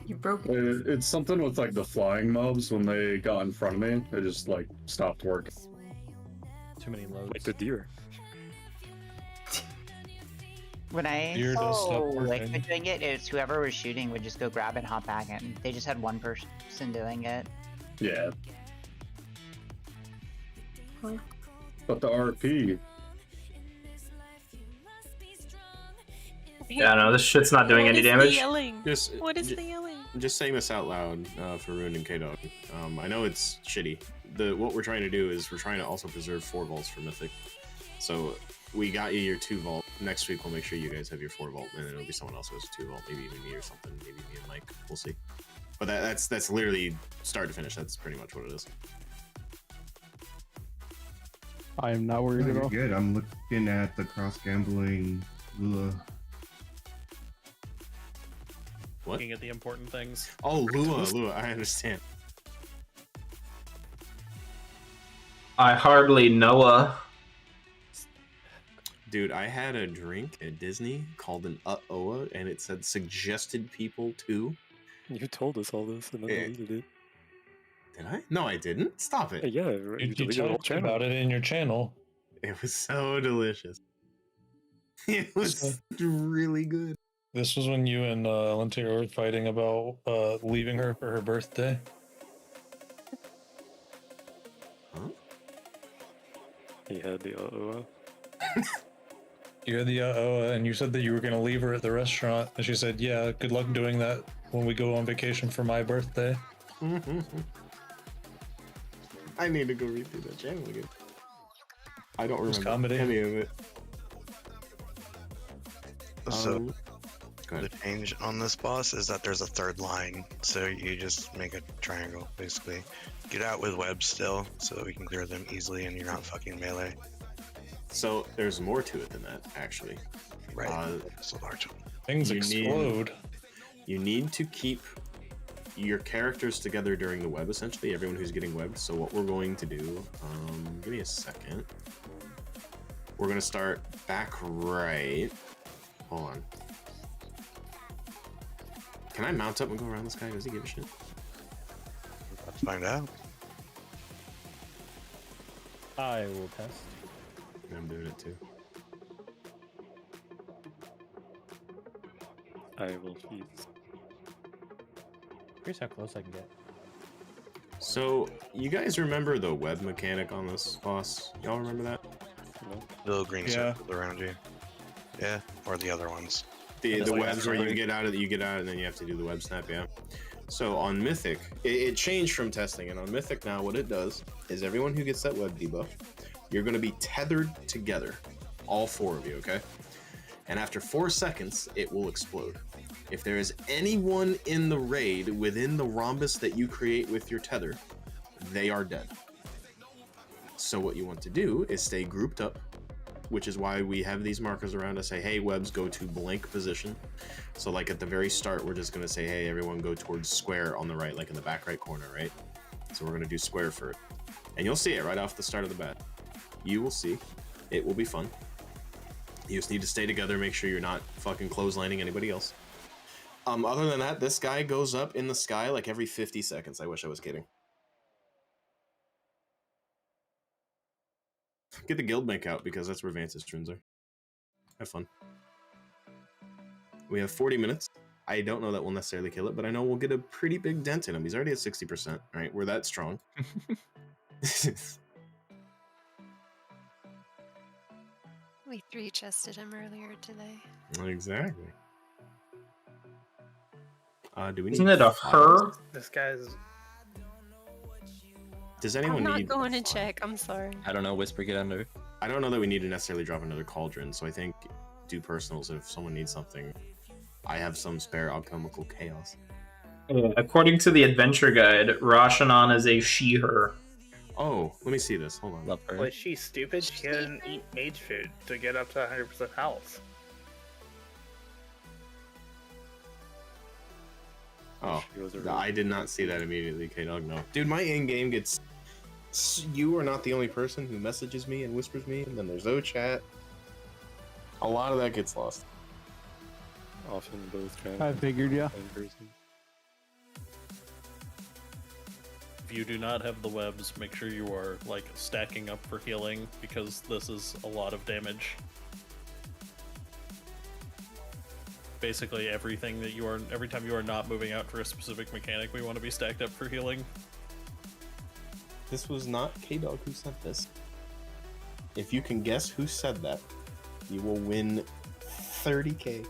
You broke it. It's something with like the flying mobs. When they got in front of me, they just like stopped working. Too many loads. Like the deer. When I Deer does saw stop working. Liquid doing it, it's whoever was shooting would just go grab it and hop back in. They just had one person doing it. Yeah. Huh? But the RP. Yeah, no, this shit's not doing any What is damage. the yelling? Just, What is the yelling? Just saying this out loud for Rune and K-Dog. I know it's shitty. What we're trying to do is we're trying to also preserve 4 vaults for Mythic. So we got you your 2 vault. Next week we'll make sure you guys have your 4 vault, and then it'll be someone else who has a 2 vault, maybe even me or something, maybe me and Mike. We'll see. But that's literally start to finish. That's pretty much what it is. I am not worried No, at you're all. good. I'm looking at the cross gambling Lula. What? Looking at the important things. Oh, Lua, I understand. I hardly know Dude, I had a drink at Disney called an Uh-Oa, and it said suggested people too. You told us all this and then deleted it. Did I? No, I didn't. Stop it. Yeah, You deleted the whole talked channel. about it in your channel. It was so delicious. It was really good. This was when you and Alentia were fighting about leaving her for her birthday. Huh? He had the uh-oh. You're the and you said that you were going to leave her at the restaurant, and she said, "Yeah, good luck doing that when we go on vacation for my birthday." I need to go read through that channel again. I don't was remember comedy. any of it. So, the change on this boss is that there's a third line, so you just make a triangle, basically. Get out with webs still, so we can clear them easily and you're not fucking melee. So there's more to it than that, actually. Right. It's a large one. Things explode. You need to keep your characters together during the web, essentially, everyone who's getting webbed. So what we're going to do, give me a second. We're going to start back right. Hold on. Can I mount up and go around this guy? Does he give a shit? Let's find out. I will test. I'm doing it too. I will feast. Here's how close I can get. So, you guys remember the web mechanic on this boss? Y'all remember that? No. The little green circles around you. Yeah, or the other ones. The webs where you get out and then you have to do the web snap, yeah. So on Mythic, it changed from testing, and on Mythic now what it does is everyone who gets that web debuff, you're going to be tethered together, all 4 of you, okay? And after 4 seconds, it will explode. If there is anyone in the raid within the rhombus that you create with your tether, they are dead. So what you want to do is stay grouped up, which is why we have these markers around to say, hey, webs, go to blank position. So like at the very start, we're just going to say, hey, everyone go towards square on the right, like in the back right corner, right? So we're going to do square for it. And you'll see it right off the start of the bat. You will see. It will be fun. You just need to stay together, make sure you're not fucking clotheslining anybody else. Other than that, this guy goes up in the sky like every 50 seconds. I wish I was kidding. Get the guild bank out because that's where Vance's runes are. Have fun. We have 40 minutes. I don't know that we'll necessarily kill it, but I know we'll get a pretty big dent in him. He's already at 60%, right? We're that strong. We 3-chested him earlier today. Exactly. Do we need Isn't it a her? This guy's. Does anyone I'm not need... going to check. I'm sorry. I don't know. Whisper, get under. I don't know that we need to necessarily drop another cauldron, so I think do personals if someone needs something. I have some spare alchemical chaos. Yeah, according to the adventure guide, Rashanan is a she-her. Oh, let me see this. Hold on. Love her. Was she stupid? She didn't eat mage food to get up to 100% health. Oh, I did not see that immediately, K-Dog, no. Dude, my in-game gets... You are not the only person who messages me and whispers me, and then there's no chat. A lot of that gets lost. Often both channels. I figured, yeah. If you do not have the webs, make sure you are like stacking up for healing because this is a lot of damage. Basically everything that you are, every time you are not moving out for a specific mechanic, we want to be stacked up for healing. This was not K-Dog who sent this. If you can guess who said that, you will win 30k.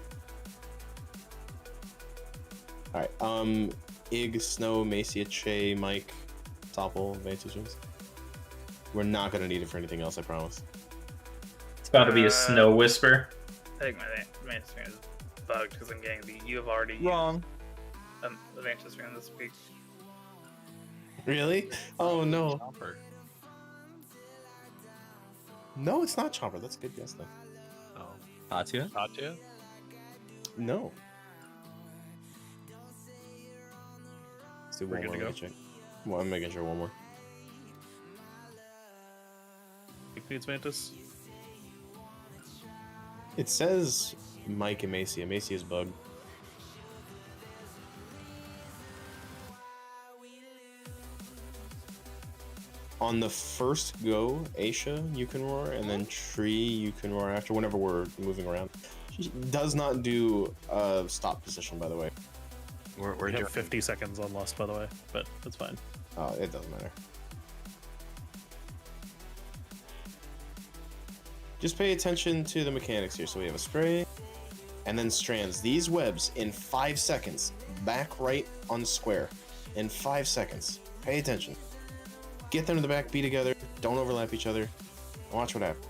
Alright, Ig, Snow, Macia, Che, Mike, Topple, Vantage. We're not gonna need it for anything else, I promise. It's got to be a snow whisper. I think my screen is bugged because I'm getting the you have already wrong. used the Vantage screen this week. Really? Oh no. Chomper. No, it's not Chomper. That's a good guess though. Oh. Katya? Katya? No. Let's do We're one good more. to go? Let me check. Well, I'm making sure one more. Needs Mantis. It says Mike and Macy. Macy is bugged. On the first go, Aisha, you can roar, and then Tree, you can roar after whenever we're moving around. She does not do a stop position, by the way. We have 50 seconds on Lust, by the way, but it's fine. Oh, it doesn't matter. Just pay attention to the mechanics here. So we have a spray, and then strands. These webs in 5 seconds. Back right on square. In 5 seconds. Pay attention. Get them to the back, be together. Don't overlap each other. Watch what happens.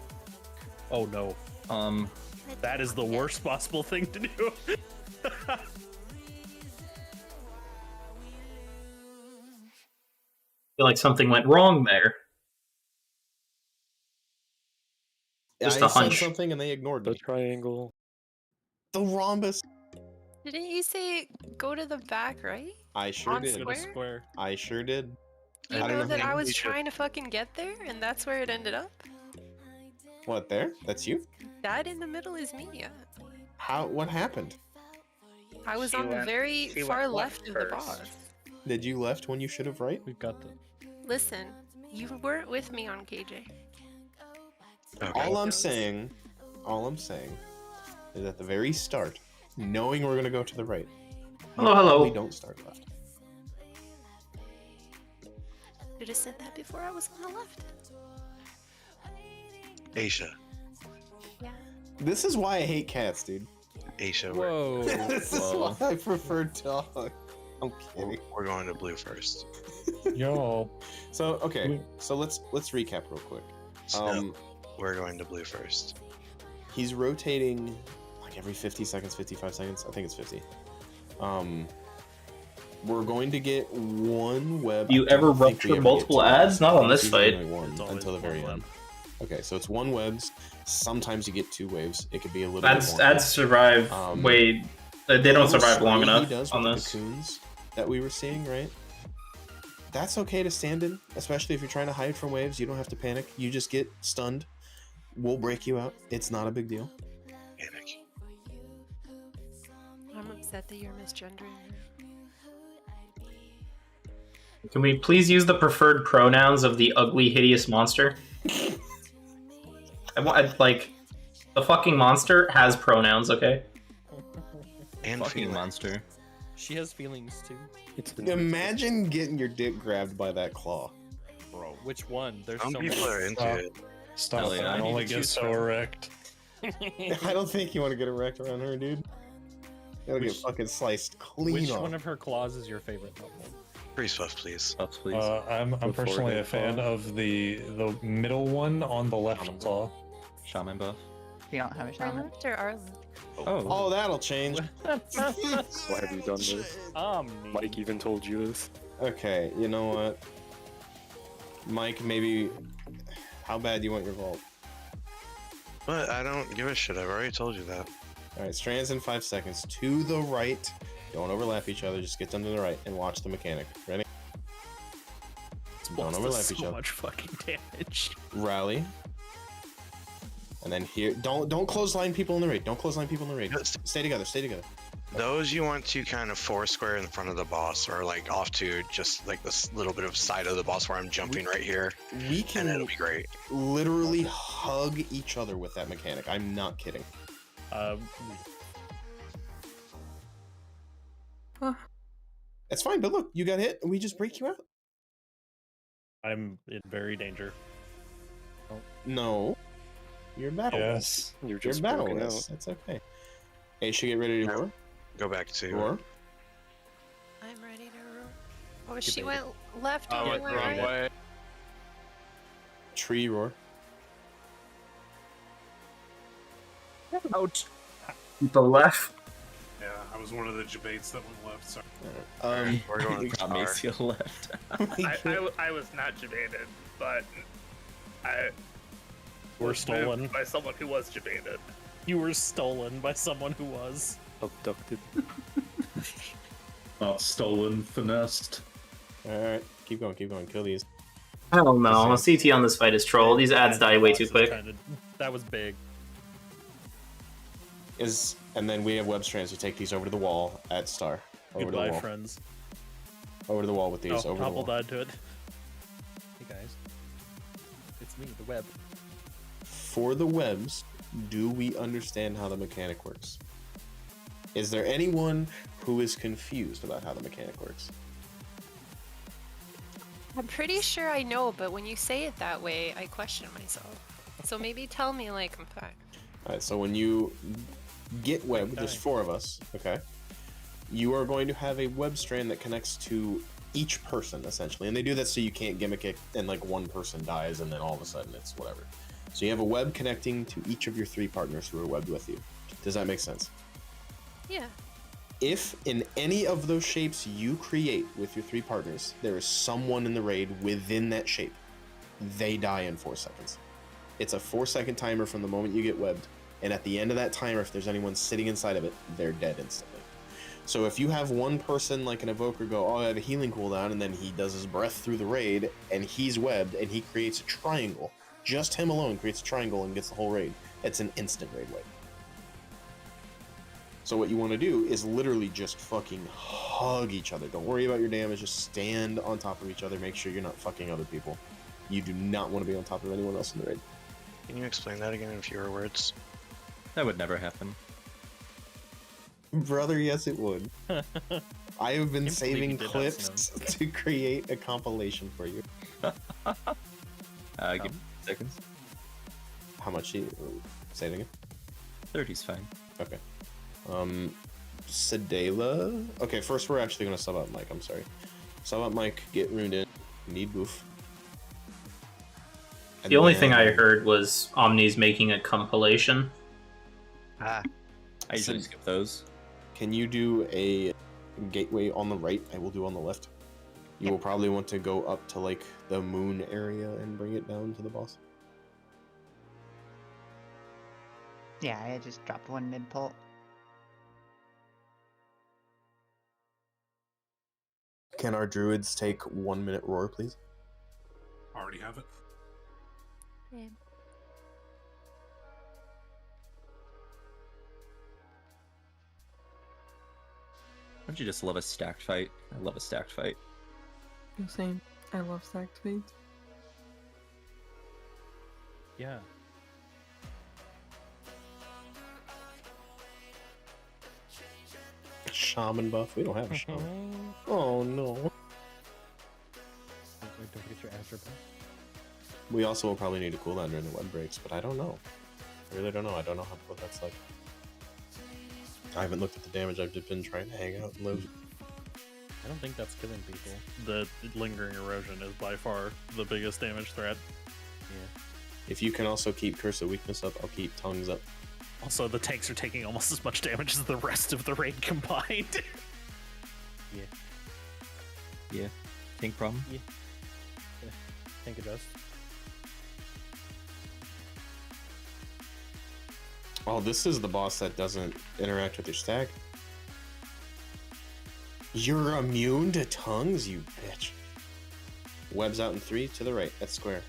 Oh no. That is the worst possible thing to do. I feel like something went wrong there. Just I a hunch. said something and they ignored me. The triangle. The rhombus. Didn't you say go to the back, right? I sure On did. square? I sure did. You know that I was trying to fucking get there, and that's where it ended up? What, there? That's you? That in the middle is me, yeah. How? What happened? I was She on the went- very she far went left of the first. boss. Did you left when you should have right? We've got the... Listen, you weren't with me on KJ. All I'm saying is at the very start, knowing we're gonna go to the right. Hello. We don't start left. Should have said that before I was on the left. Aisha. Yeah. This is why I hate cats, dude. Aisha. Whoa. This is why I prefer dog. I'm kidding. We're going to blue first. Yo. So okay, so let's recap real quick. We're going to blue first. He's rotating like every 50 seconds, 55 seconds. I think it's 50. We're going to get one web. You ever rupture multiple ads? Not on this fight. One until the very end. Okay, so it's one webs. Sometimes you get 2 waves. It could be a little. Ads survive way. They don't survive long enough on the this. cocoons that we were seeing, right? That's okay to stand in, especially if you're trying to hide from waves. You don't have to panic. You just get stunned. We'll break you out. It's not a big deal. Panic. I'm upset that you're misgendering her. Can we please use the preferred pronouns of the ugly, hideous monster? Like, the fucking monster has pronouns, okay? And fucking monster. She has feelings too. Imagine getting your dick grabbed by that claw. Bro, which one? There's Some so people many. are into it. Stop. Yeah, I I need only to get choose so from. erect. I don't think you want to get erect around her, dude. That'll get fucking sliced clean Which off. one of her claws is your favorite level? Freeze puff, please. Puffs, please. I'm personally a fan of the middle one on the left claw. Shaman buff. You don't have a Our shaman. left or our left? Oh, that'll change. Why have you done this? Mike even told you this. Okay, you know what? Mike, maybe... How bad do you want your vault? But I don't give a shit. I've already told you that. Alright, strands in 5 seconds. To the right. Don't overlap each other. Just get them to the right and watch the mechanic. Ready? Don't overlap each so other. much fucking damage. Rally. And then here... Don't clothesline people in the raid. Don't clothesline people in the raid. Stay together. Stay together. Those you want to kind of 4 square in front of the boss, or like off to just like this little bit of side of the boss where I'm jumping right here. We can and it'll be great. literally hug each other with that mechanic. I'm not kidding. That's fine, but look, you got hit, and we just break you out. I'm in very danger. No. You're battleless. Yes. You're just broken out. That's okay. Hey, should get ready to roar? Go back to roar. I'm ready to roll. Oh, she went left I or went went the wrong right? way. Tree roar. Ouch. The left. Yeah, I was one of the debates that went left. Sorry. We're going to Macy left. I was not debated, but I We're was stolen. moved by someone who was debated. You were stolen by someone who was. Abducted. Not stolen, finessed. Alright, keep going, kill these. I don't know. CT on this fight is troll. These ads die way too quick. That was big. and then we have web strands. You take these over to the wall at Star. Over to Goodbye, the wall. friends. Over to the wall with these. Oh, over the Topple wall. died to it. Hey guys, it's me, the web. For the webs, do we understand how the mechanic works? Is there anyone who is confused about how the mechanic works? I'm pretty sure I know, but when you say it that way, I question myself. So maybe tell me like I'm fine. Alright, so when you get web, there's 4 of us, okay? You are going to have a web strand that connects to each person, essentially. And they do that so you can't gimmick it and like one person dies and then all of a sudden it's whatever. So you have a web connecting to each of your 3 partners who are webbed with you. Does that make sense? Yeah. If in any of those shapes you create with your 3 partners, there is someone in the raid within that shape, they die in 4 seconds. It's a 4-second timer from the moment you get webbed, and at the end of that timer, if there's anyone sitting inside of it, they're dead instantly. So if you have one person like an evoker go, oh, I have a healing cooldown, and then he does his breath through the raid, and he's webbed, and he creates a triangle, just him alone creates a triangle and gets the whole raid, it's an instant raid wipe. So what you want to do is literally just fucking hug each other. Don't worry about your damage, just stand on top of each other, make sure you're not fucking other people. You do not want to be on top of anyone else in the raid. Can you explain that again in fewer words? That would never happen. Brother, yes it would. I have been Can't believe saving you did that, clips to create a compilation for you. Give me seconds. How much you say it again? 30's fine. Okay. Sedela. Okay, first we're actually gonna sub out Mike, I'm sorry. Sub out Mike, get ruined in, need boof. The only thing I heard was Omni's making a compilation. I usually skip those. Can you do a gateway on the right? I will do on the left. You will probably want to go up to like the moon area and bring it down to the boss. Yeah, I just dropped one mid-pult. Can our druids take 1 minute roar, please? Already have it. Yeah. Don't you just love a stacked fight? I love a stacked fight. You're saying I love stacked fades. Yeah. Shaman buff? We don't have a shaman. Oh no. Wait, don't forget your Azure buff. We also will probably need a cooldown during the web breaks, but I don't know. I really don't know. I don't know what that's like. I haven't looked at the damage. I've just been trying to hang out and live. I don't think that's killing people. The lingering erosion is by far the biggest damage threat. Yeah. If you can also keep Curse of Weakness up, I'll keep Tongues up. Also, the tanks are taking almost as much damage as the rest of the raid combined. Yeah. Yeah. Tank problem? Yeah. Tank adjust. Oh, this is the boss that doesn't interact with your stack. You're immune to tongues, you bitch. Webs out in 3 to the right. That's square.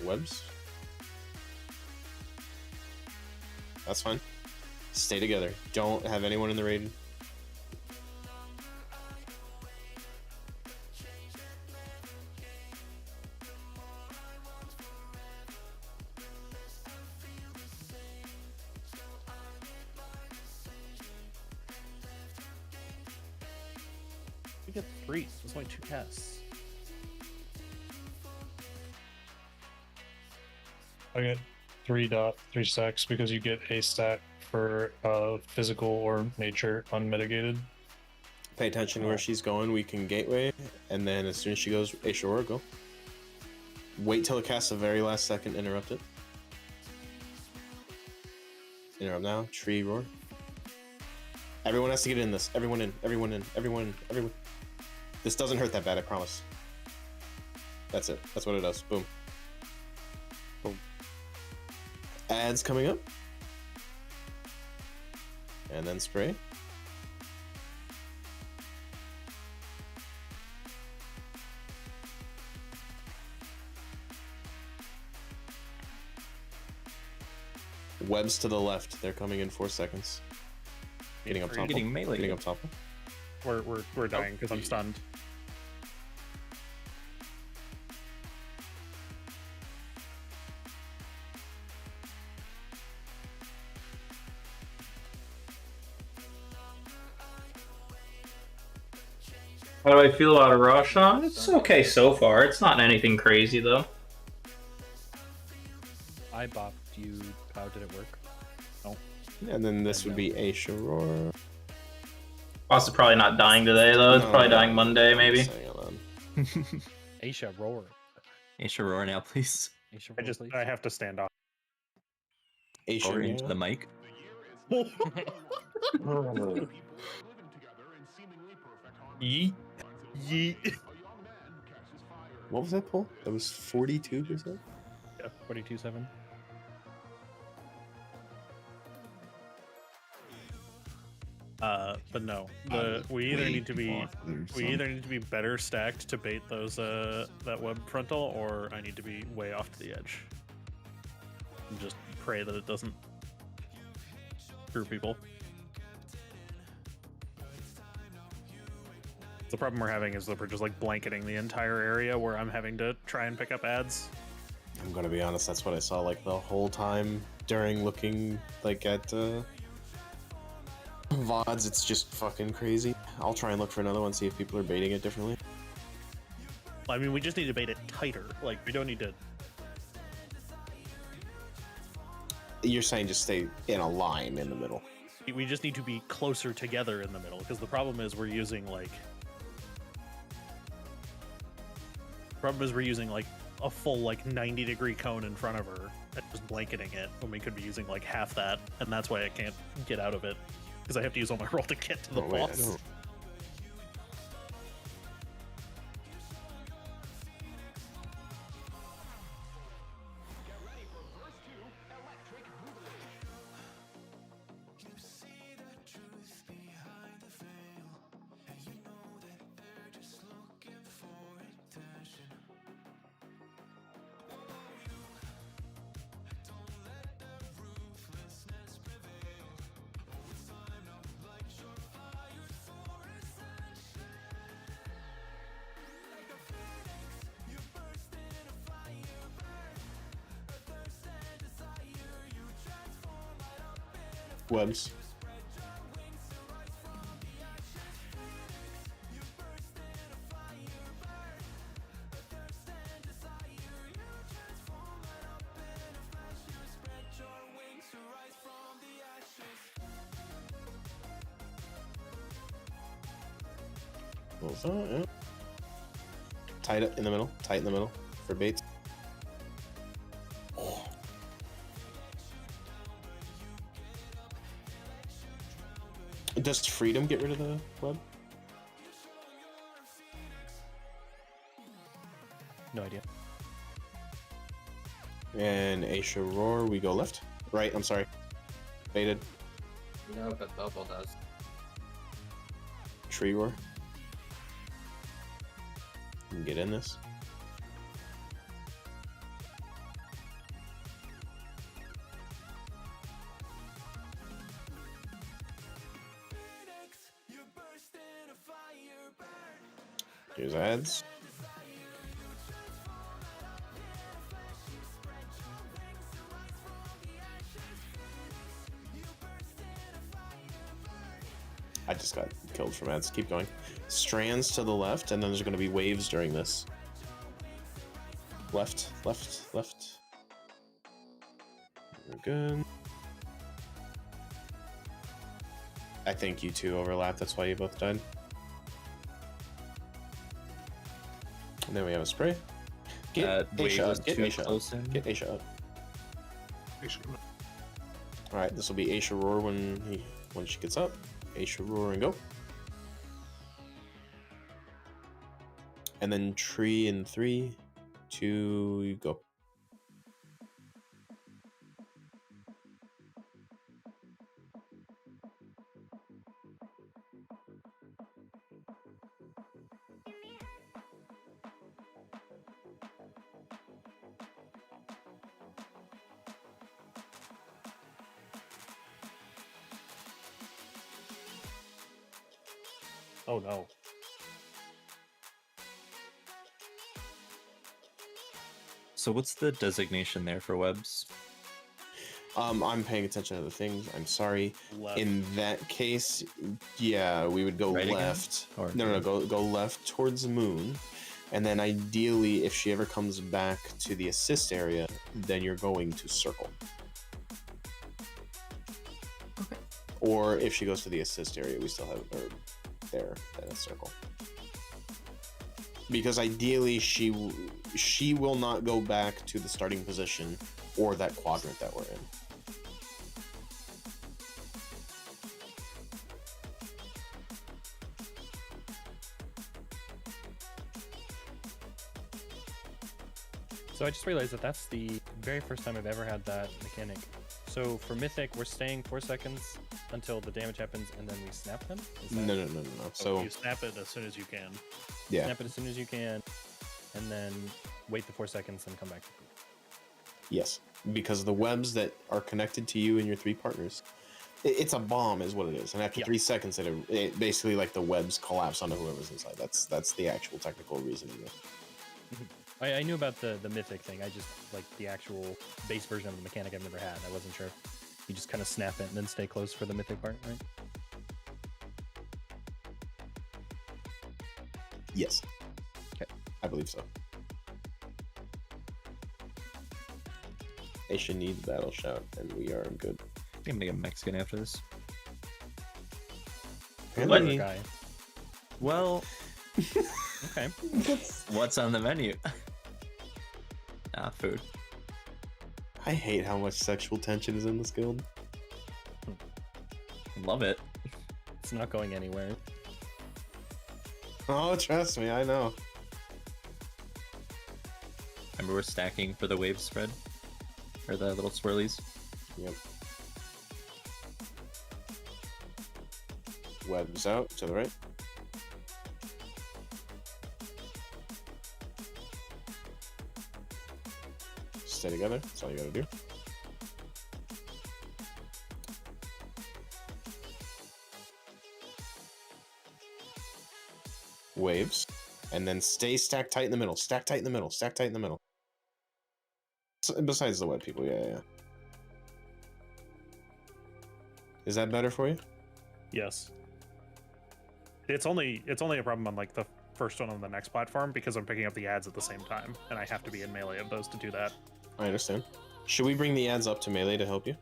Webs. That's fine. Stay together. Don't have anyone in the raid. We get 3. That's only 2 casts. I get 3 stacks because you get a stack for physical or nature unmitigated. Pay attention to where she's going. We can gateway, and then as soon as she goes, Ashura, go. Wait till it casts the very last second, interrupt it. Interrupt now. Tree roar. Everyone has to get in this. Everyone in. Everyone in. Everyone in. Everyone. This doesn't hurt that bad, I promise. That's it. That's what it does. Boom. Boom. Ads coming up. And then spray. Webs to the left. They're coming in 4 seconds. Getting up Are you top. getting melee? Getting up top. We're dying because I'm stunned. How do I feel about a Roshan? It's okay so far. It's not anything crazy though. I bopped you. How did it work? Oh. And then this would be Aisha Roar. Boss is probably not dying today though. It's probably dying Monday maybe. Aisha roar. Aisha roar now, please. Aisha roar, please. I have to stand off. Aisha Roar into the mic. Yeet. Yeet. What was that pull? That was 42%? Yeah, 42.7. But no, we either need to be better stacked to bait those that web frontal, or I need to be way off to the edge. And just pray that it doesn't screw people. The problem we're having is that we're just like blanketing the entire area where I'm having to try and pick up ads. I'm gonna be honest, that's what I saw like the whole time during looking like at VODs. It's just fucking crazy. I'll try and look for another one, see if people are baiting it differently. I mean, we just need to bait it tighter. Like, we don't need to... You're saying just stay in a line in the middle. We just need to be closer together in the middle, because the problem is we're using, like... a full, like, 90-degree cone in front of her, and just blanketing it, when we could be using, like, half that, and that's why I can't get out of it, because I have to use all my roll to get to the boss. Webs. Yeah. Tight it in the middle. Tight in the middle for baits. Does Freedom get rid of the web? No idea. And Aisha Roar, we go left. Right, I'm sorry. Baited. No, but double does. Tree Roar. You can get in this. Here's ads. I just got killed from ads. Keep going. Strands to the left, and then there's going to be waves during this. Left, left, left. We're good. I think you two overlap. That's why you both died. And then we have a spray. Get Aisha up. Get Aisha up. Get Aisha up. Alright, this will be Aisha Roar when she gets up. Aisha Roar and go. And then tree in 3, 2, go. Oh no. So what's the designation there for webs? I'm paying attention to the things. I'm sorry. Left. In that case, yeah, we would go Right again? left. Or No, go left towards the moon, and then ideally, if she ever comes back to the assist area, then you're going to circle. Okay. Or if she goes to the assist area, we still have her there at a circle. Because ideally, she will not go back to the starting position or that quadrant that we're in. So I just realized that that's the very first time I've ever had that mechanic. So for Mythic, we're staying 4 seconds until the damage happens, and then we snap them? Is that... No. So you snap it as soon as you can. Yeah. Snap it as soon as you can, and then wait the 4 seconds and come back. Yes, because the webs that are connected to you and your 3 partners, it's a bomb is what it is. And after 3 seconds, it basically like the webs collapse onto whoever's inside. That's the actual technical reasoning. I knew about the Mythic thing. I just, like, the actual base version of the mechanic I've never had. I wasn't sure. You just kind of snap it and then stay close for the Mythic part, right? Yes. Okay. I believe so. Aisha needs battle shout, and we are good. I'm gonna get Mexican after this. Apparently- Guy. Well, okay. What's on the menu? Food. I hate how much sexual tension is in this guild. Love it. It's not going anywhere. Oh, trust me, I know. Remember we're stacking for the wave spread? Or the little swirlies? Yep. Webs out to the right. Stay together. That's all you gotta do. Waves. And then stay stacked tight in the middle. Stack tight in the middle. Stack tight in the middle. Besides the web people, yeah. Is that better for you? Yes. It's only a problem on like the first one on the next platform because I'm picking up the ads at the same time, and I have to be in melee of those to do that. I understand. Should we bring the ads up to melee to help you?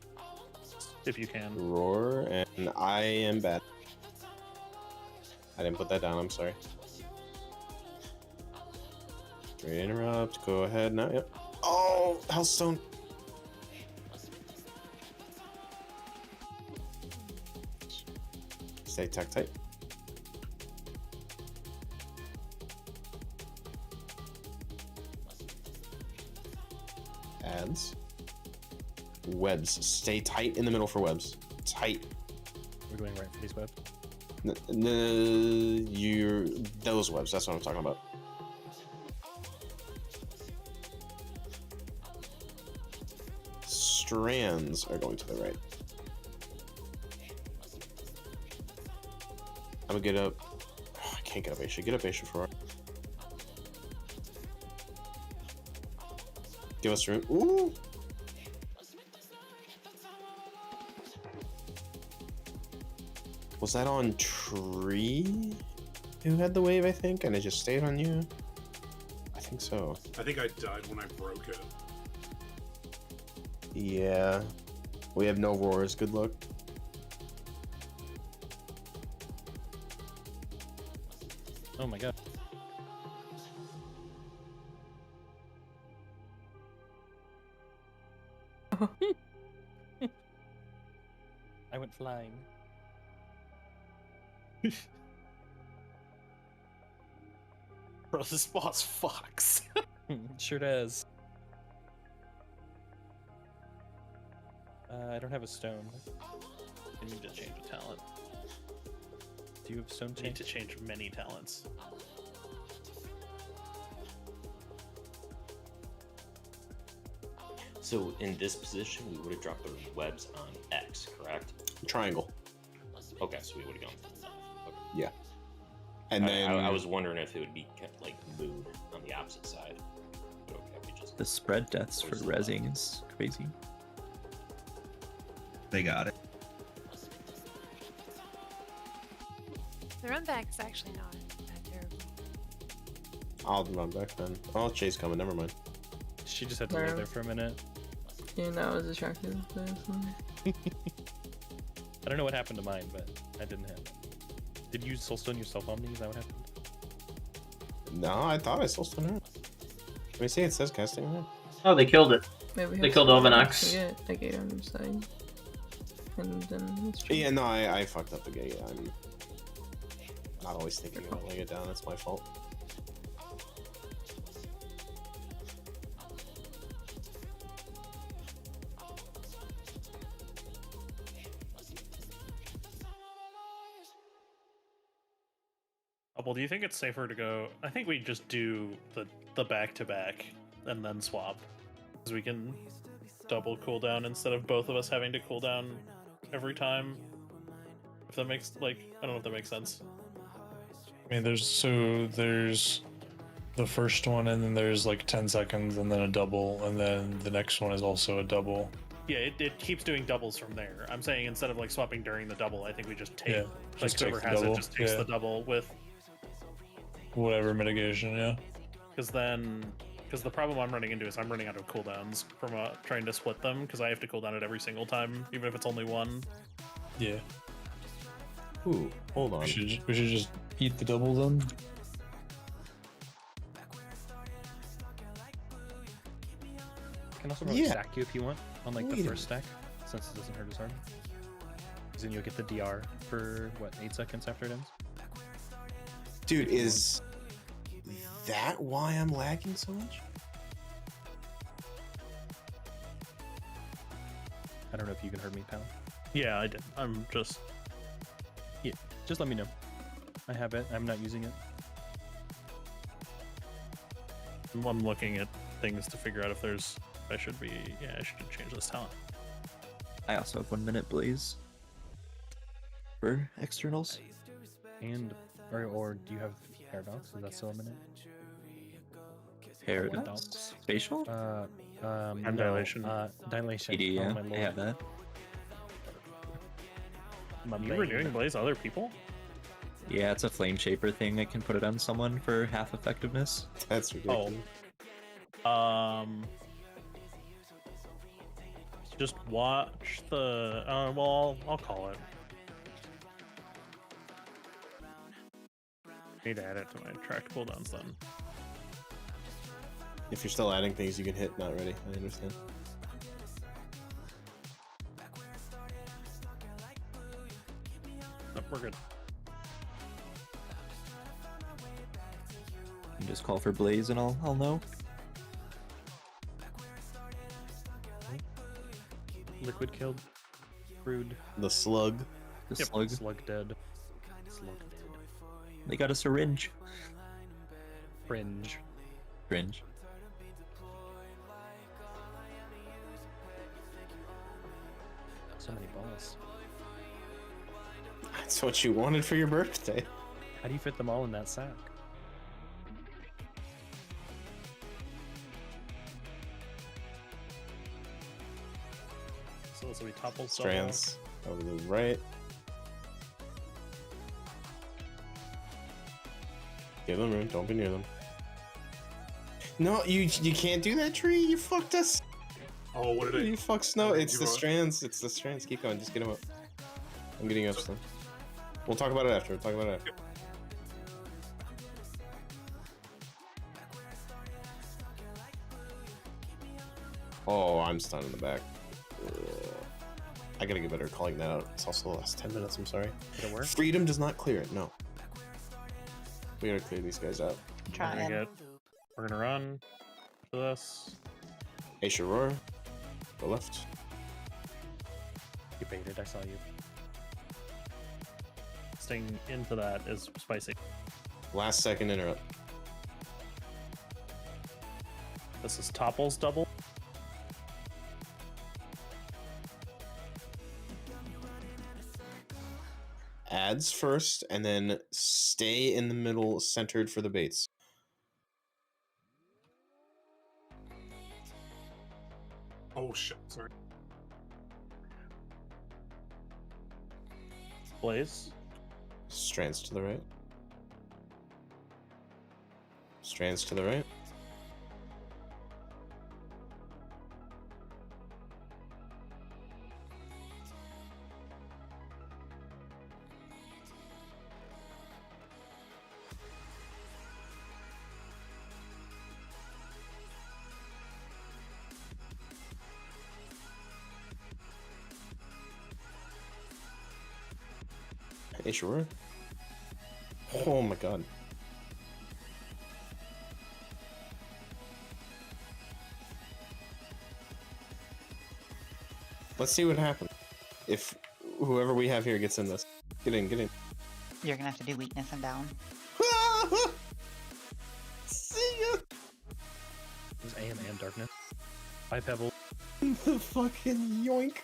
If you can. Roar, and I am bad. I didn't put that down, I'm sorry. Great interrupt, go ahead now, yep. Oh, Hellstone! Stay tack tight. Ads. Webs. Stay tight in the middle for webs. Tight. We're going right for these webs. Those webs. That's what I'm talking about. Strands are going to the right. I'm gonna get up. Oh, I can't get up Aisha. Get up Aisha for. Give us room. Ooh. Was that on Tree who had the wave, I think, and it just stayed on you? I think so. I think I died when I broke it. Yeah. We have no roars. Good luck. Oh my god. I went flying. Bro, this boss fucks. Sure does. I don't have a stone. I need to change a talent. Do you have stone I need to change many talents. So in this position, we would have dropped the webs on X, correct? Triangle. Okay, so we would have gone. Okay. Yeah. And then I was wondering if it would be like mood on the opposite side. But okay, we just The spread deaths for rezzing is crazy. They got it. The run back is actually not that terrible. I'll run back then. Oh, Chase coming. Never mind. She just had to lay there for a minute. Yeah, now I was distracted by something. I don't know what happened to mine, but I didn't have it. Did you soulstone yourself on me? Is that what happened? No, I thought I soulstone her. Let me see. It says casting her. Oh, they killed it. Maybe we They have killed to Ovanax. get a gate on your side. And then it's true. Yeah, no, I fucked up the gate. I'm not always thinking about laying it down. It's my fault. Well, do you think it's safer to go? I think we just do the back-to-back and then swap. Because we can double cooldown instead of both of us having to cooldown every time. If that makes, like, I don't know if that makes sense. I mean, there's the first one, and then there's like 10 seconds, and then a double, and then the next one is also a double. Yeah, it keeps doing doubles from there. I'm saying instead of like swapping during the double, I think we just take, Yeah, like just whoever take the has double, it just takes yeah. the double with, Whatever mitigation, yeah. because the problem I'm running into is I'm running out of cooldowns from trying to split them, because I have to cooldown it every single time, even if it's only one. Yeah. Ooh, hold on. We should just eat the double then. I can also probably stack you if you want on like the first stack, since it doesn't hurt as hard. Because then you'll get the DR for what, 8 seconds after it ends. Dude, is that why I'm lagging so much? I don't know if you can hurt me, pal. Yeah, I did. I'm just... Yeah, just let me know. I have it. I'm not using it. I'm looking at things to figure out if there's... I should be... Yeah, I should change this talent. I also have 1 minute blaze for externals. And or do you have paradox? Is that still a minute? Paradox? Spatial? And dilation. Dilation. PD, yeah, Oh, my I lord. have that. My You were doing blaze other people? Yeah, it's a flame shaper thing. I can put it on someone for half effectiveness. That's ridiculous. Just watch the... well, I'll call it. I need to add it to my tracked cooldowns then. If you're still adding things you can hit, not ready. I understand. Nope, we're good. You just call for blaze and I'll know. Liquid killed. Crude. The slug. The slug. Slug dead. Slug dead. They got a syringe. Fringe. Fringe. So many balls. That's what you wanted for your birthday. How do you fit them all in that sack? So this will be topple Strands over the right. Give them room. Don't be near them. No, you can't do that, tree. You fucked us. Oh, what did I? You fucked Snow. It's You the are? strands. It's the strands. Keep going. Just get him up. I'm getting up, Snow. We'll talk about it after. We'll talk about it after. Oh, I'm stunned in the back. Ugh. I gotta get better at calling that out. It's also the last 10 minutes. I'm sorry. Did it work? Freedom does not clear it. No. We gotta clear these guys out. We're gonna run for this. Aisha Roar. Go left. You baited, I saw you. Staying into that is spicy. Last second interrupt. This is topples double. ads first, and then stay in the middle, centered for the baits. Oh shit! Sorry. Blaze. Strands to the right. Strands to the right. Hey, sure. Oh my god. Let's see what happens. If whoever we have here gets in this. Get in, get in. You're gonna have to do weakness and down. See ya! There's AM and darkness. Hi, Pebble. The fucking yoink.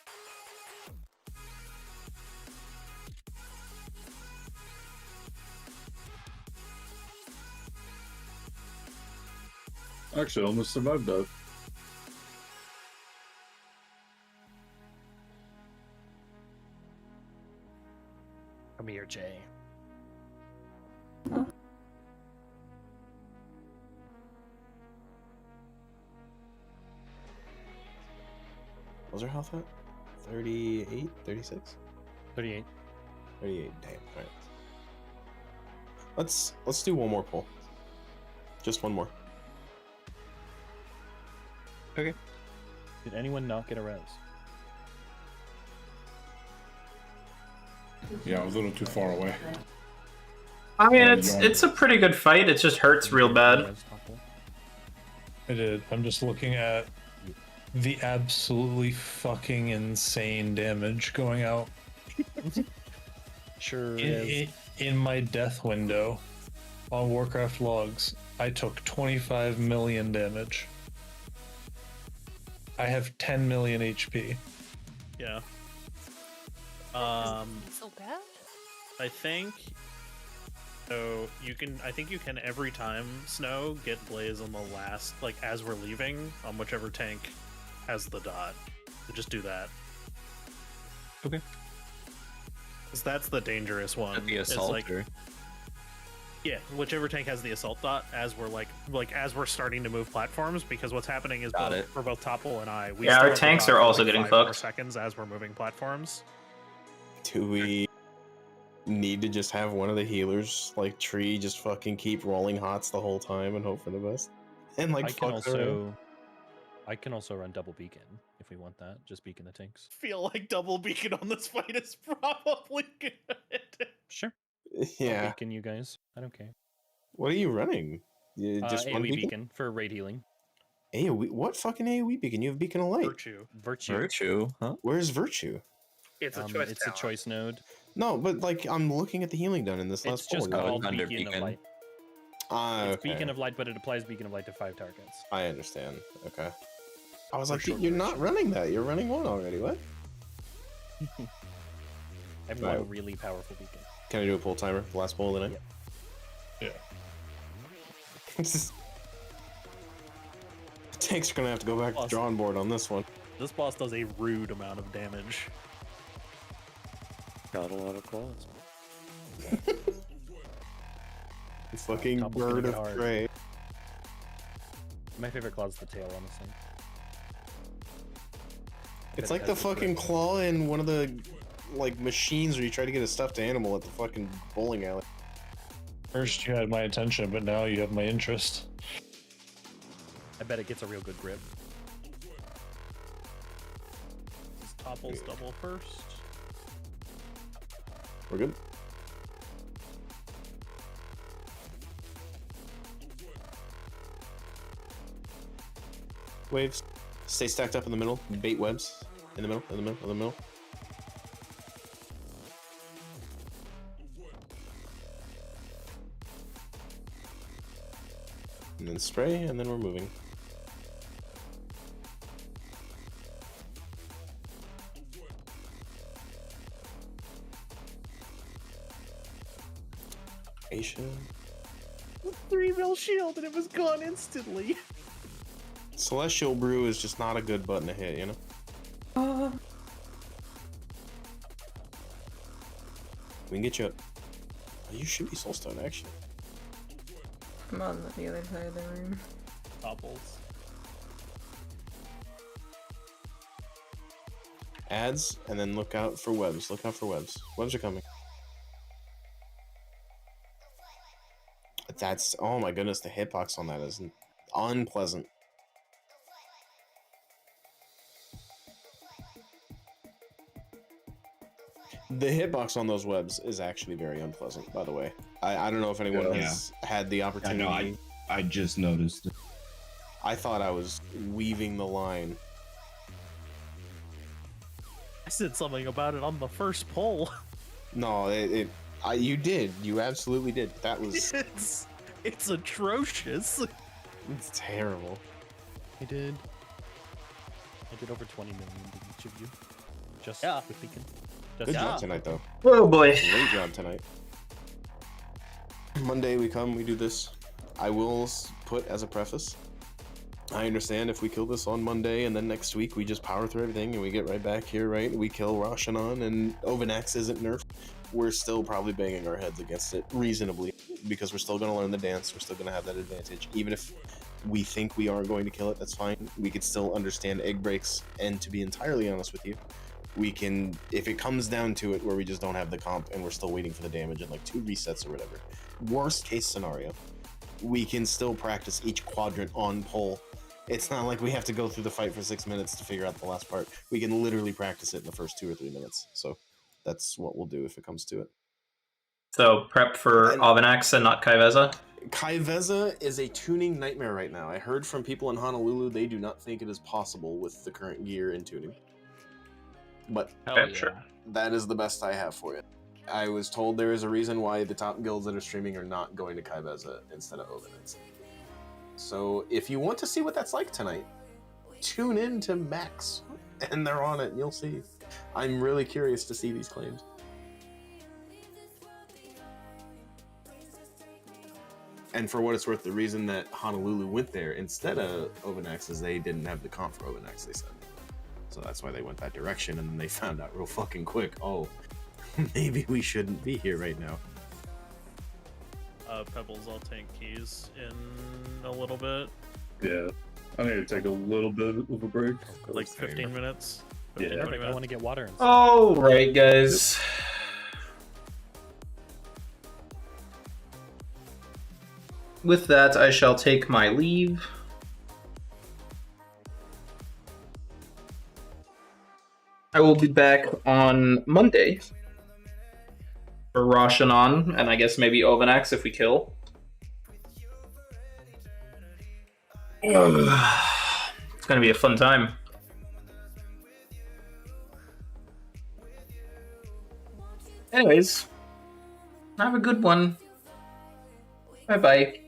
Actually, I almost survived that. Come here, Jay. What was our health at? 38? 36? 38. 38, damn, alright. Let's do one more pull. Just one more. Okay. Did anyone not get a res? Yeah, I was a little too far away. I mean, it's a pretty good fight. It just hurts real bad. I did. I'm just looking at the absolutely fucking insane damage going out. Sure is. In my death window on Warcraft logs, I took 25 million damage. I have 10 million HP. Yeah. So bad? I think. So you can. I think you can every time Snow get Blaze on the last, like as we're leaving, on whichever tank has the dot. So just do that. Okay. Because that's the dangerous one. The It's assault, like, or? yeah, whichever tank has the assault dot as we're like as we're starting to move platforms, because what's happening is for both Topple and I, we Yeah, our still have the tanks dot are for, also like, getting 5 more fucked. seconds as we're moving platforms. Do we need to just have one of the healers, like Tree, just fucking keep rolling hots the whole time and hope for the best? And like I can also run double beacon if we want that. Just beacon the tanks. Feel like double beacon on this fight is probably good. Sure. Yeah. I'll beacon you guys. I don't care. What are you running? Just one AoE beacon? for raid healing. AoE? What fucking AoE beacon? You have Beacon of Light. Virtue. Huh? Where's Virtue? It's a choice. It's a choice node. No, but like I'm looking at the healing done in this last It's just pull. called Under Beacon of Beacon. Light. Ah, It's okay. Beacon of Light, but it applies Beacon of Light to 5 targets. I understand. Okay. I was For like, short you're not running that. You're running one already. What? I have Right. one really powerful beacon. Can I do a pull timer? The last pull of the night? Yeah. Tanks are gonna have to go back to the drawing board on this one. This boss does a rude amount of damage. Got a lot of claws. Fucking Topple's gonna bird get of hard. prey. My favorite claw is the tail, honestly. It's like the fucking claw in one of the like machines where you try to get a stuffed animal at the fucking bowling alley. First you had my attention, but now you have my interest. I bet it gets a real good grip. This Topple's double first. We're good. Waves. Stay stacked up in the middle. Bait webs. In the middle, in the middle, in the middle. And then spray, and then we're moving. Acacia. 3 mil shield and it was gone instantly. Celestial Brew is just not a good button to hit, you know? We can get you up. Oh, you should be Soulstone, actually. I'm on the other side of the room. Topples. Ads, and then look out for webs. Look out for webs. Webs are coming. That's, oh my goodness, the hitbox on that is unpleasant. The hitbox on those webs is actually very unpleasant, by the way. I don't know if anyone has had the opportunity. I know, I just noticed it. I thought I was weaving the line. I said something about it on the first poll. No, you did. You absolutely did. That was... It's atrocious. It's terrible. I did over 20 million to each of you. Just with Beacon. Good job tonight, though. Oh boy. Great job tonight. Monday we come, we do this. I will put as a preface, I understand if we kill this on Monday and then next week we just power through everything and we get right back here, right? We kill Roshanon and Ovanax isn't nerfed. We're still probably banging our heads against it reasonably because we're still going to learn the dance. We're still going to have that advantage. Even if we think we aren't going to kill it, that's fine. We could still understand egg breaks, and to be entirely honest with you, we can, if it comes down to it where we just don't have the comp and we're still waiting for the damage in like 2 resets or whatever, worst case scenario, we can still practice each quadrant on pole. It's not like we have to go through the fight for 6 minutes to figure out the last part. We can literally practice it in the first 2 or 3 minutes. So that's what we'll do if it comes to it. So prep for Ovanax and not Kaiveza? Kaiveza is a tuning nightmare right now. I heard from people in Honolulu they do not think it is possible with the current gear and tuning. But that is the best I have for you. I was told there is a reason why the top guilds that are streaming are not going to Kaiveza instead of Ovanax. So if you want to see what that's like tonight, tune in to Max, and they're on it, and you'll see. I'm really curious to see these claims. And for what it's worth, the reason that Honolulu went there instead of Ovanax is they didn't have the comp for Ovanax, they said. So that's why they went that direction, and then they found out real fucking quick, oh, maybe we shouldn't be here right now. Pebbles, I'll tank keys in a little bit. Yeah, I need to take a little bit of a break. Like 15 minutes. Yeah. I want to get water. All right, guys. With that, I shall take my leave. I will be back on Monday for Roshanon, and I guess maybe Ovanax if we kill. It's gonna be a fun time. Anyways, have a good one. Bye-bye.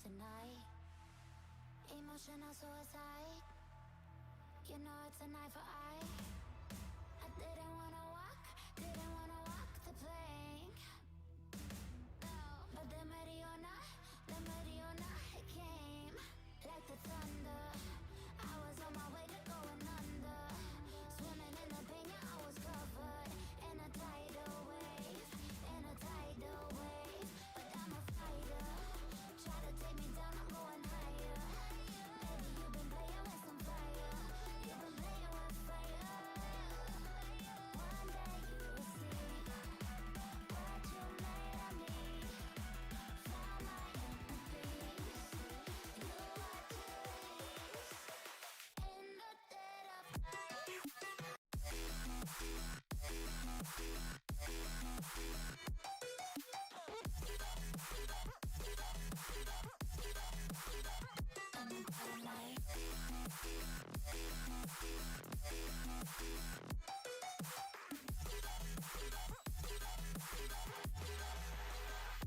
Tonight, emotional suicide. You know it's a knife for eye. I didn't